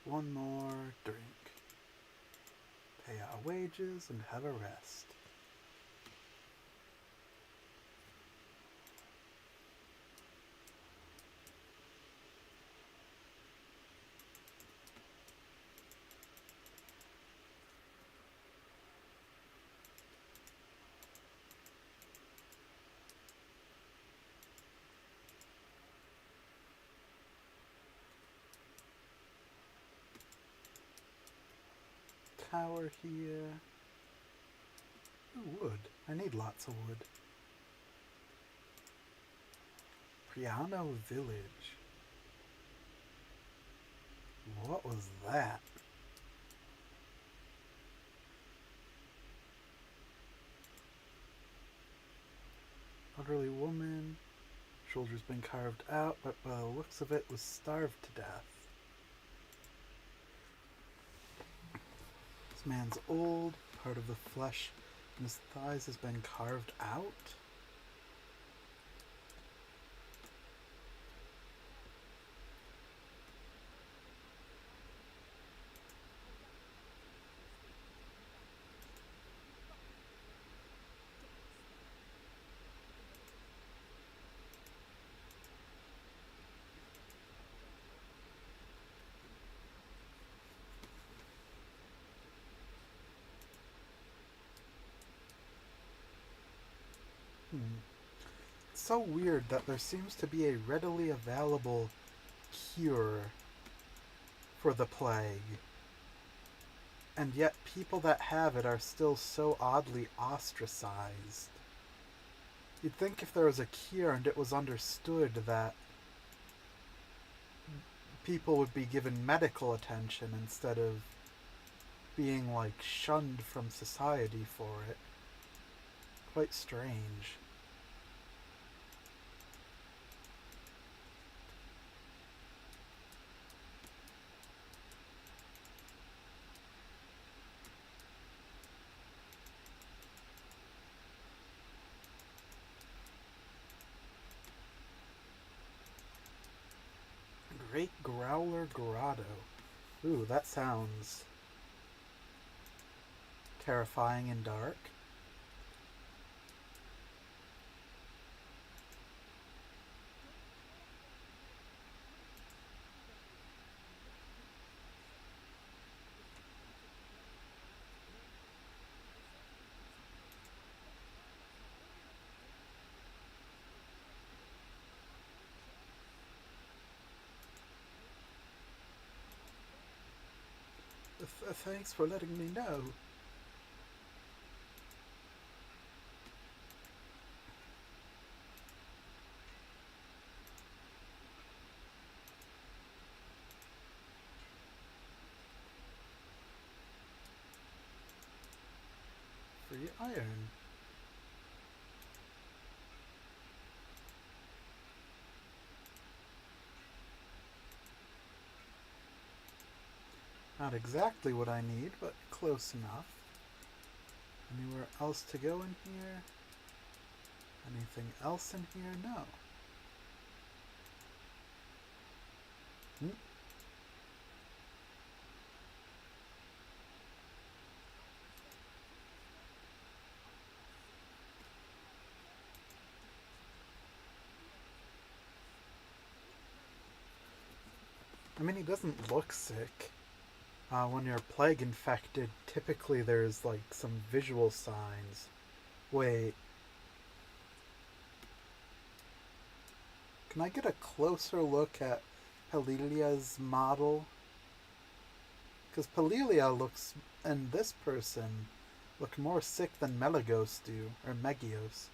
one more drink. Pay our wages and have a rest. Tower here. Ooh, wood. I need lots of wood. Priano Village. What was that? Elderly woman. Shoulder's been carved out, but by the looks of it was starved to death. This man's old. Part of the flesh in his thighs has been carved out. It's so weird that there seems to be a readily available cure for the plague, and yet people that have it are still so oddly ostracized. You'd think if there was a cure and it was understood that people would be given medical attention instead of being, like, shunned from society for it. Quite strange. Great Growler Grotto. Ooh, that sounds terrifying and dark. Thanks for letting me know. Free iron. Not exactly what I need, but close enough. Anywhere else to go in here? Anything else in here? No. I mean, he doesn't look sick. When you're plague infected, typically there's, like, some visual signs. Wait. Can I get a closer look at Pelilia's model? Because Pelilia looks, and this person, look more sick than Melagos do, or Megios.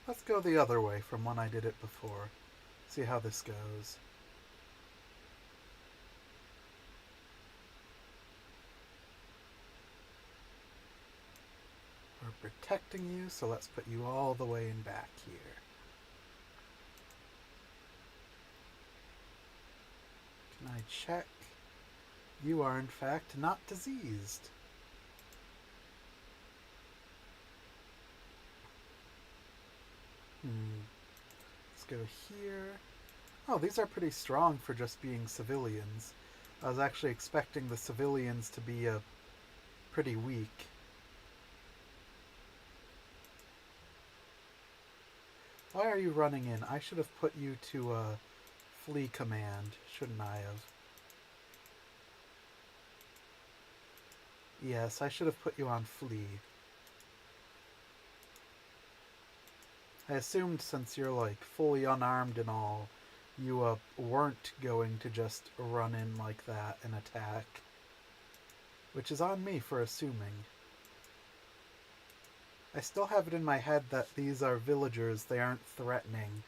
Let's go the other way from when I did it before. See how this goes. We're protecting you, so let's put you all the way in back here. Can I check? You are in fact not diseased. Let's go here. Oh, these are pretty strong for just being civilians. I was actually expecting the civilians to be pretty weak. Why are you running in? I should have put you to flee command, shouldn't I have? Yes, I should have put you on flee. I assumed since you're like fully unarmed and all, you weren't going to just run in like that and attack. Which is on me for assuming. I still have it in my head that these are villagers, they aren't threatening.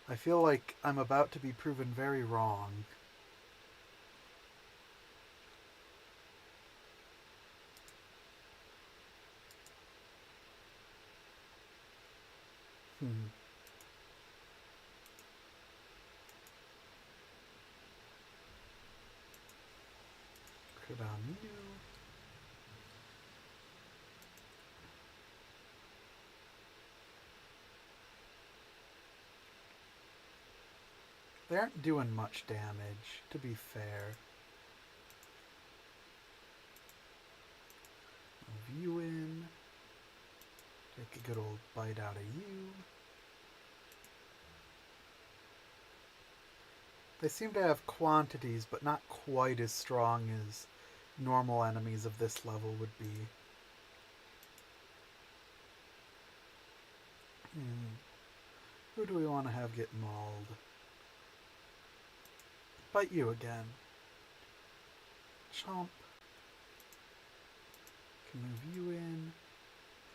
I feel like I'm about to be proven very wrong. Crit on you. They aren't doing much damage, to be fair. Move you in. Take a good old bite out of you. They seem to have quantities, but not quite as strong as normal enemies of this level would be. Who do we want to have get mauled? Bite you again. Chomp. Can move you in.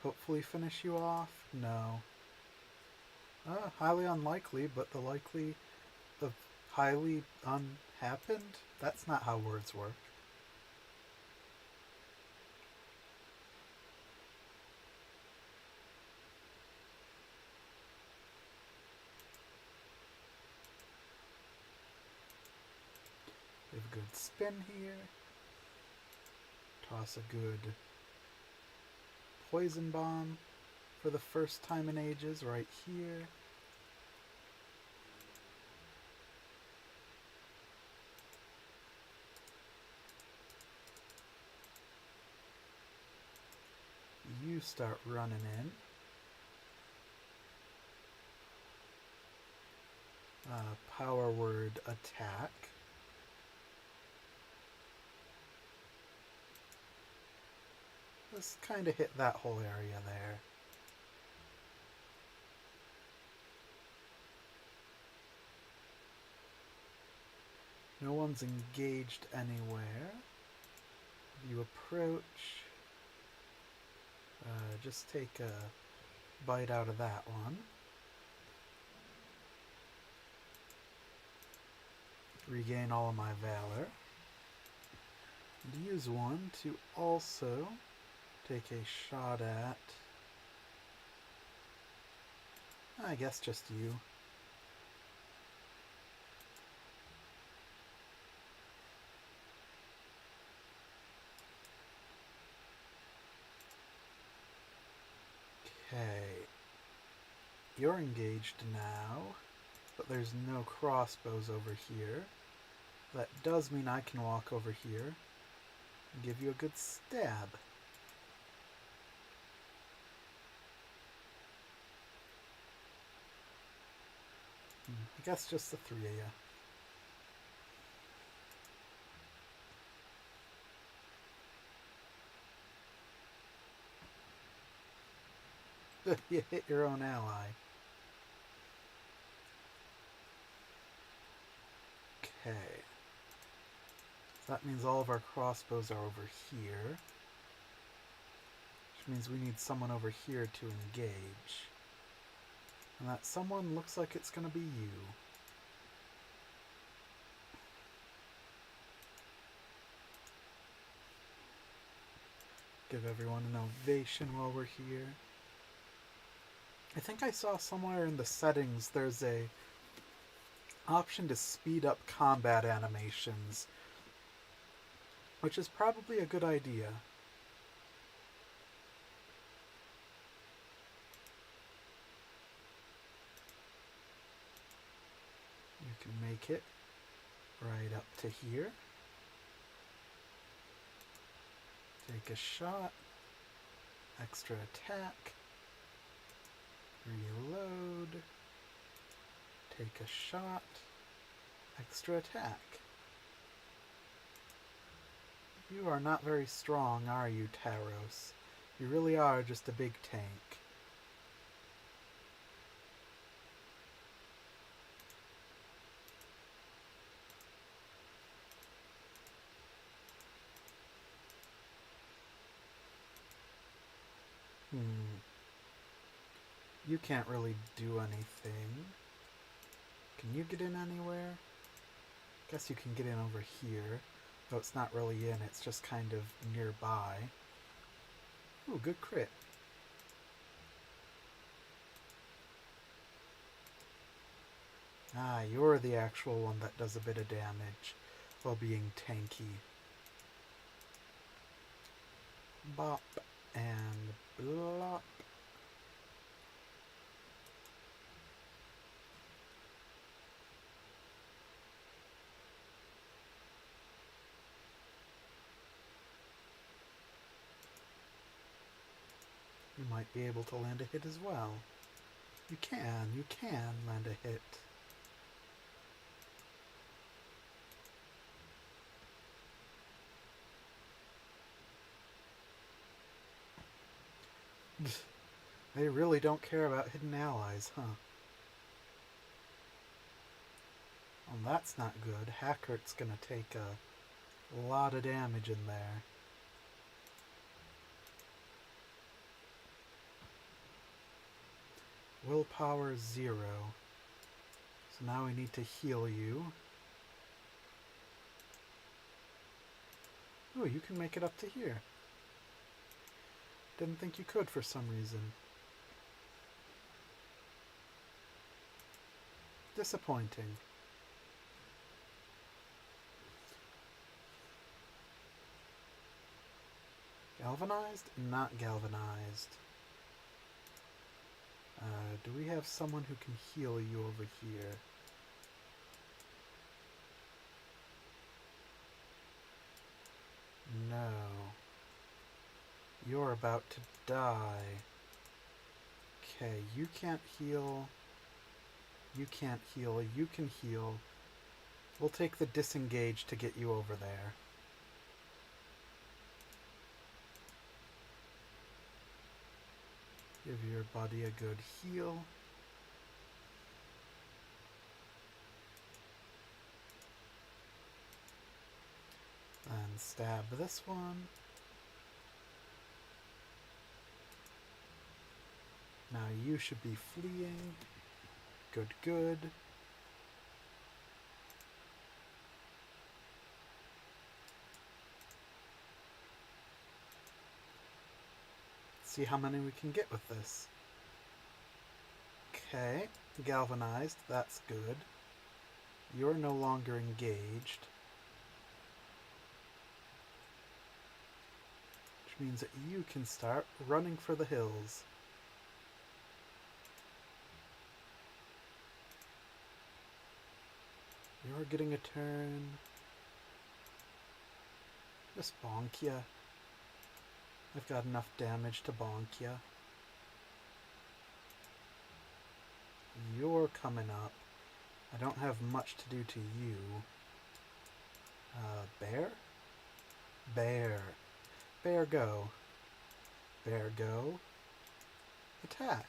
Hopefully finish you off. No. Highly unlikely, but the likely of highly unhappened? That's not how words work. We have a good spin here. Toss a good poison bomb for the first time in ages right here. You start running in. Power word attack. Let's kind of hit that whole area there. No one's engaged anywhere. You approach. Just take a bite out of that one. Regain all of my valor. And use one to also take a shot at, I guess, just you. Okay. You're engaged now, but there's no crossbows over here. That does mean I can walk over here and give you a good stab. I guess just the three of you. You hit your own ally. Okay. So that means all of our crossbows are over here. Which means we need someone over here to engage. And that someone looks like it's going to be you. Give everyone an ovation while we're here. I think I saw somewhere in the settings there's a option to speed up combat animations, which is probably a good idea. You can make it right up to here. Take a shot. Extra attack. Reload. Take a shot. Extra attack. You are not very strong, are you, Taros? You really are just a big tank. You can't really do anything. Can you get in anywhere? Guess you can get in over here. Though it's not really in, it's just kind of nearby. Ooh, good crit. Ah, you're the actual one that does a bit of damage while being tanky. Bop and blop. You might be able to land a hit as well. You can land a hit. They really don't care about hidden allies, huh? Well, that's not good. Hackert's gonna take a lot of damage in there. Willpower 0. So now we need to heal you. Ooh, you can make it up to here. Didn't think you could for some reason. Disappointing. Galvanized? Not galvanized. Do we have someone who can heal you over here? No. You're about to die. Okay, you can't heal. You can't heal. You can heal. We'll take the disengage to get you over there. Give your body a good heal. And stab this one. Now you should be fleeing. Good, good. See how many we can get with this. Okay, galvanized, that's good. You're no longer engaged. Which means that you can start running for the hills. You're getting a turn. Just bonk ya. I've got enough damage to bonk ya. You're coming up. I don't have much to do to you. Bear? Bear. Bear go. Bear go. Attack.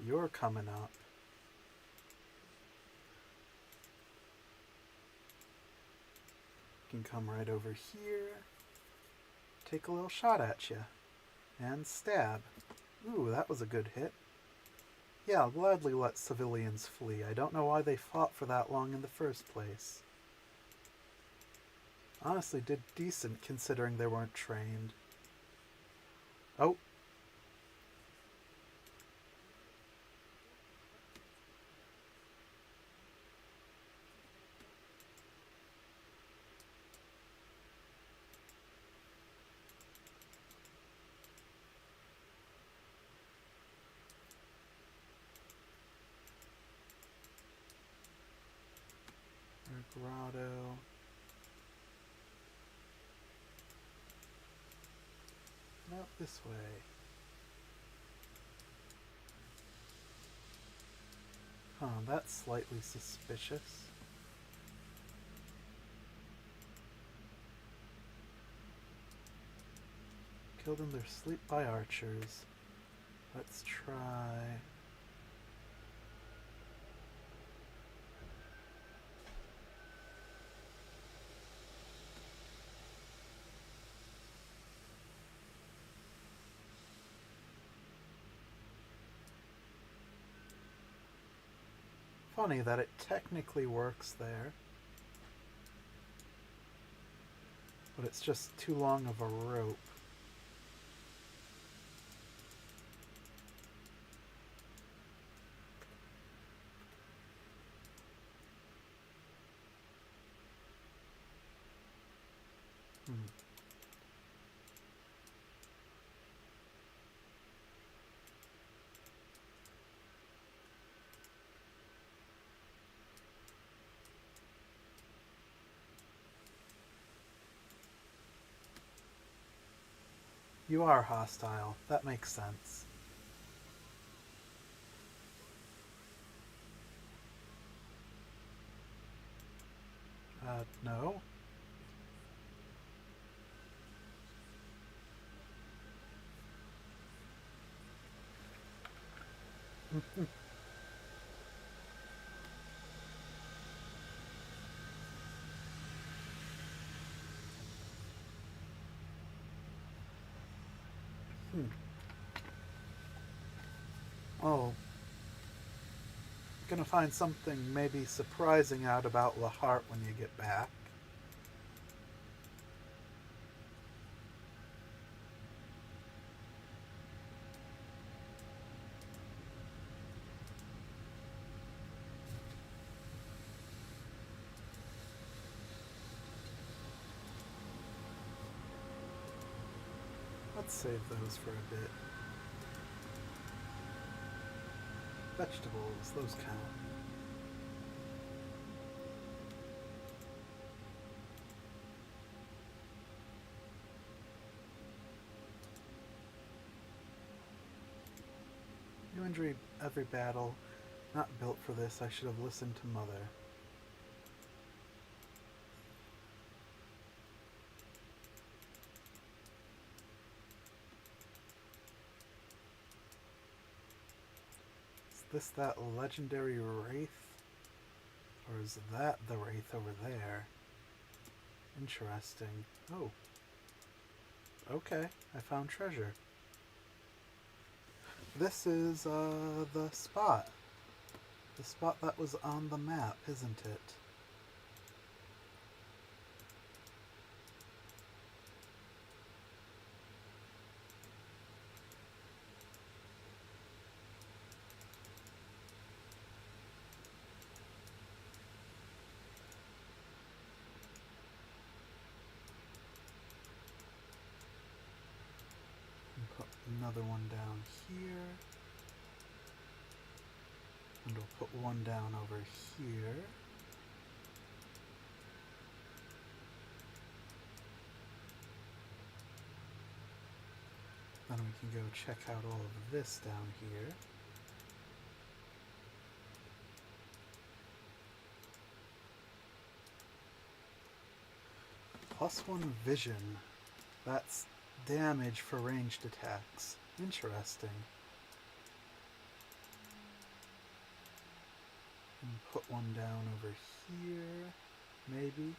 You're coming up. Can come right over here. Take a little shot at you. And stab. Ooh, that was a good hit. Yeah, I'll gladly let civilians flee. I don't know why they fought for that long in the first place. Honestly, did decent considering they weren't trained. Oh. Grotto. Not this way. Huh, that's slightly suspicious. Killed in their sleep by archers. Let's try... Funny that it technically works there. But it's just too long of a rope. You are hostile. That makes sense. No? Oh. Gonna find something maybe surprising out about Lahart when you get back. Let's save those for a bit. Vegetables, those count. New injury every battle. Not built for this. I should have listened to Mother. Is this that legendary wraith? Or is that the wraith over there? Interesting. Oh. Okay, I found treasure. This is, the spot. The spot that was on the map, isn't it? Put another one down here. And we'll put one down over here. Then we can go check out all of this down here. +1 vision. That's damage for ranged attacks. Interesting. And put one down over here, maybe.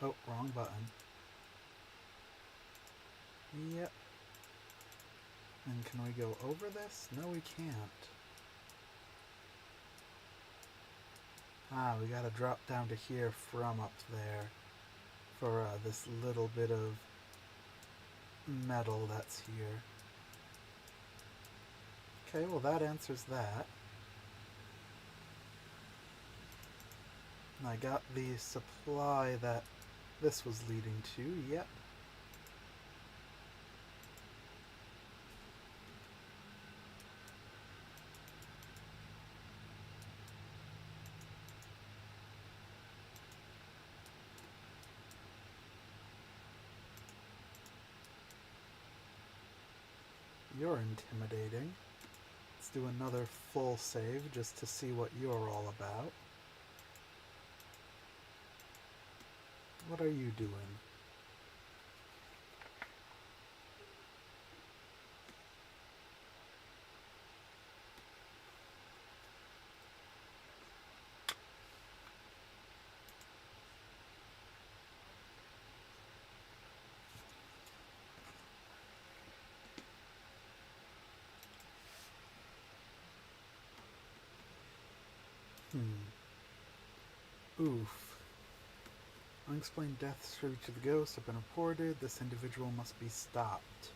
Oh, wrong button. Yep. And can we go over this? No, we can't. Ah, we gotta drop down to here from up there for this little bit of metal that's here. Okay, well that answers that. And I got the supply that this was leading to, yep. You're intimidating. Let's do another full save just to see what you're all about. What are you doing? Oof. Unexplained deaths for each of the ghosts have been reported. This individual must be stopped.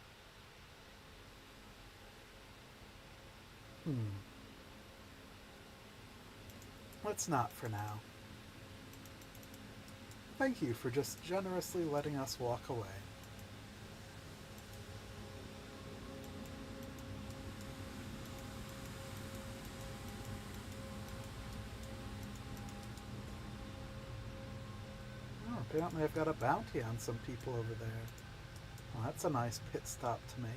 Let's not for now. Thank you for just generously letting us walk away. Oh, apparently I've got a bounty on some people over there. Well, that's a nice pit stop to make.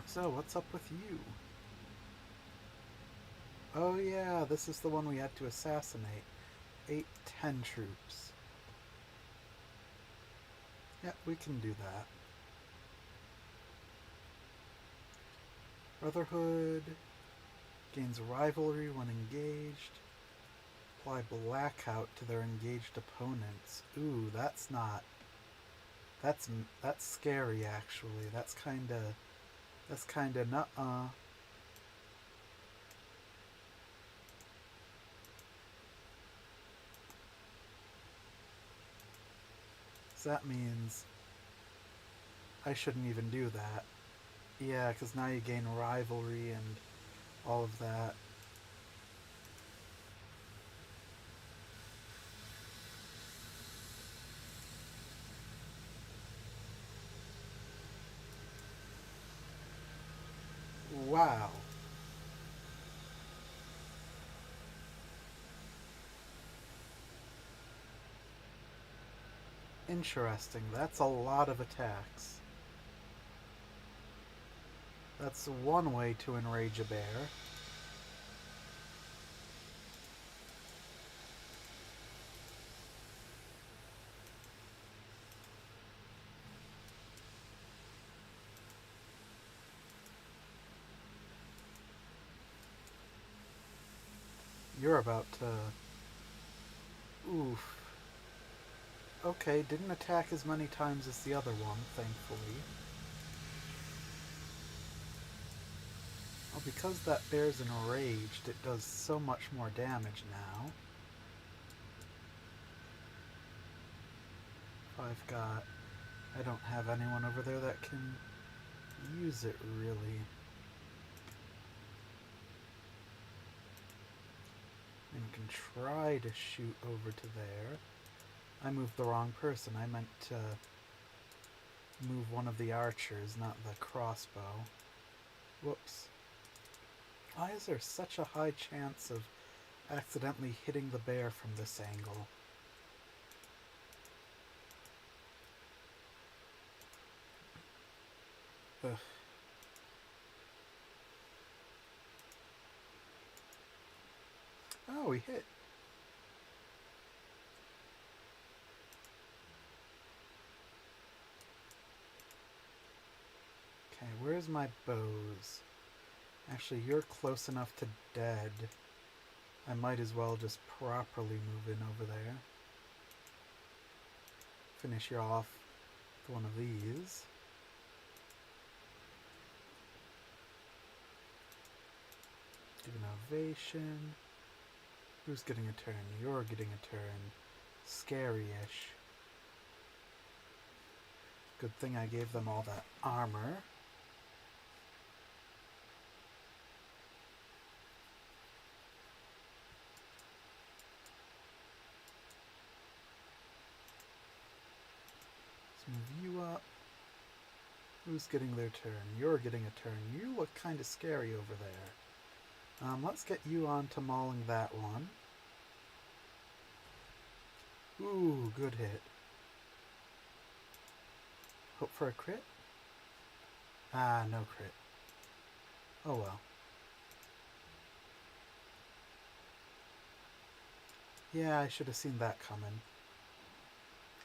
So, what's up with you? Oh yeah, this is the one we had to assassinate. 10 troops. Yeah, we can do that. Brotherhood gains rivalry when engaged. Apply blackout to their engaged opponents. Ooh, that's not. That's scary actually. That's kinda nuh-uh. So that means I shouldn't even do that. Yeah, because now you gain rivalry and all of that. Wow. Interesting. That's a lot of attacks. That's one way to enrage a bear. You're about to... Oof. Okay, didn't attack as many times as the other one, thankfully. Well, because that bear's enraged, it does so much more damage now. I don't have anyone over there that can use it, really. And can try to shoot over to there. I moved the wrong person. I meant to move one of the archers, not the crossbow. Whoops. Why is there such a high chance of accidentally hitting the bear from this angle? Ugh. Oh, we hit. Okay, where's my bows? Actually, you're close enough to dead. I might as well just properly move in over there. Finish you off with one of these. Do innovation. Who's getting a turn? You're getting a turn. Scary-ish. Good thing I gave them all that armor. Let's move you up. Who's getting their turn? You're getting a turn. You look kind of scary over there. Let's get you on to mauling that one. Ooh, good hit. Hope for a crit? Ah, no crit. Oh well. Yeah, I should have seen that coming.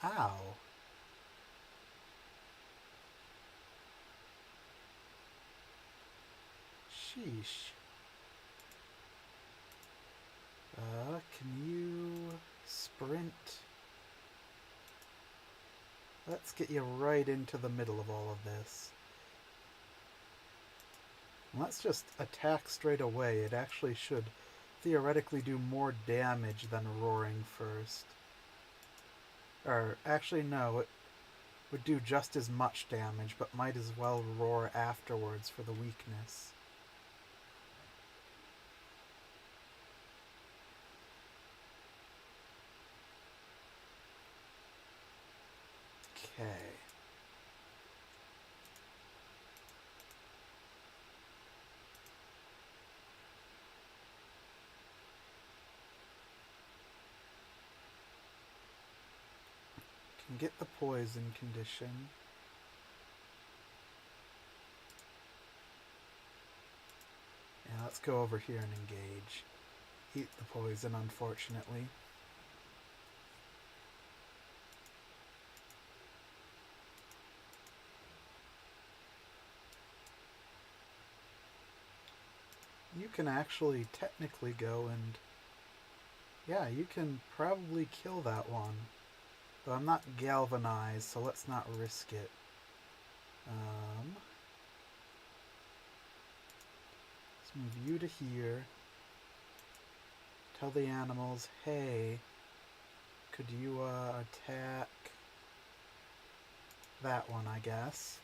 Ow. Sheesh. Can you sprint? Let's get you right into the middle of all of this. Let's just attack straight away. It actually should theoretically do more damage than roaring first. Or, actually no, it would do just as much damage, but might as well roar afterwards for the weakness. Okay. Can get the poison condition. Yeah, let's go over here and engage. Eat the poison, unfortunately. You can actually technically go and... yeah, you can probably kill that one. Though I'm not galvanized, so let's not risk it. Let's move you to here. Tell the animals, hey, could you attack that one, I guess.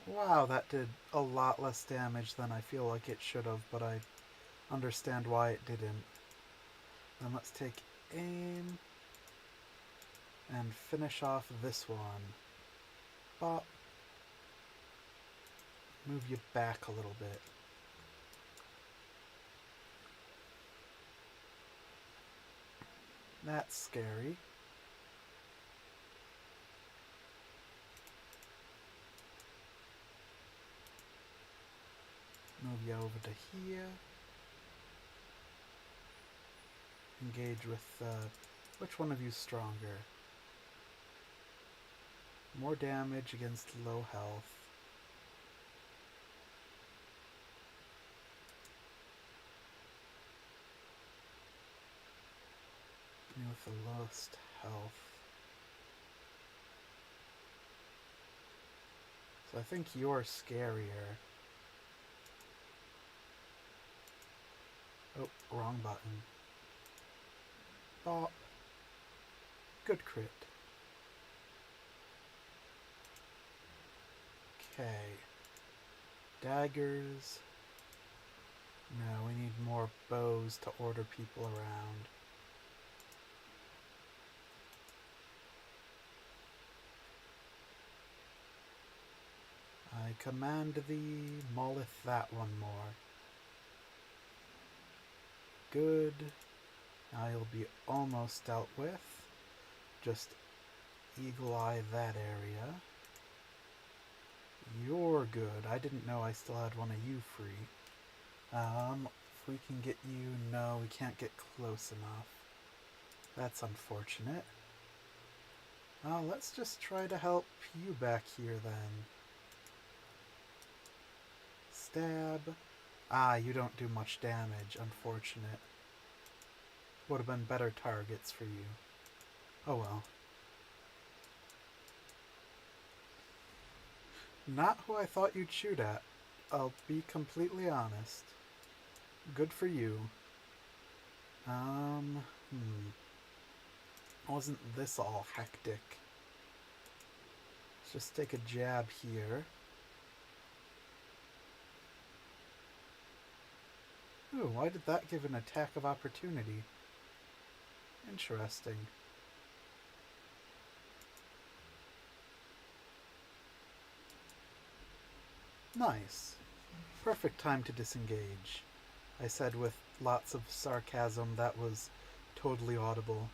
Wow, that did a lot less damage than I feel like it should have, but I understand why it didn't. Then let's take aim and finish off this one. Bop. Move you back a little bit. That's scary. Move you over to here. Engage with, which one of you is stronger? More damage against low health. Me with the lowest health. So I think you're scarier. Oh, wrong button. Bop. Good crit. Okay. Daggers. No, we need more bows to order people around. I command thee, mauleth that one more. Good. Now you'll be almost dealt with. Just eagle eye that area. You're good. I didn't know I still had one of you free. If we can get you... no, we can't get close enough. That's unfortunate. Let's just try to help you back here then. Stab. Ah, you don't do much damage. Unfortunate. Would have been better targets for you. Oh well. Not who I thought you'd shoot at. I'll be completely honest. Good for you. Wasn't this all hectic? Let's just take a jab here. Ooh, why did that give an attack of opportunity? Interesting. Nice. Perfect time to disengage. I said with lots of sarcasm that was totally audible.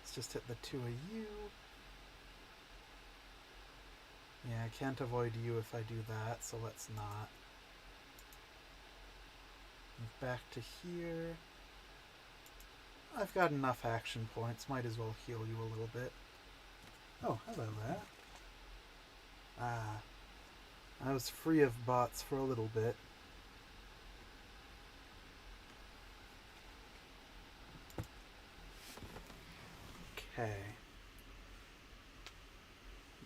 Let's just hit the two of you. Yeah, I can't avoid you if I do that, so let's not. Move back to here. I've got enough action points, might as well heal you a little bit. Oh, hello there. Ah, I was free of bots for a little bit. Okay.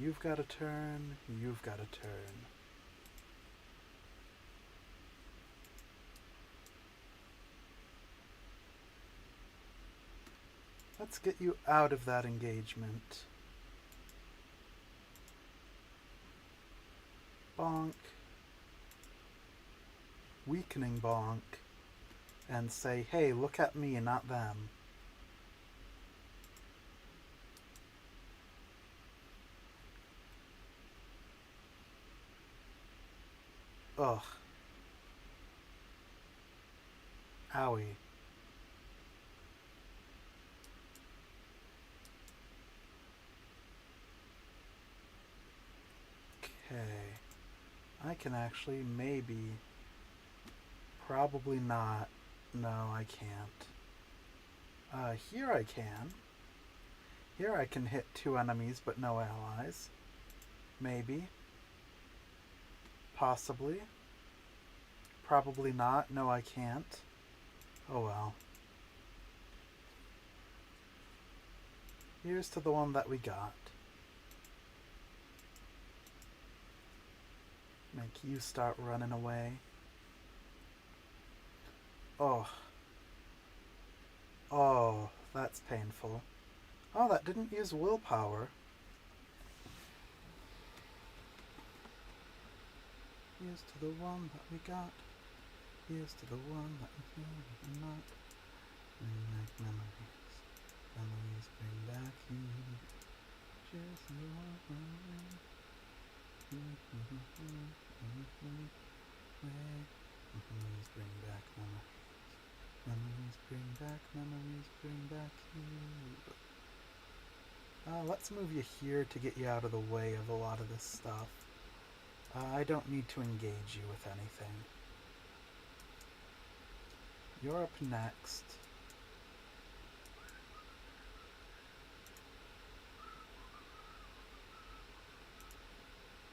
You've got a turn, you've got a turn. Let's get you out of that engagement. Bonk. Weakening bonk. And say, hey, look at me, not them. Ugh. Owie. Okay. I can actually maybe... Probably not. No, I can't. Here I can. Here I can hit 2 enemies but no allies. Maybe. Possibly. Probably not. No, I can't. Oh well. Here's to the one that we got. Make you start running away. Oh. Oh, that's painful. Oh, that didn't use willpower. Here's to the one that we got. Here's to the one that we not. Bring back memories. Memories bring back you. Cheers to the one. Memories bring back memories. Memories bring back, memories bring back you. Let's move you here to get you out of the way of a lot of this stuff. I don't need to engage you with anything. You're up next.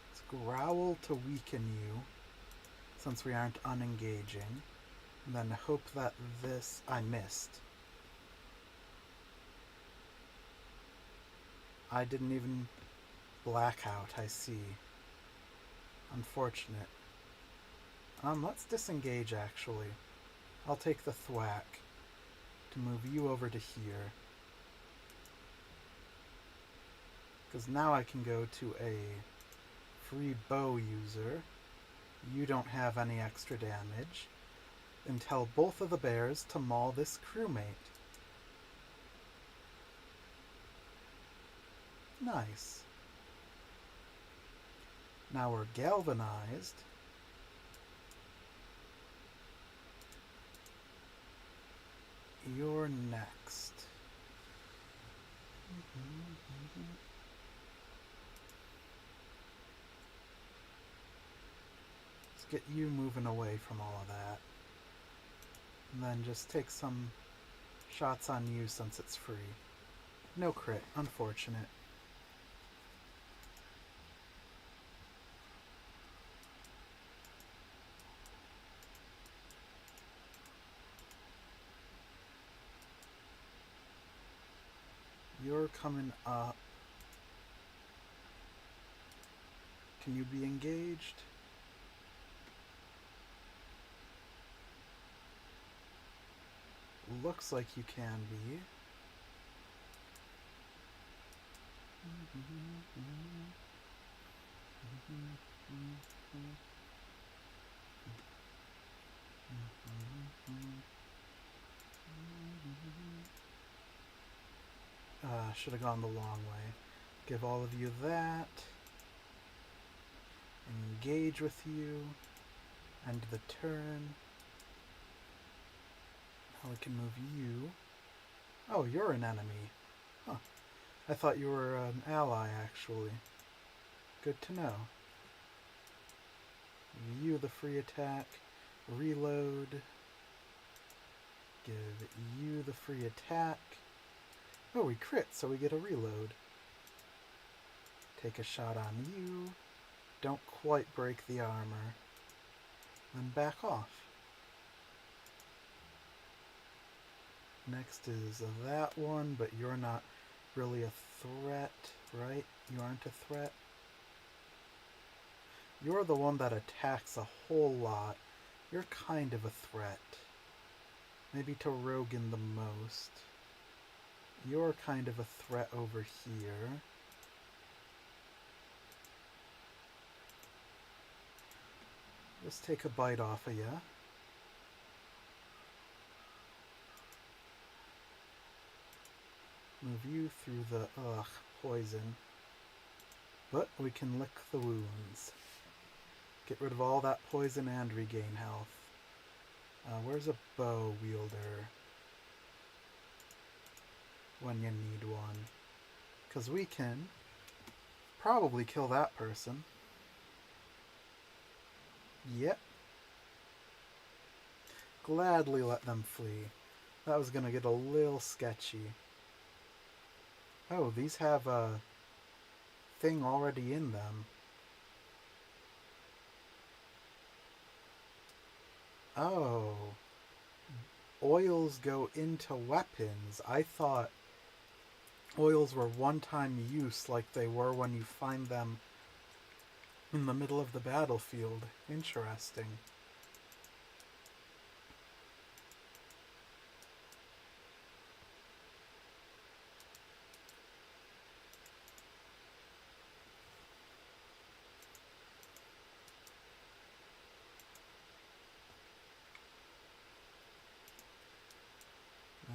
Let's growl to weaken you, since we aren't unengaging. And then hope that this... I missed. I didn't even black out, I see. Unfortunate. Let's disengage, actually. I'll take the thwack to move you over to here. Because now I can go to a free bow user. You don't have any extra damage. And tell both of the bears to maul this crewmate. Nice. Now we're galvanized. You're next. Let's get you moving away from all of that. And then just take some shots on you since it's free. No crit, unfortunate. You're coming up. Can you be engaged? Looks like you can be. Should have gone the long way. Give all of you that. Engage with you. End the turn. Now we can move you. Oh, you're an enemy. Huh. I thought you were an ally, actually. Good to know. You the free attack. Reload. Give you the free attack. Oh, we crit, so we get a reload. Take a shot on you. Don't quite break the armor. Then back off. Next is that one, but you're not really a threat, right? You aren't a threat. You're the one that attacks a whole lot. You're kind of a threat. Maybe to Rogan the most. You're kind of a threat over here. Just take a bite off of ya. Move you through the, poison. But we can lick the wounds. Get rid of all that poison and regain health. Where's a bow wielder? When you need one. Because we can probably kill that person. Yep. Gladly let them flee. That was going to get a little sketchy. Oh, these have a thing already in them. Oh. Oils go into weapons. I thought oils were one-time use like they were when you find them in the middle of the battlefield. Interesting.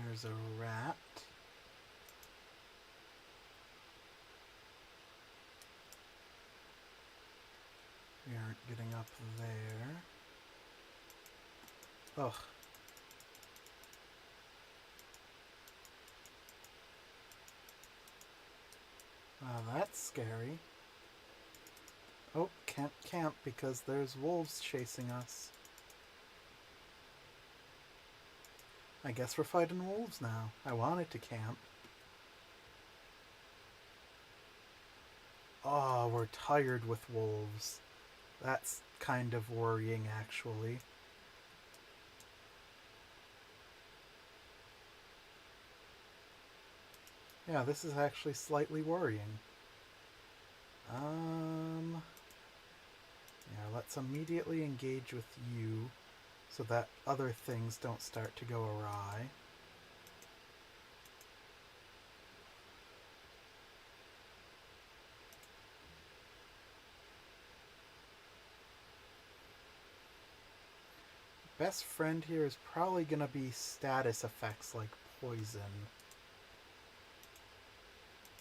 There's a rat. We aren't getting up there. Ugh. Wow, that's scary. Oh, can't camp because there's wolves chasing us. I guess we're fighting wolves now. I wanted to camp. Oh, we're tired with wolves. That's kind of worrying, actually. Yeah, this is actually slightly worrying. Yeah, let's immediately engage with you so that other things don't start to go awry. Best friend here is probably going to be status effects like poison.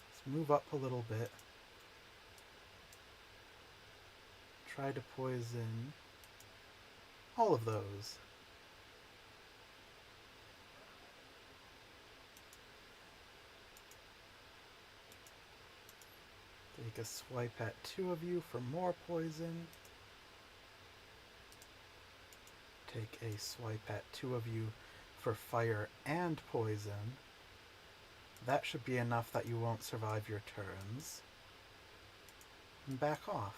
Let's move up a little bit. Try to poison all of those. Take a swipe at 2 of you for more poison. Take a swipe at 2 of you for fire and poison. That should be enough that you won't survive your turns. And back off.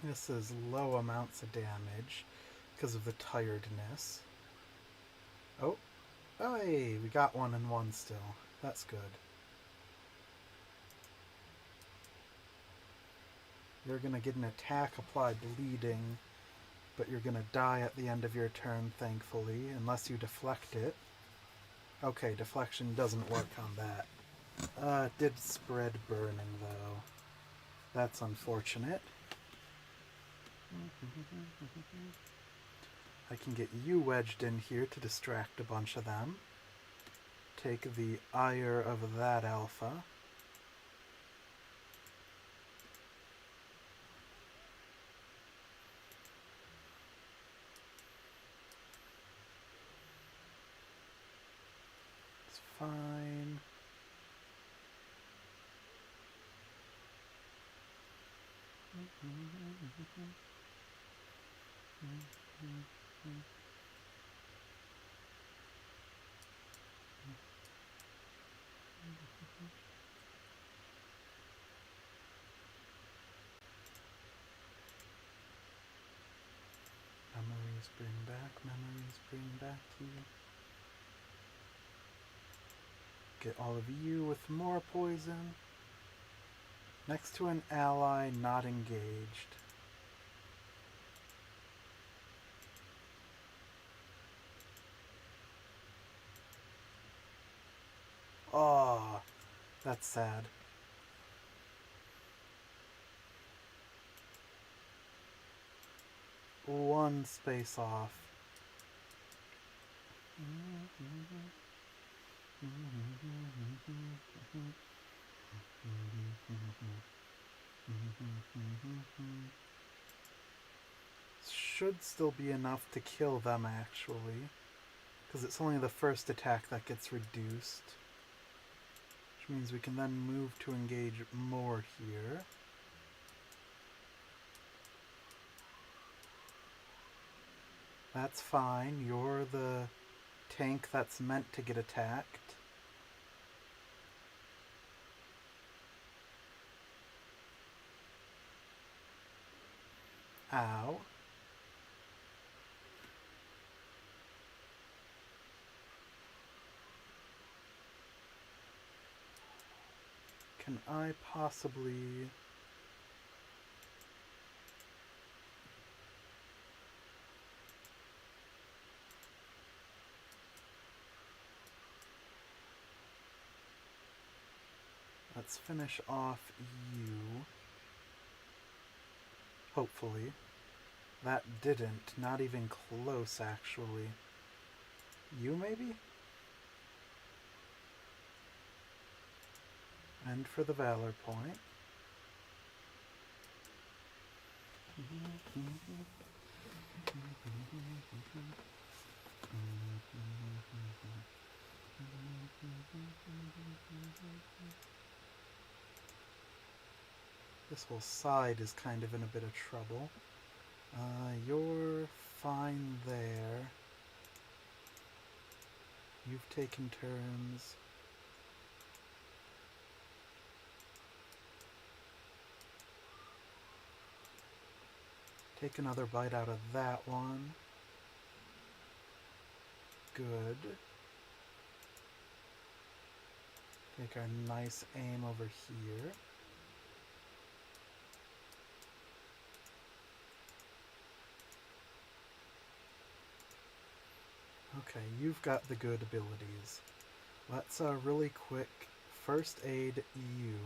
This is low amounts of damage because of the tiredness. Oh, hey, we got 1 and 1 still. That's good. You're gonna get an attack, apply bleeding, but you're gonna die at the end of your turn, thankfully, unless you deflect it. Okay, deflection doesn't work on that. It did spread burning, though. That's unfortunate. I can get you wedged in here to distract a bunch of them. Take the ire of that alpha. It's fine. Memories bring back you. Get all of you with more poison. Next to an ally not engaged. Oh, that's sad. One space off. Should still be enough to kill them, actually, because it's only the first attack that gets reduced, which means we can then move to engage more here. That's fine. You're the tank that's meant to get attacked. Ow. Can I possibly... Let's finish off you. Hopefully. That didn't. Not even close, actually. You, maybe? And for the Valor point. This whole side is kind of in a bit of trouble. You're fine there. You've taken turns. Take another bite out of that one. Good. Take our nice aim over here. Okay, you've got the good abilities. Let's really quick first aid you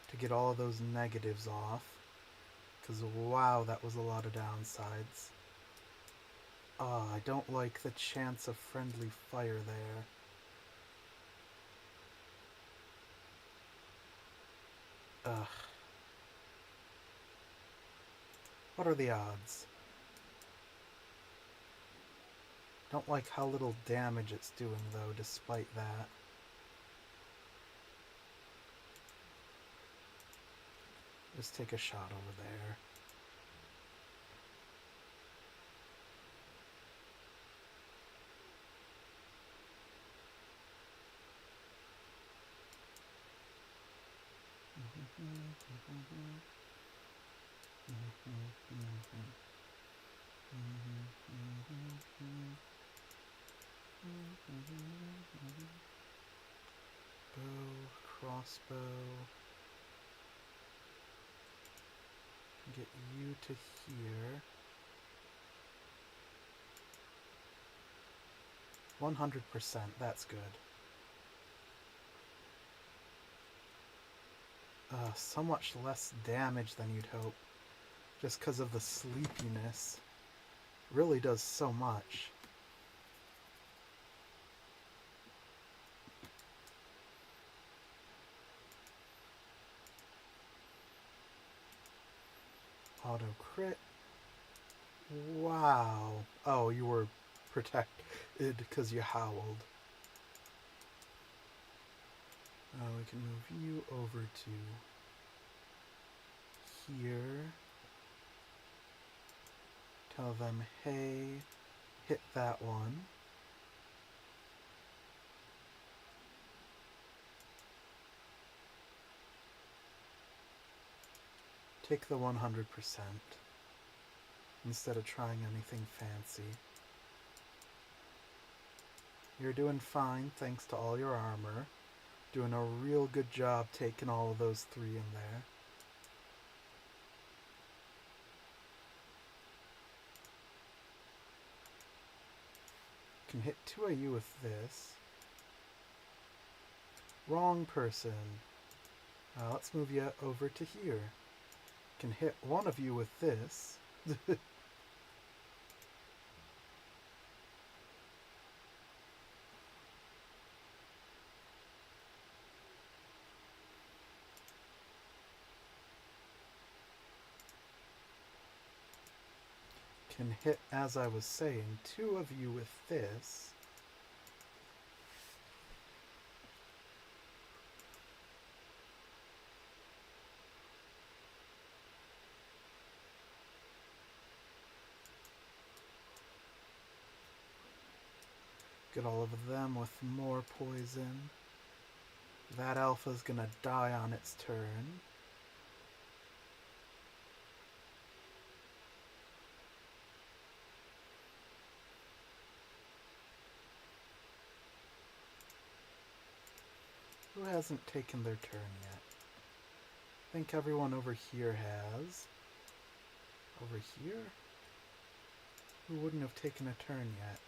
to get all of those negatives off. Because wow, that was a lot of downsides. I don't like the chance of friendly fire there. Ugh. What are the odds? Don't like how little damage it's doing, though, despite that. Just take a shot over there. Bow, crossbow. Get you to here. 100%, that's good. So much less damage than you'd hope. Just because of the sleepiness. Really does so much. Auto crit. Wow. Oh, you were protected because you howled. We can move you over to here. Tell them, hey, hit that one. Take the 100% instead of trying anything fancy. You're doing fine thanks to all your armor. Doing a real good job taking all of those 3 in there. Can hit 2 of you with this. Wrong person. Let's move you over to here. Can hit 1 of you with this. Can hit, as I was saying, 2 of you with this. Get all of them with more poison. That alpha's gonna die on its turn. Who hasn't taken their turn yet? I think everyone over here has. Over here? Who wouldn't have taken a turn yet?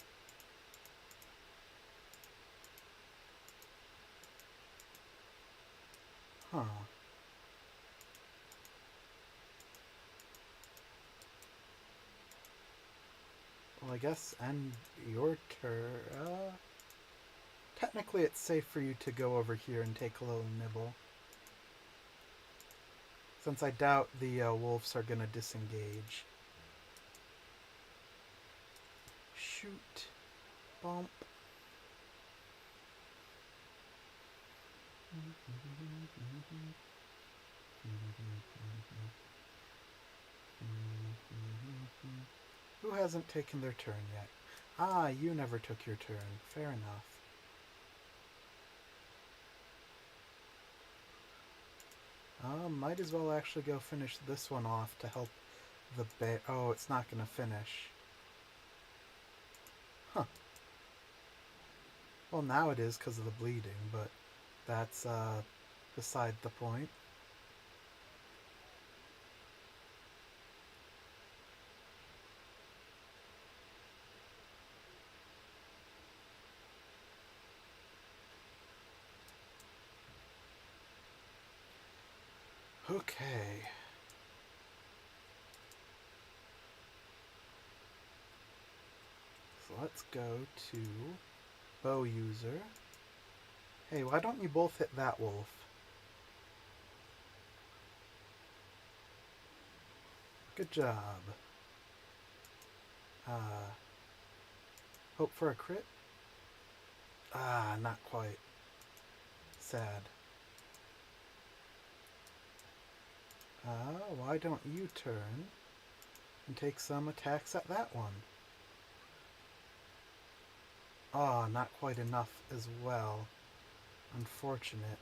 Huh. Well, I guess end your turn. Technically, it's safe for you to go over here and take a little nibble. Since I doubt the wolves are going to disengage. Shoot. Bump. Who hasn't taken their turn yet? Ah, you never took your turn. Fair enough. Might as well actually go finish this one off to help the bear. Oh, it's not going to finish. Huh. Well, now it is because of the bleeding, but that's beside the point. Okay. So let's go to bow user. Hey, why don't you both hit that wolf? Good job. Hope for a crit? Ah, not quite. Sad. Why don't you turn and take some attacks at that one? Ah, not quite enough as well. Unfortunate.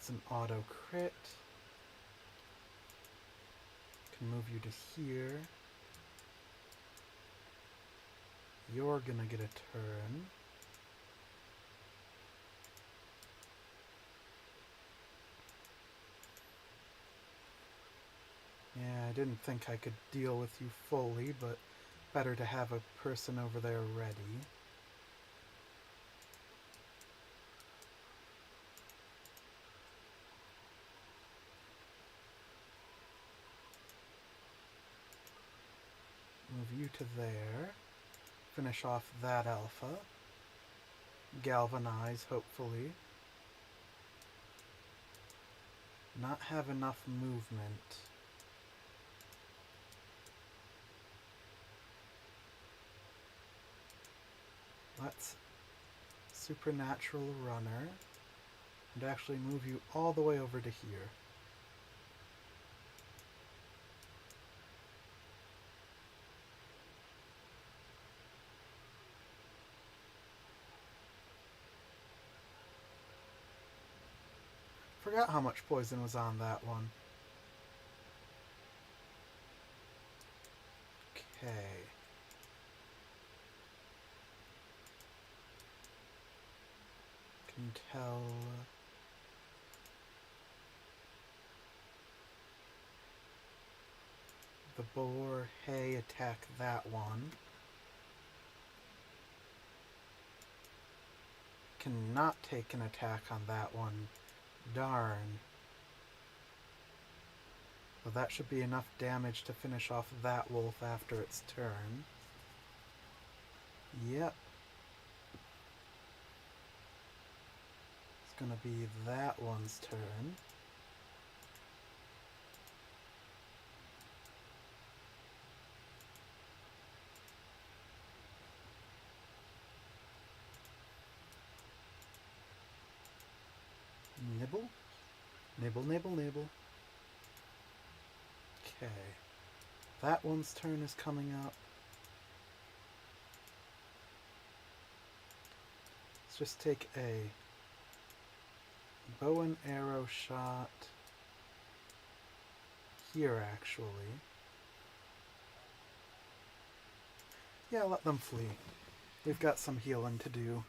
That's an auto crit. Can move you to here. You're gonna get a turn. Yeah, I didn't think I could deal with you fully, but better to have a person over there ready. Move you to there. Finish off that alpha. Galvanize, hopefully. Not have enough movement. Let's supernatural runner and actually move you all the way over to here. Forgot how much poison was on that one. Okay. Can tell... the boar, hay, attack that one. Cannot take an attack on that one. Darn. Well, that should be enough damage to finish off that wolf after its turn. Yep. It's gonna be that one's turn. Nibble? Nibble, nibble, nibble. Okay. That one's turn is coming up. Let's just take a bow and arrow shot here, actually. Yeah, let them flee. We've got some healing to do.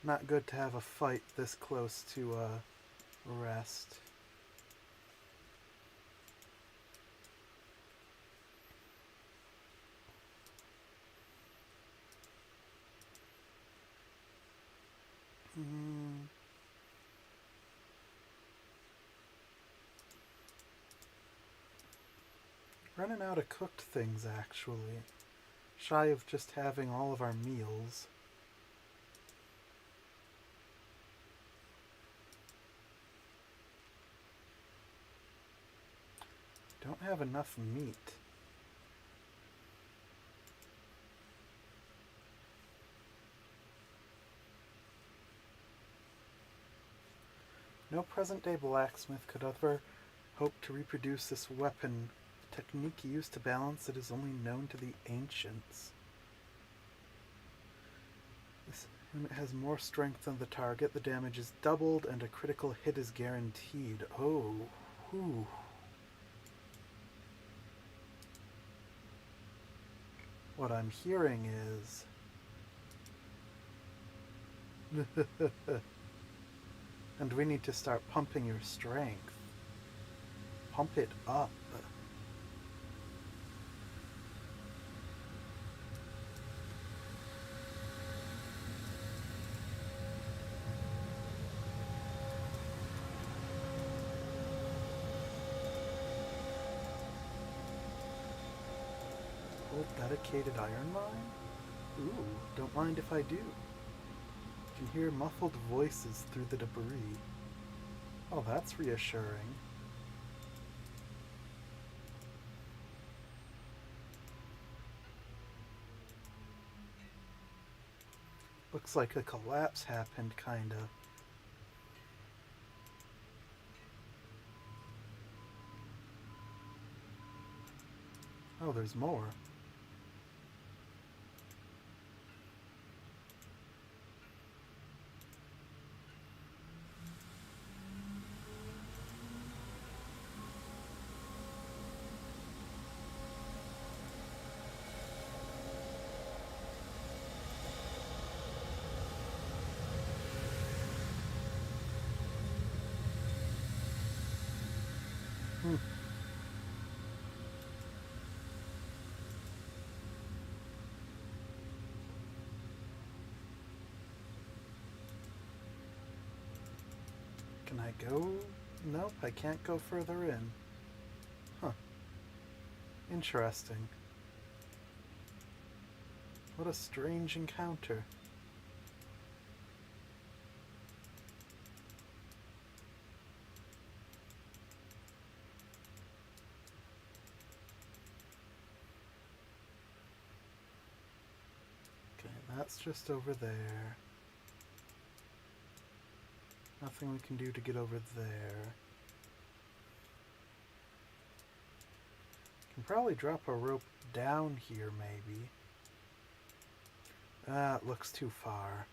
Not good to have a fight this close to rest. Running out of cooked things, actually. Shy of just having all of our meals. Don't have enough meat. No present-day blacksmith could ever hope to reproduce this weapon. The technique used to balance it is only known to the ancients. This unit has more strength than the target, the damage is doubled, and a critical hit is guaranteed. Oh, whew. What I'm hearing is... and we need to start pumping your strength. Pump it up. Old dedicated iron mine? Ooh, don't mind if I do. You can hear muffled voices through the debris. Oh, that's reassuring. Looks like a collapse happened, kinda. Oh, there's more. I go? Nope, I can't go further in. Huh. Interesting. What a strange encounter. Okay, that's just over there. Nothing we can do to get over there. Can probably drop a rope down here, maybe. Ah, it looks too far.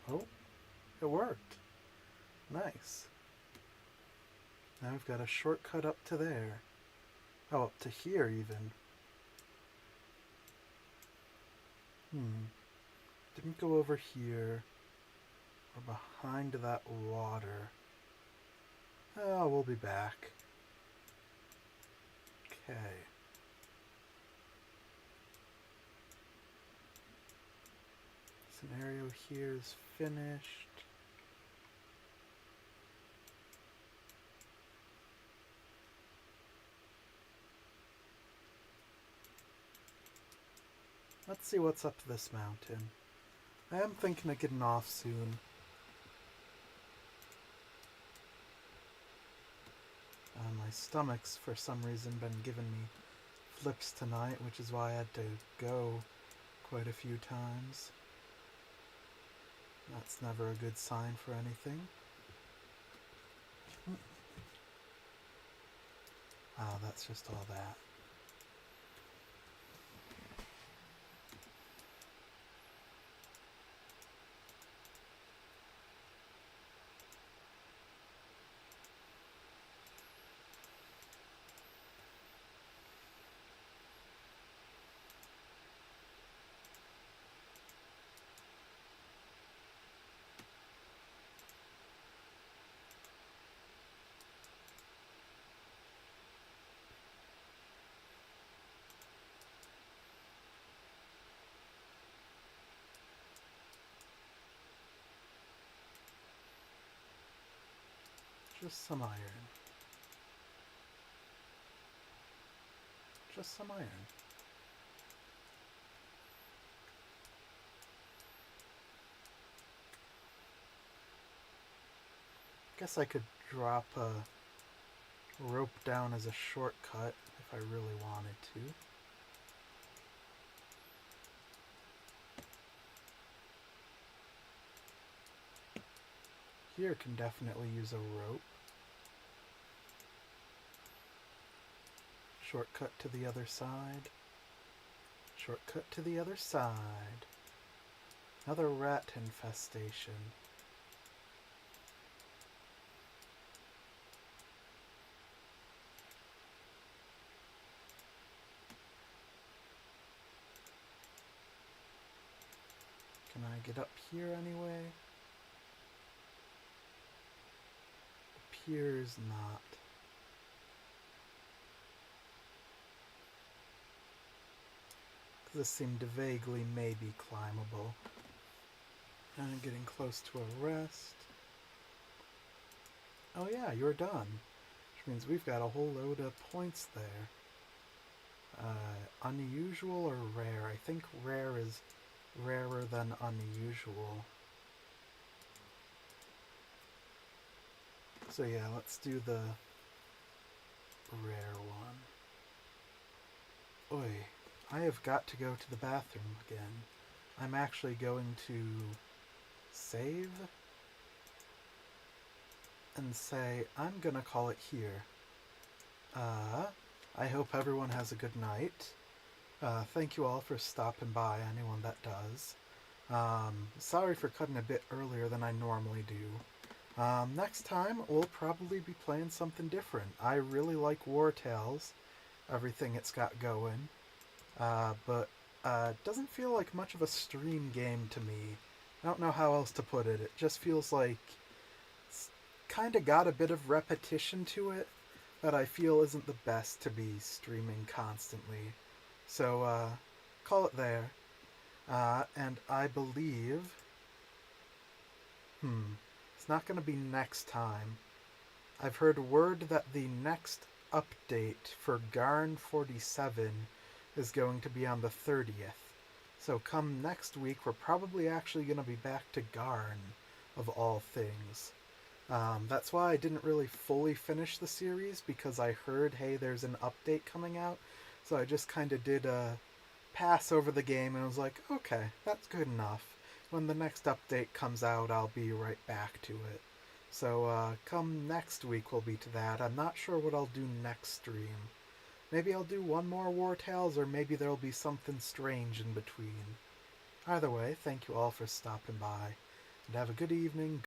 Oh, it worked. Nice. Now we've got a shortcut up to there. Oh, up to here even. Didn't go over here. Or behind that water. Oh, we'll be back. Okay. Scenario here is finished. Let's see what's up this mountain. I am thinking of getting off soon. My stomach's for some reason been giving me flips tonight, which is why I had to go quite a few times. That's never a good sign for anything. Ah, that's just all that. Just some iron. Just some iron. Guess I could drop a rope down as a shortcut if I really wanted to. Here can definitely use a rope. Shortcut to the other side. Shortcut to the other side. Another rat infestation. Can I get up here anyway? Appears not. This seemed vaguely maybe climbable. And getting close to a rest. Oh yeah, you're done. Which means we've got a whole load of points there. Unusual or rare? I think rare is rarer than unusual. So yeah, let's do the rare one. Oi, I have got to go to the bathroom again. I'm actually going to save and say I'm gonna call it here. I hope everyone has a good night. Thank you all for stopping by, anyone that does. Sorry for cutting a bit earlier than I normally do. Next time, we'll probably be playing something different. I really like Wartales, everything it's got going. But it doesn't feel like much of a stream game to me. I don't know how else to put it. It just feels like it's kind of got a bit of repetition to it. that I feel isn't the best to be streaming constantly. So, call it there. And I believe... It's not going to be next time. I've heard word that the next update for Garn 47 is going to be on the 30th. So come next week, we're probably actually going to be back to Garn, of all things. That's why I didn't really fully finish the series, because I heard, hey, there's an update coming out. So I just kind of did a pass over the game and was like, okay, that's good enough. When the next update comes out, I'll be right back to it. So come next week we'll be to that. I'm not sure what I'll do next stream. Maybe I'll do one more Wartales, or maybe there'll be something strange in between. Either way, thank you all for stopping by, and have a good evening.